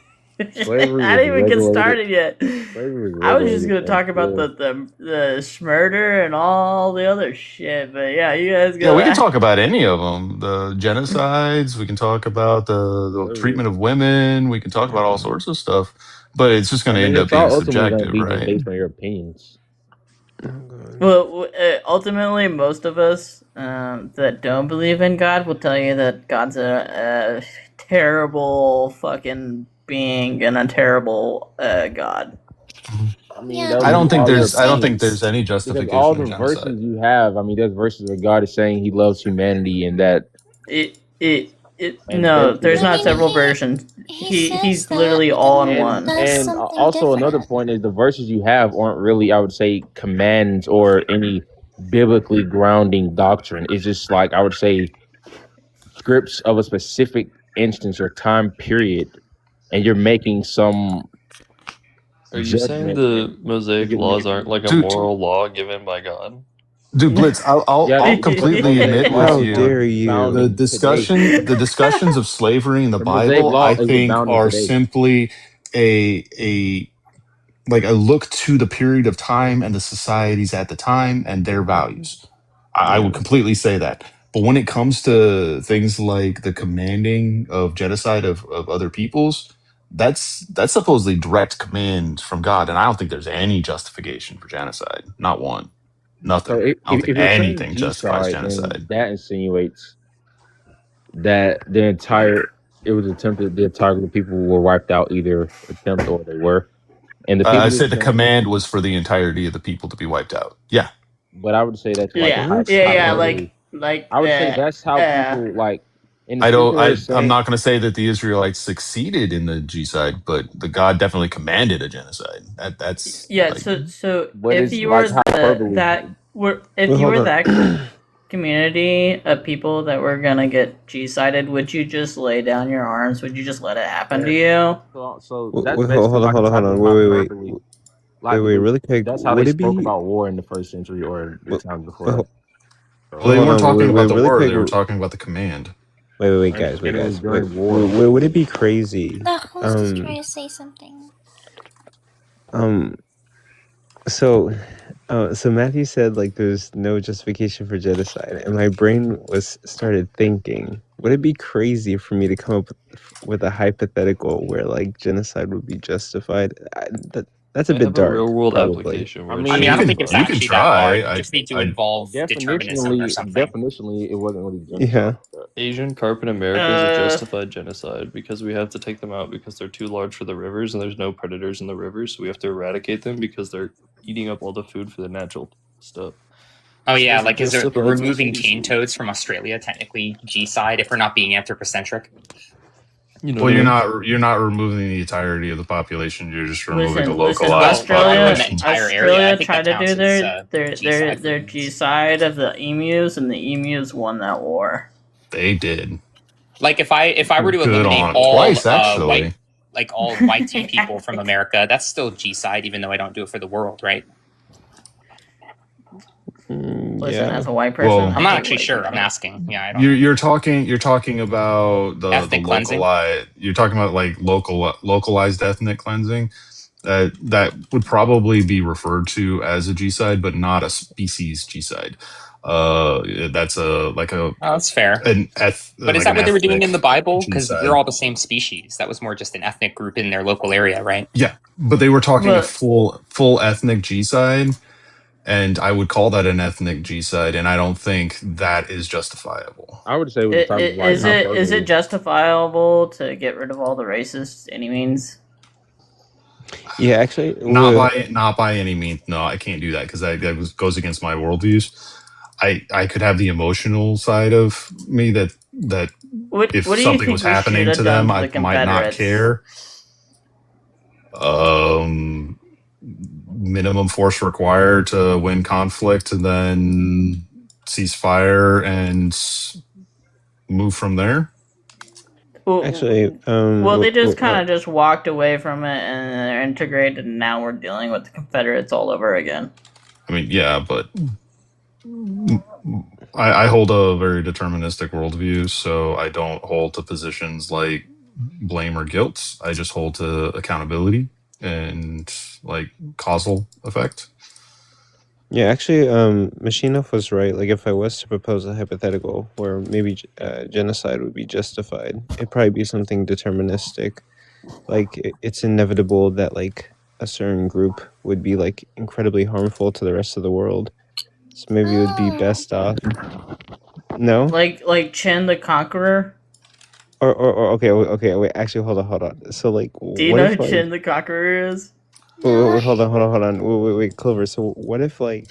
[SPEAKER 11] Slavery
[SPEAKER 19] I didn't
[SPEAKER 11] was
[SPEAKER 19] even get
[SPEAKER 11] regulated-
[SPEAKER 19] started yet.
[SPEAKER 11] Slavery was
[SPEAKER 19] I was just
[SPEAKER 11] regulated
[SPEAKER 19] gonna talk about the murder and all the other shit, but yeah, you guys go.
[SPEAKER 1] Yeah, we can talk about any of them. The genocides. We can talk about the treatment of women. We can talk about all sorts of stuff. But it's just going to end up
[SPEAKER 11] it's all
[SPEAKER 1] being
[SPEAKER 11] ultimately gonna
[SPEAKER 1] subjective,
[SPEAKER 11] be just
[SPEAKER 1] right?
[SPEAKER 11] based on your opinions.
[SPEAKER 19] Well, ultimately, most of us that don't believe in God will tell you that God's a terrible fucking being and a terrible God.
[SPEAKER 11] I mean,
[SPEAKER 20] Yeah,
[SPEAKER 1] I don't think there's any
[SPEAKER 11] because
[SPEAKER 1] justification
[SPEAKER 11] all
[SPEAKER 1] for
[SPEAKER 11] the
[SPEAKER 1] genocide.
[SPEAKER 11] verses you have. I mean, there's verses where God is saying He loves humanity, and that
[SPEAKER 19] No, there's not several versions. He's literally all in one.
[SPEAKER 11] And also another point is the verses you have aren't really, I would say, commands or any biblically grounding doctrine. It's just like, I would say, scripts of a specific instance or time period, and you're making some.
[SPEAKER 18] Are you saying the Mosaic laws aren't like a moral law given by God?
[SPEAKER 1] Dude, Blitz, I'll completely admit with
[SPEAKER 18] How
[SPEAKER 1] you.
[SPEAKER 18] dare you.
[SPEAKER 1] The discussions of slavery in the Bible, I think, are simply a look to the period of time and the societies at the time and their values. I would completely say that. But when it comes to things like the commanding of genocide of other peoples, that's supposedly direct command from God, and I don't think there's any justification for genocide. Not one. Nothing.
[SPEAKER 11] So
[SPEAKER 1] I don't think
[SPEAKER 11] you're saying
[SPEAKER 1] anything justifies
[SPEAKER 11] G-side,
[SPEAKER 1] genocide.
[SPEAKER 11] then that insinuates that it was attempted, the entire group of people were wiped out, either attempt or they were. And the people
[SPEAKER 1] I said the command was for the entirety of the people to be wiped out. Yeah.
[SPEAKER 11] But I would say that's like
[SPEAKER 19] Yeah,
[SPEAKER 11] I would say that's how people like. In the
[SPEAKER 1] I'm not going to say that the Israelites succeeded in the G-side, but the God definitely commanded a genocide. That's
[SPEAKER 19] So if you were that community of people that were gonna get G-sided, would you just lay down your arms? Would you just let it happen to you?
[SPEAKER 11] So
[SPEAKER 18] Wait, hold on. Wait.
[SPEAKER 11] Wait, really quick.
[SPEAKER 16] That's how
[SPEAKER 11] Would
[SPEAKER 16] they
[SPEAKER 11] it
[SPEAKER 16] spoke
[SPEAKER 11] be?
[SPEAKER 16] about war in the first century or the time before.
[SPEAKER 1] Well, they
[SPEAKER 11] Hold
[SPEAKER 1] weren't
[SPEAKER 11] on,
[SPEAKER 1] talking about the
[SPEAKER 11] really
[SPEAKER 1] war.
[SPEAKER 11] quick.
[SPEAKER 1] They were talking about the command.
[SPEAKER 11] Wait, guys.
[SPEAKER 16] And it was during war.
[SPEAKER 11] Would it be crazy?
[SPEAKER 20] The host is trying to say something.
[SPEAKER 11] So Matthew said like there's no justification for genocide, and my brain started thinking, would it be crazy for me to come up with a hypothetical where like genocide would be justified? That's a bit dark.
[SPEAKER 18] Real world
[SPEAKER 11] probably.
[SPEAKER 18] application.
[SPEAKER 7] I mean, I don't think it's actually that hard. You just need to involve determinism or something.
[SPEAKER 16] Definitionally, it wasn't really justified.
[SPEAKER 11] Yeah.
[SPEAKER 18] Asian carp in America is a justified genocide because we have to take them out because they're too large for the rivers and there's no predators in the rivers, so we have to eradicate them because they're eating up all the food for the natural stuff.
[SPEAKER 7] Oh yeah, like is
[SPEAKER 18] justified
[SPEAKER 7] removing
[SPEAKER 18] species.
[SPEAKER 7] cane toads from Australia technically G-side if we're not being anthropocentric?
[SPEAKER 18] You know,
[SPEAKER 1] Well, you're not removing the entirety of the population. You're just removing the
[SPEAKER 19] Listen,
[SPEAKER 1] localized population.
[SPEAKER 19] Australia tried to do their G-side of the emus, and the emus won that war.
[SPEAKER 1] They did.
[SPEAKER 7] Like if I were to
[SPEAKER 1] Good
[SPEAKER 7] eliminate
[SPEAKER 1] on 'em.
[SPEAKER 7] all
[SPEAKER 1] Twice, actually.
[SPEAKER 7] all white people from America, that's still G-side, even though I don't do it for the world, right?
[SPEAKER 19] Listen, as a white person,
[SPEAKER 1] Well,
[SPEAKER 7] I'm not actually sure. I'm asking. Yeah, I don't.
[SPEAKER 1] You're talking about the
[SPEAKER 7] Ethnic cleansing?
[SPEAKER 1] localized. You're talking about like localized ethnic cleansing. That would probably be referred to as a G-side, but not a species G-side. That's
[SPEAKER 7] that's fair. But is that what they were doing in the Bible? Because you're all the same species. That was more just an ethnic group in their local area, right?
[SPEAKER 1] Yeah, but they were talking a full ethnic G-side, and I would call that an ethnic G-side, and I don't think that is justifiable.
[SPEAKER 16] I would say
[SPEAKER 19] is it justifiable to get rid of all the racists any means?
[SPEAKER 11] Yeah, actually,
[SPEAKER 1] not by any means. No, I can't do that because that goes against my worldviews. I could have the emotional side of me that if something was happening to them, I might not care. Minimum force required to win conflict, and then ceasefire and move from there.
[SPEAKER 19] Well,
[SPEAKER 11] actually,
[SPEAKER 19] they just kind of just walked away from it and they're integrated, and now we're dealing with the Confederates all over again.
[SPEAKER 1] I mean, yeah, but I hold a very deterministic worldview, so I don't hold to positions like blame or guilt. I just hold to accountability and like causal effect.
[SPEAKER 11] Yeah, actually, Machinov was right. Like, if I was to propose a hypothetical where maybe genocide would be justified, it'd probably be something deterministic. Like, it's inevitable that, like, a certain group would be, like, incredibly harmful to the rest of the world. So maybe it would be best off. No?
[SPEAKER 19] Like Chen the Conqueror?
[SPEAKER 11] Or okay, wait, actually, hold on. So, like,
[SPEAKER 19] do you know who Chen the Conqueror is?
[SPEAKER 11] Wait, hold on. Wait, Clover. So what if there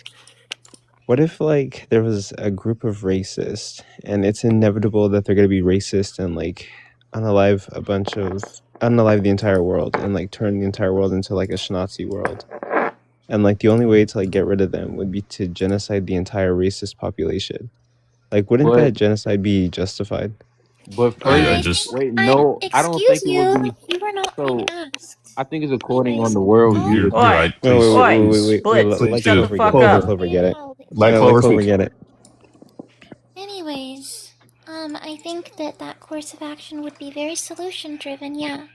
[SPEAKER 11] was a group of racists, and it's inevitable that they're gonna be racist and like unalive the entire world and like turn the entire world into like a Schnazi world, and like the only way to like get rid of them would be to genocide the entire racist population. Like, wouldn't that genocide be justified?
[SPEAKER 16] But
[SPEAKER 20] I don't think it would be. You were not being asked.
[SPEAKER 16] I think it's according on the worldview.
[SPEAKER 1] You're right.
[SPEAKER 11] Wait.
[SPEAKER 19] Let shut the fuck up.
[SPEAKER 11] Clover get it.
[SPEAKER 1] Let Clover
[SPEAKER 11] get it.
[SPEAKER 20] Anyways, I think that course of action would be very solution-driven, yeah.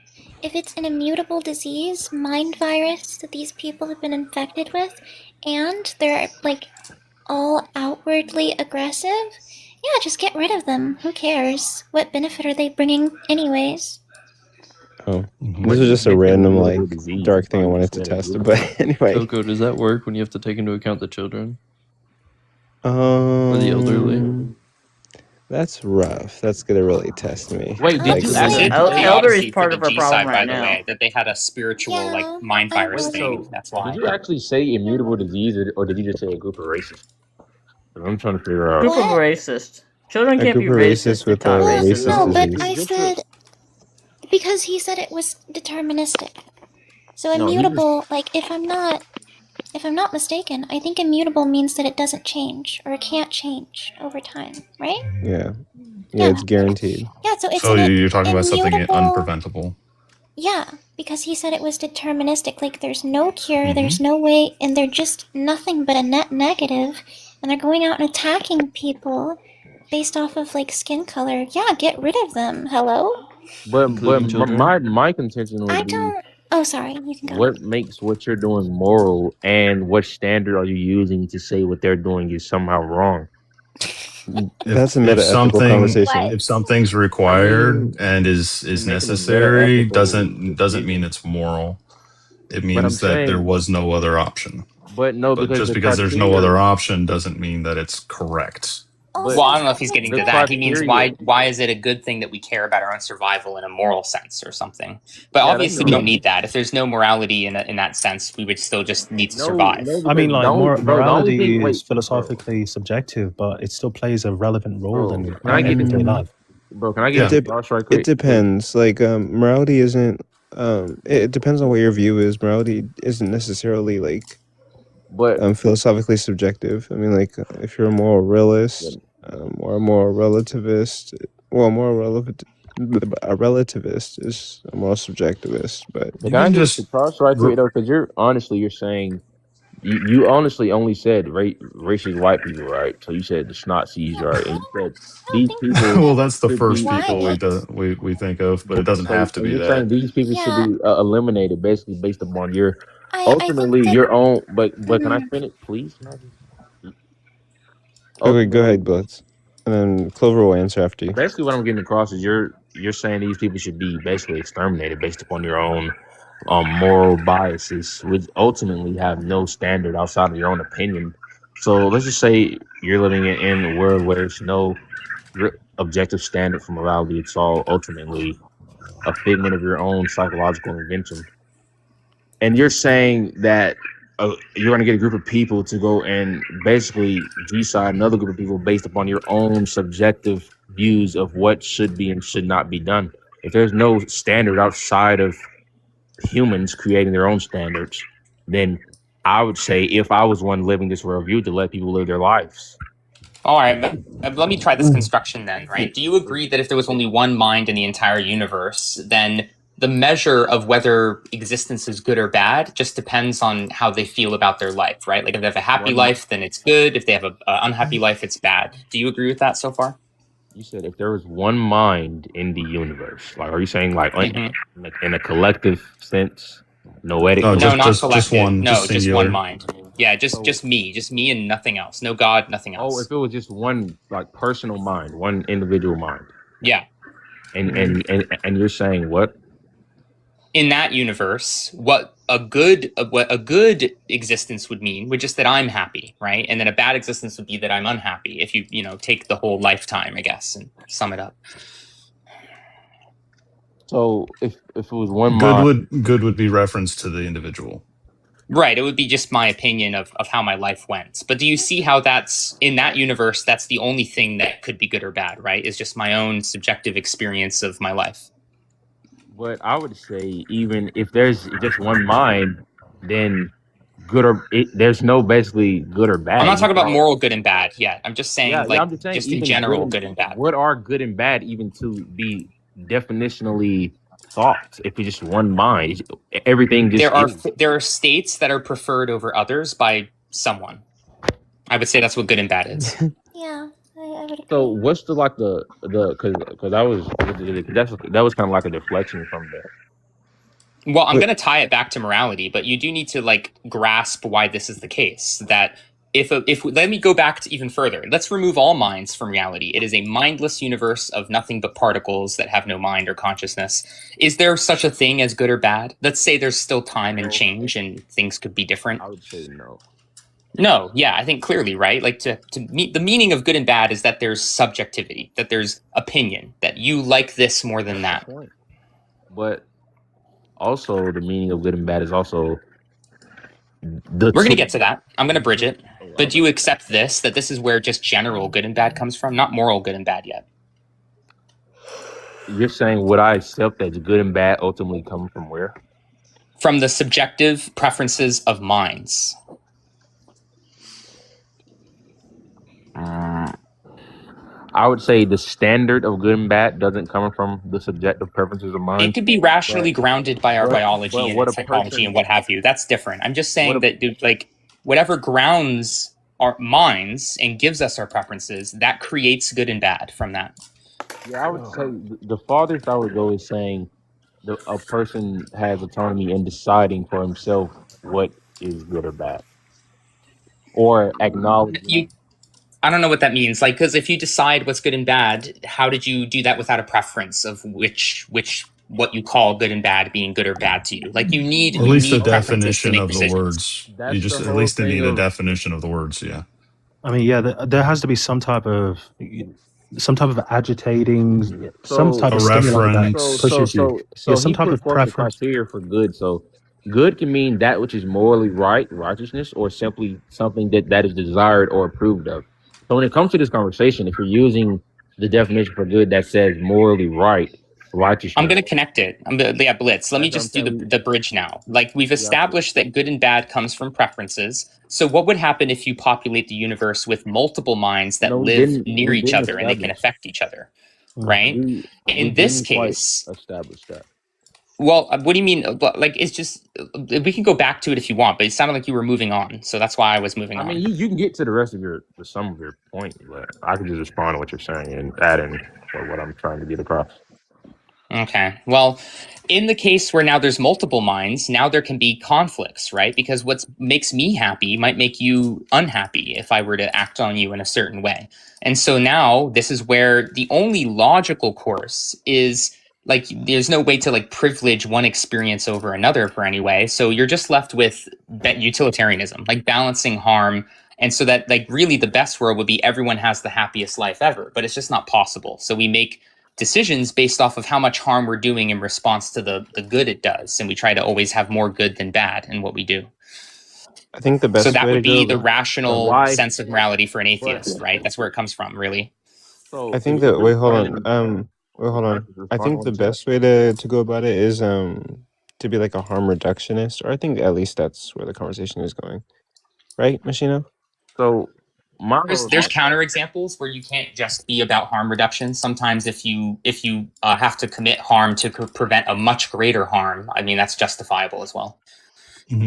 [SPEAKER 20] If it's an immutable disease, mind virus that these people have been infected with, and they're, like, all outwardly aggressive, yeah, just get rid of them. Who cares? What benefit are they bringing anyways?
[SPEAKER 11] Oh, this was just a random, like, dark thing I wanted to test. But anyway.
[SPEAKER 18] Coco, does that work when you have to take into account the children? Or the elderly?
[SPEAKER 11] That's rough. That's gonna really test me.
[SPEAKER 16] Wait, did you actually?
[SPEAKER 19] Elder is part of our problem right now.
[SPEAKER 7] Way, that they had a spiritual like mind virus thing. That's why.
[SPEAKER 16] Did you actually say immutable disease, or did you just say a group of racists? I'm trying to figure out.
[SPEAKER 19] Group of racists. Children can't be racist with
[SPEAKER 11] racist.
[SPEAKER 20] No, but I said because he said it was deterministic. So immutable, like if I'm not mistaken, I think immutable means that it doesn't change or it can't change over time, right?
[SPEAKER 11] Yeah, it's guaranteed.
[SPEAKER 20] Yeah, so it's
[SPEAKER 1] you're talking about something unpreventable.
[SPEAKER 20] Yeah, because he said it was deterministic. Like, there's no cure,
[SPEAKER 1] Mm-hmm.
[SPEAKER 20] there's no way, and they're just nothing but a net negative, and they're going out and attacking people based off of, like, skin color. Yeah, get rid of them. Hello?
[SPEAKER 11] But
[SPEAKER 18] Including children.
[SPEAKER 11] my contention would
[SPEAKER 20] I
[SPEAKER 11] be
[SPEAKER 20] don't. Oh, sorry, you can go.
[SPEAKER 11] what makes what you're doing moral, and what standard are you using to say what they're doing is somehow wrong?
[SPEAKER 21] That's a
[SPEAKER 1] If
[SPEAKER 21] meta-ethical conversation.
[SPEAKER 1] if something's
[SPEAKER 11] I
[SPEAKER 1] required
[SPEAKER 11] mean,
[SPEAKER 1] and is
[SPEAKER 11] you're making a
[SPEAKER 1] necessary,
[SPEAKER 11] meta-ethical
[SPEAKER 1] doesn't mean
[SPEAKER 11] decision.
[SPEAKER 1] it's moral. It
[SPEAKER 11] But I'm
[SPEAKER 1] means that there
[SPEAKER 11] saying,
[SPEAKER 1] was no other option.
[SPEAKER 11] but no,
[SPEAKER 1] But
[SPEAKER 11] because
[SPEAKER 1] just
[SPEAKER 11] the
[SPEAKER 1] because there's no
[SPEAKER 11] criteria,
[SPEAKER 1] other option doesn't mean that it's correct.
[SPEAKER 11] but
[SPEAKER 7] Well, I don't know if he's getting
[SPEAKER 11] the
[SPEAKER 7] to that. He means
[SPEAKER 11] criteria,
[SPEAKER 7] why is it a good thing that we care about our own survival in a moral sense or something? But
[SPEAKER 11] yeah, that's
[SPEAKER 7] obviously, we
[SPEAKER 11] no,
[SPEAKER 7] don't need that. If there's no morality in that sense, we would still just need to
[SPEAKER 11] no,
[SPEAKER 7] survive.
[SPEAKER 11] no,
[SPEAKER 13] I mean,
[SPEAKER 11] because
[SPEAKER 13] like,
[SPEAKER 11] bro, the only
[SPEAKER 13] morality
[SPEAKER 11] thing,
[SPEAKER 13] is
[SPEAKER 11] wait,
[SPEAKER 13] philosophically subjective, but it still plays a relevant role
[SPEAKER 11] bro,
[SPEAKER 13] in
[SPEAKER 11] can I get
[SPEAKER 13] everyday life.
[SPEAKER 11] bro, can I
[SPEAKER 1] Yeah.
[SPEAKER 11] get to Josh right
[SPEAKER 21] It
[SPEAKER 11] quick?
[SPEAKER 21] depends. Like, morality isn't. It depends on what your view is. Morality isn't necessarily like
[SPEAKER 11] But
[SPEAKER 21] philosophically subjective. I mean, like, if you're a moral realist, or a moral relativist, well, a relativist is a moral subjectivist. But
[SPEAKER 11] But
[SPEAKER 1] You
[SPEAKER 11] can I
[SPEAKER 1] can
[SPEAKER 11] get
[SPEAKER 1] just
[SPEAKER 11] to Josh right quick though? Because you're saying you honestly only said racist white people, right? So you said the Nazis, right? And you said these people
[SPEAKER 1] well, that's the
[SPEAKER 11] should
[SPEAKER 1] first
[SPEAKER 11] be.
[SPEAKER 1] people we think of, but it doesn't have to
[SPEAKER 11] So
[SPEAKER 1] be
[SPEAKER 11] you're
[SPEAKER 1] that.
[SPEAKER 11] saying these people should
[SPEAKER 20] Yeah,
[SPEAKER 11] be eliminated, basically based upon your
[SPEAKER 20] I think
[SPEAKER 11] ultimately
[SPEAKER 20] that.
[SPEAKER 11] your own. But can I
[SPEAKER 20] Mhm.
[SPEAKER 11] finish, please? Can I just-
[SPEAKER 21] okay, go
[SPEAKER 11] Ultimately,
[SPEAKER 21] ahead, Blitz, and then Clover will answer after you.
[SPEAKER 11] basically, what I'm getting across is you're saying these people should be basically exterminated based upon your own moral biases, which ultimately have no standard outside of your own opinion. So let's just say you're living in a world where there's no objective standard for morality. It's all ultimately a figment of your own psychological invention. And you're saying that you're going to get a group of people to go and basically decide another group of people based upon your own subjective views of what should be and should not be done. If there's no standard outside of humans creating their own standards, then I would say if I was one living this worldview, to let people live their lives.
[SPEAKER 7] All right, but let me try this construction then, right? Do you agree that if there was only one mind in the entire universe, then the measure of whether existence is good or bad just depends on how they feel about their life, right? Like if they have a happy life, then it's good. If they have an unhappy life, it's bad. Do you agree with that so far?
[SPEAKER 11] You said if there was one mind in the universe, like, are you saying like
[SPEAKER 7] Mm-hmm.
[SPEAKER 11] in a collective sense, noetic?
[SPEAKER 1] No,
[SPEAKER 7] No, not
[SPEAKER 1] just
[SPEAKER 7] collective.
[SPEAKER 1] one,
[SPEAKER 7] No,
[SPEAKER 1] just
[SPEAKER 7] just one
[SPEAKER 1] singular.
[SPEAKER 7] mind. Yeah, just me and nothing else. No God, nothing
[SPEAKER 11] Oh,
[SPEAKER 7] else.
[SPEAKER 11] if it was just one like personal mind, one individual mind.
[SPEAKER 7] Yeah.
[SPEAKER 11] And you're saying what?
[SPEAKER 7] In that universe, what a good existence would mean would just that I'm happy, right? And then a bad existence would be that I'm unhappy. If you take the whole lifetime, I guess, and sum it up.
[SPEAKER 11] So if it was one mind,
[SPEAKER 1] Good would be reference to the individual.
[SPEAKER 7] Right, it would be just my opinion of how my life went. But do you see how that's in that universe, that's the only thing that could be good or bad, right? Is just my own subjective experience of my life.
[SPEAKER 11] but I would say even if there's just one mind, then there's no basically good or bad.
[SPEAKER 7] I'm not talking about moral good and bad yet. I'm just saying,
[SPEAKER 11] I'm just saying,
[SPEAKER 7] just in
[SPEAKER 11] even
[SPEAKER 7] general, good and bad.
[SPEAKER 11] What are good and bad even to be definitionally thought? If it's just one mind, everything just
[SPEAKER 7] there are states that are preferred over others by someone. I would say that's what good and bad is.
[SPEAKER 20] Yeah, I would agree.
[SPEAKER 11] So what's the because that was kind of like a deflection from that.
[SPEAKER 7] Well, I'm going to tie it back to morality, but you do need to grasp why this is the case. That if let me go back to even further. Let's remove all minds from reality. It is a mindless universe of nothing but particles that have no mind or consciousness. Is there such a thing as good or bad? Let's say there's still time and change and things could be different.
[SPEAKER 11] I would say no.
[SPEAKER 7] No, yeah, I think clearly, right? Like to meet the meaning of good and bad is that there's subjectivity, that there's opinion, that you like this more than that.
[SPEAKER 11] But also the meaning of good and bad is also
[SPEAKER 7] we're going to get to that. I'm going to bridge it. But do you accept this, that this is where just general good and bad comes from, not moral good and bad yet?
[SPEAKER 11] You're saying would I accept that good and bad ultimately come from where?
[SPEAKER 7] From the subjective preferences of minds.
[SPEAKER 11] I would say the standard of good and bad doesn't come from the subjective preferences of
[SPEAKER 7] It
[SPEAKER 11] mine.
[SPEAKER 7] could be rationally grounded by our biology
[SPEAKER 11] But
[SPEAKER 7] and
[SPEAKER 11] what a
[SPEAKER 7] psychology
[SPEAKER 11] person,
[SPEAKER 7] and what have you. That's different. I'm just
[SPEAKER 11] what
[SPEAKER 7] saying
[SPEAKER 11] a,
[SPEAKER 7] that, dude, like, whatever grounds our minds and gives us our preferences, that creates good and bad from that.
[SPEAKER 11] yeah, I would say the farthest I would go is saying a person has autonomy in deciding for himself what is good or bad, or acknowledging.
[SPEAKER 7] I don't know what that means. Like, because if you decide what's good and bad, how did you do that without a preference of what you call good and bad being good or bad to you? Like, you
[SPEAKER 4] At least the
[SPEAKER 7] need preferences to
[SPEAKER 4] definition
[SPEAKER 7] make
[SPEAKER 4] of the
[SPEAKER 7] decisions.
[SPEAKER 4] words.
[SPEAKER 11] That's
[SPEAKER 4] You just
[SPEAKER 11] the
[SPEAKER 4] at
[SPEAKER 11] whole
[SPEAKER 4] least
[SPEAKER 11] thing
[SPEAKER 4] need a
[SPEAKER 11] of.
[SPEAKER 4] definition of the words. Yeah.
[SPEAKER 13] I mean, yeah, there has to be some type of agitating, some
[SPEAKER 11] So,
[SPEAKER 13] type
[SPEAKER 4] A
[SPEAKER 13] of stimuli that pushes you. Yeah,
[SPEAKER 11] so
[SPEAKER 13] some
[SPEAKER 11] he
[SPEAKER 13] type
[SPEAKER 11] put
[SPEAKER 13] of
[SPEAKER 11] forth the
[SPEAKER 13] preference.
[SPEAKER 11] criteria for good. So, good can mean that which is morally right, righteousness, or simply something that is desired or approved of. So, when it comes to this conversation, if you're using the definition for good that says morally right,
[SPEAKER 7] I'm
[SPEAKER 11] righteousness,
[SPEAKER 7] going to connect it. Yeah, Blitz. Let me
[SPEAKER 11] that's what I'm
[SPEAKER 7] just do
[SPEAKER 11] saying.
[SPEAKER 7] the bridge now. Like, we've
[SPEAKER 11] Yeah,
[SPEAKER 7] established that good and bad comes from preferences. So what would happen if you populate the universe with multiple minds that
[SPEAKER 11] no,
[SPEAKER 7] live near
[SPEAKER 11] we
[SPEAKER 7] each
[SPEAKER 11] didn't
[SPEAKER 7] other and they can
[SPEAKER 11] establish.
[SPEAKER 7] affect each other, right?
[SPEAKER 11] We
[SPEAKER 7] In this
[SPEAKER 11] didn't quite
[SPEAKER 7] case,
[SPEAKER 11] establish that.
[SPEAKER 7] well, what do you mean? Like, it's just, we can go back to it if you want, but it sounded like you were moving on. So that's why I was moving
[SPEAKER 11] I
[SPEAKER 7] on.
[SPEAKER 11] mean, you can get to the rest of the sum of your point, but I can just respond to what you're saying and add in what I'm trying to get across.
[SPEAKER 7] Okay. Well, in the case where now there's multiple minds, now there can be conflicts, right? Because what makes me happy might make you unhappy if I were to act on you in a certain way. And so now this is where the only logical course is, like, there's no way to, like, privilege one experience over another for any way. So you're just left with utilitarianism, like balancing harm. And so that, like, really the best world would be everyone has the happiest life ever, but it's just not possible. So we make decisions based off of how much harm we're doing in response to the good it does, and we try to always have more good than bad in what we do.
[SPEAKER 21] I think the
[SPEAKER 7] So
[SPEAKER 21] best
[SPEAKER 7] that
[SPEAKER 21] way
[SPEAKER 7] would
[SPEAKER 21] to
[SPEAKER 7] be
[SPEAKER 21] go.
[SPEAKER 7] the
[SPEAKER 11] But
[SPEAKER 7] rational
[SPEAKER 11] why?
[SPEAKER 7] sense of morality for an
[SPEAKER 11] But
[SPEAKER 7] atheist, right? That's where it comes from, really.
[SPEAKER 11] so
[SPEAKER 21] I think
[SPEAKER 11] if
[SPEAKER 21] that
[SPEAKER 11] you're
[SPEAKER 21] wait, hold
[SPEAKER 11] responding,
[SPEAKER 21] on. Wait, hold on. I
[SPEAKER 11] respond to
[SPEAKER 21] think
[SPEAKER 11] what
[SPEAKER 21] the
[SPEAKER 11] I'm saying.
[SPEAKER 21] best way to go about it is to be like a harm reductionist, or I think at least that's where the conversation is going, right, Machino?
[SPEAKER 11] So my
[SPEAKER 7] There's counterexamples where you can't just be about harm reduction. Sometimes if you have to commit harm to prevent a much greater harm, I mean, that's justifiable as well.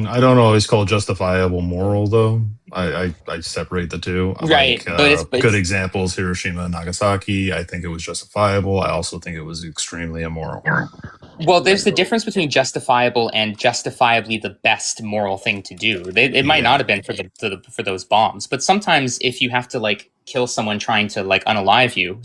[SPEAKER 4] I don't always call justifiable moral, though. I separate the two.
[SPEAKER 7] Right,
[SPEAKER 4] Like
[SPEAKER 7] but
[SPEAKER 4] good
[SPEAKER 7] it's
[SPEAKER 4] examples, Hiroshima and Nagasaki. I think it was justifiable. I also think it was extremely immoral.
[SPEAKER 7] well, there's the difference between justifiable and justifiably the best moral thing to do. It might not
[SPEAKER 4] Yeah.
[SPEAKER 7] have been for those bombs, but sometimes if you have to, like, kill someone trying to, like, unalive you,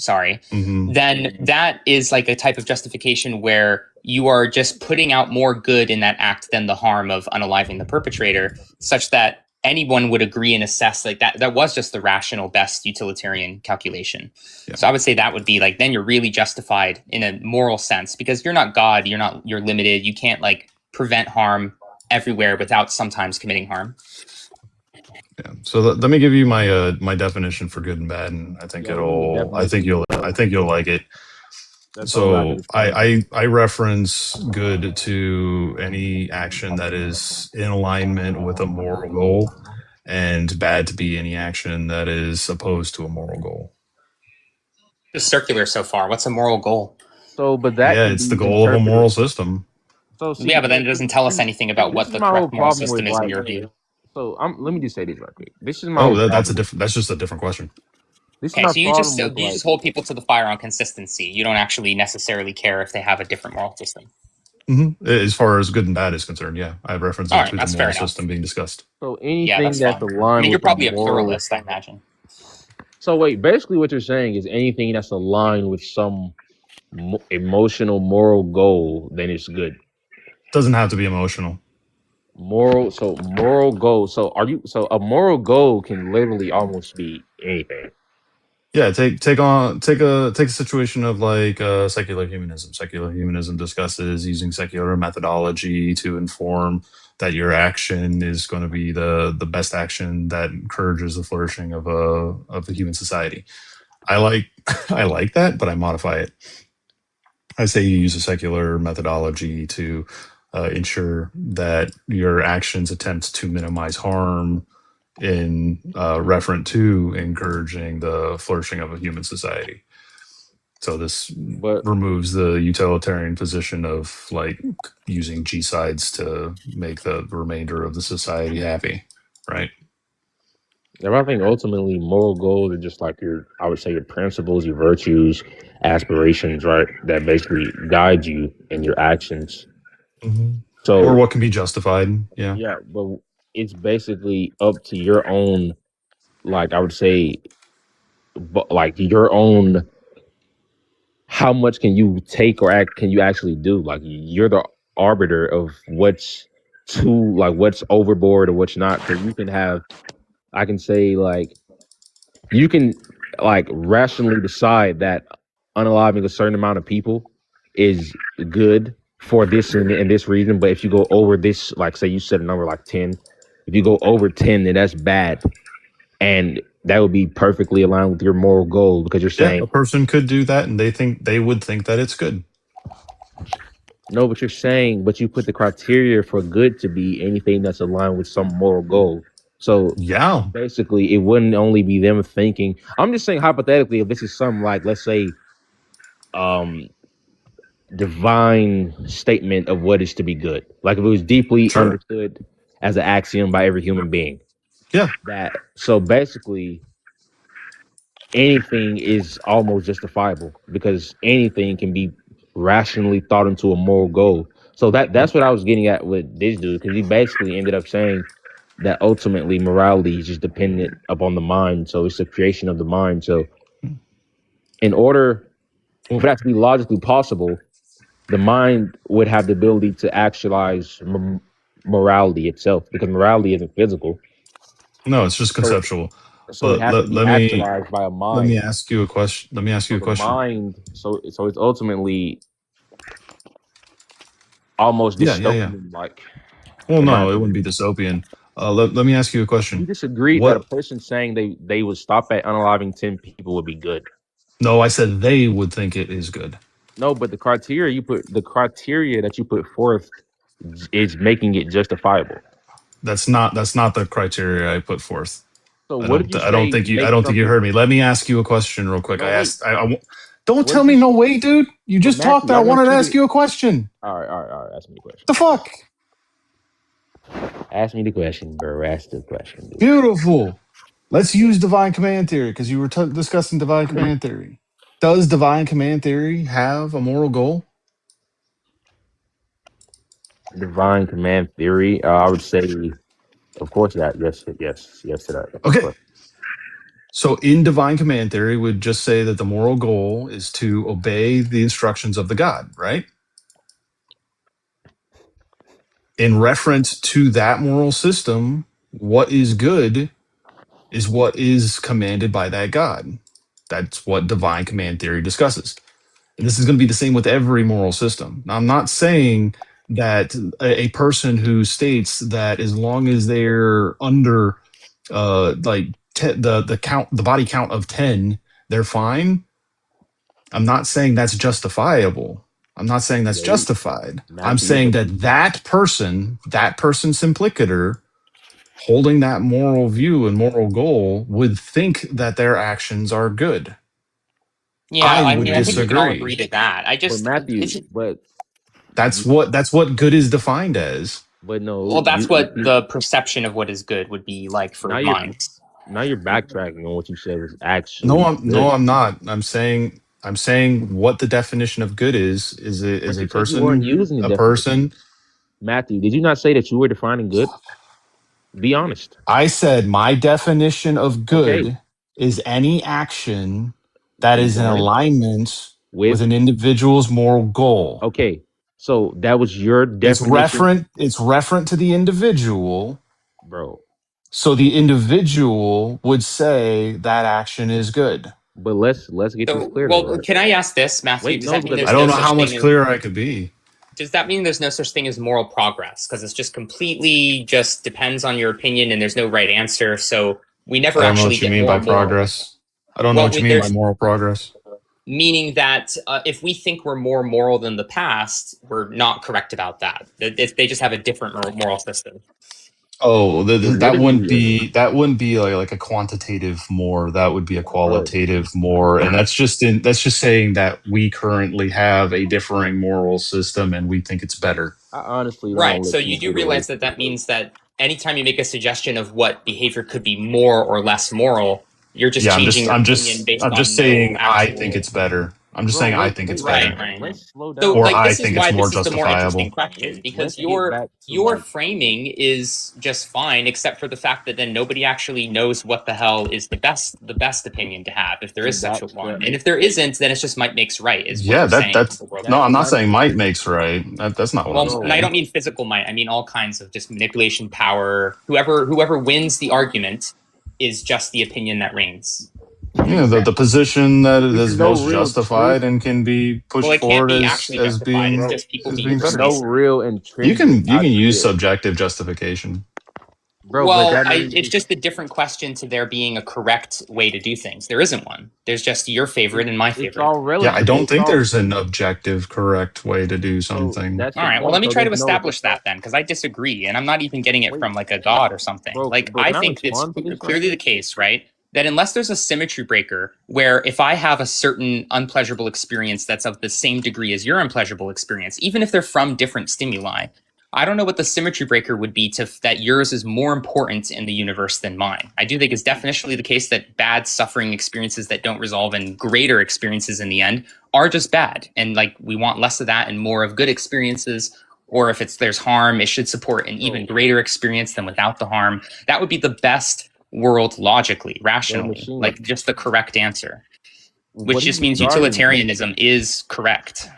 [SPEAKER 7] then that is like a type of justification where you are just putting out more good in that act than the harm of unaliving the perpetrator, such that anyone would agree and assess, like, that was just the rational best utilitarian calculation.
[SPEAKER 4] Yeah.
[SPEAKER 7] So I would say that would be, like, then you're really justified in a moral sense, because you're not God, you're limited, you can't, like, prevent harm everywhere without sometimes committing harm.
[SPEAKER 4] Yeah. So let me give you my my definition for good and bad, and I think
[SPEAKER 11] yeah, we need the
[SPEAKER 4] I think
[SPEAKER 11] definition.
[SPEAKER 4] you'll like it.
[SPEAKER 11] That's all I can
[SPEAKER 4] So
[SPEAKER 11] respond.
[SPEAKER 4] I reference good to any action that is in alignment with a moral goal, and bad to be any action that is opposed to a moral goal.
[SPEAKER 7] Just circular so far. What's a moral goal?
[SPEAKER 11] So, but that
[SPEAKER 4] Yeah,
[SPEAKER 11] can
[SPEAKER 4] it's the
[SPEAKER 11] be
[SPEAKER 4] goal of a
[SPEAKER 11] interpreted.
[SPEAKER 4] moral system.
[SPEAKER 11] So, see,
[SPEAKER 7] Yeah, but then it doesn't tell us anything about
[SPEAKER 11] this
[SPEAKER 7] what
[SPEAKER 11] is
[SPEAKER 7] the
[SPEAKER 11] my whole
[SPEAKER 7] correct moral
[SPEAKER 11] problem
[SPEAKER 7] system
[SPEAKER 11] with,
[SPEAKER 7] is in
[SPEAKER 11] like.
[SPEAKER 7] your view.
[SPEAKER 11] So, let me just say this right quick. This is my
[SPEAKER 4] Oh,
[SPEAKER 11] whole
[SPEAKER 4] that's a
[SPEAKER 11] problem.
[SPEAKER 4] different. That's just a different question.
[SPEAKER 11] This is
[SPEAKER 7] Okay,
[SPEAKER 11] my
[SPEAKER 7] so you
[SPEAKER 11] problem with,
[SPEAKER 7] just
[SPEAKER 11] like.
[SPEAKER 7] hold people to the fire on consistency. You don't actually necessarily care if they have a different moral system.
[SPEAKER 4] As far as good and bad is concerned, yeah, I have reference
[SPEAKER 7] All
[SPEAKER 4] it
[SPEAKER 7] right,
[SPEAKER 4] to the
[SPEAKER 7] that's fair
[SPEAKER 4] moral
[SPEAKER 7] enough.
[SPEAKER 4] system being discussed.
[SPEAKER 11] So
[SPEAKER 7] Yeah,
[SPEAKER 11] anything
[SPEAKER 7] that's
[SPEAKER 11] that's
[SPEAKER 7] fine. I
[SPEAKER 11] aligned
[SPEAKER 7] mean, you're
[SPEAKER 11] with a
[SPEAKER 7] probably a
[SPEAKER 11] moral.
[SPEAKER 7] pluralist, I imagine.
[SPEAKER 11] So wait, basically what you're saying is anything that's aligned with some emotional moral goal, then it's good.
[SPEAKER 4] Doesn't have to be emotional.
[SPEAKER 11] Moral goal. So a moral goal can literally almost be anything.
[SPEAKER 4] Yeah, take a situation of like secular humanism. Secular humanism discusses using secular methodology to inform that your action is going to be the best action that encourages the flourishing of a human society. I like I like that, but I modify it. I say you use a secular methodology to ensure that your actions attempt to minimize harm in referent to encouraging the flourishing of a human society. So this removes the utilitarian position of like using G-sides to make the remainder of the society happy, right?
[SPEAKER 11] And I think ultimately moral goals are just like I would say your principles, your virtues, aspirations, right? That basically guide you in your actions. So,
[SPEAKER 4] or what can be justified. Yeah.
[SPEAKER 11] Yeah, but it's basically up to your own, like I would say, like your own. How much can you take or can you actually do? Like you're the arbiter of what's what's overboard or what's not. Because you can have, I can say like, you can like rationally decide that unaliving a certain amount of people is good for this and this reason. But if you go over this, like say you set a number like 10, if you go over 10, then that's bad. And that would be perfectly aligned with your moral goal because you're saying
[SPEAKER 4] a person could do that and they would think that it's good.
[SPEAKER 11] No, but you put the criteria for good to be anything that's aligned with some moral goal. So
[SPEAKER 4] yeah,
[SPEAKER 11] basically it wouldn't only be them thinking. I'm just saying hypothetically, if this is some like, let's say, divine statement of what is to be good. Like if it was deeply understood as an axiom by every human being.
[SPEAKER 4] Yeah.
[SPEAKER 11] So basically anything is almost justifiable because anything can be rationally thought into a moral goal. So that's what I was getting at with this dude, because he basically ended up saying that ultimately morality is just dependent upon the mind. So it's the creation of the mind. So in order for that to be logically possible, the mind would have the ability to actualize morality itself, because morality isn't physical.
[SPEAKER 4] No, it's just conceptual.
[SPEAKER 11] So it has to be actualized by a mind.
[SPEAKER 4] Let me ask you a question.
[SPEAKER 11] Mind. So it's ultimately almost dystopian. Like,
[SPEAKER 4] well, no, it wouldn't be dystopian. Let me ask you a question.
[SPEAKER 11] You disagree that a person saying they would stop at unaliving 10 people would be good?
[SPEAKER 4] No, I said they would think it is good.
[SPEAKER 11] No, but the criteria that you put forth is making it justifiable.
[SPEAKER 4] That's not the criteria I put forth.
[SPEAKER 11] So what did you say?
[SPEAKER 4] I don't think you heard me. Let me ask you a question real quick. Don't tell me no way, dude. You just talked. I wanted to ask you a question.
[SPEAKER 11] All right. Ask me a question.
[SPEAKER 4] The fuck?
[SPEAKER 11] Ask me the question, bro. Ask the question. Dude.
[SPEAKER 4] Beautiful. Let's use divine command theory because you were discussing divine command theory. Does divine command theory have a moral goal?
[SPEAKER 11] Divine command theory, I would say, of course, that yes to that.
[SPEAKER 4] Okay. So in divine command theory, would just say that the moral goal is to obey the instructions of the God, right? In reference to that moral system, what is good is what is commanded by that God. That's what divine command theory discusses. And this is going to be the same with every moral system. Now, I'm not saying that a person who states that as long as they're under the body count of 10, they're fine. I'm not saying that's justifiable. I'm not saying that's justified. I'm saying that person simplicator, holding that moral view and moral goal, would think that their actions are good.
[SPEAKER 7] Yeah, I mean, I think we can all agree to that. I just
[SPEAKER 11] but
[SPEAKER 4] that's what good is defined as.
[SPEAKER 11] But no,
[SPEAKER 7] well, that's what the perception of what is good would be like for minds.
[SPEAKER 11] Now you're backtracking on what you said was actually.
[SPEAKER 4] No, I'm not. I'm saying what the definition of good is a person.
[SPEAKER 11] You weren't using
[SPEAKER 4] a person.
[SPEAKER 11] Matthew, did you not say that you were defining good? Be honest.
[SPEAKER 4] I said my definition of good is any action that is in alignment with an individual's moral goal.
[SPEAKER 11] Okay, so that was your definition.
[SPEAKER 4] It's referent to the individual,
[SPEAKER 11] bro.
[SPEAKER 4] So the individual would say that action is good.
[SPEAKER 11] But let's get this clear.
[SPEAKER 7] Well, can I ask this, Matthew?
[SPEAKER 4] I don't know how much clearer I could be.
[SPEAKER 7] Does that mean there's no such thing as moral progress? Because it's just completely just depends on your opinion, and there's no right answer. So we never actually get
[SPEAKER 4] more by progress. I don't know what you mean by moral progress.
[SPEAKER 7] Meaning that if we think we're more moral than the past, we're not correct about that. They just have a different moral system.
[SPEAKER 1] Oh,
[SPEAKER 11] It
[SPEAKER 1] that
[SPEAKER 11] wouldn't
[SPEAKER 1] wouldn't
[SPEAKER 11] be,
[SPEAKER 1] be like a quantitative more. That would be a
[SPEAKER 11] bro.
[SPEAKER 1] qualitative more, and that's just saying that we currently have a differing moral system, and we think it's better.
[SPEAKER 11] I honestly don't
[SPEAKER 7] Right. So
[SPEAKER 11] listen
[SPEAKER 7] you
[SPEAKER 11] to
[SPEAKER 7] do
[SPEAKER 11] people like
[SPEAKER 7] realize that that means that anytime you make a suggestion of what behavior could be more or less moral, you're just
[SPEAKER 1] Yeah,
[SPEAKER 7] changing your opinion based
[SPEAKER 1] I'm just
[SPEAKER 7] on no
[SPEAKER 1] saying I think
[SPEAKER 7] actual.
[SPEAKER 1] it's better. I'm just
[SPEAKER 11] bro.
[SPEAKER 1] saying I think it's
[SPEAKER 7] Right,
[SPEAKER 1] better,
[SPEAKER 11] Let's
[SPEAKER 7] right.
[SPEAKER 11] slow
[SPEAKER 7] So,
[SPEAKER 11] down.
[SPEAKER 1] or
[SPEAKER 7] like,
[SPEAKER 1] I
[SPEAKER 7] this is
[SPEAKER 1] think it's
[SPEAKER 7] why
[SPEAKER 1] more
[SPEAKER 7] this is the more interesting
[SPEAKER 1] justifiable.
[SPEAKER 7] question because
[SPEAKER 11] Let's get back to
[SPEAKER 7] your
[SPEAKER 11] like,
[SPEAKER 7] framing is just fine, except for the fact that then nobody actually knows what the hell is the best opinion to have if there is such a
[SPEAKER 11] that's
[SPEAKER 7] one,
[SPEAKER 11] the
[SPEAKER 7] and if there isn't, then it's just might makes right is what
[SPEAKER 1] Yeah,
[SPEAKER 7] you're saying.
[SPEAKER 1] that's
[SPEAKER 7] The world
[SPEAKER 1] no.
[SPEAKER 11] that's
[SPEAKER 1] I'm
[SPEAKER 11] what
[SPEAKER 1] not
[SPEAKER 11] I'm
[SPEAKER 1] saying might makes right. That's not what I'm
[SPEAKER 7] well, and I
[SPEAKER 11] bro.
[SPEAKER 7] don't
[SPEAKER 1] saying.
[SPEAKER 7] mean physical might. I mean all kinds of just manipulation, power. Whoever wins the argument is just the opinion that reigns.
[SPEAKER 1] Yeah, the position that
[SPEAKER 11] There's
[SPEAKER 1] is
[SPEAKER 11] no
[SPEAKER 1] most
[SPEAKER 11] real truth,
[SPEAKER 1] justified and can be
[SPEAKER 7] Well,
[SPEAKER 1] pushed
[SPEAKER 7] it can't
[SPEAKER 1] forward
[SPEAKER 7] be actually
[SPEAKER 1] as
[SPEAKER 7] justified. It's
[SPEAKER 1] being
[SPEAKER 11] bro.
[SPEAKER 7] just people being
[SPEAKER 1] being
[SPEAKER 11] There's
[SPEAKER 1] correct.
[SPEAKER 11] no
[SPEAKER 7] persuasive.
[SPEAKER 11] real intrinsic
[SPEAKER 1] You can use
[SPEAKER 11] idea,
[SPEAKER 1] subjective justification.
[SPEAKER 11] bro. But
[SPEAKER 7] Well,
[SPEAKER 11] that doesn't
[SPEAKER 7] it's just a different question to there being a correct way to do things. There isn't one. There's just your favorite and my
[SPEAKER 11] it's
[SPEAKER 7] favorite.
[SPEAKER 11] all
[SPEAKER 1] Yeah, I
[SPEAKER 11] relative.
[SPEAKER 1] don't
[SPEAKER 11] It's
[SPEAKER 1] think
[SPEAKER 11] all
[SPEAKER 1] there's an objective correct way to do
[SPEAKER 11] so
[SPEAKER 1] something.
[SPEAKER 11] that's
[SPEAKER 7] All
[SPEAKER 11] the
[SPEAKER 7] right. Well,
[SPEAKER 11] point.
[SPEAKER 7] let me
[SPEAKER 11] So
[SPEAKER 7] try to
[SPEAKER 11] there's no
[SPEAKER 7] establish that then, because I disagree, and I'm not even getting it
[SPEAKER 11] wait,
[SPEAKER 7] from like a god or something.
[SPEAKER 11] bro.
[SPEAKER 7] Like
[SPEAKER 11] Bro,
[SPEAKER 7] I
[SPEAKER 11] can I
[SPEAKER 7] think it's
[SPEAKER 11] respond to this right
[SPEAKER 7] clearly the
[SPEAKER 11] quick?
[SPEAKER 7] case, right? That unless there's a symmetry breaker where if I have a certain unpleasurable experience that's of the same degree as your unpleasurable experience, even if they're from different stimuli, I don't know what the symmetry breaker would be to that yours is more important in the universe than mine. I do think it's definitionally the case that bad suffering experiences that don't resolve in greater experiences in the end are just bad. And like we want less of that and more of good experiences. Or if there's harm, it should support an even greater experience than without the harm. That would be the best world logically, rationally,
[SPEAKER 11] machine.
[SPEAKER 7] like just the correct answer. Which
[SPEAKER 11] What are
[SPEAKER 7] just
[SPEAKER 11] you
[SPEAKER 7] means
[SPEAKER 11] starting from?
[SPEAKER 7] utilitarianism is correct.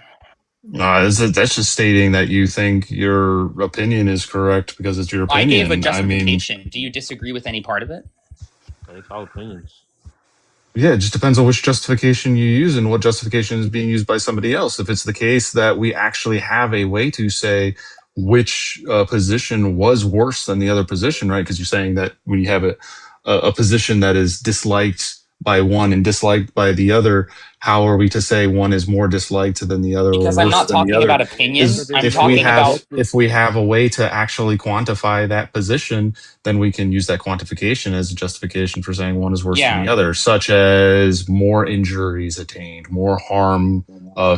[SPEAKER 1] That's just stating that you think your opinion is correct because it's your
[SPEAKER 7] I gave a
[SPEAKER 1] opinion. I mean,
[SPEAKER 7] justification. Do you disagree with any part of it?
[SPEAKER 11] It's all opinions.
[SPEAKER 1] yeah, it just depends on which justification you use and what justification is being used by somebody else. If it's the case that we actually have a way to say which position was worse than the other position, right? Because you're saying that when you have a position that is disliked by one and disliked by the other, how are we to say one is more disliked than the other
[SPEAKER 7] Because
[SPEAKER 1] or
[SPEAKER 7] I'm
[SPEAKER 1] worse
[SPEAKER 7] not
[SPEAKER 1] than the
[SPEAKER 7] talking
[SPEAKER 1] other?
[SPEAKER 7] about opinion. I'm
[SPEAKER 1] If we
[SPEAKER 7] talking about
[SPEAKER 1] have a way to actually quantify that position, then we can use that quantification as a justification for saying one is worse than the other, such as more injuries attained, more harm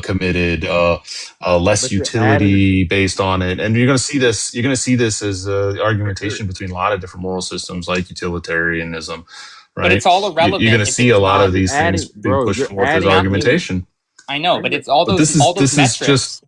[SPEAKER 1] committed, less utility based on it. And you're going to see this. You're going to see this as argumentation between a lot of different moral systems, like utilitarianism. Right?
[SPEAKER 7] But it's all irrelevant.
[SPEAKER 1] You're going to
[SPEAKER 7] if
[SPEAKER 1] see
[SPEAKER 7] it's
[SPEAKER 1] a lot
[SPEAKER 7] not-
[SPEAKER 1] of these things being pushed forth as
[SPEAKER 7] adding-
[SPEAKER 1] argumentation.
[SPEAKER 7] I know, but it's all
[SPEAKER 1] But
[SPEAKER 7] those
[SPEAKER 1] this
[SPEAKER 7] metrics.
[SPEAKER 1] is just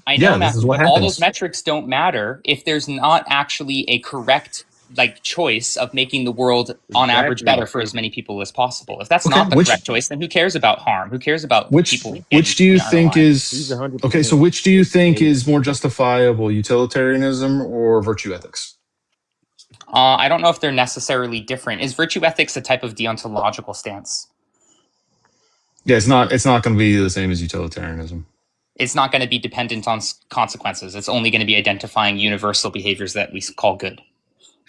[SPEAKER 7] I know,
[SPEAKER 1] this
[SPEAKER 7] Matthew,
[SPEAKER 1] is what
[SPEAKER 7] but all
[SPEAKER 1] happens.
[SPEAKER 7] those metrics don't matter if there's not actually a correct like choice of making the world on average better for as many people as possible. If that's not the correct choice, then who cares about harm? Who cares about people?
[SPEAKER 1] Which do you think is okay? So which do you think
[SPEAKER 7] amazing.
[SPEAKER 1] is more justifiable, utilitarianism or virtue ethics?
[SPEAKER 7] I don't know if they're necessarily different. Is virtue ethics a type of deontological stance?
[SPEAKER 1] Yeah, it's not. It's not going to be the same as utilitarianism.
[SPEAKER 7] It's not going to be dependent on consequences. It's only going to be identifying universal behaviors that we call good.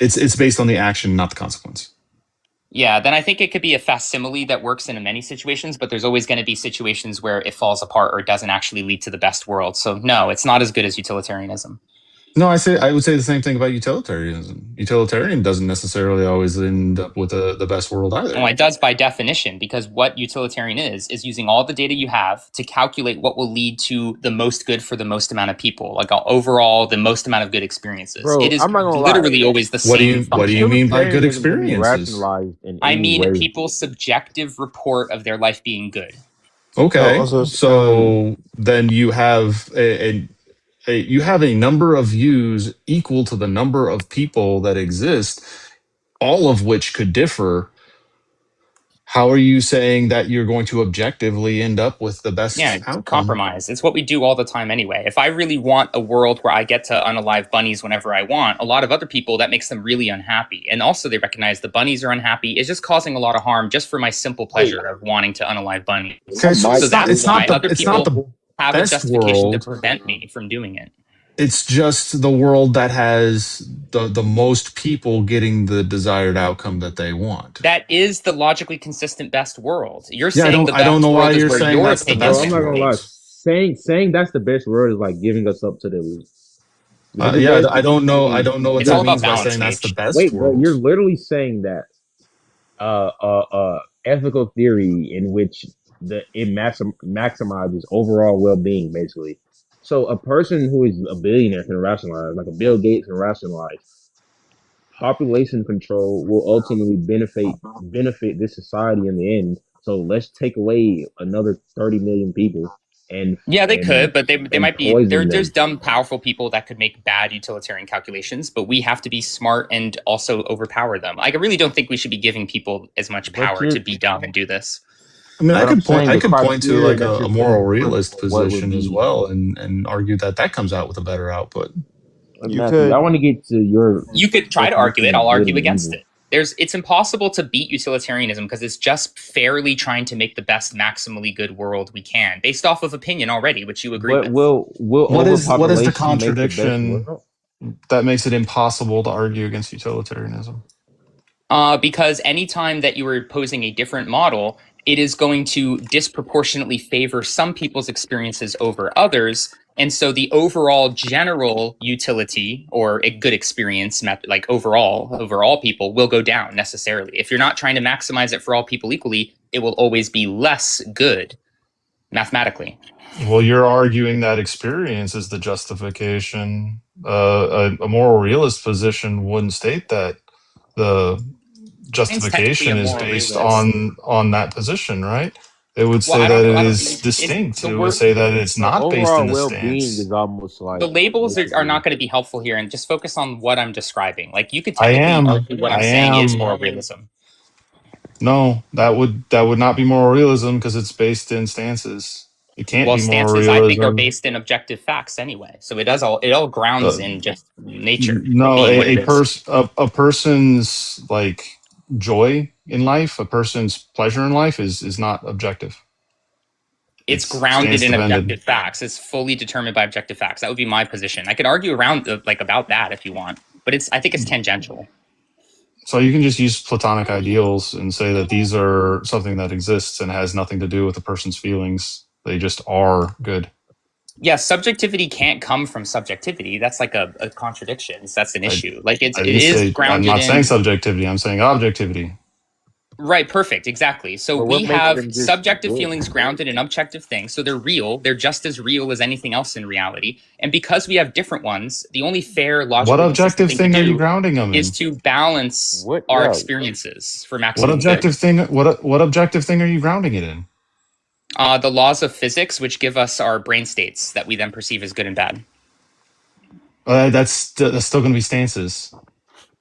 [SPEAKER 1] It's based on the action, not the consequence.
[SPEAKER 7] Yeah, then I think it could be a facsimile that works in many situations, but there's always going to be situations where it falls apart or it doesn't actually lead to the best world. So no, it's not as good as utilitarianism.
[SPEAKER 1] No, I would say the same thing about utilitarianism. Utilitarian doesn't necessarily always end up with the best world either.
[SPEAKER 7] Well, it does by definition, because what utilitarian is using all the data you have to calculate what will lead to the most good for the most amount of people, like overall the most amount of good experiences.
[SPEAKER 11] Bro,
[SPEAKER 7] it is
[SPEAKER 11] I'm not gonna
[SPEAKER 7] literally
[SPEAKER 11] lie.
[SPEAKER 7] always the same.
[SPEAKER 1] What do you mean by good
[SPEAKER 11] Utilitarianism can be
[SPEAKER 1] experiences?
[SPEAKER 11] rationalized in
[SPEAKER 7] I
[SPEAKER 11] any
[SPEAKER 7] mean
[SPEAKER 11] way.
[SPEAKER 7] people's subjective report of their life being good.
[SPEAKER 1] Okay, so then you have you have a number of views equal to the number of people that exist, all of which could differ. How are you saying that you're going to objectively end up with the best outcome?
[SPEAKER 7] Compromise. It's what we do all the time anyway. If I really want a world where I get to unalive bunnies whenever I want, a lot of other people, that makes them really unhappy. And also they recognize the bunnies are unhappy. It's just causing a lot of harm just for my simple pleasure of wanting to unalive bunnies.
[SPEAKER 1] Okay, so
[SPEAKER 7] that's why other people
[SPEAKER 1] the
[SPEAKER 7] have a
[SPEAKER 1] best
[SPEAKER 7] justification
[SPEAKER 1] world.
[SPEAKER 7] to prevent me from doing it.
[SPEAKER 1] It's just the world that has the most people getting the desired outcome that they want.
[SPEAKER 7] That is the logically consistent best world. You're
[SPEAKER 1] Yeah,
[SPEAKER 7] saying
[SPEAKER 1] I don't know why you're saying that's the
[SPEAKER 11] Bro,
[SPEAKER 1] best
[SPEAKER 11] I'm not gonna lie.
[SPEAKER 1] world.
[SPEAKER 11] Saying that's the best word is like giving us up to the elite. Have you
[SPEAKER 1] Yeah,
[SPEAKER 11] read
[SPEAKER 1] I don't know. I
[SPEAKER 11] the
[SPEAKER 1] don't know what
[SPEAKER 7] It's all
[SPEAKER 1] that
[SPEAKER 7] about
[SPEAKER 1] means by
[SPEAKER 7] balance,
[SPEAKER 1] saying that's the
[SPEAKER 7] Gage.
[SPEAKER 1] best
[SPEAKER 11] wait, bro,
[SPEAKER 1] world.
[SPEAKER 11] you're literally saying that ethical theory in which maximizes overall well-being, basically. So a person who is a billionaire can rationalize, like a Bill Gates can rationalize. Population control will ultimately benefit this society in the end. So let's take away another 30 million people and
[SPEAKER 7] Yeah, they
[SPEAKER 11] and
[SPEAKER 7] could, but they
[SPEAKER 11] and
[SPEAKER 7] might be
[SPEAKER 11] poison
[SPEAKER 7] there's
[SPEAKER 11] them.
[SPEAKER 7] dumb, powerful people that could make bad utilitarian calculations, but we have to be smart and also overpower them. I really don't think we should be giving people as much
[SPEAKER 11] But
[SPEAKER 7] power to be dumb and do this.
[SPEAKER 1] I mean,
[SPEAKER 11] but I'm saying
[SPEAKER 1] I
[SPEAKER 11] the
[SPEAKER 1] could point to
[SPEAKER 11] criteria
[SPEAKER 1] like
[SPEAKER 11] that
[SPEAKER 1] a
[SPEAKER 11] you're
[SPEAKER 1] moral
[SPEAKER 11] putting forth
[SPEAKER 1] realist
[SPEAKER 11] for what would
[SPEAKER 1] position as
[SPEAKER 11] be
[SPEAKER 1] well, and argue that that comes out with a better output.
[SPEAKER 21] You
[SPEAKER 11] Matthew. I
[SPEAKER 21] could.
[SPEAKER 11] want to get to your
[SPEAKER 7] You could try to argue it.
[SPEAKER 11] definition of
[SPEAKER 7] I'll
[SPEAKER 11] good
[SPEAKER 7] argue
[SPEAKER 11] and
[SPEAKER 7] against
[SPEAKER 11] evil.
[SPEAKER 7] it. It's impossible to beat utilitarianism because it's just fairly trying to make the best maximally good world we can, based off of opinion already, which you agree
[SPEAKER 11] But
[SPEAKER 7] with.
[SPEAKER 11] will
[SPEAKER 1] What is the
[SPEAKER 11] overpopulation make the best
[SPEAKER 1] contradiction
[SPEAKER 11] world?
[SPEAKER 1] that makes it impossible to argue against utilitarianism?
[SPEAKER 7] Because anytime that you are posing a different model, it is going to disproportionately favor some people's experiences over others. And so the overall general utility or a good experience, like overall, over all people, will go down necessarily. If you're not trying to maximize it for all people equally, it will always be less good mathematically.
[SPEAKER 1] Well, you're arguing that experience is the justification. A moral realist position wouldn't state that the
[SPEAKER 7] Mine's technically
[SPEAKER 1] justification
[SPEAKER 7] a
[SPEAKER 1] is
[SPEAKER 7] moral
[SPEAKER 1] based
[SPEAKER 7] realist.
[SPEAKER 1] on that position, right? It would
[SPEAKER 7] Well,
[SPEAKER 1] say
[SPEAKER 7] I
[SPEAKER 1] that
[SPEAKER 7] don't.
[SPEAKER 1] it
[SPEAKER 7] I don't.
[SPEAKER 1] is distinct.
[SPEAKER 7] The
[SPEAKER 1] It would
[SPEAKER 7] word.
[SPEAKER 1] say that it's
[SPEAKER 11] So
[SPEAKER 1] not based in
[SPEAKER 11] overall
[SPEAKER 1] the
[SPEAKER 11] well-being
[SPEAKER 1] stance.
[SPEAKER 11] is almost like
[SPEAKER 7] The labels are
[SPEAKER 11] basically.
[SPEAKER 7] not going to be helpful here, and just focus on what I'm describing. Like you could
[SPEAKER 1] I
[SPEAKER 7] technically
[SPEAKER 1] am.
[SPEAKER 7] argue what I'm
[SPEAKER 1] I
[SPEAKER 7] saying is
[SPEAKER 1] am.
[SPEAKER 7] moral realism.
[SPEAKER 1] No, that would not be moral realism because it's based in stances. It can't
[SPEAKER 7] Well,
[SPEAKER 1] be moral
[SPEAKER 7] stances I think are
[SPEAKER 1] realism.
[SPEAKER 7] based in objective facts anyway, so it all grounds
[SPEAKER 1] Uh,
[SPEAKER 7] in just nature
[SPEAKER 1] no,
[SPEAKER 7] being what it is.
[SPEAKER 1] a person's like joy in life, a person's pleasure in life is not objective.
[SPEAKER 7] It's
[SPEAKER 1] It's
[SPEAKER 7] grounded
[SPEAKER 1] stance
[SPEAKER 7] in
[SPEAKER 1] dependent.
[SPEAKER 7] objective facts. It's fully determined by objective facts. That would be my position. I could argue around like about that if you want, but I think it's tangential.
[SPEAKER 1] So you can just use Platonic ideals and say that these are something that exists and has nothing to do with a person's feelings. They just are good.
[SPEAKER 7] Yeah, subjectivity can't come from subjectivity. That's like a contradiction. That's an issue. Like it
[SPEAKER 1] I didn't
[SPEAKER 7] is
[SPEAKER 1] say. I'm
[SPEAKER 7] grounded
[SPEAKER 1] not saying
[SPEAKER 7] in.
[SPEAKER 1] subjectivity. I'm saying objectivity.
[SPEAKER 7] Right, perfect, exactly. So
[SPEAKER 11] But
[SPEAKER 7] we
[SPEAKER 11] what makes
[SPEAKER 7] have
[SPEAKER 11] them just
[SPEAKER 7] subjective
[SPEAKER 11] good?
[SPEAKER 7] feelings grounded in objective things. So they're real. They're just as real as anything else in reality. And because we have different ones, the only fair,
[SPEAKER 1] What
[SPEAKER 7] logically consistent
[SPEAKER 1] objective
[SPEAKER 7] thing to
[SPEAKER 1] thing are you
[SPEAKER 7] do
[SPEAKER 1] grounding them
[SPEAKER 7] is
[SPEAKER 1] in?
[SPEAKER 7] to balance
[SPEAKER 11] What?
[SPEAKER 7] our
[SPEAKER 11] Yeah.
[SPEAKER 7] experiences for
[SPEAKER 1] What
[SPEAKER 7] maximum
[SPEAKER 1] objective
[SPEAKER 7] good.
[SPEAKER 1] thing? What objective thing are you grounding it in?
[SPEAKER 7] The laws of physics, which give us our brain states that we then perceive as good and bad.
[SPEAKER 1] That's still going to be stances.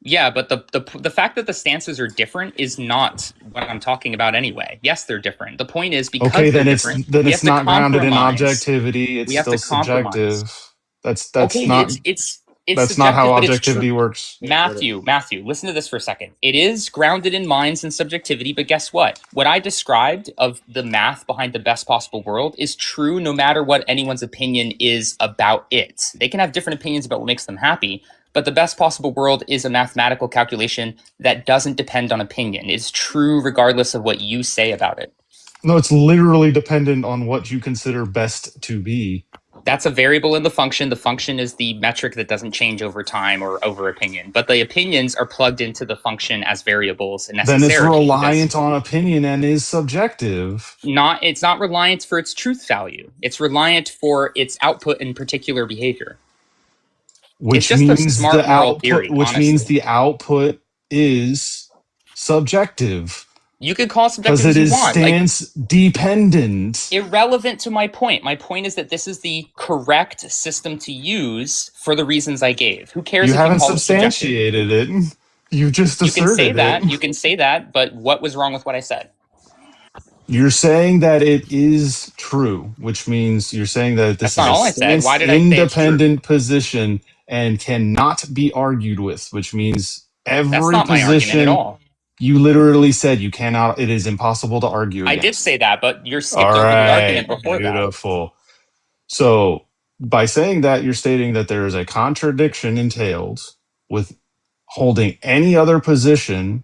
[SPEAKER 7] Yeah, but the fact that the stances are different is not what I'm talking about anyway. Yes, they're different. The point is because
[SPEAKER 1] Okay,
[SPEAKER 7] they're
[SPEAKER 1] then
[SPEAKER 7] different, we have
[SPEAKER 1] it's
[SPEAKER 7] to
[SPEAKER 1] not grounded in
[SPEAKER 7] compromise.
[SPEAKER 1] objectivity. It's
[SPEAKER 7] We have
[SPEAKER 1] still
[SPEAKER 7] to compromise.
[SPEAKER 1] subjective. That's
[SPEAKER 7] Okay,
[SPEAKER 1] not
[SPEAKER 7] it's
[SPEAKER 1] that's not how
[SPEAKER 7] subjective, but it's true.
[SPEAKER 1] objectivity works.
[SPEAKER 7] Matthew, listen to this for a second. It is grounded in minds and subjectivity, but guess what? What I described of the math behind the best possible world is true no matter what anyone's opinion is about it. They can have different opinions about what makes them happy, but the best possible world is a mathematical calculation that doesn't depend on opinion. It's true regardless of what you say about it.
[SPEAKER 1] No, it's literally dependent on what you consider best to be.
[SPEAKER 7] That's a variable in the function. The function is the metric that doesn't change over time or over opinion. But the opinions are plugged into the function as variables necessarily.
[SPEAKER 1] Then it's reliant on opinion and is subjective.
[SPEAKER 7] It's not reliant for its truth value. It's reliant for its output in particular behavior.
[SPEAKER 1] Which
[SPEAKER 7] it's just
[SPEAKER 1] means
[SPEAKER 7] a smart
[SPEAKER 1] the
[SPEAKER 7] moral
[SPEAKER 1] output.
[SPEAKER 7] theory,
[SPEAKER 1] Which
[SPEAKER 7] honestly.
[SPEAKER 1] means the output is subjective.
[SPEAKER 7] You could call it subjective
[SPEAKER 1] because it
[SPEAKER 7] as
[SPEAKER 1] is
[SPEAKER 7] you want.
[SPEAKER 1] stance dependent.
[SPEAKER 7] Irrelevant to my point. My point is that this is the correct system to use for the reasons I gave. Who cares?
[SPEAKER 1] You
[SPEAKER 7] if
[SPEAKER 1] haven't
[SPEAKER 7] you call
[SPEAKER 1] substantiated it. You just
[SPEAKER 7] You can say
[SPEAKER 1] asserted
[SPEAKER 7] that.
[SPEAKER 1] it.
[SPEAKER 7] You can say that. But what was wrong with what I said?
[SPEAKER 1] You're saying that it is true, which means you're saying that this
[SPEAKER 7] That's not
[SPEAKER 1] is
[SPEAKER 7] all
[SPEAKER 1] a
[SPEAKER 7] I said. Why
[SPEAKER 1] stance
[SPEAKER 7] did I say it's true?
[SPEAKER 1] independent position and cannot be argued with, which means
[SPEAKER 7] That's
[SPEAKER 1] every
[SPEAKER 7] not my argument
[SPEAKER 1] position
[SPEAKER 7] at all.
[SPEAKER 1] you literally said you cannot. It is impossible to argue
[SPEAKER 7] I
[SPEAKER 1] against.
[SPEAKER 7] did say that, but you're skipped
[SPEAKER 1] All
[SPEAKER 7] over the
[SPEAKER 1] right,
[SPEAKER 7] argument before that.
[SPEAKER 1] beautiful. So by saying that, you're stating that there is a contradiction entailed with holding any other position,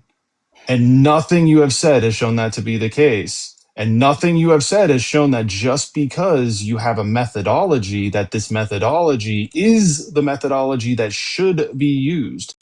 [SPEAKER 1] and nothing you have said has shown that to be the case. And nothing you have said has shown that just because you have a methodology, that this methodology is the methodology that should be used.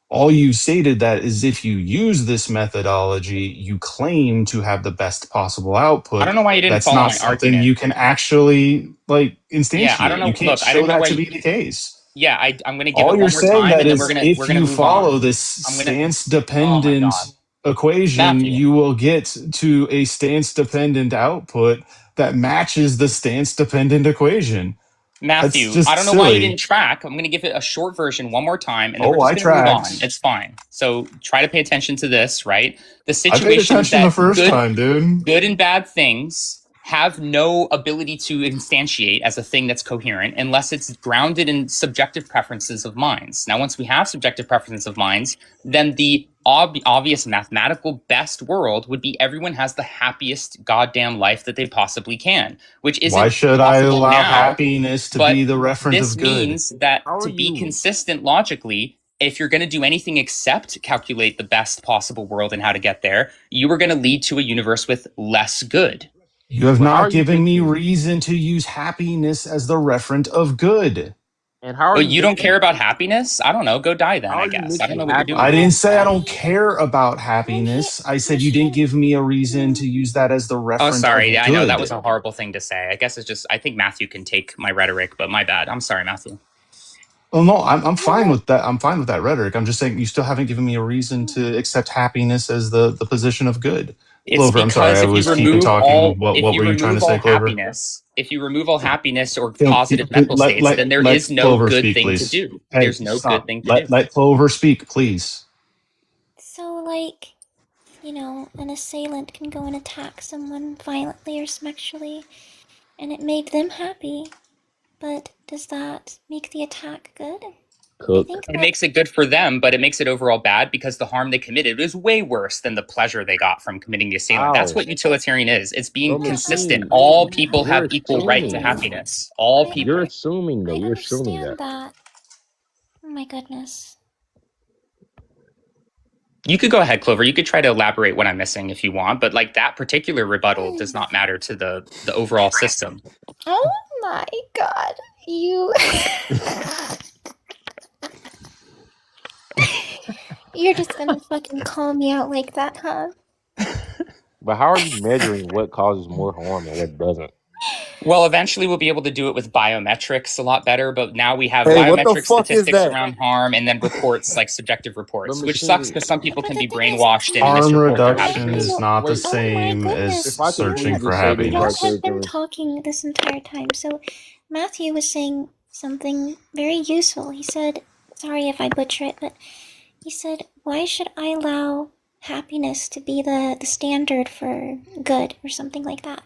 [SPEAKER 1] All you stated that is if you use this methodology, you claim to have the best possible output.
[SPEAKER 7] I don't know why you didn't
[SPEAKER 1] That's
[SPEAKER 7] follow
[SPEAKER 1] not
[SPEAKER 7] my
[SPEAKER 1] something
[SPEAKER 7] argument.
[SPEAKER 1] you can actually like instantiate.
[SPEAKER 7] Yeah, I don't know.
[SPEAKER 1] You can't
[SPEAKER 7] Look, I
[SPEAKER 1] show
[SPEAKER 7] don't know
[SPEAKER 1] that
[SPEAKER 7] why
[SPEAKER 1] to
[SPEAKER 7] you,
[SPEAKER 1] be the case.
[SPEAKER 7] Yeah, I'm going to give
[SPEAKER 1] All
[SPEAKER 7] it
[SPEAKER 1] you're
[SPEAKER 7] one more
[SPEAKER 1] saying
[SPEAKER 7] time,
[SPEAKER 1] that
[SPEAKER 7] and then
[SPEAKER 1] is
[SPEAKER 7] we're
[SPEAKER 1] if
[SPEAKER 7] gonna
[SPEAKER 1] you
[SPEAKER 7] move
[SPEAKER 1] follow
[SPEAKER 7] on.
[SPEAKER 1] this
[SPEAKER 7] I'm gonna.
[SPEAKER 1] stance
[SPEAKER 7] Oh my
[SPEAKER 1] dependent
[SPEAKER 7] god,
[SPEAKER 1] equation,
[SPEAKER 7] Matthew.
[SPEAKER 1] you will get to a stance dependent output that matches the stance dependent equation. That's
[SPEAKER 7] Matthew, I
[SPEAKER 1] just
[SPEAKER 7] don't know why you
[SPEAKER 1] silly.
[SPEAKER 7] didn't track. I'm going to give it a short version one more time, and then we're
[SPEAKER 1] Oh,
[SPEAKER 7] just
[SPEAKER 1] I
[SPEAKER 7] going to move on.
[SPEAKER 1] tracked.
[SPEAKER 7] It's fine. So try to pay attention to this, right? The
[SPEAKER 1] I paid
[SPEAKER 7] situation is
[SPEAKER 1] attention the
[SPEAKER 7] that
[SPEAKER 1] first time, dude.
[SPEAKER 7] good and bad things have no ability to instantiate as a thing that's coherent unless it's grounded in subjective preferences of minds. Now, once we have subjective preferences of minds, then the obvious mathematical best world would be everyone has the happiest goddamn life that they possibly can, which isn't
[SPEAKER 1] Why should I
[SPEAKER 7] possible
[SPEAKER 1] allow
[SPEAKER 7] now.
[SPEAKER 1] happiness to
[SPEAKER 7] But
[SPEAKER 1] be the referent
[SPEAKER 7] this
[SPEAKER 1] of good?
[SPEAKER 7] means that
[SPEAKER 11] How
[SPEAKER 7] to
[SPEAKER 11] are
[SPEAKER 7] be
[SPEAKER 11] you?
[SPEAKER 7] consistent logically, if you're going to do anything except calculate the best possible world and how to get there, you are going to lead to a universe with less good.
[SPEAKER 1] You have
[SPEAKER 11] But how are
[SPEAKER 1] not
[SPEAKER 11] you
[SPEAKER 1] given me
[SPEAKER 11] thinking?
[SPEAKER 1] reason to use happiness as the referent of good.
[SPEAKER 11] And how are
[SPEAKER 7] But
[SPEAKER 11] you
[SPEAKER 7] you don't
[SPEAKER 11] mixing?
[SPEAKER 7] care about happiness? I don't know. Go die then,
[SPEAKER 11] How
[SPEAKER 7] I
[SPEAKER 11] are you
[SPEAKER 7] guess. I don't
[SPEAKER 11] mixing
[SPEAKER 7] know what you're
[SPEAKER 1] I
[SPEAKER 7] doing.
[SPEAKER 1] didn't
[SPEAKER 11] happiness
[SPEAKER 1] say I
[SPEAKER 11] with
[SPEAKER 1] don't care about happiness. I said you didn't give me a reason to use that as the
[SPEAKER 7] Oh,
[SPEAKER 1] referent
[SPEAKER 7] sorry.
[SPEAKER 1] of
[SPEAKER 7] I know that
[SPEAKER 1] good.
[SPEAKER 7] was a horrible thing to say. I guess it's just, I think Matthew can take my rhetoric, but my bad. I'm sorry, Matthew.
[SPEAKER 1] Well, no, I'm fine with that. I'm fine with that rhetoric. I'm just saying you still haven't given me a reason to accept happiness as the position of good.
[SPEAKER 7] It's
[SPEAKER 1] Clover, I'm sorry,
[SPEAKER 7] because
[SPEAKER 1] I
[SPEAKER 7] if you
[SPEAKER 1] was keeping
[SPEAKER 7] remove
[SPEAKER 1] talking.
[SPEAKER 7] all,
[SPEAKER 1] What
[SPEAKER 7] if you
[SPEAKER 1] were you trying to
[SPEAKER 7] remove all
[SPEAKER 1] say, Clover?
[SPEAKER 7] happiness, if you remove all happiness or
[SPEAKER 1] Can-
[SPEAKER 7] positive mental
[SPEAKER 1] let,
[SPEAKER 7] states, then there
[SPEAKER 1] let
[SPEAKER 7] is no
[SPEAKER 1] Clover
[SPEAKER 7] good
[SPEAKER 1] speak,
[SPEAKER 7] thing to
[SPEAKER 1] please.
[SPEAKER 7] do.
[SPEAKER 1] Hey,
[SPEAKER 7] There's no good
[SPEAKER 1] stop.
[SPEAKER 7] thing to do.
[SPEAKER 1] Let Clover speak, please.
[SPEAKER 20] So, like, you know, an assailant can go and attack someone violently or sexually, and it made them happy. But does that make the attack good?
[SPEAKER 11] Cook.
[SPEAKER 7] It makes it good for them, but it makes it overall bad because the harm they committed is way worse than the pleasure they got from committing the assailant. That's
[SPEAKER 11] Ow.
[SPEAKER 7] what utilitarian is. It's being
[SPEAKER 11] Bro,
[SPEAKER 7] consistent.
[SPEAKER 11] machine,
[SPEAKER 7] All people
[SPEAKER 11] you're
[SPEAKER 7] have equal right to
[SPEAKER 11] assuming.
[SPEAKER 7] happiness. All people.
[SPEAKER 11] You're assuming though.
[SPEAKER 20] I
[SPEAKER 11] You're assuming
[SPEAKER 20] understand
[SPEAKER 11] that.
[SPEAKER 20] that. Oh my goodness.
[SPEAKER 7] You could go ahead, Clover. You could try to elaborate what I'm missing if you want, but like that particular rebuttal does not matter to the overall system.
[SPEAKER 20] Oh my god. You. You're just gonna fucking call me out like that, huh?
[SPEAKER 11] But how are you measuring what causes more harm and what doesn't?
[SPEAKER 7] Well, eventually we'll be able to do it with biometrics a lot better, but now we have
[SPEAKER 15] Hey, what the
[SPEAKER 7] biometric
[SPEAKER 15] fuck is
[SPEAKER 7] statistics
[SPEAKER 15] that?
[SPEAKER 7] around harm and then reports like subjective reports,
[SPEAKER 11] But
[SPEAKER 7] which
[SPEAKER 11] machine,
[SPEAKER 7] sucks because some people can be brainwashed and
[SPEAKER 1] Harm
[SPEAKER 7] misreport their
[SPEAKER 1] reduction
[SPEAKER 7] happiness.
[SPEAKER 1] is not the
[SPEAKER 11] wait,
[SPEAKER 1] same as
[SPEAKER 11] if I could
[SPEAKER 1] searching
[SPEAKER 11] please
[SPEAKER 1] for
[SPEAKER 11] just say this
[SPEAKER 20] Y'all
[SPEAKER 11] right
[SPEAKER 1] happiness.
[SPEAKER 11] quick,
[SPEAKER 20] have been
[SPEAKER 11] Kevin.
[SPEAKER 20] talking this entire time. So, Matthew was saying something very useful. He said, sorry if I butcher it, but he said, why should I allow happiness to be the standard for good or something like that?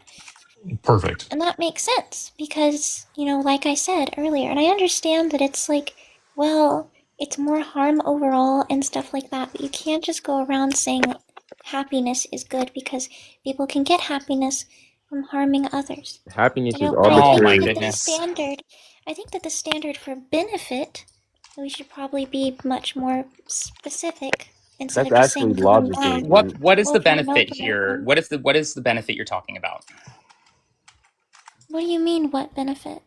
[SPEAKER 1] Perfect.
[SPEAKER 20] And that makes sense because, you know, like I said earlier, and I understand that it's like, well, it's more harm overall and stuff like that, but you can't just go around saying happiness is good because people can get happiness from harming others.
[SPEAKER 11] Happiness
[SPEAKER 20] You
[SPEAKER 11] is
[SPEAKER 20] know, but I
[SPEAKER 11] arbitrary.
[SPEAKER 20] think that the standard for benefit, we should probably be much more specific instead
[SPEAKER 11] That's
[SPEAKER 20] of just saying
[SPEAKER 11] actually
[SPEAKER 20] going
[SPEAKER 11] logical.
[SPEAKER 20] down.
[SPEAKER 7] What is the
[SPEAKER 20] over and
[SPEAKER 7] benefit
[SPEAKER 20] over
[SPEAKER 7] here?
[SPEAKER 20] again.
[SPEAKER 7] What is the benefit you're talking about?
[SPEAKER 20] What do you mean, what benefit?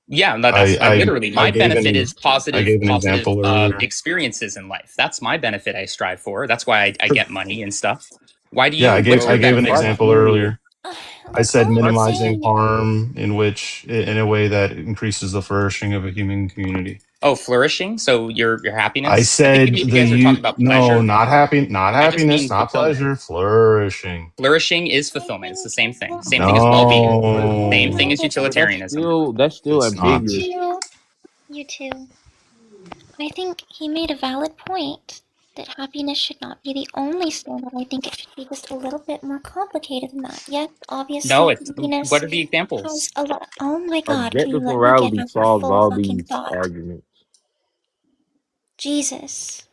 [SPEAKER 7] Yeah, no, that's literally my
[SPEAKER 1] gave
[SPEAKER 7] benefit
[SPEAKER 1] an-
[SPEAKER 7] is positive
[SPEAKER 1] I gave an example earlier.
[SPEAKER 7] experiences in life. That's my benefit I strive for. That's why I get money and stuff. Why do you?
[SPEAKER 1] Yeah, I
[SPEAKER 7] what's your
[SPEAKER 1] gave an
[SPEAKER 7] benefit?
[SPEAKER 1] example earlier. I said
[SPEAKER 20] all I'm
[SPEAKER 1] minimizing
[SPEAKER 20] saying-
[SPEAKER 1] harm in a way that increases the flourishing of a human community.
[SPEAKER 7] Oh, flourishing. So your happiness.
[SPEAKER 1] I said
[SPEAKER 7] think you guys are talking about
[SPEAKER 1] no,
[SPEAKER 7] pleasure.
[SPEAKER 1] not happy, not
[SPEAKER 7] I just
[SPEAKER 1] happiness,
[SPEAKER 7] mean
[SPEAKER 1] not
[SPEAKER 7] fulfillment.
[SPEAKER 1] pleasure, flourishing.
[SPEAKER 7] Flourishing is fulfillment. It's the same thing. Same thing as well-being. Same thing as utilitarianism.
[SPEAKER 11] That's still
[SPEAKER 1] It's not.
[SPEAKER 11] ambiguous.
[SPEAKER 20] You too. I think he made a valid point that happiness should not be the only standard. I think it should be just a little bit more complicated than that. Yes, obviously.
[SPEAKER 7] No, it's
[SPEAKER 20] happiness
[SPEAKER 7] what are the examples?
[SPEAKER 20] has a lot. Oh my god! Can you
[SPEAKER 11] Objective
[SPEAKER 20] let me
[SPEAKER 11] morality
[SPEAKER 20] get a
[SPEAKER 11] solves
[SPEAKER 20] full
[SPEAKER 11] all
[SPEAKER 20] fucking
[SPEAKER 11] these
[SPEAKER 20] thought?
[SPEAKER 11] arguments.
[SPEAKER 20] Jesus.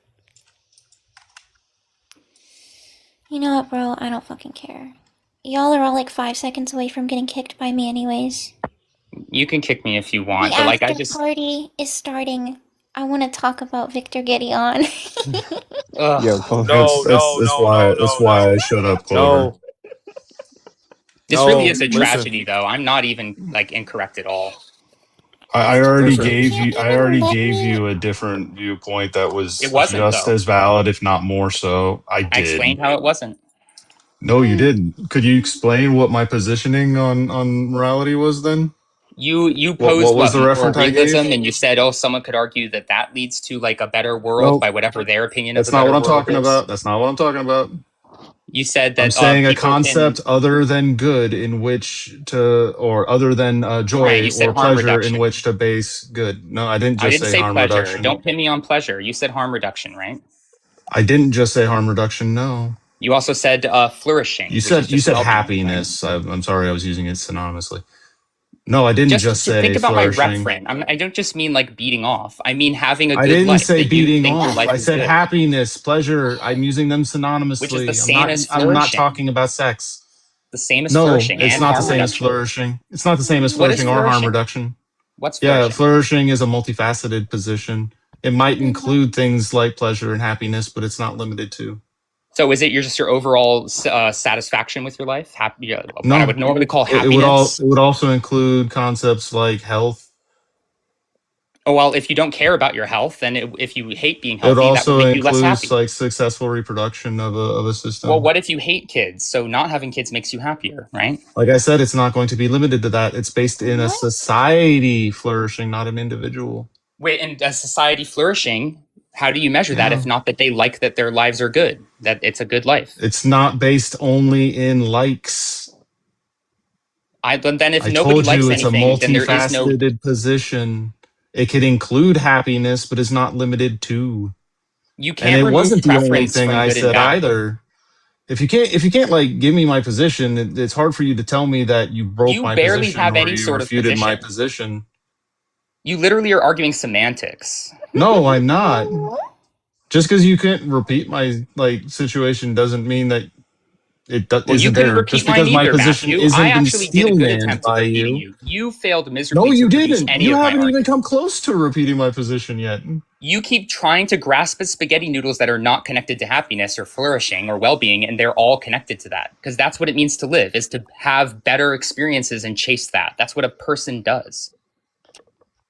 [SPEAKER 20] You know what, bro? I don't fucking care. Y'all are all like 5 seconds away from getting kicked by me, anyways.
[SPEAKER 7] You can kick me if you want,
[SPEAKER 20] The
[SPEAKER 7] but like I
[SPEAKER 20] after
[SPEAKER 7] just.
[SPEAKER 20] party is starting. I want to talk about Victor Gideon.
[SPEAKER 1] Yeah, Clover, that's why I shut up, Clover.
[SPEAKER 7] This really is a tragedy, though. I'm not even like incorrect at all.
[SPEAKER 4] I already
[SPEAKER 20] You
[SPEAKER 4] gave
[SPEAKER 20] can't
[SPEAKER 4] you. I
[SPEAKER 20] even
[SPEAKER 4] already
[SPEAKER 20] let
[SPEAKER 4] gave
[SPEAKER 20] me.
[SPEAKER 4] you a different viewpoint that was
[SPEAKER 7] It wasn't,
[SPEAKER 4] just
[SPEAKER 7] though.
[SPEAKER 4] as valid, if not more so. I
[SPEAKER 7] I
[SPEAKER 4] did.
[SPEAKER 7] explained how it wasn't.
[SPEAKER 4] No, you didn't. Could you explain what my positioning on morality was then?
[SPEAKER 7] You posed
[SPEAKER 4] What was the
[SPEAKER 7] moral
[SPEAKER 4] reference I
[SPEAKER 7] realism,
[SPEAKER 4] gave?
[SPEAKER 7] and you said, oh, someone could argue that that leads to like a better world
[SPEAKER 4] No,
[SPEAKER 7] by whatever their opinion of
[SPEAKER 4] that's
[SPEAKER 7] a
[SPEAKER 4] not
[SPEAKER 7] better
[SPEAKER 4] what I'm
[SPEAKER 7] world
[SPEAKER 4] talking
[SPEAKER 7] is.
[SPEAKER 4] about. That's not what I'm talking about.
[SPEAKER 7] You said
[SPEAKER 4] I'm
[SPEAKER 7] that
[SPEAKER 4] saying a
[SPEAKER 7] people
[SPEAKER 4] concept
[SPEAKER 7] can.
[SPEAKER 4] other than good in which to, or other than
[SPEAKER 7] Right,
[SPEAKER 4] joy
[SPEAKER 7] you said
[SPEAKER 4] or
[SPEAKER 7] harm
[SPEAKER 4] pleasure in
[SPEAKER 7] reduction.
[SPEAKER 4] which to base good. No, I didn't
[SPEAKER 7] I
[SPEAKER 4] just
[SPEAKER 7] didn't
[SPEAKER 4] say
[SPEAKER 7] say
[SPEAKER 4] harm
[SPEAKER 7] pleasure.
[SPEAKER 4] reduction.
[SPEAKER 7] Don't pin me on pleasure. You said harm reduction, right?
[SPEAKER 4] I didn't just say harm reduction. No,
[SPEAKER 7] You also said flourishing,
[SPEAKER 4] you
[SPEAKER 7] which is
[SPEAKER 4] said
[SPEAKER 7] just well-being, right?
[SPEAKER 4] happiness. I'm sorry, I was using it synonymously. No, I didn't just
[SPEAKER 7] To think
[SPEAKER 4] say
[SPEAKER 7] about my
[SPEAKER 4] flourishing.
[SPEAKER 7] referent. I don't just mean like beating off. I mean having a
[SPEAKER 4] I
[SPEAKER 7] good
[SPEAKER 4] didn't
[SPEAKER 7] life.
[SPEAKER 4] say
[SPEAKER 7] That you
[SPEAKER 4] beating
[SPEAKER 7] think your
[SPEAKER 4] off.
[SPEAKER 7] life
[SPEAKER 4] I
[SPEAKER 7] is
[SPEAKER 4] said
[SPEAKER 7] good,
[SPEAKER 4] happiness, pleasure. I'm using them
[SPEAKER 7] which is the
[SPEAKER 4] synonymously.
[SPEAKER 7] same as
[SPEAKER 4] I'm not
[SPEAKER 7] flourishing.
[SPEAKER 4] talking about sex.
[SPEAKER 7] The same as
[SPEAKER 4] No,
[SPEAKER 7] flourishing
[SPEAKER 4] it's
[SPEAKER 7] and
[SPEAKER 4] not the
[SPEAKER 7] harm
[SPEAKER 4] same as
[SPEAKER 7] reduction.
[SPEAKER 4] flourishing. It's not the same as
[SPEAKER 7] What is
[SPEAKER 4] flourishing or harm
[SPEAKER 7] flourishing?
[SPEAKER 4] reduction.
[SPEAKER 7] What's
[SPEAKER 4] Yeah,
[SPEAKER 7] flourishing?
[SPEAKER 4] flourishing is a multifaceted position. It might include things like pleasure and happiness, but it's not limited to.
[SPEAKER 7] So is it just your overall satisfaction with your life? Happy, what I
[SPEAKER 4] No,
[SPEAKER 7] would normally call
[SPEAKER 4] it would
[SPEAKER 7] happiness.
[SPEAKER 4] it would also include concepts like health.
[SPEAKER 7] Oh, well, if you don't care about your health, then if you hate being
[SPEAKER 4] It would
[SPEAKER 7] healthy, that would
[SPEAKER 4] also
[SPEAKER 7] make you less
[SPEAKER 4] include
[SPEAKER 7] happy.
[SPEAKER 4] like successful reproduction of a system.
[SPEAKER 7] Well, what if you hate kids? So not having kids makes you happier, right?
[SPEAKER 4] Like I said, it's not going to be limited to that. It's based in a society flourishing, not an individual.
[SPEAKER 7] Wait, and a society flourishing, how do you measure that
[SPEAKER 4] Yeah.
[SPEAKER 7] if not that they like that their lives are good, that it's a good life?
[SPEAKER 4] It's not based only in likes.
[SPEAKER 7] Then if
[SPEAKER 4] I
[SPEAKER 7] nobody
[SPEAKER 4] told
[SPEAKER 7] likes
[SPEAKER 4] you it's a
[SPEAKER 7] anything, then there is no.
[SPEAKER 4] multifaceted position. It could include happiness, but is not limited to.
[SPEAKER 7] You
[SPEAKER 4] And
[SPEAKER 7] can't
[SPEAKER 4] it
[SPEAKER 7] remove
[SPEAKER 4] wasn't the only
[SPEAKER 7] preference
[SPEAKER 4] thing
[SPEAKER 7] from
[SPEAKER 4] I
[SPEAKER 7] good and
[SPEAKER 4] said
[SPEAKER 7] bad.
[SPEAKER 4] either. If you can't like give me my position, it's hard for you to tell me that you broke
[SPEAKER 7] You
[SPEAKER 4] my
[SPEAKER 7] barely
[SPEAKER 4] position
[SPEAKER 7] have
[SPEAKER 4] or
[SPEAKER 7] any
[SPEAKER 4] you
[SPEAKER 7] sort of
[SPEAKER 4] refuted my
[SPEAKER 7] position.
[SPEAKER 4] position.
[SPEAKER 7] You literally are arguing semantics.
[SPEAKER 4] No, I'm not. Just because you can't repeat my like situation doesn't mean that it
[SPEAKER 7] Well, you
[SPEAKER 4] isn't
[SPEAKER 7] couldn't
[SPEAKER 4] there.
[SPEAKER 7] repeat
[SPEAKER 4] Just
[SPEAKER 7] manned
[SPEAKER 4] because my
[SPEAKER 7] either,
[SPEAKER 4] position
[SPEAKER 7] Matthew. I
[SPEAKER 4] isn't been
[SPEAKER 7] actually did a good
[SPEAKER 4] steel-manned
[SPEAKER 7] attempt at
[SPEAKER 4] by
[SPEAKER 7] repeating
[SPEAKER 4] you.
[SPEAKER 7] you. You failed
[SPEAKER 4] No,
[SPEAKER 7] miserably
[SPEAKER 4] you
[SPEAKER 7] to produce
[SPEAKER 4] didn't.
[SPEAKER 7] any
[SPEAKER 4] You
[SPEAKER 7] of my
[SPEAKER 4] haven't even
[SPEAKER 7] argument.
[SPEAKER 4] come close to repeating my position yet.
[SPEAKER 7] You keep trying to grasp at spaghetti noodles that are not connected to happiness or flourishing or well-being, and they're all connected to that. Because that's what it means to live, is to have better experiences and chase that. That's what a person does.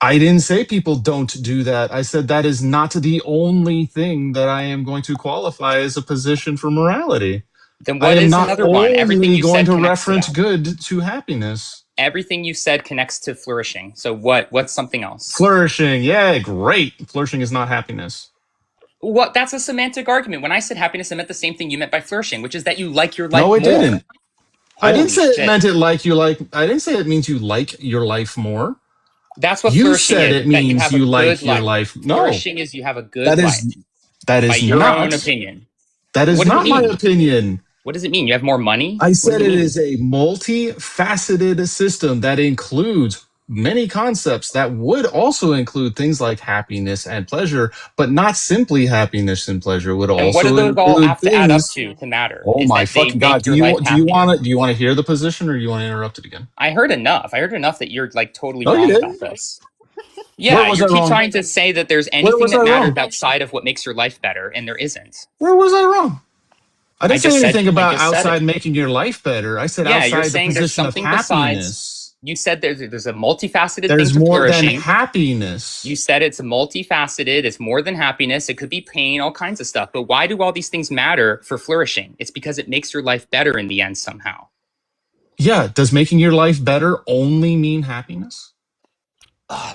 [SPEAKER 4] I didn't say people don't do that. I said that is not the only thing that I am going to qualify as a position for morality.
[SPEAKER 7] Then
[SPEAKER 4] I
[SPEAKER 7] what
[SPEAKER 4] am
[SPEAKER 7] is
[SPEAKER 4] not
[SPEAKER 7] another one? Everything
[SPEAKER 4] only
[SPEAKER 7] you
[SPEAKER 4] going
[SPEAKER 7] said
[SPEAKER 4] to
[SPEAKER 7] connects to
[SPEAKER 4] reference
[SPEAKER 7] that.
[SPEAKER 4] good to happiness.
[SPEAKER 7] Everything you said connects to flourishing. So what's something else?
[SPEAKER 4] Flourishing, yeah, great. Flourishing is not happiness.
[SPEAKER 7] What? That's a semantic argument. When I said happiness, I meant the same thing you meant by flourishing, which is that you like your life
[SPEAKER 4] No, it
[SPEAKER 7] more.
[SPEAKER 4] didn't. I didn't
[SPEAKER 7] Holy
[SPEAKER 4] say it
[SPEAKER 7] shit.
[SPEAKER 4] meant it like you like. I didn't say it means you like your life more.
[SPEAKER 7] That's what
[SPEAKER 4] You
[SPEAKER 7] flourishing
[SPEAKER 4] said
[SPEAKER 7] is,
[SPEAKER 4] it
[SPEAKER 7] that you
[SPEAKER 4] means
[SPEAKER 7] have a
[SPEAKER 4] you like
[SPEAKER 7] good
[SPEAKER 4] your
[SPEAKER 7] life.
[SPEAKER 4] life. No,
[SPEAKER 7] Flourishing is you have a good
[SPEAKER 4] that
[SPEAKER 7] life.
[SPEAKER 4] is
[SPEAKER 7] By your own
[SPEAKER 4] not.
[SPEAKER 7] opinion.
[SPEAKER 4] That is
[SPEAKER 7] What does
[SPEAKER 4] not
[SPEAKER 7] it
[SPEAKER 4] my
[SPEAKER 7] mean?
[SPEAKER 4] opinion.
[SPEAKER 7] What does it mean? You have more money?
[SPEAKER 4] I
[SPEAKER 7] What
[SPEAKER 4] said
[SPEAKER 7] does it
[SPEAKER 4] it
[SPEAKER 7] mean?
[SPEAKER 4] is a multifaceted system that includes many concepts that would also include things like happiness and pleasure, but not simply happiness and pleasure. Would
[SPEAKER 7] And what do
[SPEAKER 4] also
[SPEAKER 7] those all
[SPEAKER 4] include
[SPEAKER 7] have to add up
[SPEAKER 4] things.
[SPEAKER 7] to matter?
[SPEAKER 4] Oh
[SPEAKER 7] Is
[SPEAKER 4] my
[SPEAKER 7] that they
[SPEAKER 4] fucking god!
[SPEAKER 7] make your life happier.
[SPEAKER 4] Do you want to hear the position, or do you want to interrupt it again?
[SPEAKER 7] I heard enough. I heard enough that you're like totally
[SPEAKER 4] No, you
[SPEAKER 7] wrong
[SPEAKER 4] didn't.
[SPEAKER 7] about this.
[SPEAKER 4] Where
[SPEAKER 7] Yeah,
[SPEAKER 4] was
[SPEAKER 7] you
[SPEAKER 4] I
[SPEAKER 7] keep
[SPEAKER 4] wrong?
[SPEAKER 7] trying to say that there's
[SPEAKER 4] Where
[SPEAKER 7] anything
[SPEAKER 4] was
[SPEAKER 7] that
[SPEAKER 4] I
[SPEAKER 7] matters
[SPEAKER 4] wrong?
[SPEAKER 7] outside of what makes your life better, and there isn't.
[SPEAKER 4] Where was I wrong? I didn't say
[SPEAKER 7] just said-
[SPEAKER 4] anything
[SPEAKER 7] I
[SPEAKER 4] about
[SPEAKER 7] just said
[SPEAKER 4] outside
[SPEAKER 7] it.
[SPEAKER 4] making your life better. I said
[SPEAKER 7] Yeah, you're
[SPEAKER 4] outside the
[SPEAKER 7] saying there's
[SPEAKER 4] position of
[SPEAKER 7] something besides.
[SPEAKER 4] happiness.
[SPEAKER 7] You said there's a multifaceted
[SPEAKER 4] There's
[SPEAKER 7] thing to
[SPEAKER 4] more than
[SPEAKER 7] flourishing.
[SPEAKER 4] happiness.
[SPEAKER 7] You said it's multifaceted. It's more than happiness. It could be pain, all kinds of stuff. But why do all these things matter for flourishing? It's because it makes your life better in the end somehow.
[SPEAKER 4] Yeah, does making your life better only mean happiness?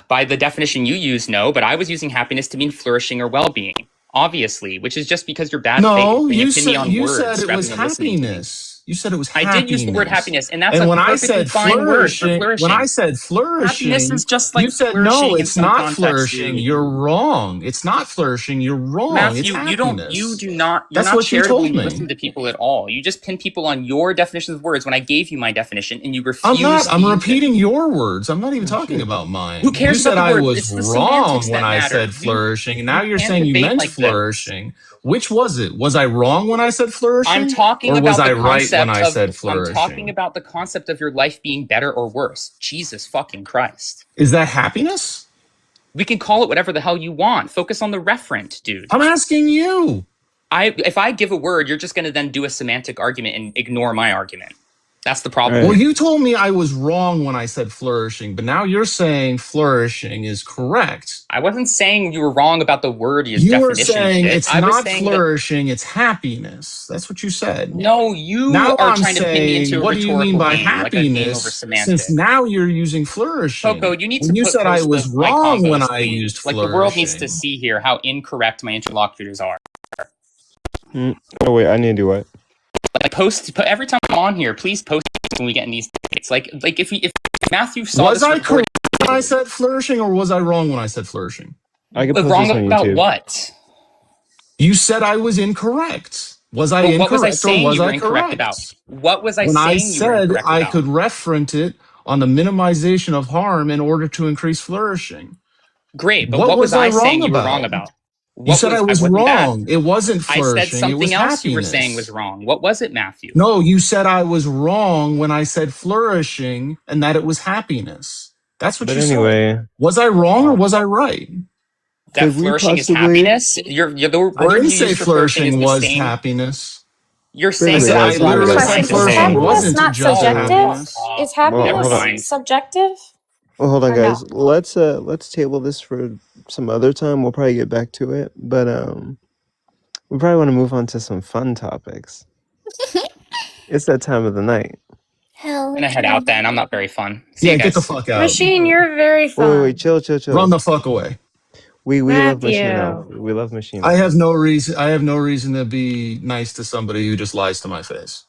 [SPEAKER 7] By the definition you use, no. But I was using happiness to mean flourishing or well-being, obviously, which is just because you're bad
[SPEAKER 4] No,
[SPEAKER 7] faith.
[SPEAKER 4] you
[SPEAKER 7] Pin me on
[SPEAKER 4] said
[SPEAKER 7] words
[SPEAKER 4] it
[SPEAKER 7] rather
[SPEAKER 4] was
[SPEAKER 7] than listening to me.
[SPEAKER 4] happiness. You said it was happiness.
[SPEAKER 7] I did use the word happiness, and that's
[SPEAKER 4] and
[SPEAKER 7] a
[SPEAKER 4] when I
[SPEAKER 7] perfectly
[SPEAKER 4] said
[SPEAKER 7] fine word for flourishing.
[SPEAKER 4] when I said flourishing,
[SPEAKER 7] Happiness is just like
[SPEAKER 4] you said
[SPEAKER 7] flourishing
[SPEAKER 4] no,
[SPEAKER 7] in
[SPEAKER 4] it's
[SPEAKER 7] some
[SPEAKER 4] not
[SPEAKER 7] context,
[SPEAKER 4] flourishing.
[SPEAKER 7] dude.
[SPEAKER 4] You're wrong. It's not flourishing. You're wrong. It's
[SPEAKER 7] Matthew,
[SPEAKER 4] happiness.
[SPEAKER 7] you do not. You're
[SPEAKER 4] That's
[SPEAKER 7] not
[SPEAKER 4] what you
[SPEAKER 7] charitably
[SPEAKER 4] told me.
[SPEAKER 7] listen to people at all. You just pin people on your definitions of words when I gave you my definition, and you refuse.
[SPEAKER 4] I'm not. I'm
[SPEAKER 7] to use
[SPEAKER 4] repeating your words. I'm not even talking about mine.
[SPEAKER 7] Who cares
[SPEAKER 4] You said
[SPEAKER 7] about the
[SPEAKER 4] I
[SPEAKER 7] word?
[SPEAKER 4] was
[SPEAKER 7] It's the
[SPEAKER 4] wrong
[SPEAKER 7] semantics
[SPEAKER 4] when
[SPEAKER 7] that
[SPEAKER 4] I
[SPEAKER 7] matter.
[SPEAKER 4] said flourishing, and now you're
[SPEAKER 7] can't
[SPEAKER 4] saying you
[SPEAKER 7] debate
[SPEAKER 4] meant
[SPEAKER 7] like this.
[SPEAKER 4] flourishing. Which was it? Was I wrong when I said flourishing?
[SPEAKER 7] I'm talking
[SPEAKER 4] or
[SPEAKER 7] about
[SPEAKER 4] was
[SPEAKER 7] the
[SPEAKER 4] I right
[SPEAKER 7] concept
[SPEAKER 4] when I
[SPEAKER 7] of.
[SPEAKER 4] said flourishing?
[SPEAKER 7] I'm talking about the concept of your life being better or worse. Jesus fucking Christ.
[SPEAKER 4] Is that happiness?
[SPEAKER 7] We can call it whatever the hell you want. Focus on the referent, dude.
[SPEAKER 4] I'm asking you.
[SPEAKER 7] If I give a word, you're just going to then do a semantic argument and ignore my argument. That's the problem.
[SPEAKER 1] Well, you told me I was wrong when I said flourishing, but now you're saying flourishing is correct.
[SPEAKER 7] I wasn't saying you were wrong about the word
[SPEAKER 1] You were
[SPEAKER 7] definition.
[SPEAKER 1] saying
[SPEAKER 7] shit.
[SPEAKER 1] it's
[SPEAKER 7] I was
[SPEAKER 1] not
[SPEAKER 7] saying
[SPEAKER 1] flourishing, it's happiness. That's what you said.
[SPEAKER 7] No, you
[SPEAKER 1] now
[SPEAKER 7] are
[SPEAKER 1] I'm
[SPEAKER 7] trying to pin me into
[SPEAKER 1] saying,
[SPEAKER 7] a
[SPEAKER 1] what do you mean
[SPEAKER 7] rhetorical
[SPEAKER 1] by
[SPEAKER 7] game, like a game over
[SPEAKER 1] happiness?
[SPEAKER 7] semantics.
[SPEAKER 1] Since now you're using flourishing.
[SPEAKER 7] Coco, you need
[SPEAKER 1] when
[SPEAKER 7] to
[SPEAKER 1] you
[SPEAKER 7] put
[SPEAKER 1] said I
[SPEAKER 7] post
[SPEAKER 1] was
[SPEAKER 7] my
[SPEAKER 1] wrong when
[SPEAKER 7] combos,
[SPEAKER 1] I
[SPEAKER 7] please.
[SPEAKER 1] used
[SPEAKER 7] Like
[SPEAKER 1] flourishing.
[SPEAKER 7] the world needs to see here how incorrect my interlocutors are.
[SPEAKER 21] Oh wait, I need to do what?
[SPEAKER 7] Like every time I'm on here, please post when we get in these debates. Like if Matthew saw
[SPEAKER 1] Was
[SPEAKER 7] this
[SPEAKER 1] I
[SPEAKER 7] recording,
[SPEAKER 1] correct when I said flourishing, or was I wrong when I said flourishing?
[SPEAKER 21] I can post
[SPEAKER 7] wrong
[SPEAKER 21] this on
[SPEAKER 7] about
[SPEAKER 21] YouTube.
[SPEAKER 7] what?
[SPEAKER 1] You said I was incorrect. Was I
[SPEAKER 7] But
[SPEAKER 1] incorrect,
[SPEAKER 7] what was I
[SPEAKER 1] or
[SPEAKER 7] saying
[SPEAKER 1] was
[SPEAKER 7] you were
[SPEAKER 1] I
[SPEAKER 7] incorrect
[SPEAKER 1] correct?
[SPEAKER 7] about? What was I
[SPEAKER 1] when I
[SPEAKER 7] saying you were
[SPEAKER 1] said
[SPEAKER 7] incorrect
[SPEAKER 1] I
[SPEAKER 7] about?
[SPEAKER 1] could reference it on the minimization of harm in order to increase flourishing.
[SPEAKER 7] Great, but
[SPEAKER 1] what was I wrong
[SPEAKER 7] saying you
[SPEAKER 1] about?
[SPEAKER 7] were wrong about?
[SPEAKER 1] You said I was wrong. It wasn't
[SPEAKER 7] I said
[SPEAKER 1] flourishing. It was
[SPEAKER 7] something else
[SPEAKER 1] happiness.
[SPEAKER 7] you were saying was wrong. What was it, Matthew?
[SPEAKER 1] No, you said I was wrong when I said flourishing and that it was happiness. That's what
[SPEAKER 21] But
[SPEAKER 1] you
[SPEAKER 21] anyway,
[SPEAKER 1] said. Was I wrong or was I right?
[SPEAKER 7] That
[SPEAKER 21] could we
[SPEAKER 7] flourishing is
[SPEAKER 21] possibly?
[SPEAKER 7] happiness? The word
[SPEAKER 1] I didn't
[SPEAKER 7] you
[SPEAKER 1] say
[SPEAKER 7] use for flourishing is
[SPEAKER 1] flourishing
[SPEAKER 7] the
[SPEAKER 1] was
[SPEAKER 7] same.
[SPEAKER 1] happiness.
[SPEAKER 7] You're
[SPEAKER 21] Wait a
[SPEAKER 7] saying
[SPEAKER 21] minute,
[SPEAKER 7] that
[SPEAKER 1] I
[SPEAKER 21] guys.
[SPEAKER 1] literally
[SPEAKER 21] Wait a
[SPEAKER 1] said
[SPEAKER 21] minute.
[SPEAKER 5] Is
[SPEAKER 1] flourishing
[SPEAKER 5] happiness
[SPEAKER 1] wasn't
[SPEAKER 5] not
[SPEAKER 1] just
[SPEAKER 5] subjective?
[SPEAKER 1] happiness.
[SPEAKER 5] Is
[SPEAKER 21] Well,
[SPEAKER 5] happiness
[SPEAKER 21] hold on.
[SPEAKER 7] Fine.
[SPEAKER 5] subjective?
[SPEAKER 21] Well, hold on,
[SPEAKER 5] Or no?
[SPEAKER 21] guys. Let's table this for some other time. We'll probably get back to it, but we probably want to move on to some fun topics. It's that time of the night.
[SPEAKER 20] Hell.
[SPEAKER 7] I'm gonna head out then. I'm not very fun. See
[SPEAKER 1] Yeah,
[SPEAKER 7] you guys.
[SPEAKER 1] get the fuck out.
[SPEAKER 5] Machine, you're very fun.
[SPEAKER 21] Wait, chill.
[SPEAKER 1] Run the fuck away.
[SPEAKER 21] We love
[SPEAKER 5] Matthew.
[SPEAKER 21] Machine Elf. We love Machine
[SPEAKER 1] I
[SPEAKER 21] Elf.
[SPEAKER 1] have no reason to be nice to somebody who just lies to my face.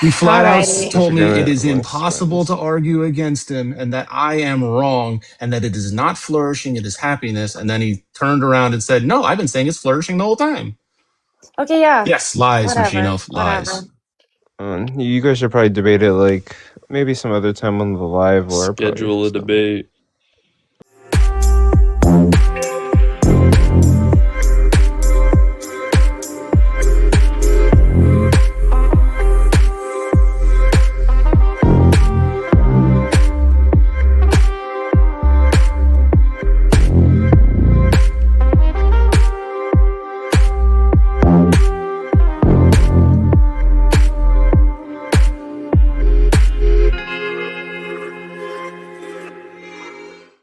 [SPEAKER 1] He flat out
[SPEAKER 5] Alrighty.
[SPEAKER 1] told me it
[SPEAKER 21] Disagreement
[SPEAKER 1] is
[SPEAKER 21] amongst
[SPEAKER 1] impossible
[SPEAKER 21] friends.
[SPEAKER 1] to argue against him and that I am wrong and that it is not flourishing, it is happiness. And then he turned around and said, no, I've been saying it's flourishing the whole time.
[SPEAKER 5] Okay, yeah.
[SPEAKER 1] Yes, lies,
[SPEAKER 5] Whatever.
[SPEAKER 1] Machine Elf, lies.
[SPEAKER 5] Whatever.
[SPEAKER 21] You guys should probably debate it like maybe some other time on the live or
[SPEAKER 18] Schedule a debate.